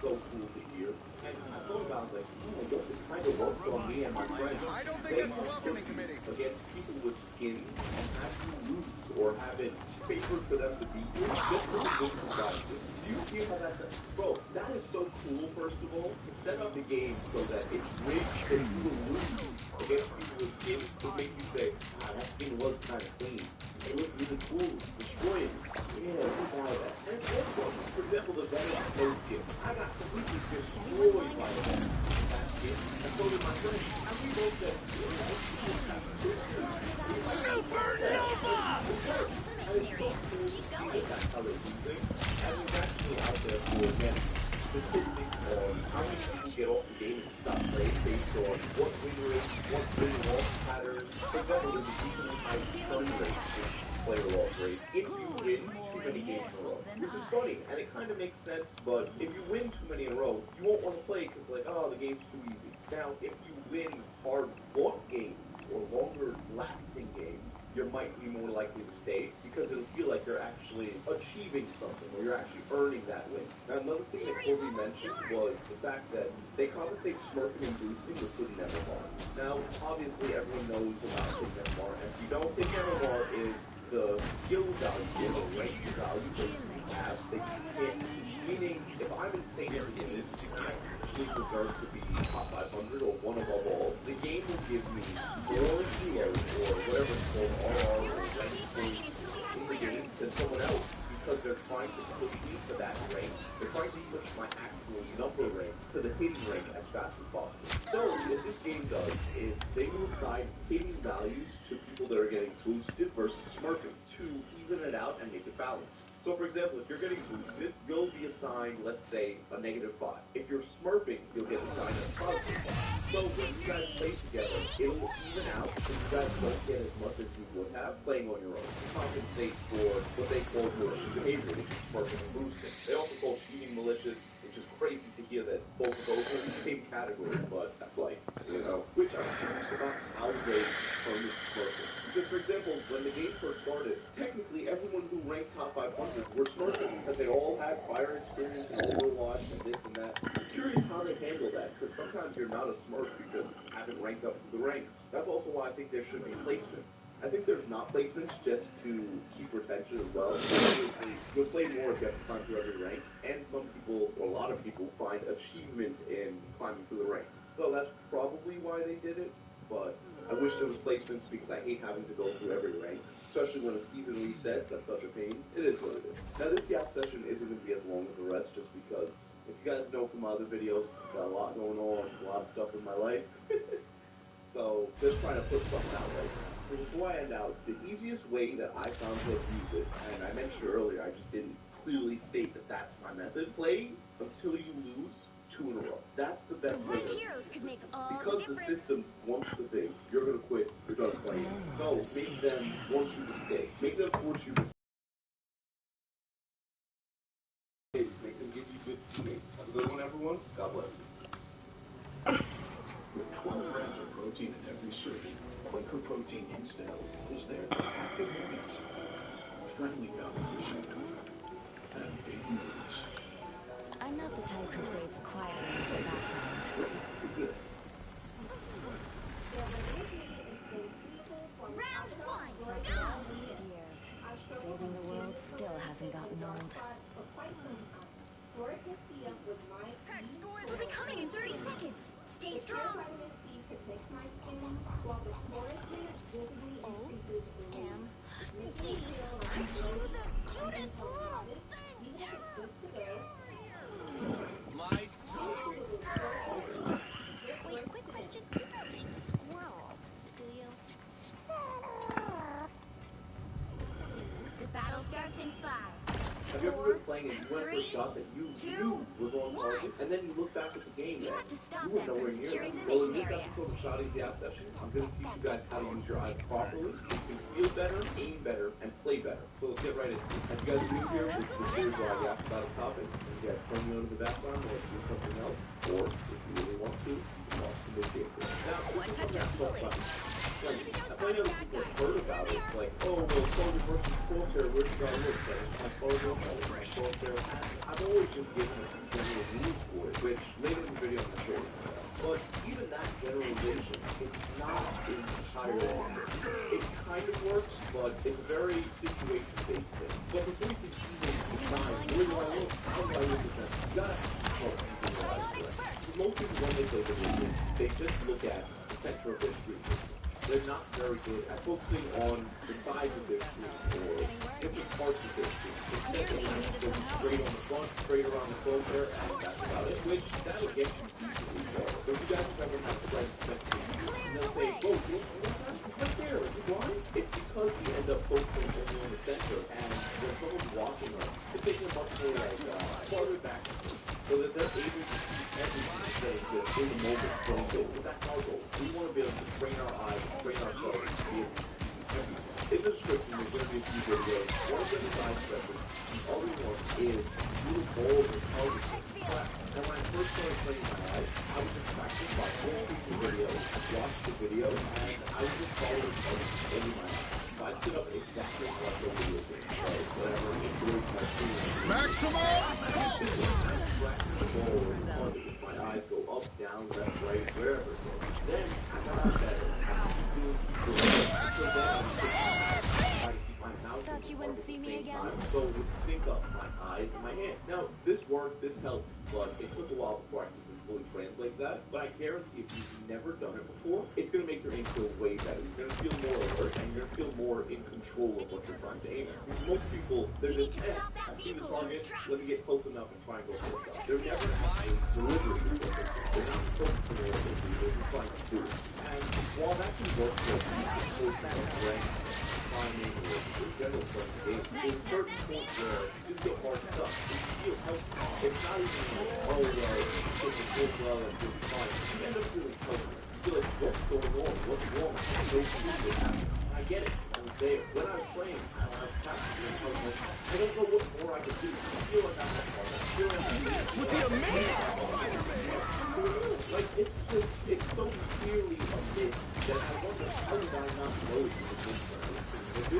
so cool to hear. And I thought about, like, I guess it kind of worked on me and my friends. I don't think it's a welcoming committee. Against people with skins and have you lose or have it favored for them to beat you just for the good surprises. Do you feel how that's... Bro, that is so cool, first of all, to set up the game so that it's rigged that you will lose against people with skins to make you say, ah, that skin was kind of clean. It looked really cool. Destroy it. Yeah, we buy that. And also, for example, the Venom Snow skin. I got completely destroyed by that skin. And so did my friend. And we both said, Supernova! That's how they do things. And it's actually out there for, again, statistics on how many people get off the game and stop playing based on what win rate, what win-loss patterns. For example, there's a decently high stun rate, player loss rate, if you win too many games in a row. Which is funny, and it kind of makes sense, but if you win too many in a row, you won't want to play because, like, oh, the game's too easy. Now, if you win hard-fought games or longer-lasting games, you might be more likely to stay because it'll feel like you're actually achieving something or you're actually earning that win. Now, another thing that Kobe mentioned was the fact that they compensate smurfing and boosting with hidden MMRs. Now, obviously, everyone knows about hidden MMR, and if you don't think MMR is the skill value or the rank value that you have that you can't see. Meaning, if I'm insane in this and I actually deserve to be top 500 or one above all, the game will give me more duos or whatever it's called, RR or rank points in the game than someone else because they're trying to push me to that rank. They're trying to push my actual number rank to the hidden rank as fast as possible. So, what this game does is they will assign hidden values to people that are getting boosted versus smurfing to even it out and make it balanced. So, for example, if you're getting boosted, you'll be assigned, let's say, a -5. If you're smurfing, you'll get assigned a +5. So, when you guys play together, it'll even out, so you guys won't get as much as you would have playing on your own. To compensate for what they call malicious behavior, which is smurfing and boosting. They also call cheating malicious, which is crazy to hear that both of those are in the same category, but that's like, you know. Which I'm curious about how they determine smurfing. Because, for example, when the game first started, technically everyone who ranked top 500 were smurfing because they all had prior experience in Overwatch and this and that. I'm curious how they handle that, because sometimes you're not a smurf because you haven't ranked up to the ranks. That's also why I think there should be placements. I think there's not placements just to keep retention as well. Obviously, you'll play more if you have to climb through every rank, and some people, or a lot of people, find achievement in climbing through the ranks. So that's probably why they did it, but I wish there was placements because I hate having to go through every rank, especially when a season resets. That's such a pain. It is what it is. Now, this Yap session isn't going to be as long as the rest just because, if you guys know from my other videos, I've got a lot going on, a lot of stuff in my life. So, just trying to put something out right now. So before I end out, the easiest way that I found to use it, and I mentioned earlier, I just didn't clearly state that that's my method, play until you lose 2 in a row. That's the best way to, Heroes could make all because the system wants to think you're going to quit, you're going to play. So make them want you to stay. Make them force you to stay. Make them give you good teammates. Have a good one, everyone. God bless you. With 12 grams of protein in every serving, Quaker Protein Instell is there to hack your beats. Friendly competition and big moves. I'm not the type who fades quietly into the background. Good. Round 1, After go! all these years, saving the world still hasn't gotten old. We'll be coming in 30 seconds. Stay strong. OMG, are you the cutest little thing ever? My Wait, quick question. You don't eat squirrel, do you? The battle starts in 5. Have you ever been playing playing and you went for a shot that you knew was on target, and then you look back at the game and you were nowhere near that. Well, in this episode of Shot Easy App Session, I'm going to teach you guys how to use your eyes properly so you can feel better, aim better, and play better. So let's get right into it. As you guys are new here, this is the series where I yap about a topic, and you guys turn me on to the background or do something else, or if you really want to, you can watch the video. Now, this is something I've talked about. Like, I find other people have heard about it. It's like, oh, well, Soldier versus Crosshair, where's the guy look? My Soldier, my Crosshair. I've always been given a general rules for it, which later in the video I'm going to show you. But even that generalization, it's not entirely. It kind of works, but it's a very situation-based thing. But before you can even decide where do I look, how do I look at that, you gotta have because most people, when they play video games, they just look at the center of their screen. They're not very good at focusing on the sides of their screen or different parts of their screen. Instead, they want to go straight on the front, straight around the crosshair, and that's about it, which that'll get you decently far. So if you guys have ever had the right spectrum, and they'll say, oh, what's right there? Is it blind? It's because we end up focusing only on the center, and when someone's watching us, it's taking a much more farther back, so that they're able to see everything instead of just in the moment going go. But that's our goal. We want to be able to train our eyes, train ourselves to be able to see everything. In the description, there's going to be a few videos. One of them is eye spectrum. The other one is little balls and targets. And when I first started training my eyes, I was just practicing by watching the video, watch the video, and I was just following targets only my eyes. So I'd sit up exactly like the video game. So whatever enjoyed my screen. Maximum! My eyes go up, down, left, right, wherever it goes. Then I got better. Thought you wouldn't see me again. So it would sync up my eyes and my hand. Now, this worked, this helped, but it took a while before I could fully translate that. But I guarantee if you've never done it before, it's going to make your aim feel way better. You're going to feel more alert, and you're going to feel more in control of what you're trying to aim at. Because most people, they're just, hey, I see the target, let me get close enough and try and go for a shot. They're never actually deliberately looking. They're not focusing on what they do, they're just trying to do it. And while that can work for finding or general stuff, there's certain points where you get more stuff. You feel healthy. It's not even like, oh, it's good well and good fine. You end up feeling healthy. You feel like, what's going on? What's wrong? I don't know what's happening. I get it. I was there. When I was playing, I was practicing. I was like, I don't know what more I can do. I feel like I'm not hard. I feel like I'm with the amazing Spider-Man. Like, it's just, it's so clearly a miss that I wonder, how did I not know it was a miss? But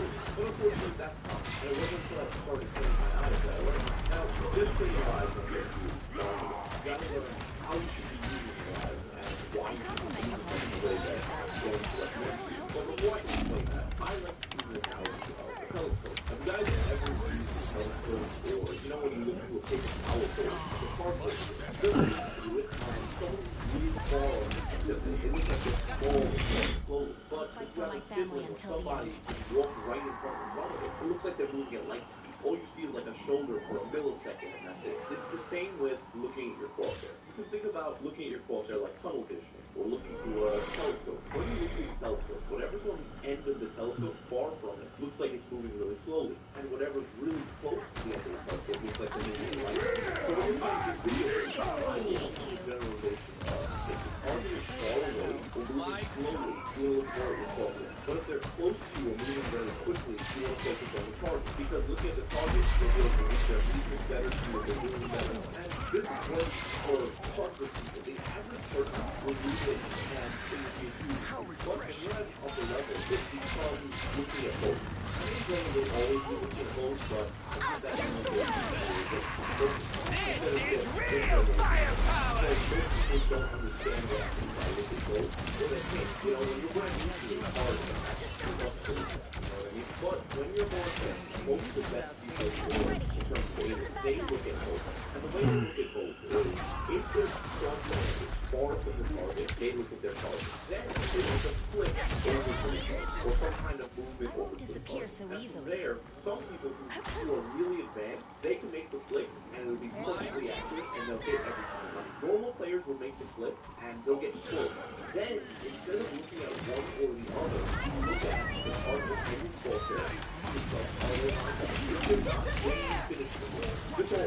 unfortunately, that's not. And it wasn't until I started training my eyes that I learned. Now, just training your eyes will get you started. You gotta learn how you should be using your eyes and why you should be using them in the way that I'm going to recommend. But before I can explain that, I like to use an analogy of a telescope. Have you guys ever used a telescope, or, you know, when you look through a paper towel pole, the part that you're looking through it, and someone really far on the end of it, it looks like it's small and slowly. But if you have a sibling or somebody walk right in front of it, it looks like they're moving at light speed. All you see is like a shoulder for a millisecond, and that's it. It's the same with looking at your crosshair. You can think about looking at your crosshair like tunnel visioning, or looking through a telescope. When you look through the telescope, whatever's on the end of the telescope, far from it, looks like it's moving really slowly. And whatever's really close to the end of the telescope looks like they're moving at light speed. So when you're watching video, I will use the generalization of if the target is far away or moving slowly, you'll look more at your crosshair. But if they're close to you and moving very quickly, you want to focus on the target. Because looking at the target, you'll be able to reach their movement better, see what they're doing better. And this works for parts of people. The average person will use it and it will be huge. But when you're at an upper level, it becomes looking at both. I think one will always be looking at both, but I think that's one of those This is real firepower! Most people don't understand what I mean by looking at both. So they think, you know, when you're running into it, it's hard to but when you're more advanced, most of the best people in terms of data, they look at both. And the way they look at both is, if their crosshair is far from the target, they look at their target. Then they look at flick over to the target, or some kind of movement over to the target. So and from there, some people who are really advanced, they can make the flick, and it'll be perfectly accurate, and they'll hit every time. Like, normal players will make the flick, and they'll get close. Then, instead of looking at one or the other, you look at the target and your crosshair. This all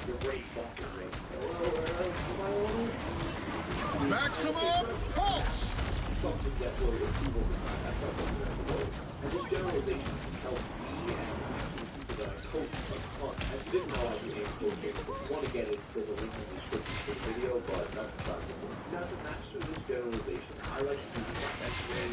your brain buffers, right? Maximum pulse! Something that will improve over time. That's not something that's the goal. And this generalization can help me and people that I coach a ton. I didn't know I was able to coach it. If you want to get it, there's a link in the description for the video, but that's not the point. Now, to master this generalization, I like to do this X-ray,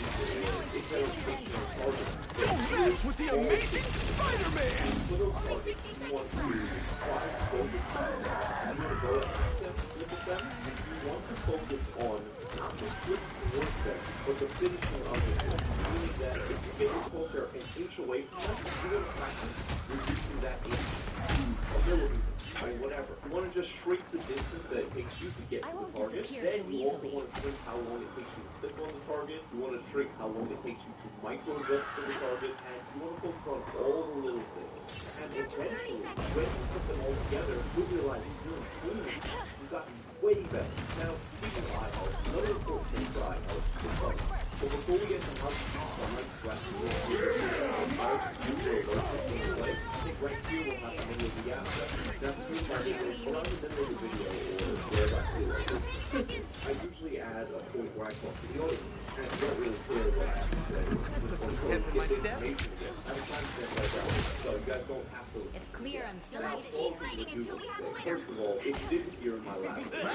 generalization of targets. Don't mess with the amazing Spider-Man! For those targets, you want to try to focus on them. You want to go at them, look at them, and you want to focus on not just what towards them, but the finishing of it. Meaning that if you get your closer an inch away from them, you're going to practice reducing that inch to a millimeter or whatever. You want to just shrink the distance that it takes you to get to the target. Then you also want to shrink how long it takes you to click on the target. You want to shrink how long it takes you to micro-adjust to the target. And you want to focus on all the little things. And eventually, when you put them all together, you'll realize you're improving. You've gotten way better. Now, speaking of eye health, another important thing for eye health is fun. So before we get to how to do sunlight strategy, I think right here we'll have a video of the app. Now, to do my video, around the middle of the video, or wherever I feel like it, I usually add a point where I talk to the audience. And it's not really clear what I have to say. Just want to get the information again. I have a time stamp right now, so you guys don't have to. It's clear I'm still Now, out to all keep I'm fighting going to do until we have a is, winner. first of all, if you didn't hear in my last video,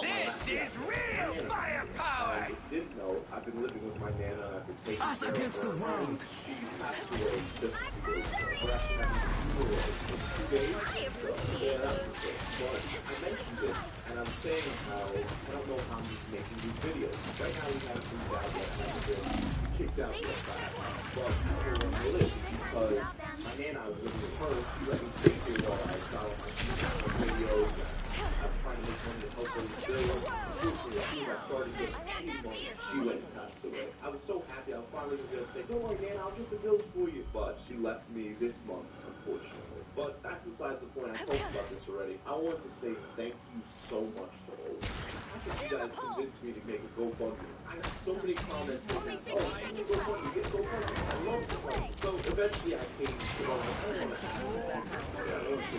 This is real firepower! if you didn't know, I've been living with my Nana and I've been taking Us care against of the her. world. She passed away just a few days ago. We're actually having a funeral in 2 days. So, yeah, that's the thing. But I mentioned it, and I'm saying how I don't know how I'm making these videos. Right now we have a free guy that has been kicked out real fast. But I don't know where I live because my Nana, I was living with her. She let me stay here while I got all my videos. I'm trying to make money to help her with bills. Unfortunately, as soon as I started getting any money, she went and passed away. I was so happy. I was finally going to say, don't worry, Nana, I'll get the bills for you. But she left me this month, unfortunately. But that's besides the point. I talked about this already. I want to say thank you so much to all of you. I think you guys convinced me to make a GoFundMe. I got so many comments saying, oh, get GoFundMe, get GoFundMe. I love GoFundMe. So eventually I came to go, I don't want to have that. I don't want to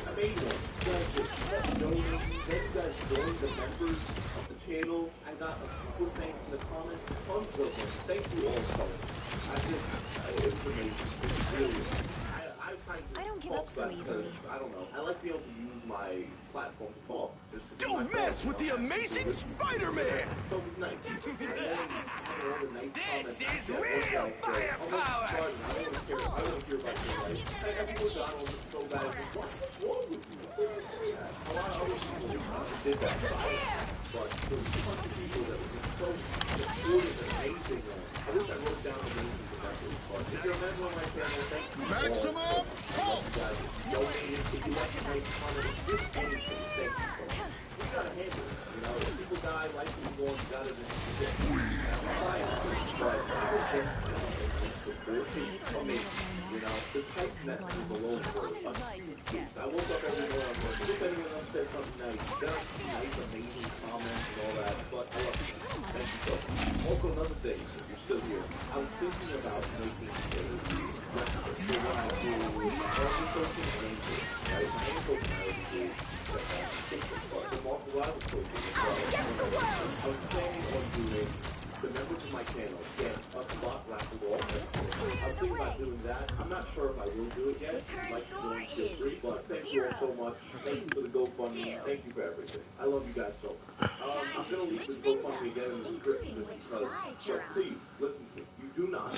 I made one. You guys just donated. Then you guys joined the members of the channel. I got a super thanks in the comments. Tons of them. Thank you all so much. It was amazing. It was really amazing. I don't give up so easily. I don't know. I like being able to use my platform to talk. Don't mess with the amazing Spider-Man! So it was nice. This is real firepower! I don't care about your life. Everyone's on so bad. What's wrong with you? A lot of other people did that. But there was a bunch of people that were just so supportive and amazing. I wish I wrote down the names of the members. But if you're a member of my channel, thank you. Maximum pulse! Donated. If you like to make comments, just anything, thank you so much. We gotta handle it. You know, if people die, life is going, you gotta just get but I was just amazing. You know, the type messages alone were a huge boost. I woke up every morning, I'm like, if anyone else said something nice, just nice, amazing comments and all that, but I love you. Thank you so much. Also, another thing, if you're still here, I was thinking about making a recipe for what I do with healthy coaching and ankle. Right? My ankle can already do but the martial rival coaching as well. I was planning on doing the members of my channel get a spot raffle all. I'm thinking about doing that. I'm not sure if I will do it yet. Like doing feel free, but thank you all so much. Thank you for the GoFundMe. Thank you for everything. I love you guys so much. I'm gonna leave this GoFundMe again in the description because, but please listen to me. You do not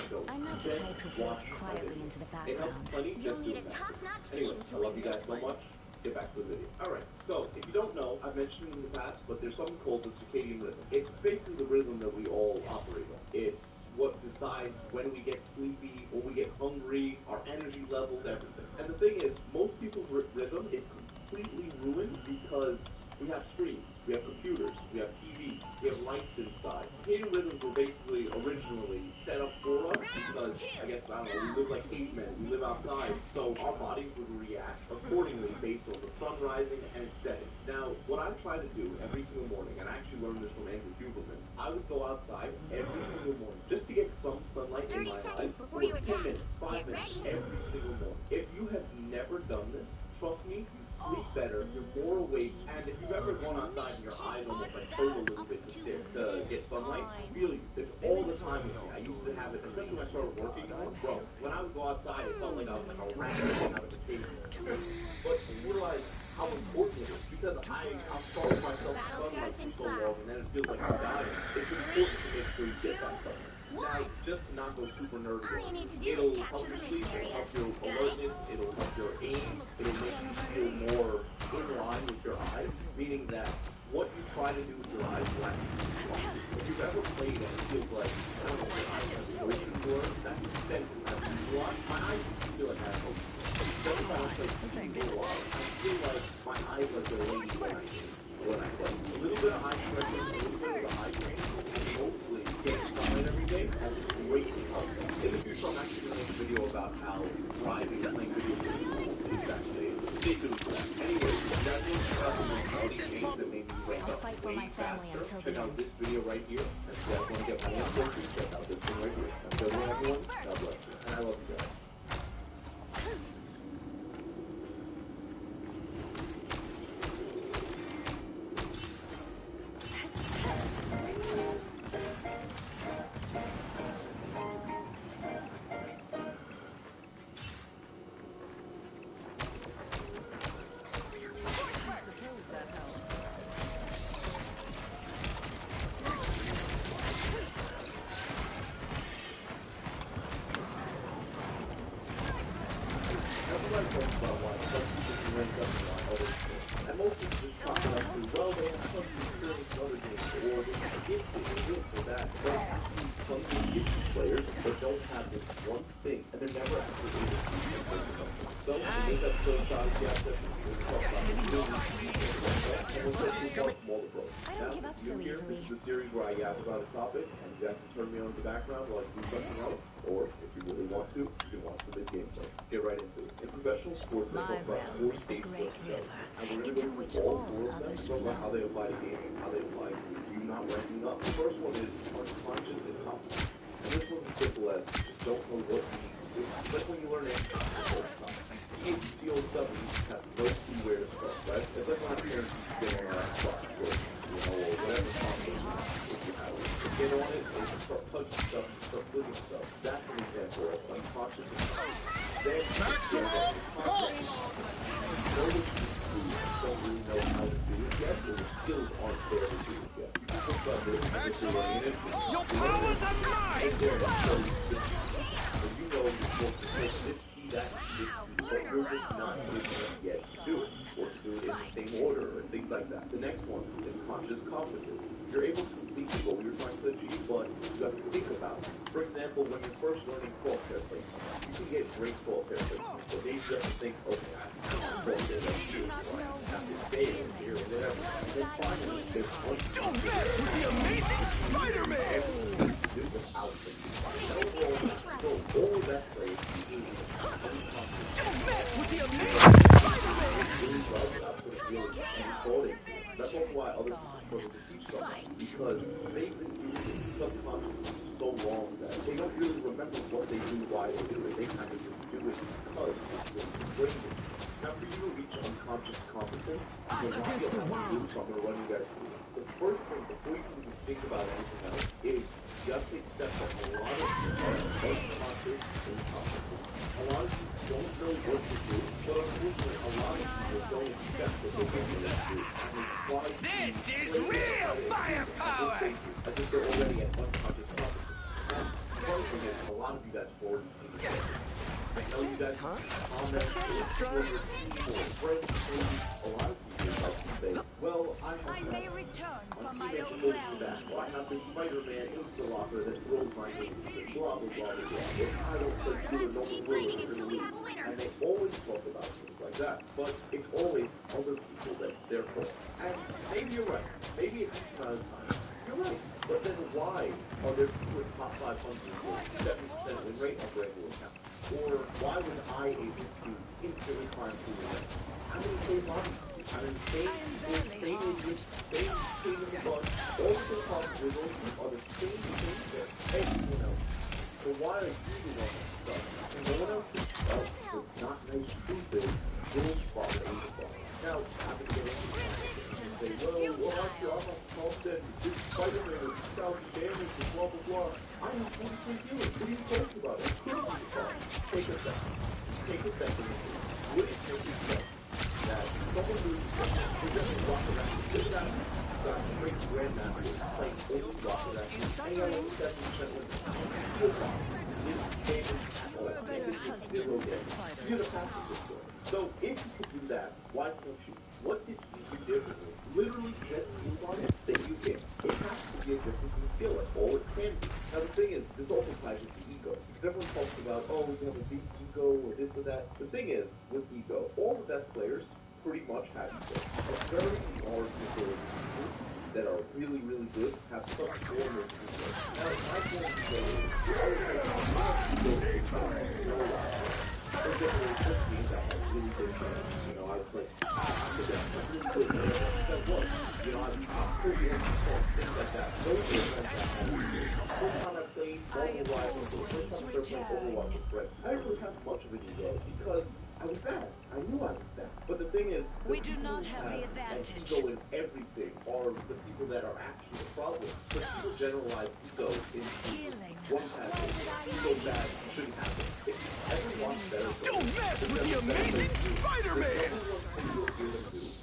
go. Just watch my video. It helps plenty just doing that. Anyway, I love you guys so much. Get back to the video. Alright, so if you don't know, I've mentioned it in the past, but there's something called the circadian rhythm. It's basically the rhythm that we all operate on. It's what decides when we get sleepy, when we get hungry, our energy levels, everything. And the thing is, most people's rhythm is completely ruined because We have screens, we have computers, we have TVs, we have lights inside. Circadian rhythms were basically originally set up for us because, I guess, I don't know, we live like cavemen, we live outside, so our bodies would react accordingly based on the sun rising and its setting. Now, what I try to do every single morning, and I actually learned this from Andrew Huberman, I would go outside every single morning just to get some sunlight in my eyes for 10 minutes, 5 minutes, every single morning. If you have never done this, trust me, you sleep better, you're more awake, and if you've ever gone outside and your eyes almost like hurt a little bit to get sunlight, really, it's all the time with me. I used to have it, especially when I started working more. Bro, when I would go outside, it felt like I was like a rat getting out of a cage. But I realized how important it is because I've starved myself for sunlight for so long, and then it feels like I'm dying. It's important to make sure you get that sunlight. Now, just to not go super nerdy, it'll help your sleep, it'll help your alertness, it'll help your aim, it'll make you feel more in line with your eyes, meaning that what you try to do with your eyes will actually be fun. If you've ever played and it feels like, I don't know, your eyes have motion for it, that extent has visualized, my eyes feel like I have motion. Every time I play TV for a while, I feel like my eyes are delayed when I play. A little bit of eye pressure, a little bit of eye pain, and hopefully getting sunlight every day has greatly helped. In the future, I'm actually going to make a video about how driving and playing video games is exactly stay tuned for that. Anyway, that's what mentality change that made me wake up way faster. Check out this video right here. And if you guys want to get my own courses, check out this thing right here. Until then, everyone, God bless you. And I love you guys. And most people just talk about, well, they have some experience in other games, or they have gifted or this or that. But you see plenty of gifted players that don't have this one thing, and they're never actually able to use it. So, in this episode of Childish Gap Sessions, we're going to talk about the building and we'll take you about smaller pros. Now, you're here, this is the series where I yap about a topic, and you guys can turn me on in the background while I do something else, or if you really want to, you can watch the big gameplay. Let's get right into it. In professional sports, they talk about 40 stage sports shows, and we're going to go through all 4 of them, talk about how they apply to gaming, how they apply to you not ranking up. The first one is unconscious incompetence. And this one's as simple as just don't know what you need to do. It's like when you learn anything for the first time. You see old stuff and you just have no clue where to start, right? It's like when our parents used to get on our clock, or, or whatever console if you have it. Get on it, and you start touching stuff, and start flipping stuff. That's an example of unconscious incompetence. Then, maximum pulse! Don't really know how to do it yet, or the skills aren't there to do it yet. You can think about this, your powers are mine! You know you're supposed to take this key, that key, but you're just not good enough yet to do it, or to do it in the same order, and things like that. The next one is conscious competence. You're able to complete the goal you're trying to achieve, but you have to think about it. For example, when you're first learning crosshair placement, you can get great crosshair placement, but then you have to think, okay, I have to crosshair that here, or I have to fail here, and there. And then finally, there's one. Don't mess with the amazing Spider-Man! Do without thinking. All that plays is don't mess with the amazing Spider-Man! That's also why other people struggle to teach someone, because they've been doing it subconsciously so long that they don't really remember what they do, why they do it. They kind of just do it because it's ingrained. Now, for you to reach unconscious competence, you're not going to have to do something or run you guys through. The first thing, before you can even think about anything else, is you have to take steps that a lot of you are unconscious incompetence. A lot of you don't know what to do, but unfortunately, a lot of people don't accept what they can do. This is real firepower! I think they're already at unconscious competence. And the funny thing is, a lot of you guys have already seen it. I know you guys comment, or your team, or friends, a lot of people like to say, well, I have that. My teammates are going to do that. Well, I have this Spider-Man Insta-Locker that throws my name, blah, blah, blah, blah, blah. If I don't play through it, no one will, and they always talk about things like that. But it's always other people that it's their fault. And amount of time. You're right. But then why are there people in top 500 with 70% win rate of regular account? Or why was I able to instantly climb through the ranks? I'm in the same body. I'm in the same idiot, same pain in the butt. All the possible results are the same thing there. Hey, you know. So why are you the one that's stuck? And no one else is stuck. It's not nice truth is, Will's father is the father. Now, I'm going to get into say, well, actually, I'm not confident. This Spider-Man is 2,000 damage and blah, blah, blah. I have 43 healing. What are you talking about? It's crazy talk. Take a second. Take a second. Would it make you sense that someone who's just walk around this guy got straight grandmaster playing only walk around and got only 7% win? Heal pop. Zero damage. You're the fastest this way. So if you could do that, why can't you? What did you do differently? Literally just heal on it that you can. It has to be a difference in skill. That's all it can be. Now the thing is, this also ties into ego. Because everyone talks about, oh, we have a big ego or this or that. The thing is, with ego, all the best players pretty much have ego. A very large majority of people that are really, really good have some form of ego. Now, my form of ego is, I was like, there's definitely some teams that have really good fans. You know, I was like, I'm the best. I'm really good. Guess what? You know, I'm pretty important, things like that. Those are the events that happen. First time I played Marvel Rivals, the first time I played Overwatch with Brett, I didn't really have much of an ego because I was bad. I knew I was bad. But the thing is, we do not have the advantage. Ego in everything are the people that are actually the problem. But people generalize ego into one pattern. Ego bad shouldn't happen. If you ever watch better, don't mess with the amazing Spider-Man!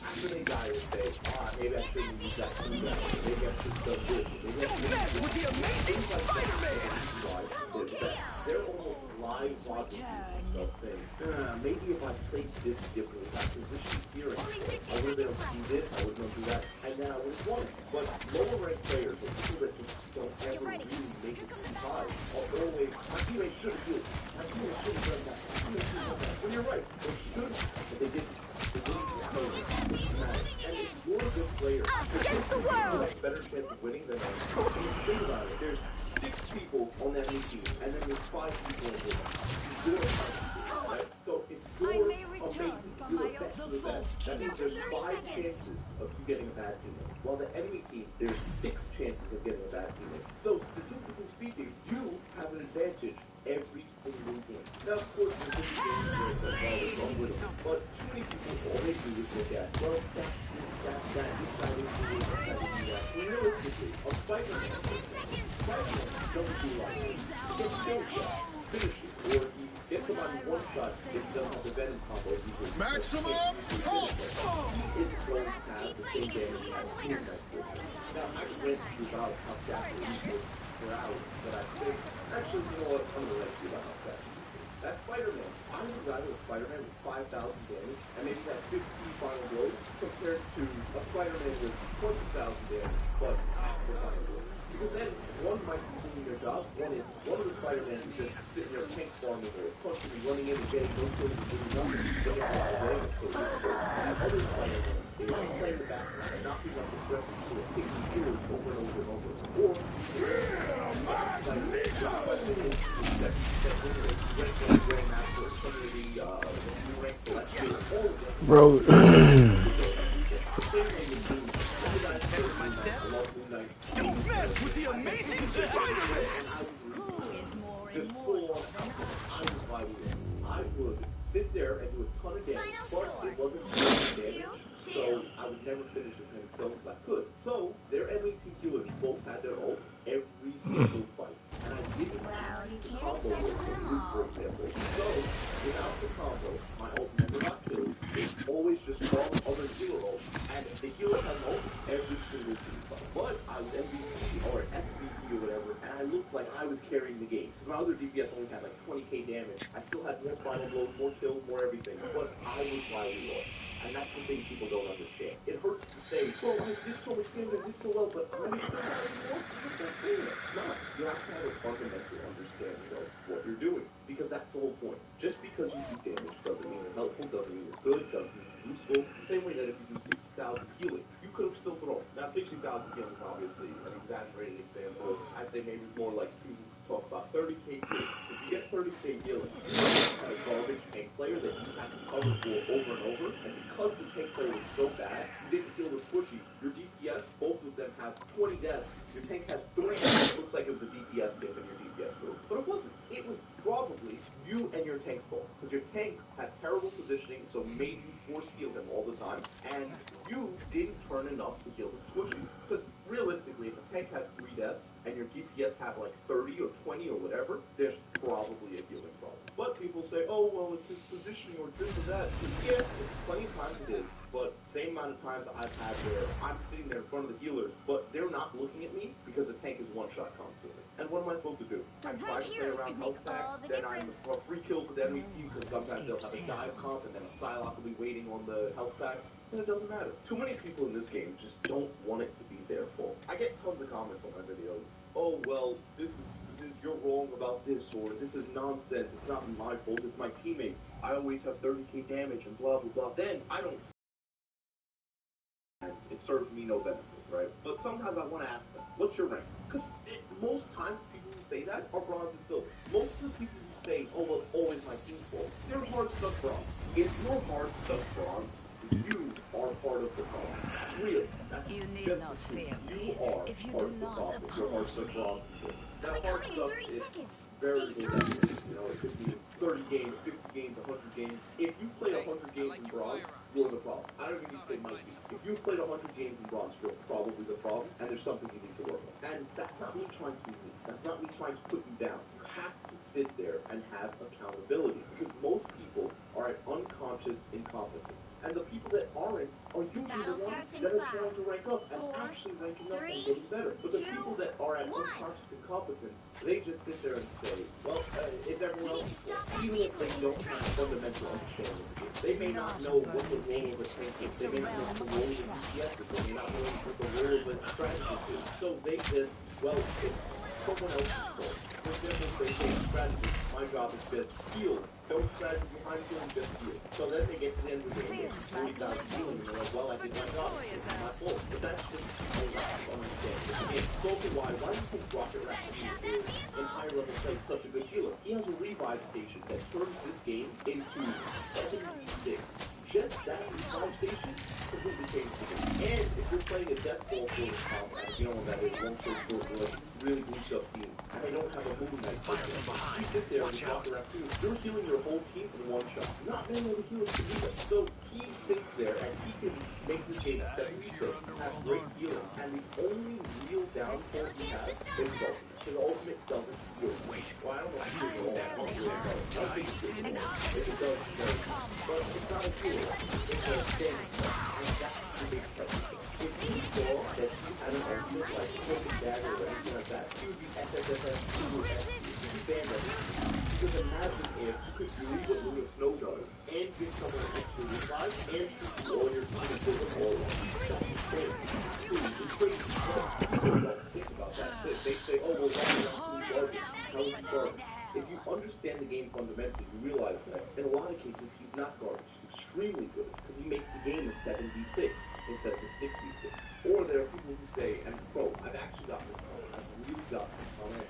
After they die, they say, maybe I shouldn't use that tool that way. Maybe I should have done this. Don't mess with the amazing Spider-Man! They're almost live watching themselves saying, maybe if I played this differently, if I positioned here, I would have been able to do this, I would not do that, and then I would have won. But lower ranked players, or people that just don't ever really make it to five, are always, my teammate should have done it. My teammate should have done that. My teammate should have done that. Well, you're right. They should have, but they didn't. They didn't play it. And if you're a good player, us against the world! a better chance of winning than us. And you think about it, there's 6 people on that new team, and then there's 5 people on this team. Right? So if you're amazing, you're the best of the best. That means there's 5 chances of you getting a bad teammate. While the enemy team, there's 6 chances of getting a bad teammate. So statistically speaking, you have an advantage every single game. Now, of course, there's different games where it's like, well, it's unwinnable. But too many people, all they do is look at, well, that, this guy didn't do this, that guy didn't do that. Realistically, a Spider-Man doesn't do like this. He gets killed, finish it, or he gets somebody one shot if he doesn't have the Venom combo. Maximum pulse! He isn't going to have the same damage as Team Knight. Now, I went through about how fast he was per hour, but I think, actually, you know what, I'm going to let you about how fast he is. That Spider-Man, I would rather a Spider-Man with 5,000 damage and maybe that 50 final blows compared to a Spider-Man with 20,000 damage, but half the final blows. Because then, one might be doing their job, one is, one of the Spider-Man is just sitting there tank farming or punching and running in and getting no kills and doing nothing, but it's all damage so that other Spider-Man is playing the background and knocking up the threat to a picking killers over and over and over. Or, bro. Don't mess with the amazing Spider-Man! I would sit there and do a ton of damage, but it wasn't damage, so I would never finish as many kills as I could. So, their enemy team healers both had their ults every single fight. And I didn't use the combo with the Root, for example. So, without the combo, my ult never got kills. It's always just strong other healer ults. And the healers had an ult every single team fight. But I was MVP or SVP or whatever, and I looked like I was carrying the game. My other DPS only had like 20k damage. I still had more final blows, more kills, more everything. But I was why we lost. And that's the thing people don't understand. It hurts to say, well, I did so much damage, I did so well, but I'm still not anymore. It's not. You have to have a fundamental understanding of what you're doing. Because that's the whole point. Just because you do damage doesn't mean you're helpful, doesn't mean you're good, doesn't mean you're useful. The same way that if you do 60,000 healing, you could have still thrown. Now, 60,000 kills is obviously an exaggerated example. I'd say maybe it's more like people talk about 30k kills. If you get 30k kills, you had a garbage tank player that you had to cover for over and over, and because the tank player was so bad, you didn't kill the squishies. Your DPS, both of them have 20 deaths. Your tank has 3. It looks like it was a DPS dip in your DPS move, but it wasn't. It was probably you and your tank's fault, because your tank had terrible positioning, so made you force heal him all the time, and you didn't turn enough to kill the squishies. Because realistically, if a tank has 3 deaths and your DPS have like 30 or 20 or whatever, there's probably a healing problem. But people say, oh, well, it's his positioning or this or that. Yeah, plenty of times it is, but same amount of times I've had where I'm sitting there in front of the healers, but they're not looking at me because the tank is one-shot constantly. And what am I supposed to do? I try to play around health packs, then I'm free kills with enemy team because sometimes they'll have a dive comp and then a Psylocke will be waiting on the health packs, and it doesn't matter. Too many people in this game just don't want it to be their fault. I get tons of comments on my videos. Oh, well, you're wrong about this, or this is nonsense, it's not my fault, it's my teammates. I always have 30k damage and blah blah blah. Then I don't, and it serves me no benefit, right? But sometimes I want to ask them, what's your rank? Because most times people who say that are bronze and silver. Most of the people who say, oh well, it's always my team's fault, they're hard stuck bronze. If you're hard stuck bronze, you are part of the problem. It's real. That's You need just not the truth. fear You me are if you part do of the not problem. You're hard stuck bronze and silver. Now, hard stuff is variable definition. You know, it could be 30 games, 50 games, 100 games. If you played 100 games in bronze, you're the problem. I don't even need to say might be. If you've played 100 games in bronze, you're probably the problem, and there's something you need to work on. And that's not me trying to be mean. That's not me trying to put you down. You have to sit there and have accountability, because most people are at unconscious incompetence. And the people that aren't are usually the ones that are trying to rank up and actually ranking up and getting better. But the people that are at unconscious incompetence, they just sit there and say, well, it's everyone else's fault. Even if they don't have fundamental understanding of the game. They may not know what the role of a tank is. They may not know what the role of a DPS is. They may not know what the role of a strategist is. So they just, well, it's someone else's fault. For example, they say strategist, my job is just heal. Don't strategy behind you and just heal. So then they get to the end of the game, it's 40,000 healing, and they're like, well, I did my job, it's my fault. But that's just a lack of understanding. It's also why do you think Rocket Raccoon is, in higher level play, such a good healer? He has a revive station that turns this game into 76. Just that revive station completely changes the game. And if you're playing a Death Ball sort of combat, you know what that is, one sort of like really bleached up team, and they don't have a Moon Knight person, you sit there and Rocket Raccoon, you're healing your whole team in one shot. Not many other healers can do that. So he sits there and he can make this game 76, have great healing, and the only real downfall he has is ultimate. His ultimate doesn't heal. Wait. Well, I don't know if he will. I don't think it's good. If it does, great. But it's not a healer. It's a damage. And that's the big question. If you saw that he had an ultimate, like Twisted Dagger or anything like that, he would be SSSS, he would ban everything. Because imagine if you could do what Luna Snow does, and give someone an extra revive, and shoot all your team and kill them all. That's insane. It's crazy. People don't think about that. They say, oh, well, why is garbage? How is he garbage? If you understand the game fundamentally, you realize that in a lot of cases, he's not garbage. He's extremely good, because he makes the game a 7v6 instead of a 6v6. Or there are people who say, and bro, I've actually gotten this comment. I've really gotten this comment.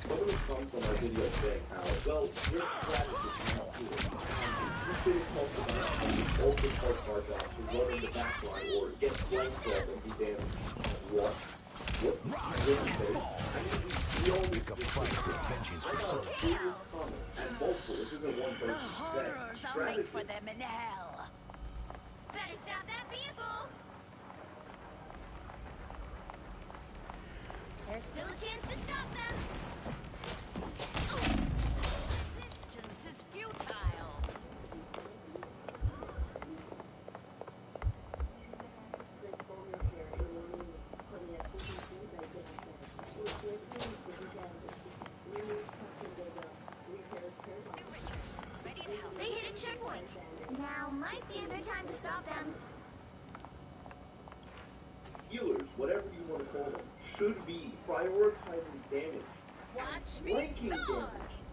Someone has come from my video saying how, well, you're a strategist, you're not healer. You should have talked about how you also part of our job to run in the back line or get flanked off and do damage. What? What did you really say? I mean, we all make a fight for vengeance. I got a serious comment, and multiple, this isn't one person, that strategy for them in hell. Better stop that vehicle! There's still a chance to stop them! Resistance is futile. They hit a checkpoint. Now might be a good time to stop them. Healers, whatever you want to call them, should be prioritizing damage and ranking damage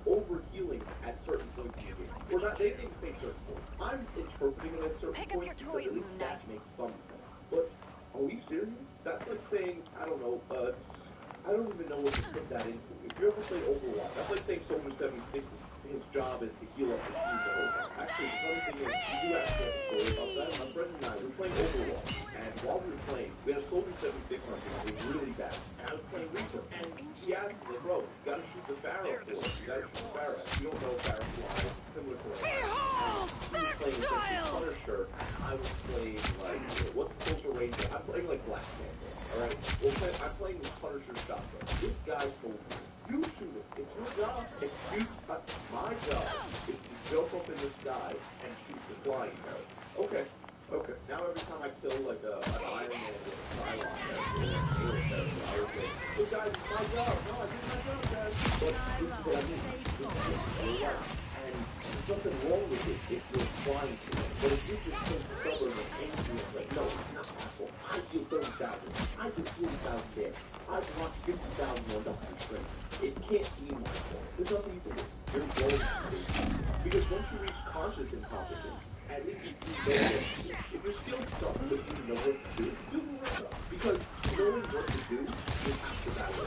over healing at certain points in the game. Or not, they didn't say certain points. I'm interpreting it as certain points because at least that makes some sense. But are we serious? That's like saying, I don't know, I don't even know what to put that into. If you ever played Overwatch, that's like saying Soldier 76 his job is to heal up the team. Actually, the funny thing is, we do actually have a story about that. My friend and I, we were playing Overwatch, and while we were playing, we had a Soldier 76 on us. It was really bad. And I was playing Reaper, and he asked me, like, bro, you gotta shoot the Pharaoh for us. You gotta shoot the Pharaoh. If you don't know Pharaoh flies, it's similar to like, he was playing against Punisher, and I was playing, like, what's the closer range? I'm playing, like, Black Panther, alright? Well, I'm playing with Punisher shotgun. This guy told me, you shoot it. It's your job. My job is to jump up in the sky and shoot the flying arrow. Okay. Now every time I kill like an Iron Man with a Cylon, I would say, "Hey guys, it's my job. No, I did my job, guys." But this is what I mean. And there's nothing wrong with it if you're flying to it. But if you're just so stubborn and angry and like, no, it's not possible. I feel 30,000. I feel 40,000 there. I've watched 50,000 on Dr. Strange. It can't be my fault. There's nothing you can do. You're going to stay. Because once you reach conscious incompetence, at least you know what to do. If you're still stuck, but you know what to do, you will run up. Because knowing what to do is half the battle.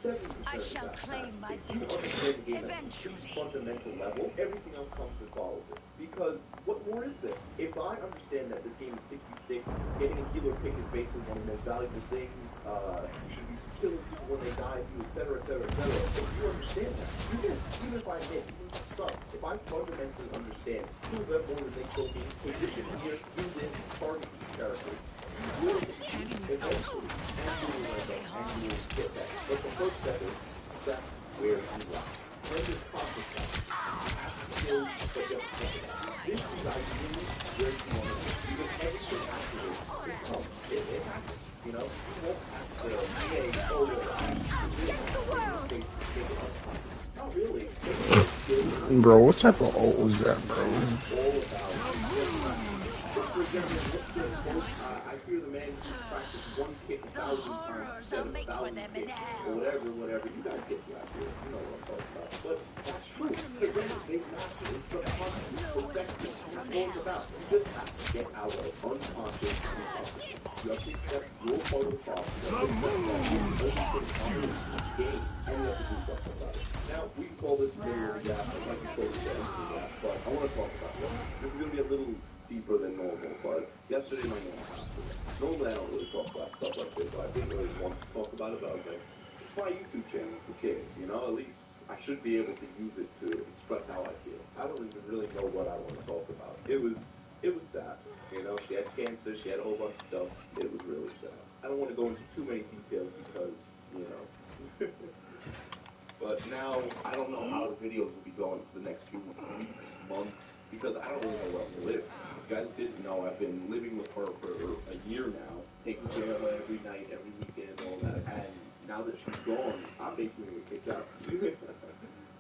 70% I shall claim my victory eventually. Fundamental level, everything else comes and follows it. Because what more is there? If I understand that this game is 66, getting a healer pick is basically one of the most valuable things, you should be killing people when they die, etc., etc., etc. If you understand that, you can, even if I miss, even if I suck, if I fundamentally understand, kill them more than they kill me, position here, do this, target these characters, you will eventually, and you will get that. But the first step is set where you lie. When this process happens, you have to kill, but just set it. This is ideally where you want to be. Because everything afterwards is tough. It happens. You know? You won't have to say, oh, against the world! Not really. Bro, what type of ult was that, bro? I hear the man who practiced one kick 1,000 times instead of 1,000 kicks, or whatever. You guys get the idea. You know what I'm talking about. But that's true. Because they master it subconsciously. Perfection. That's what it's about. You just have to get out of unconscious incompetence. You have to accept your part of the problem. You have to accept that you're only in each game, and you have to do something about it. Now, we can call this video gap, it might be called the gap, but I want to talk about this. This is going to be a little deeper than normal, but yesterday my mom passed away. Normally I don't really talk about stuff like this, but I didn't really want to talk about it, but I was like, it's my YouTube channel, who cares, you know? At least I should be able to use it to express how I feel. I don't even really know what I want to talk about. It was sad, you know? She had cancer, she had a whole bunch of stuff. It was really sad. I don't want to go into too many details because, you know... But now, I don't know how the videos will be going for the next few weeks, months, because I don't really know where I'm going to live. If you guys didn't know, I've been living with her for a year now, taking care of her every night, every weekend, all that, and now that she's gone, I'm basically going to get kicked out.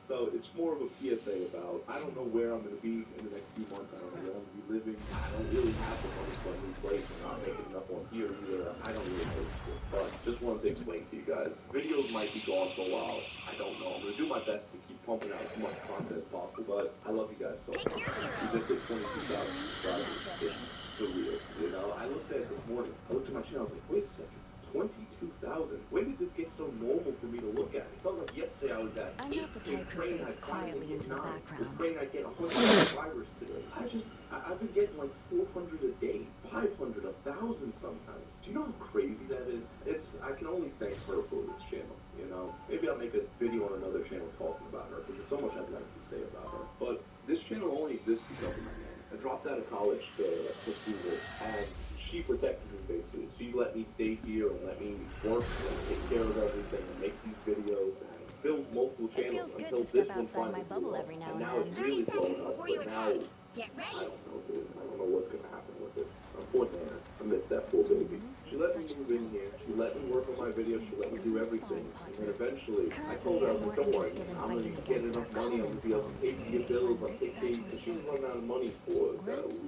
So it's more of a PSA about, I don't know where I'm going to be in the next few months, I don't know where I'm going to be living, I don't really have the money for a new place, I'm not making enough on here either, I don't really know, but just wanted to explain to you guys. Videos might be gone for a while, I don't know, I'm going to do my best to keep pumping out as much content as possible, but I love you guys so much. We just hit 22,000 subscribers, it's surreal, you know? I looked at it this morning, I looked at my channel, I was like, wait a second. 22,000. When did this get so normal for me to look at? It felt like yesterday I was at I'm not the type who fades quietly into the background. Praying I get 100 subscribers today. I've been getting like 400 a day, 500, 1,000 sometimes. Do you know how crazy that is? I can only thank her for this channel, you know? Maybe I'll make a video on another channel talking about her, because there's so much I'd like to say about her. But this channel only exists because of my mom. I dropped out of college to school, and she protected me basically. She let me stay here and let me work and take care of everything and make these videos and build multiple channels until this one finally blew up. And now it's really blowing up, but now I don't know, dude. I don't know what's gonna happen with it. I'm poor Nana. I miss that poor baby. She let me move in here. She let me work on my videos. She let me do everything. And then eventually, I told her, I was like, don't worry, I'm gonna get enough money. I'm gonna be able to pay for your bills. I'll take care of you. Because she was running out of money for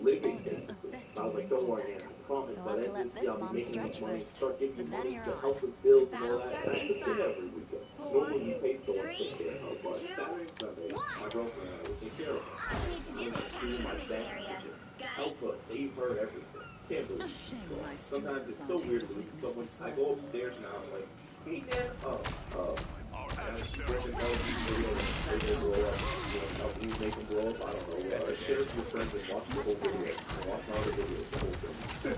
living, basically. And I was like, don't worry, Nana. I promise. By the end of this year, I'll be making enough money to start giving you money to help with bills and all that. And I took care every weekend. Normally, we pay someone to take care of her, but Saturday and Sunday, my girlfriend and I would take care of her. All you need to do is capture the mission area. Help her, save her, everything. can't believe it. Sometimes it's so weird to look at someone. I go upstairs now, I'm like, hey man, help me make them blow up, I don't know. Share it with your friends and watch the whole video. And watch my other videos, the whole thing.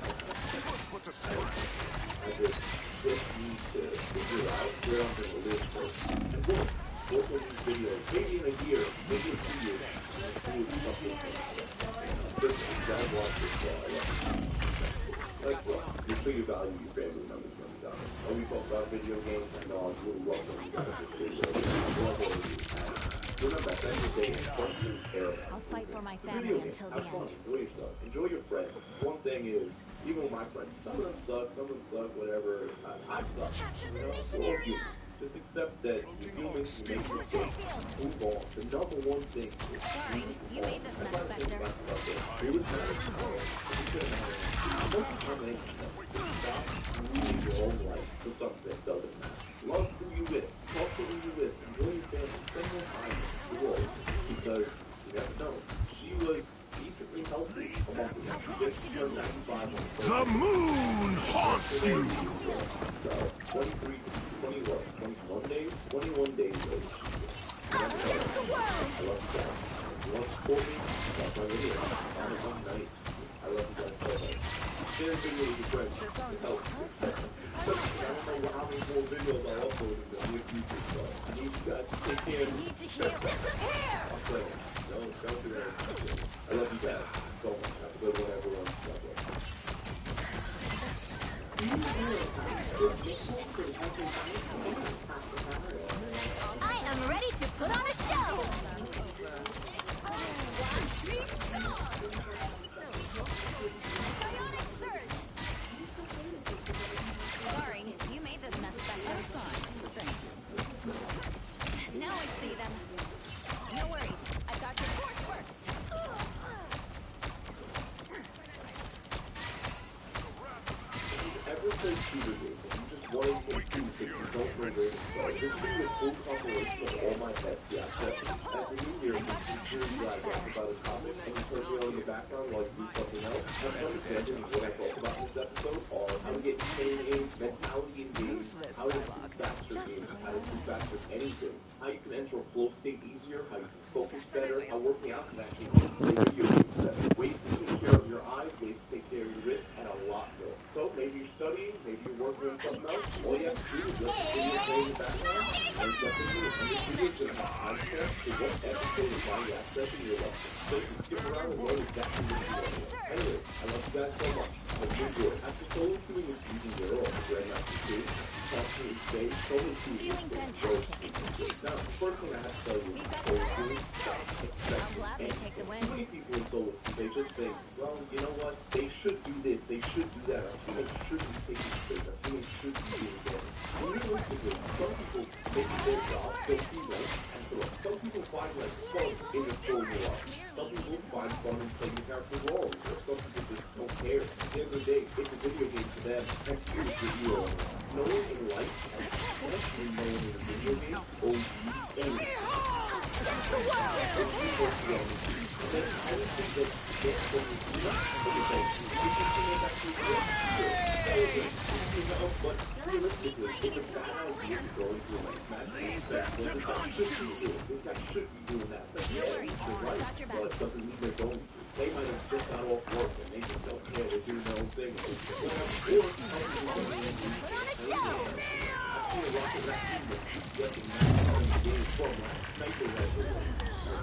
I just need to figure out where I'm going to live first. And boom, both of these videos, maybe in a year, maybe in 2 years, just gotta watch this. Like, well, you figure value your family members when you die. Oh, we talk about video games, I know I was really rough when you got this video. I love all of you. Remember, at the end of the day, don't really care about I'll fight for my family until the end. Enjoy yourself. Enjoy your friends. One thing is, even with my friends, some of them suck, whatever. I suck. You know, so you just accept that you're human, you make mistakes, move on. The number one thing is sorry, you made this mess better. It was nice. Stop ruining your own life for something that doesn't matter. Love who you with. Talk to who you with. Enjoy your family. Spend more time with the world. Because you never know. She was decently healthy a month ago. Just turned 95 on the moon haunts you! So, 21 days? 21 days later. I love you guys. You want to support me? Watch my video. On it one night. I love you guys so much. Share a video with your friends. It helps. I don't know how many more videos I'll upload in the near future, so I need you guys to take care of me. I'm playing. Don't do that. I love you guys so much. Have a good one, everyone. God bless. I am ready to put on a show! Bionic Surge! Sorry, you made this mess better. That's fine. Thank you. Now I see them. No worries. I've got your torch first. Ever since shooter games, you just wanted to do things you don't know where to start. This will be a full compilation of all my best yak sessions. As a new year, you sincerely glad to talk about a topic, and you put me on in the background while you do something else. I'm understanding what I talk about in this episode are how to get pain in, mentality in games, how to improve faster games, how to improve faster anything, how you can enter a flow state easier, how you can focus better, how working out can actually play video games better, ways to take care of your eyes, ways to take care of your wrist, and a lot more. So maybe you're studying, maybe you're working on something else, all you have to do is let the video play in the background, and you have to do it. And this video is going to have timestamps to what episode of my access in your lesson. So you can skip around and learn exactly what you're doing. Anyway, I love you guys so much. Hope you enjoy. After solo queuing is season 0 of the Grandmaster 2, constantly stay solo queuing is fantastic. Now, the first thing I have to tell you is solo queuing, stop expecting anything. Too many people in solo queue, they just think, well, you know what, they should do this, they should do that, our teammates shouldn't be taking space, our teammates shouldn't be doing that. Realistically, some people take their job, they'll teammates, and throw it. Some people find like fun in the solo queue. Some people find fun in playing the character roles, or some people just don't care. At the end of the day, it's a video game for them, and here's the deal. No one in life, and especially no one in a video game, owes you anything. That's the world! Anything that you get from the team, okay, you can make that too good. But realistically, if it's bad idea to go into a match, this guy should be doing that. But yeah, you're right, but it doesn't mean they're going to. They might have just got off work and they just don't care. They're doing their own thing.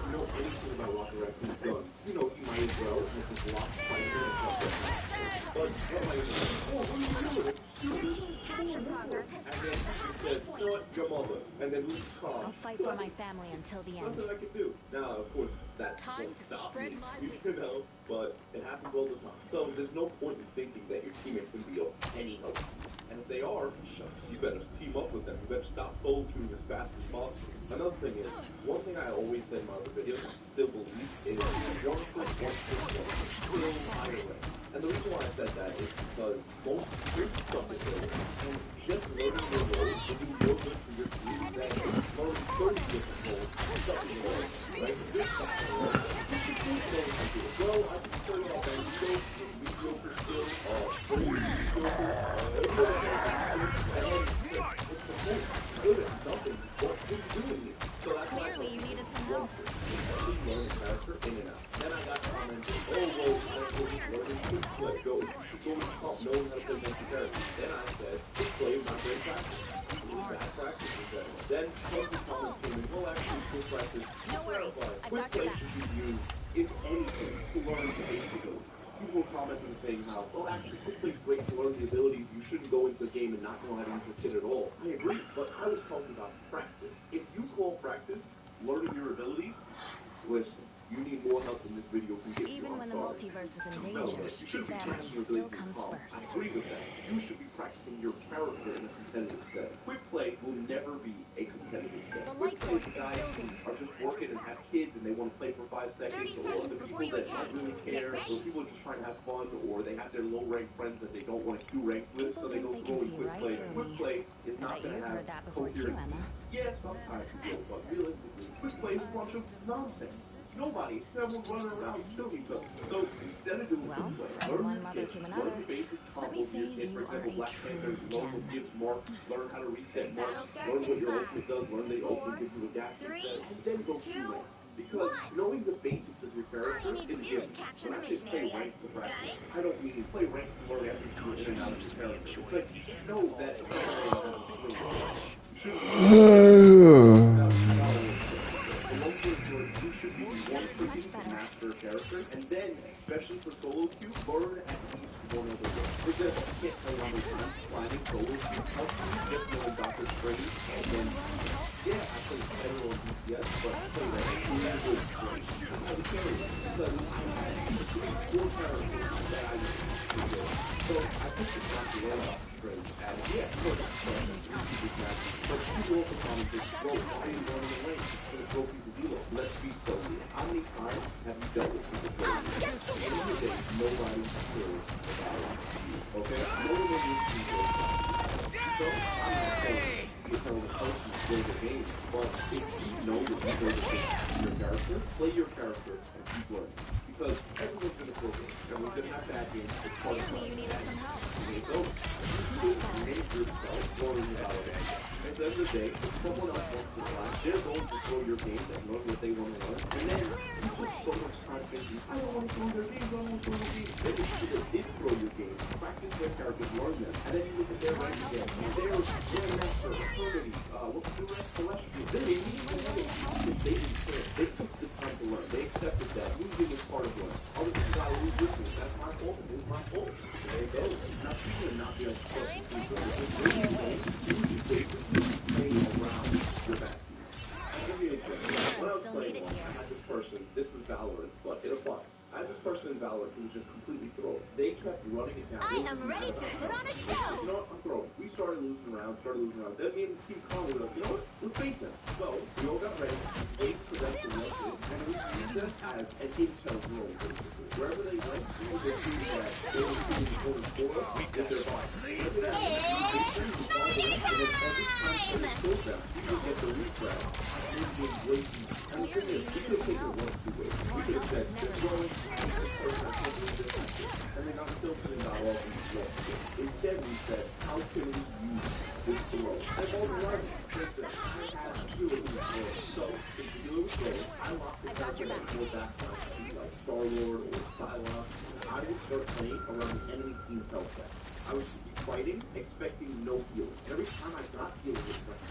You know anything about Rocket Raccoon's gun, you know you might as well with his lock spider and stuff like that. But what am I going to do? Oh, what are you doing? And then she said, you know what, your mother. And then Luke's car. I'll fight for my family until the end. Nothing I can do. Now, of course, that won't stop me, you know, but it happens all the time. So there's no point in thinking that your teammates can be of any help. And if they are, shucks, you better team up with them. You better stop solo queuing as fast as possible. Another thing is, one thing I always said in my other videos, and still believe, is 1 plus 1 plus 1 is still higher ranks. And the reason why I said that is because most great stuff is there. And just learning your roles will do more good for your team than learning 30 different roles and stuff in your life. Right? This stuff is right. Well, I can tell you all that skills, mediocre skills, Clearly, you needed some help. Then I got comments, oh, well, let's go. Knowing how to play multi-character. Then I said, this play is not great practice. Bad practice is better. Then some comments came in, well, actually, quick practice. No worries, I Quick got your play back. should be used, if anything, to learn the basic abilities. People were commenting and saying how, well, actually, quick play is great to learn the abilities. You shouldn't go into the game and not know how to use your kit at all. I agree, but I was talking about practice. If you call practice learning your abilities, listen, you need more help than this video can give you. Even when the multiverse is in No, danger, you should be family practicing your still abilities comes in calm. I first. agree with that. You should be practicing your character in a competitive setting. Quick play will never be a competitive setting. The Quick light play force is guys building. who are just working and have kids and they want to play for 5 seconds, 30 or seconds the before people you that attack. don't really Get care, ready. or people are just trying to have fun, or they have their low-ranked friends that they don't want to queue rank with, so People they think go they can through see quick right play. through Quick me. play is I not bet going to you've have heard that before too, coherent Emma. Yeah, sometimes you will, but realistically, quick play is a bunch of nonsense. Nobody, it's everyone running around killing each other. So instead of doing Well, quick play, from learn one your mother kit, to learn another, the basic let combos me of say your kit. For you example, are a Black Panther, true learn what gem. gives marks, learn how to reset marks, starts learn what in your 5, ultimate does, learn the ultimate gives you a dash 3, reset, and then go 2, through rank. Because knowing the basics of your all character you need to is do given. is capture When the I say mission play area. rank to Got practice, it? I don't mean play rank to learn every single in and out of your character. It's like you should know that you should be one clicking to master a character, and then, especially for solo queue, learn at least one other way. For example, I can't tell you how many times climbing solo queue helps me just knowing Dr. Strange, and then, yeah, I play Federal and DPS, but I play that Google Strange. I would carry it, because I had 4 characters that I was using. So I took the time to learn Dr. Strange, and yeah, of course, it's fun, it's easy to match, but people also commented, bro, why are you running away? It's gonna throw people zero. Let's be so real. How many times have you dealt with people playing? At the end of the day, nobody cares about you, okay? No one in this team cares about you. So, I'm not saying you tell the person to play the game, but if you know that you play the game, your character, play your character and keep learning. Because everyone's gonna throw games. Everyone's gonna have bad games. It's part of Clearly, you needed some help. you should make yourself worrying about it. At the end of the day, if someone else wants to class, they're going to throw your games and learn what they want to learn. And then you put so much time thinking, I don't want to throw their games, I don't want to throw their games. Then the people that did throw your games, practice their characters, learn them. And then you look at their rank again. And they're master, eternity, what's the rank? Celestial. Then they need to know if they didn't care. They took the time to learn. They accepted that. Losing is part of learning. Other people gotta lose with me. That's my fault. It's my fault. There you go. Now people are not be able to trust people. You should basically play around your back. Give me an example. When I was playing one, I had this person, this is Valorant, but it applies. I had this person in Valorant who was just completely throwing. They kept running it down. I am ready to put on a You show. know what? I'm throwing. We started losing around. Then me and Team Con were like, you know what? Let's bait them. So we all got ready, waited for them to rush it, and we used them as an intel role, basically. Wherever they went, we would see that they were shooting the corner for us with their body. Wherever that was, they turned the ball around, and then every time they killed them, we would get the refresh. And it was way easy. And the thing is, we could have taken it 1 or 2 ways. We could have said, just throwing, this person, I can't believe this happened. And then I'm still putting that off and slow. Instead, we said, how can we use this throw? And all the while, listen, I had ability to throw. So, if you do throw, I locked the character that pulled back my feet, like Star-Lord or Psylocke. I would start playing around the enemy team's health set. I would be fighting, expecting no healing. Every time I got healing, it was like,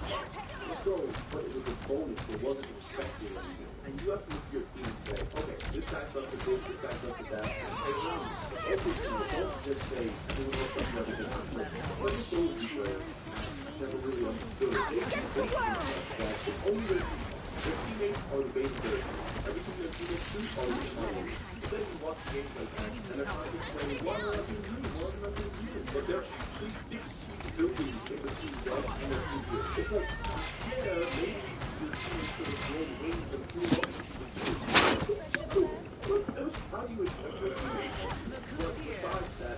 so, but it was a bonus. It wasn't expected or anything. And you have to look at your team and say, okay, this guy sucks at this guy sucks at that. And play around. Every team, don't just say, everyone else doesn't have a good time. But it's always be great. I never really understood it. The only way their teammates are the base players. Everything their teammates do are the players. But then you watch games like that, and they're trying to play, why am I doing you? Why am I doing you? But there are actually 6 buildings in the team does and the team good. It's like, yeah, maybe your team is going to grow the wings and improve up. Look, how do you expect your teammates? But besides that,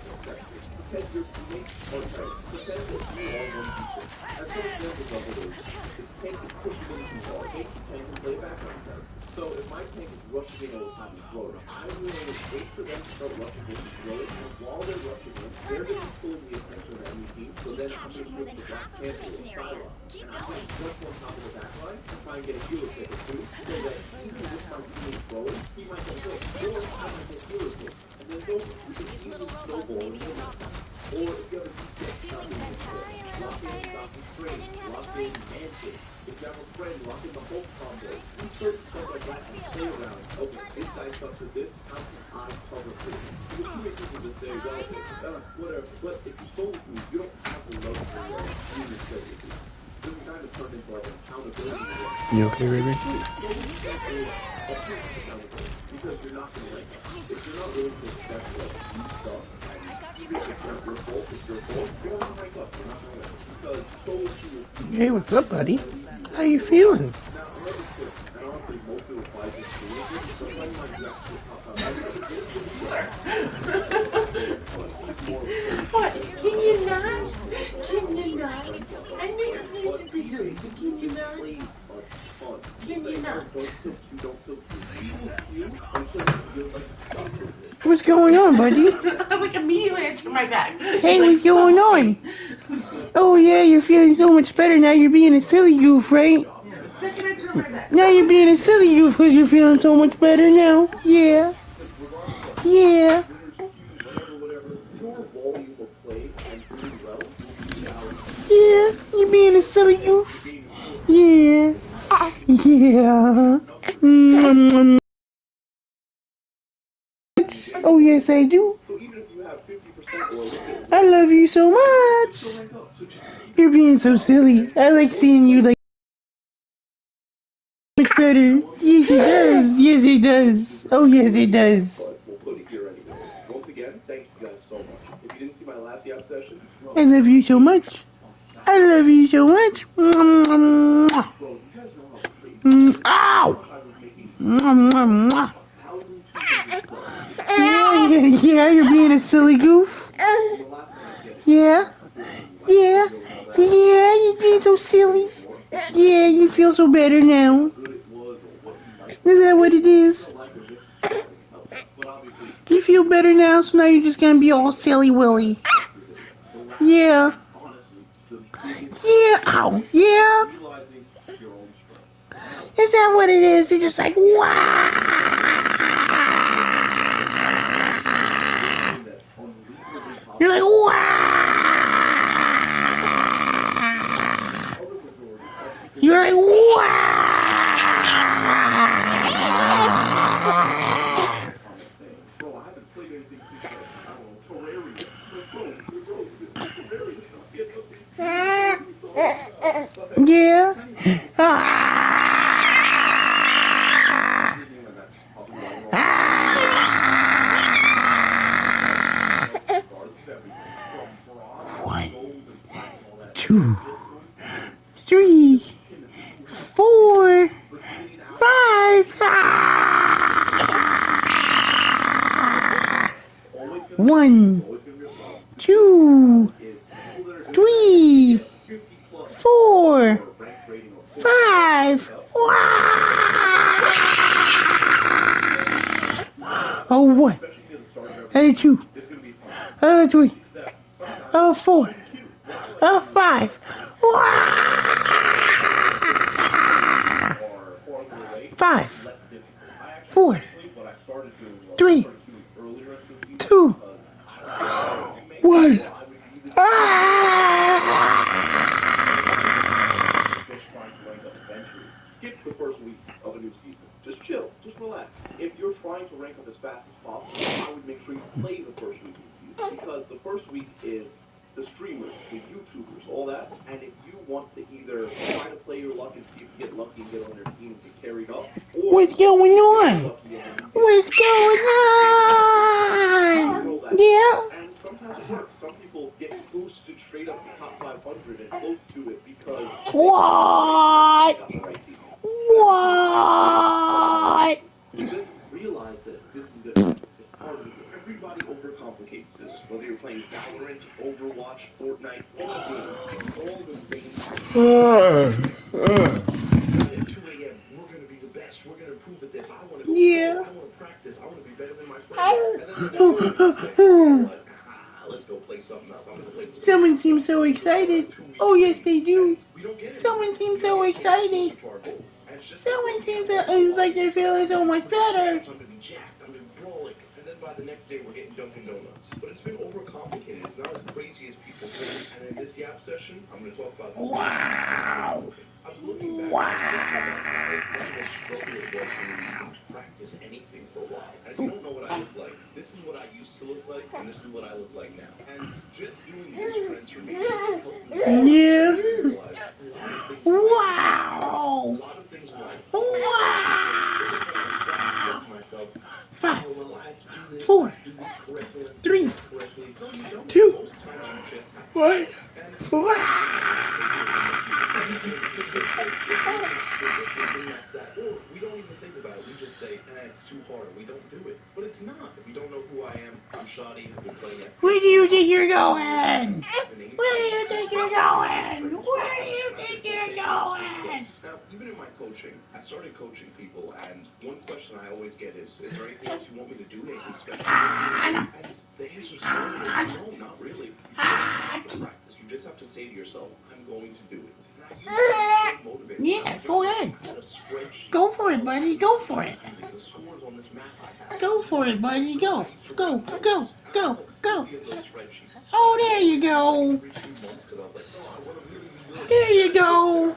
pretend your teammates are tight. Pretend that you are one people. That's what example of it is. The tank is pushing in too far. Make the tank and play background better. So if my tank is rushing in all the time and throwing, I will wait for them to start rushing in and throwing, and while they're rushing in, they're going to be pulling the attention of the enemy team, so then I'm going to switch to Black Panther and Psylocke. And I'm going to jump on top of the back line and try and get a healer pick or two, so that even if my teammate's throwing, he might get hit, or I might get healer picks. And then those you can easily snowball and win. Or if you have a defense, lock in Doctor Strange, lock in Mantis. If you have a friend, lock in the Hulk combo. Do certain stuff like that and play around. Okay, this guy sucks at this, how can I cover for it? Because too many people just say, well, whatever. But if you sold me, you don't have to love the you just play with you. This is kind of turned into like an accountability thing. You okay, baby? Because you're not going to like that. If you're not willing to accept like new stuff, and it's not your fault, it's your fault, you're not going to rank up. You're not going to win. Because solo queue. Hey, what's up, buddy? How you feeling? Now, another tip, and honestly, most people apply this to it. Sometimes my What? Can you not? Can you not? I know you're playing Super Series, but can you not? Can you not? What's going on, buddy? I'm like immediately I turn my back. Hey, what's going on? Oh yeah, you're feeling so much better now. You're being a silly goof, right? The second I turn my back. Now you're being a silly goof because you're feeling so much better now. Yeah. Yeah. Yeah, you're being a silly goof. Yeah. Yeah. Oh yes, I do. I love you so much. You're being so silly. I like seeing you like much better. Yes, it does. Yes, it does. Oh yes, it does. We'll put it here anyway. Once again, thank you guys so much. If you didn't see my last Yap session, I love you so much. I love you so much. Ow! Yeah, you're being a silly goof. Yeah. Yeah. Yeah, you're being so silly. Yeah, you feel so better now. Is that what it is? You feel better now, so now you're just gonna be all silly willy. Yeah. Yeah. Ow. Yeah. Is that what it is? You're just like, wow. You're like, wow. You're like, wow. Yeah. One, 2, 3, 4, 5. 1, 2, 3, 4, 5. Oh, 1. 2. 3. 4. 5. 5. 4. 3. 2. 1. Skip the first week of a new season. Just chill. Just relax. If you're trying to rank up as fast as possible, I would make sure you play the first week of the season. Because the first week is the streamers, the YouTubers, all that. And if you want to either try to play your luck and see if you get lucky and get on their team and get carried up, or what's going on? What's going on? Yeah. And sometimes it works. Some people get boosted straight up to top 500 and close to it because what? What? you just realize that this practices. Whether you're playing Valorant, Overwatch, Fortnite, any game, it's all the same. At 2 a.m., we're going to be the best. We're going to improve at this. I want to go. Yeah. I want to practice. I want to be better than my friends. And then the next day, you say, let's go play something else. I'm going to play with Someone seems so excited. Oh, yes, they do. Someone seems so excited. Someone seems like they're feeling so much better. I'm going to be jacked. I'm going to be brawling. And then by the next day, we're getting Dunkin' Donuts. But it's been overcomplicated. It's not as crazy as people think. And in this Yap session, I'm going to talk about... Wow. I was looking back and I was a struggle it was for me to practice anything for a while. And if you don't know what I look like, this is what I used to look like, and this is what I look like now. And just doing this transformation helped me realize a lot of things Wow. myself, 5, well, I have to do this, 4, do this correctly, 3, correctly. No, you don't. 2, Most times you just have to 1. We don't even think about it. We just say, it's too hard. We don't do it. But it's not. If you don't know who I am, I'm Shoddy. I've been playing it. Where do you think you're going? Where do you think you're going? Where do you think you're going? Now, even in my coaching, I started coaching people, and one question I always get is there anything else you want me to do? Anything special? And the answer's no, not really. You just have to practice. You just have to say to yourself, I'm going to do it. Yeah, go ahead. Go for it, buddy. Go for it. Go for it, buddy. Go. Go. Go. Go. Go. Oh, there you go. There you go.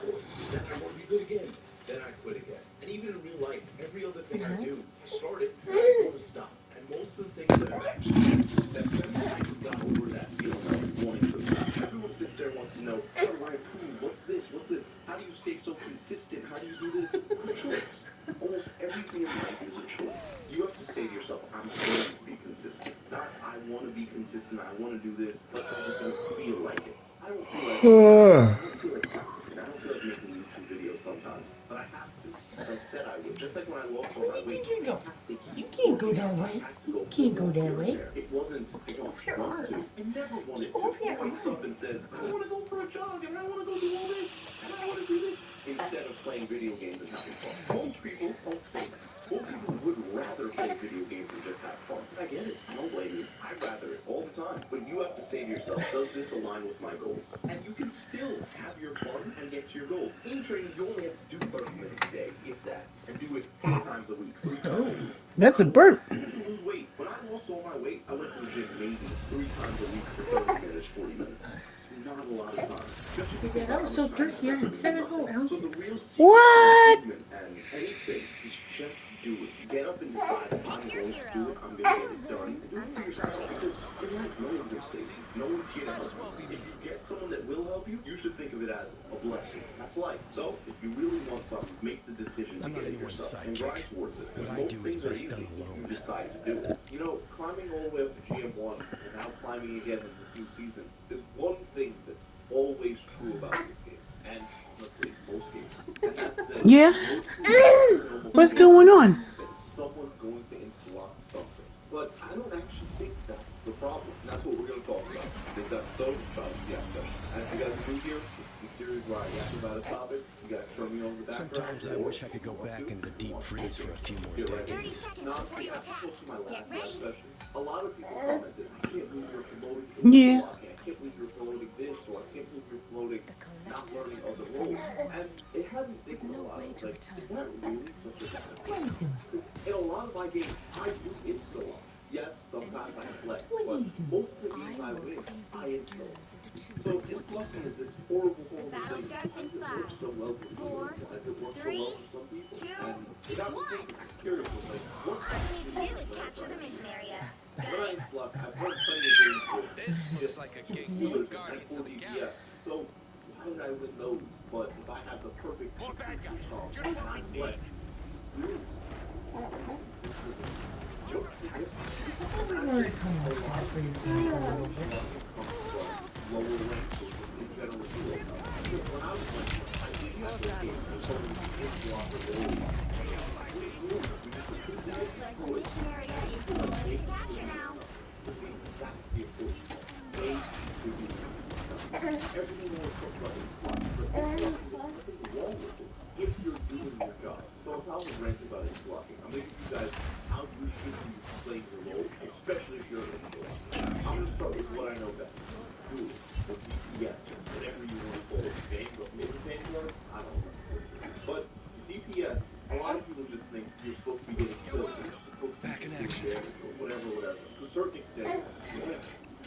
Then I quit again. And even in real life, every other thing I do, I started and I go to stop. And most of the things that I've actually had success in, I just got over that feeling of wanting to stop. Everyone sits there and wants to know, how do I improve? What's this? What's this? How do you stay so consistent? How do you do this? It's a choice. Almost everything in life is a choice. You have to say to yourself, I'm going to be consistent. Not, I want to be consistent, I want to do this, but I just don't feel like it. I don't feel like practicing. I don't feel like making YouTube videos sometimes, but I have to. As I said I would. Just like when I lost all my weight. You can't go that way. You can't go that way. It wasn't, I don't want to. I never wanted to. He wakes up and says, I want to go for a jog, and I want to go do all this, and I want to do this. Instead of playing video games and having fun. Most people don't say that. Most people would rather play video games and just have fun. I get it. I don't blame you. I'd rather it all the time. But you have to say to yourself, does this align with my goals? And you can still have your fun and get to your goals. In training, you only have to do 30 minutes a day, if that, and do it 4 times a week. 3 times a week. That's a burp. To lose weight. When I lost all my weight, I went to the gym maybe 3 times a week for 30 minutes, 40 minutes. It's not a lot of time. That was so thirsty. I had 7 whole ounces. What? And anything is just do it. Get up and decide, I'm going to do it, I'm going to get it done. Do it for yourself, because in life, no one's going to save you. No one's here to help you. If you get someone that will help you, you should think of it as a blessing. That's life. So, if you really want something, make the decision to get it yourself and drive towards it. Most things are easy if you decide to do it. You know, climbing all the way up to GM1 and now climbing again in this new season, there's one thing that's always true about this game. And honestly, most games. And that's that Yeah? What's going on? Someone's going to inslot something. But I don't actually think that's the problem. And that's what we're going to talk about. This episode of Yap Session. As you guys do here, it's the series where I yap about a topic. You guys turn me on the background. Sometimes I wish I could go back into the deep freeze for a few more decades. Honestly, I spoke to my last session. A lot of people commented, I can't believe you're promoting Yeah. I can't believe you're promoting this, or I can't believe you're promoting not learning other roles. And it had me thinking a lot. It's like, is that really such a bad thing? Because in a lot of my games, I do insta. Yes, sometimes I flex, but most of the games I win, I insta. So installing is this horrible thing. Why does it work so well for people? Why does it work so well for some people? And it got me thinking, curious, like, what's All you need to do is capture the mission area. when I inslot, I've heard plenty of games with This looks like a game of Guardians of the Galaxy. So why did I win those? But if I had the perfect More bad guys. Just and what I we flex, need. lose. Where it comes from for you to a little bit. Lower ranks in general. When I was playing, I didn't have the game. I totally inslot the goals. Looks like the mission area is complete to capture now. But see, that's the important part. A to B. Everything always talks about Inslocking, but Inslocking, there's nothing wrong with it if you're doing your job. So on top of ranting about Inslocking, I'm going to give you guys how you should be playing your role, especially if you're an Inslocking. I'm going to start with what I know best. Duel, or DPS, or whatever you want to call it. Vanguard? I don't know. But DPS, a lot of people just think you're supposed to be getting killed, you're supposed to be doing damage, or whatever. To a certain extent, you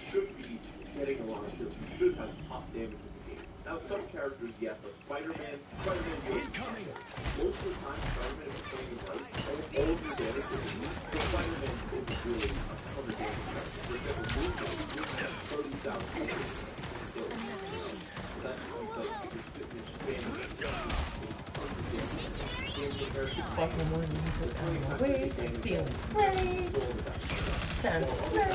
should be getting a lot of kills. You should have top damage in the game. Now, some characters, yes, like Spider-Man will incoming. Most of the time, Spider-Man is playing him right, almost all of your damage is in. So Spider-Man isn't really a ton of damage character. For example, Moonlight has 30,000 kills. So that's just because you're sitting there spamming Fucking morning, wait, feeling great. Time to play,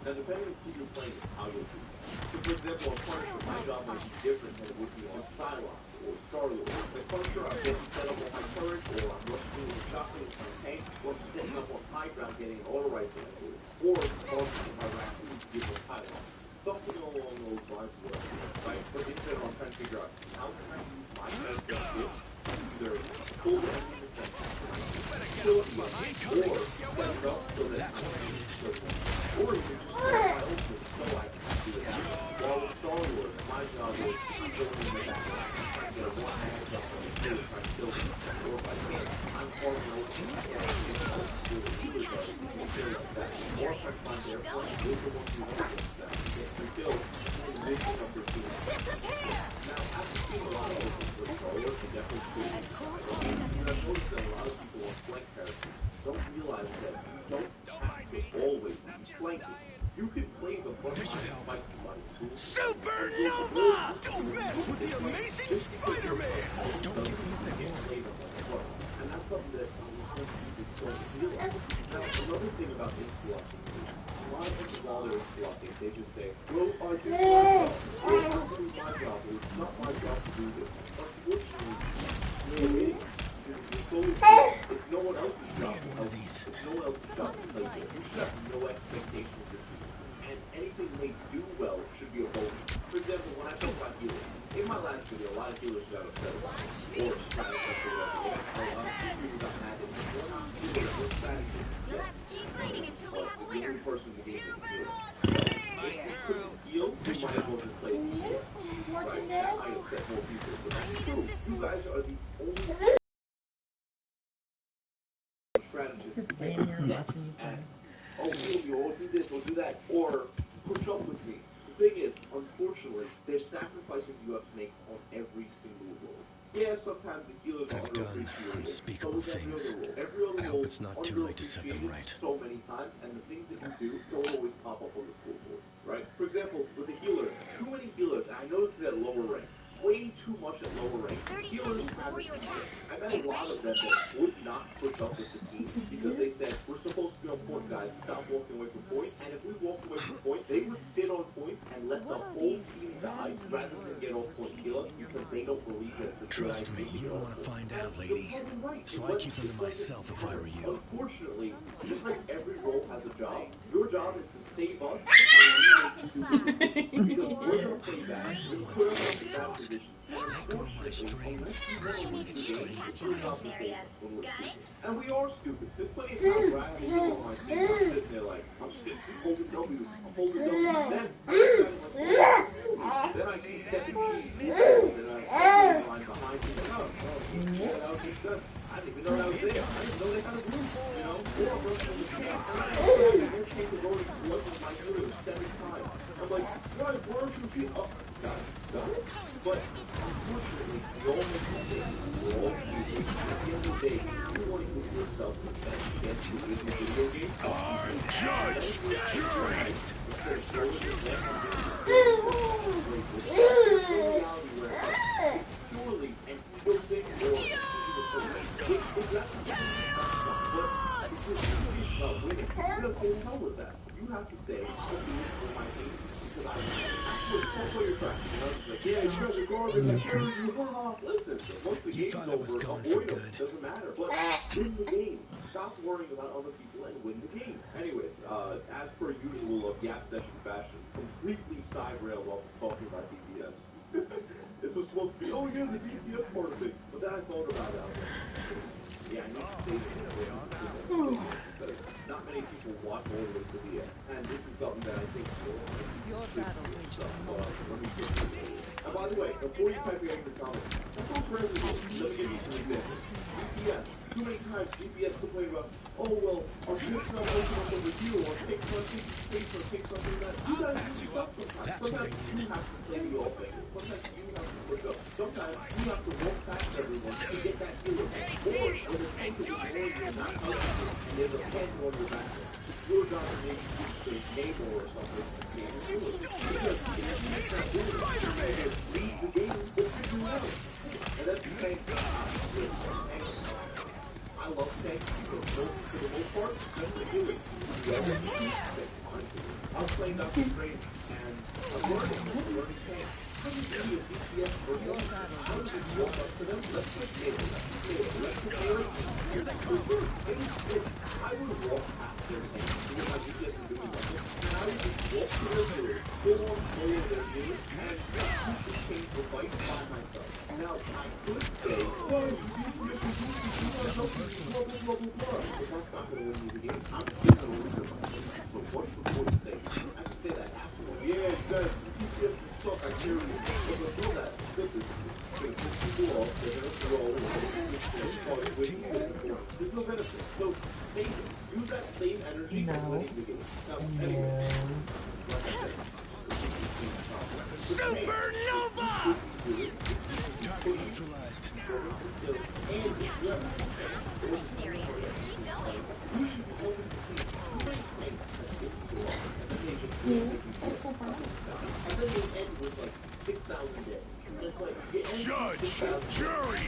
Now, depending on who you're playing, how you'll do that. So, for example, on Punisher, my job might be different than it would be on Psylocke or Star-Lord. With Punisher, I'm getting set up on my turret, or I'm rushing through with a shotgun with my tank, or I'm setting up on high ground, getting an auto rifle in it, or launching my raccoon to give them high ground. Something along those lines will work, right? But in general, I'm trying to figure out how can I use my best skills to either pull the enemy defense, kill it, or set it up so that I can kill them. Or even just throw my ultimate so I can do it. While with Star-Lord, my job is I'm going in the back line, trying to get a one-hand up on the field, trying to kill them. Or if I can't, I'm calling an ultimate, or I'm going to do a healer guard, and kill like that. Or if I find their point, those are ones who want against them. Get the kill, and the vision of their team. Now, I've seen a lot of ultimates with Star-Lord, and definitely shooting. And I've noticed that a lot of people on flank characters don't realize that you don't have to always be flanking. You can play the front line and fight somebody. Supernova! Don't mess with the amazing Spider-Man! Don't give me the game. And that's something that a lot of people don't realize. Now, another thing about Inslocking is a lot of people, while they're Inslocking, they just say, well, I did my job. Well, I'm doing my job. It's not my job to do this. Unfortunately, it's no one else's job to help you. It's no one else's job to play good. You should have no expectations of people. And anything they do well should be a bonus. For example, when I talk about healers, in my last video, a lot of healers got upset about it. Or Stratus, or whatever. People got mad at me. What Stratus is? You'll have to keep fighting until we have a winner. The only person in the game that can heal. If you couldn't heal, you might as well just play the healer. Right? That might upset more people. But that's true. You guys are the only strategists as, oh, heal me, or do this, or do that, or push up with me. The thing is, unfortunately, there's sacrifices you have to make on every single role. Yeah, sometimes the healers are underappreciated. Unspeakable things. Every other I role hope it's not too late to set them right. So many times, and the things that you do don't always pop up on the scoreboard, right? For example, with the healer, too many healers, and I noticed it at lower ranks. Way too much at lower ranks. Healers have a secret. I met a lot of them that would not push up with the team because they said, we're supposed to be on point, guys. Stop walking away from point. And if we walked away from point, they would sit on point and let the whole team die rather than get off point kill us because they don't believe that it's a good idea. Trust me, you don't want to find out, lady. So I keep them to myself if I were you. Unfortunately, just like every role has a job, your job is to save us and we because we're going to play bad. We put us in bad position. Unfortunately, unless you want to win the game, it's your job to save us when we're stupid. And we are stupid. There's plenty of times where I have people on my team who are sitting there like, I'm just going to keep holding W, holding W. Then I see 17 people, and I see the line behind me. Oh, yeah, that would make sense. I didn't even know that was there. I didn't know they had a group, you know? Or I'm rushing the tank, and their tank is already bludgeoned my hero 7 times. I'm like, guys, where aren't you people? Oh, got it. But unfortunately, we all make mistakes. We're all stupid. At the end of the day, you want to put yourself in the best chance to win the video game. Judge, jury. Purely an ego thing or a team not winning. You're gonna say hell with that. you have to say, for my team, because I that's what you're trying. You know, just like, yeah, you guys are garbage, I carry you, haha. Listen, once the game's over, avoid them, doesn't matter. But win the game. Stop worrying about other people and win the game. Anyways, as per usual of Yap Session fashion, completely side railed off of talking about DPS. This was supposed to be, oh yeah, the DPS part of it. But then I thought about it, I was like, yeah, I need to say this because not many people watch all the way to the end. And this is something that I think Your battle wage. let me get this. And by the way, before you type your angry comments, that's all for everything. Let me give you some examples. DPS. Too many times DPS complain about, oh well, our ship's not open up over here, or take something space, or take something that. You gotta do yourself sometimes. Sometimes you have to play the all thing. Sometimes you have to push up. Sometimes you have to walk past everyone to get that healer. Or when the tank is ignoring you, not helping you, and there's a panic on your back. Your job is maybe to neighbor or something and save your healer. Because if you can't do it, you're going to leave the game or figure it out. And that's the same thing. I love tanks because for the most part, simply do it. I was playing Dr. Strange and I'm learning tanks. How do you see a DPS version? How do you walk up to them? Let's just say it. Let's just say it. I would walk past their tanks because my DPS is doing nothing. And I would just walk to their field, go on forward their unit, and just change the fight by myself. Now, I could say, well, you DPS is blah, blah, blah, blah, but that's not going to win me the game. I'm still going to lose your money. So what's the point of saying? I can say that afterwards. Yeah, guys, DPS suck, I hear you. But before that, there's people off, they're going to throw, there's no benefit. So save it. Use that same energy to winning the game. Now, anyway, like I said, Supernova! Target neutralized. Judge, jury,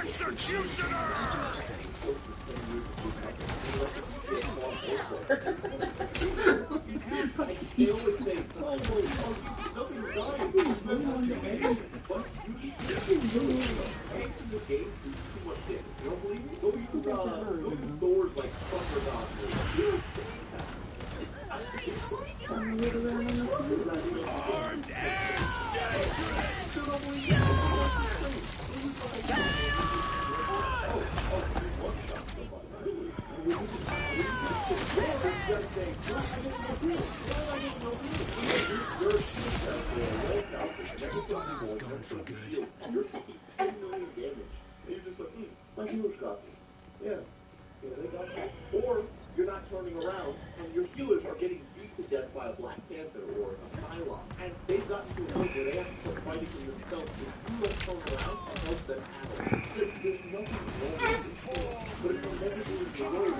executioner! They always say, oh, nothing dying, but it's meant to be. But you tanks in this game do too much damage. You don't believe me? Go use doors like Thunder God. Armed and You're taking 10 million damage. And you're just like, my healers got this. Yeah, they got this. Or you're not turning around and your healers are getting beat to death by a Black Panther or a Cylon. And they've gotten to a point where they have to start fighting for themselves. If you don't turn around and help them out, there's nothing wrong with it. But if you're never doing the road,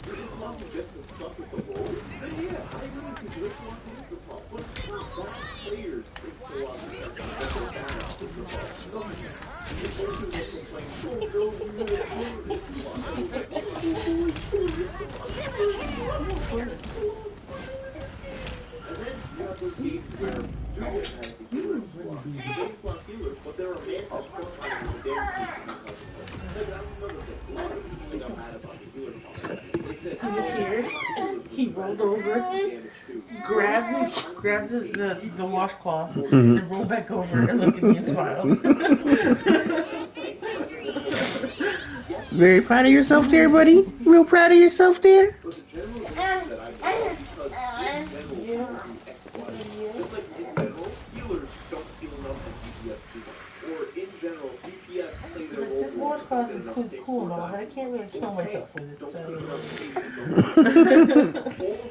it's not just to stuck with the roll. Then yeah, I agree with you. There's one thing to talk. But it's not that players think so on there. That's what bad is the ball. The person was complaining, oh, no, you know, and then you have those games where Dugan has the healer squad. The game's not healers, but there are Mantis frontliners with damn because of it. That's another thing. A lot of people got mad about the healer squad. He was here. He rolled over, grabbed the washcloth, and rolled back over and looked at me and smiled. Very proud of yourself there, buddy? Real proud of yourself there? This washcloth includes cool and all, but I can't really smell myself with it. All of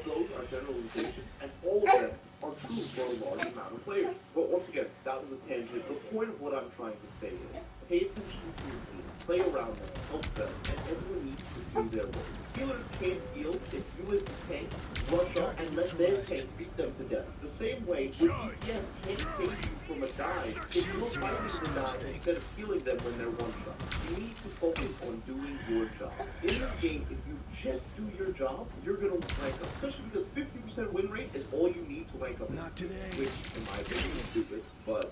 those are generalizations, and all of them are true for a large amount of players. But once again, that was a tangent. The point of what I'm trying to say is, pay attention to your team, play around them, help them, and everyone needs to do their role. Healers can't heal if you as the tank rush up and let their tank beat them to death. The same way, when DPS can't save you from a dive if you're fighting the dive instead of healing them when they're one-shot. You need to focus on doing your job. In this game, if you just do your job, you're going to rank up. Especially because 50% win rate is all you need to rank up. Not today. Which, in my opinion, is stupid. But,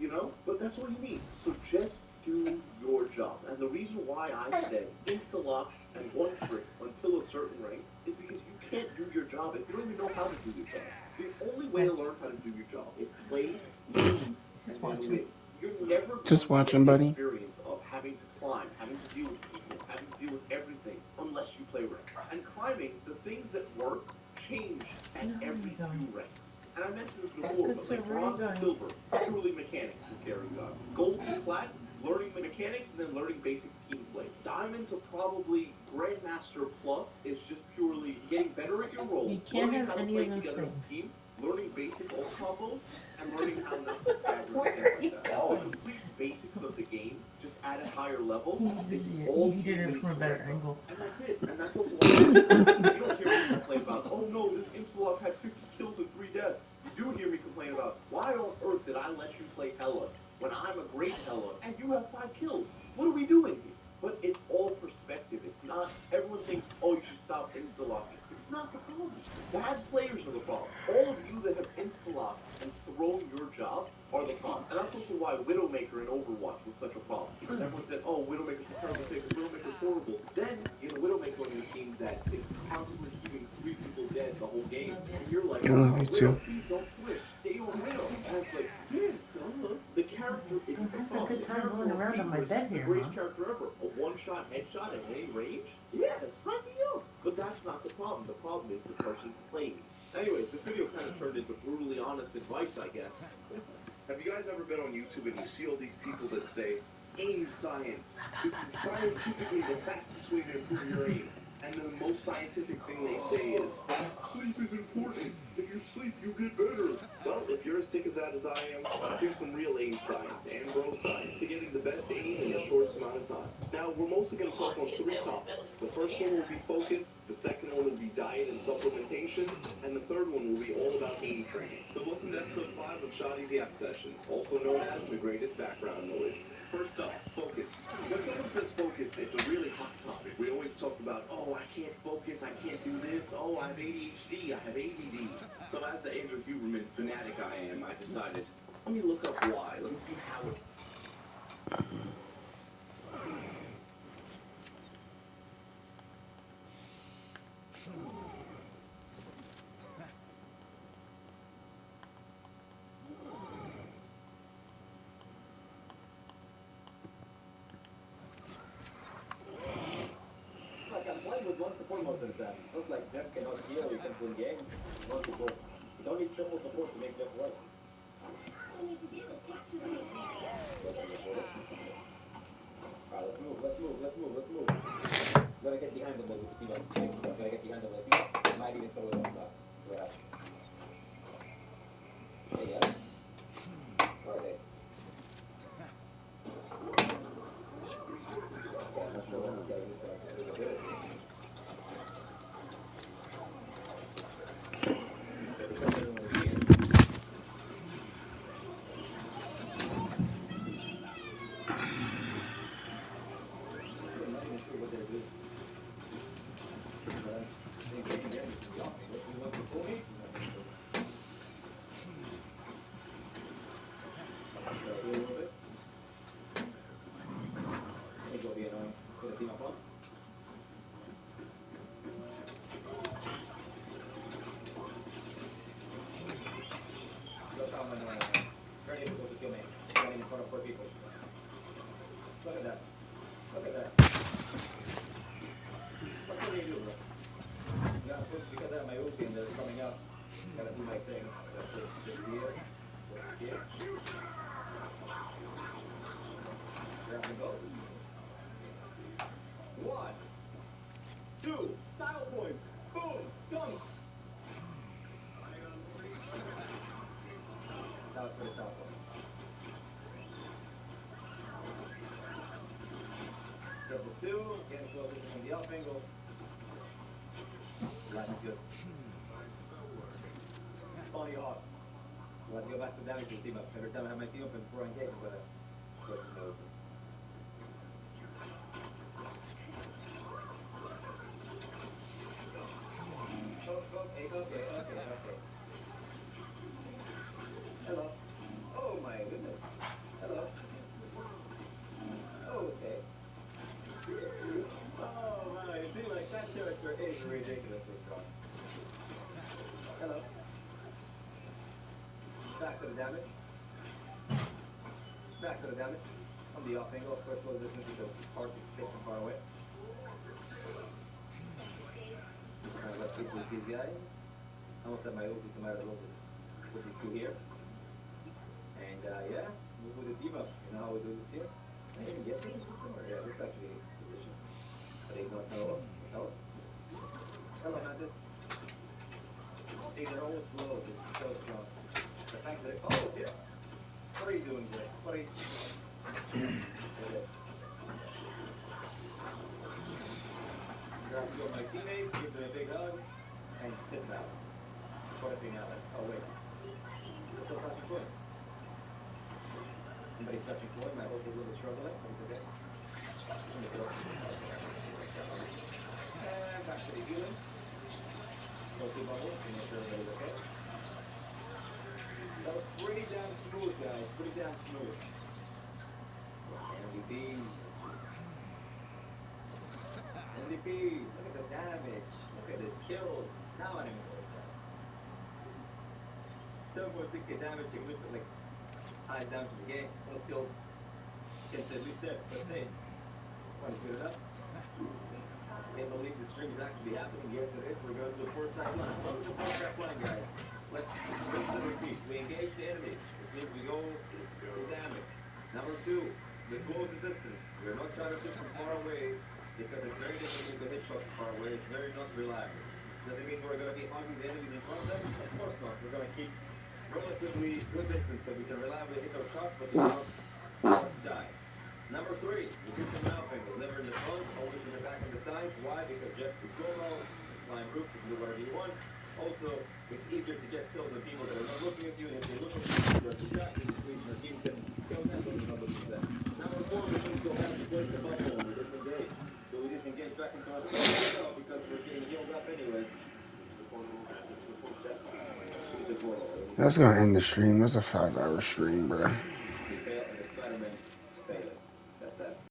you know, but that's all you need. So just do your job. And the reason why I said insta-lock and one-trick until a certain rank is because you can't do your job if you don't even know how to do your job. The only way to learn how to do your job is play, lose, and then win. You're never Just going watching, to get buddy. the experience of having to climb, having to deal with people, having to deal with everything, unless you play rank. And climbing, the things that work change at every few ranks. And I mentioned this before, but like bronze to silver, purely mechanics is carrying on. Gold to plat, learning the mechanics and then learning basic team play. Diamond to probably Grandmaster Plus is just purely getting better at your role, You can't learning have how to any play of those together as things. a team, learning basic ult combos, and learning how not to stagger and things like that. The complete basics of the game, just at a higher level, is all He did it from a better angle. and that's it. And that's what you don't hear me complain about, oh no, this Insta-Lock had 50 kills and 3 deaths. You do hear me complain about, why on earth did I let you play Hela when I'm a great Hela and you have 5 kills? What are we doing here? But it's all perspective. It's not, everyone thinks, oh, you should stop insta-locking. It's not the problem. Bad players are the problem. All of you that have insta-locked and thrown your job are the problem. And that's also why Widowmaker in Overwatch was such a problem. Because everyone said, oh, Widowmaker's a terrible pick, Widowmaker's horrible. Then, you know, Widowmaker on your team that is constantly keeping 3 people dead the whole game. And you're like, I love you Widow, too. please don't quit. Stay on Widow. And it's like, yeah, duh. The character isn't the problem. Good time going around on my bed The here, greatest Mom. character ever. A one-shot headshot at any range? Yes, sign me up. But that's not the problem. The problem is the person playing. Anyways, this video kind of turned into brutally honest advice, I guess. Have you guys ever been on YouTube and you see all these people that say, aim science, this is scientifically the fastest way to improve your aim? And the most scientific thing they say is, sleep is important. If you sleep, you get better. Well, if you're as sick as that as I am, here's some real aim science and bro science to getting the best aim in the shortest amount of time. Now, we're mostly going to talk on 3 topics. The first one will be focus, the second one will be diet and supplementation, and the third one will be all about aim training. So welcome to episode 5 of Shotty's Yap Session, also known as the greatest background noise. First up, focus. When someone says focus, it's a really hot topic. We always talk about, oh, I can't focus, I can't do this, oh, I have ADHD, I have ADD. So as the Andrew Huberman fanatic I am, I decided, let me look up why, let me see how it... Once the foremost in that. Not like Jeff cannot heal, you can win games. Not support. You don't need triple support to make Jeff work. All you need to do is capture the missionary. Alright, let's move. Gotta get behind the ball with the team. Gotta get behind the ball. Might even throw it on that. See what happens. Hey, yeah. Alright, hey. Yeah, I'm not sure what this guy is going to do. Because I have my ulti and they're coming up, gotta do my thing. That's it. Just here. Grab and go. 1, 2, style point. Boom, dunk. That was pretty tough. the 2. Getting closer from the off angle. Line is good. Follow your heart. You want to go back to damage to team up. Every time I have my team up and throw engage, I'm going to push it over. Okay. Hello. Oh my goodness. Hello. Okay. Oh my, you see, like, that character is ridiculously strong. Hello. Back to the damage. Back to the damage. From the off angle, of course, low distance because it's hard to take from far away. Let's keep with these guys. I almost have my ulti, so I might as well just put these two here. And yeah, move with the team up. You know how we do this here? I didn't get this somewhere. Yeah, this actually is position. But they don't know. Hello? Hello, Mantis. See, they're all slow. They're so strong. The fact that oh, yeah. What are you doing, Jay? What are you Grab my teammates, give them a big hug, and sit down. For a thing out. Oh, wait. Still touching Floyd. Somebody's touching Floyd. My hope is a little struggling. But it's okay. And back to the healing. Go to bubbles to make sure everybody's okay. That was pretty damn smooth, guys. Pretty damn smooth. MVP. MVP. Look at the damage. Look at this kills. Now I'm going to 7.6k damage, significantly high down to the game. Those kills can at least there. But hey, want to good enough? Can't believe the stream is actually happening. Yes, it is. We're going to the fourth back line. So the fourth back line, guys. Let's repeat. We engage the enemy. It means we go to damage. Number 2, we close the distance. We're not trying to shoot from far away because it's very difficult to hit shots far away. It's very not reliable. Does it mean we're going to be hugging the enemies in front of them? Of course not. We're going to keep relatively good distance so we can reliably hit our shots, but we don't die. Number 3, we do some out angle. Never in the front, always in the back and the sides. Why? Because Jeff is slow, flying groups, you can do whatever you want. Also, it's easier to get kills than people that are not looking at you, and if they're looking at you, you're distracted, your team can kill them, but you're not looking at them. Number 4, we need to have to place the bubble and we disengage. So we disengage back into our bubble because we're getting healed up anyway. That's gonna end the stream. That's a 5-hour stream, bro.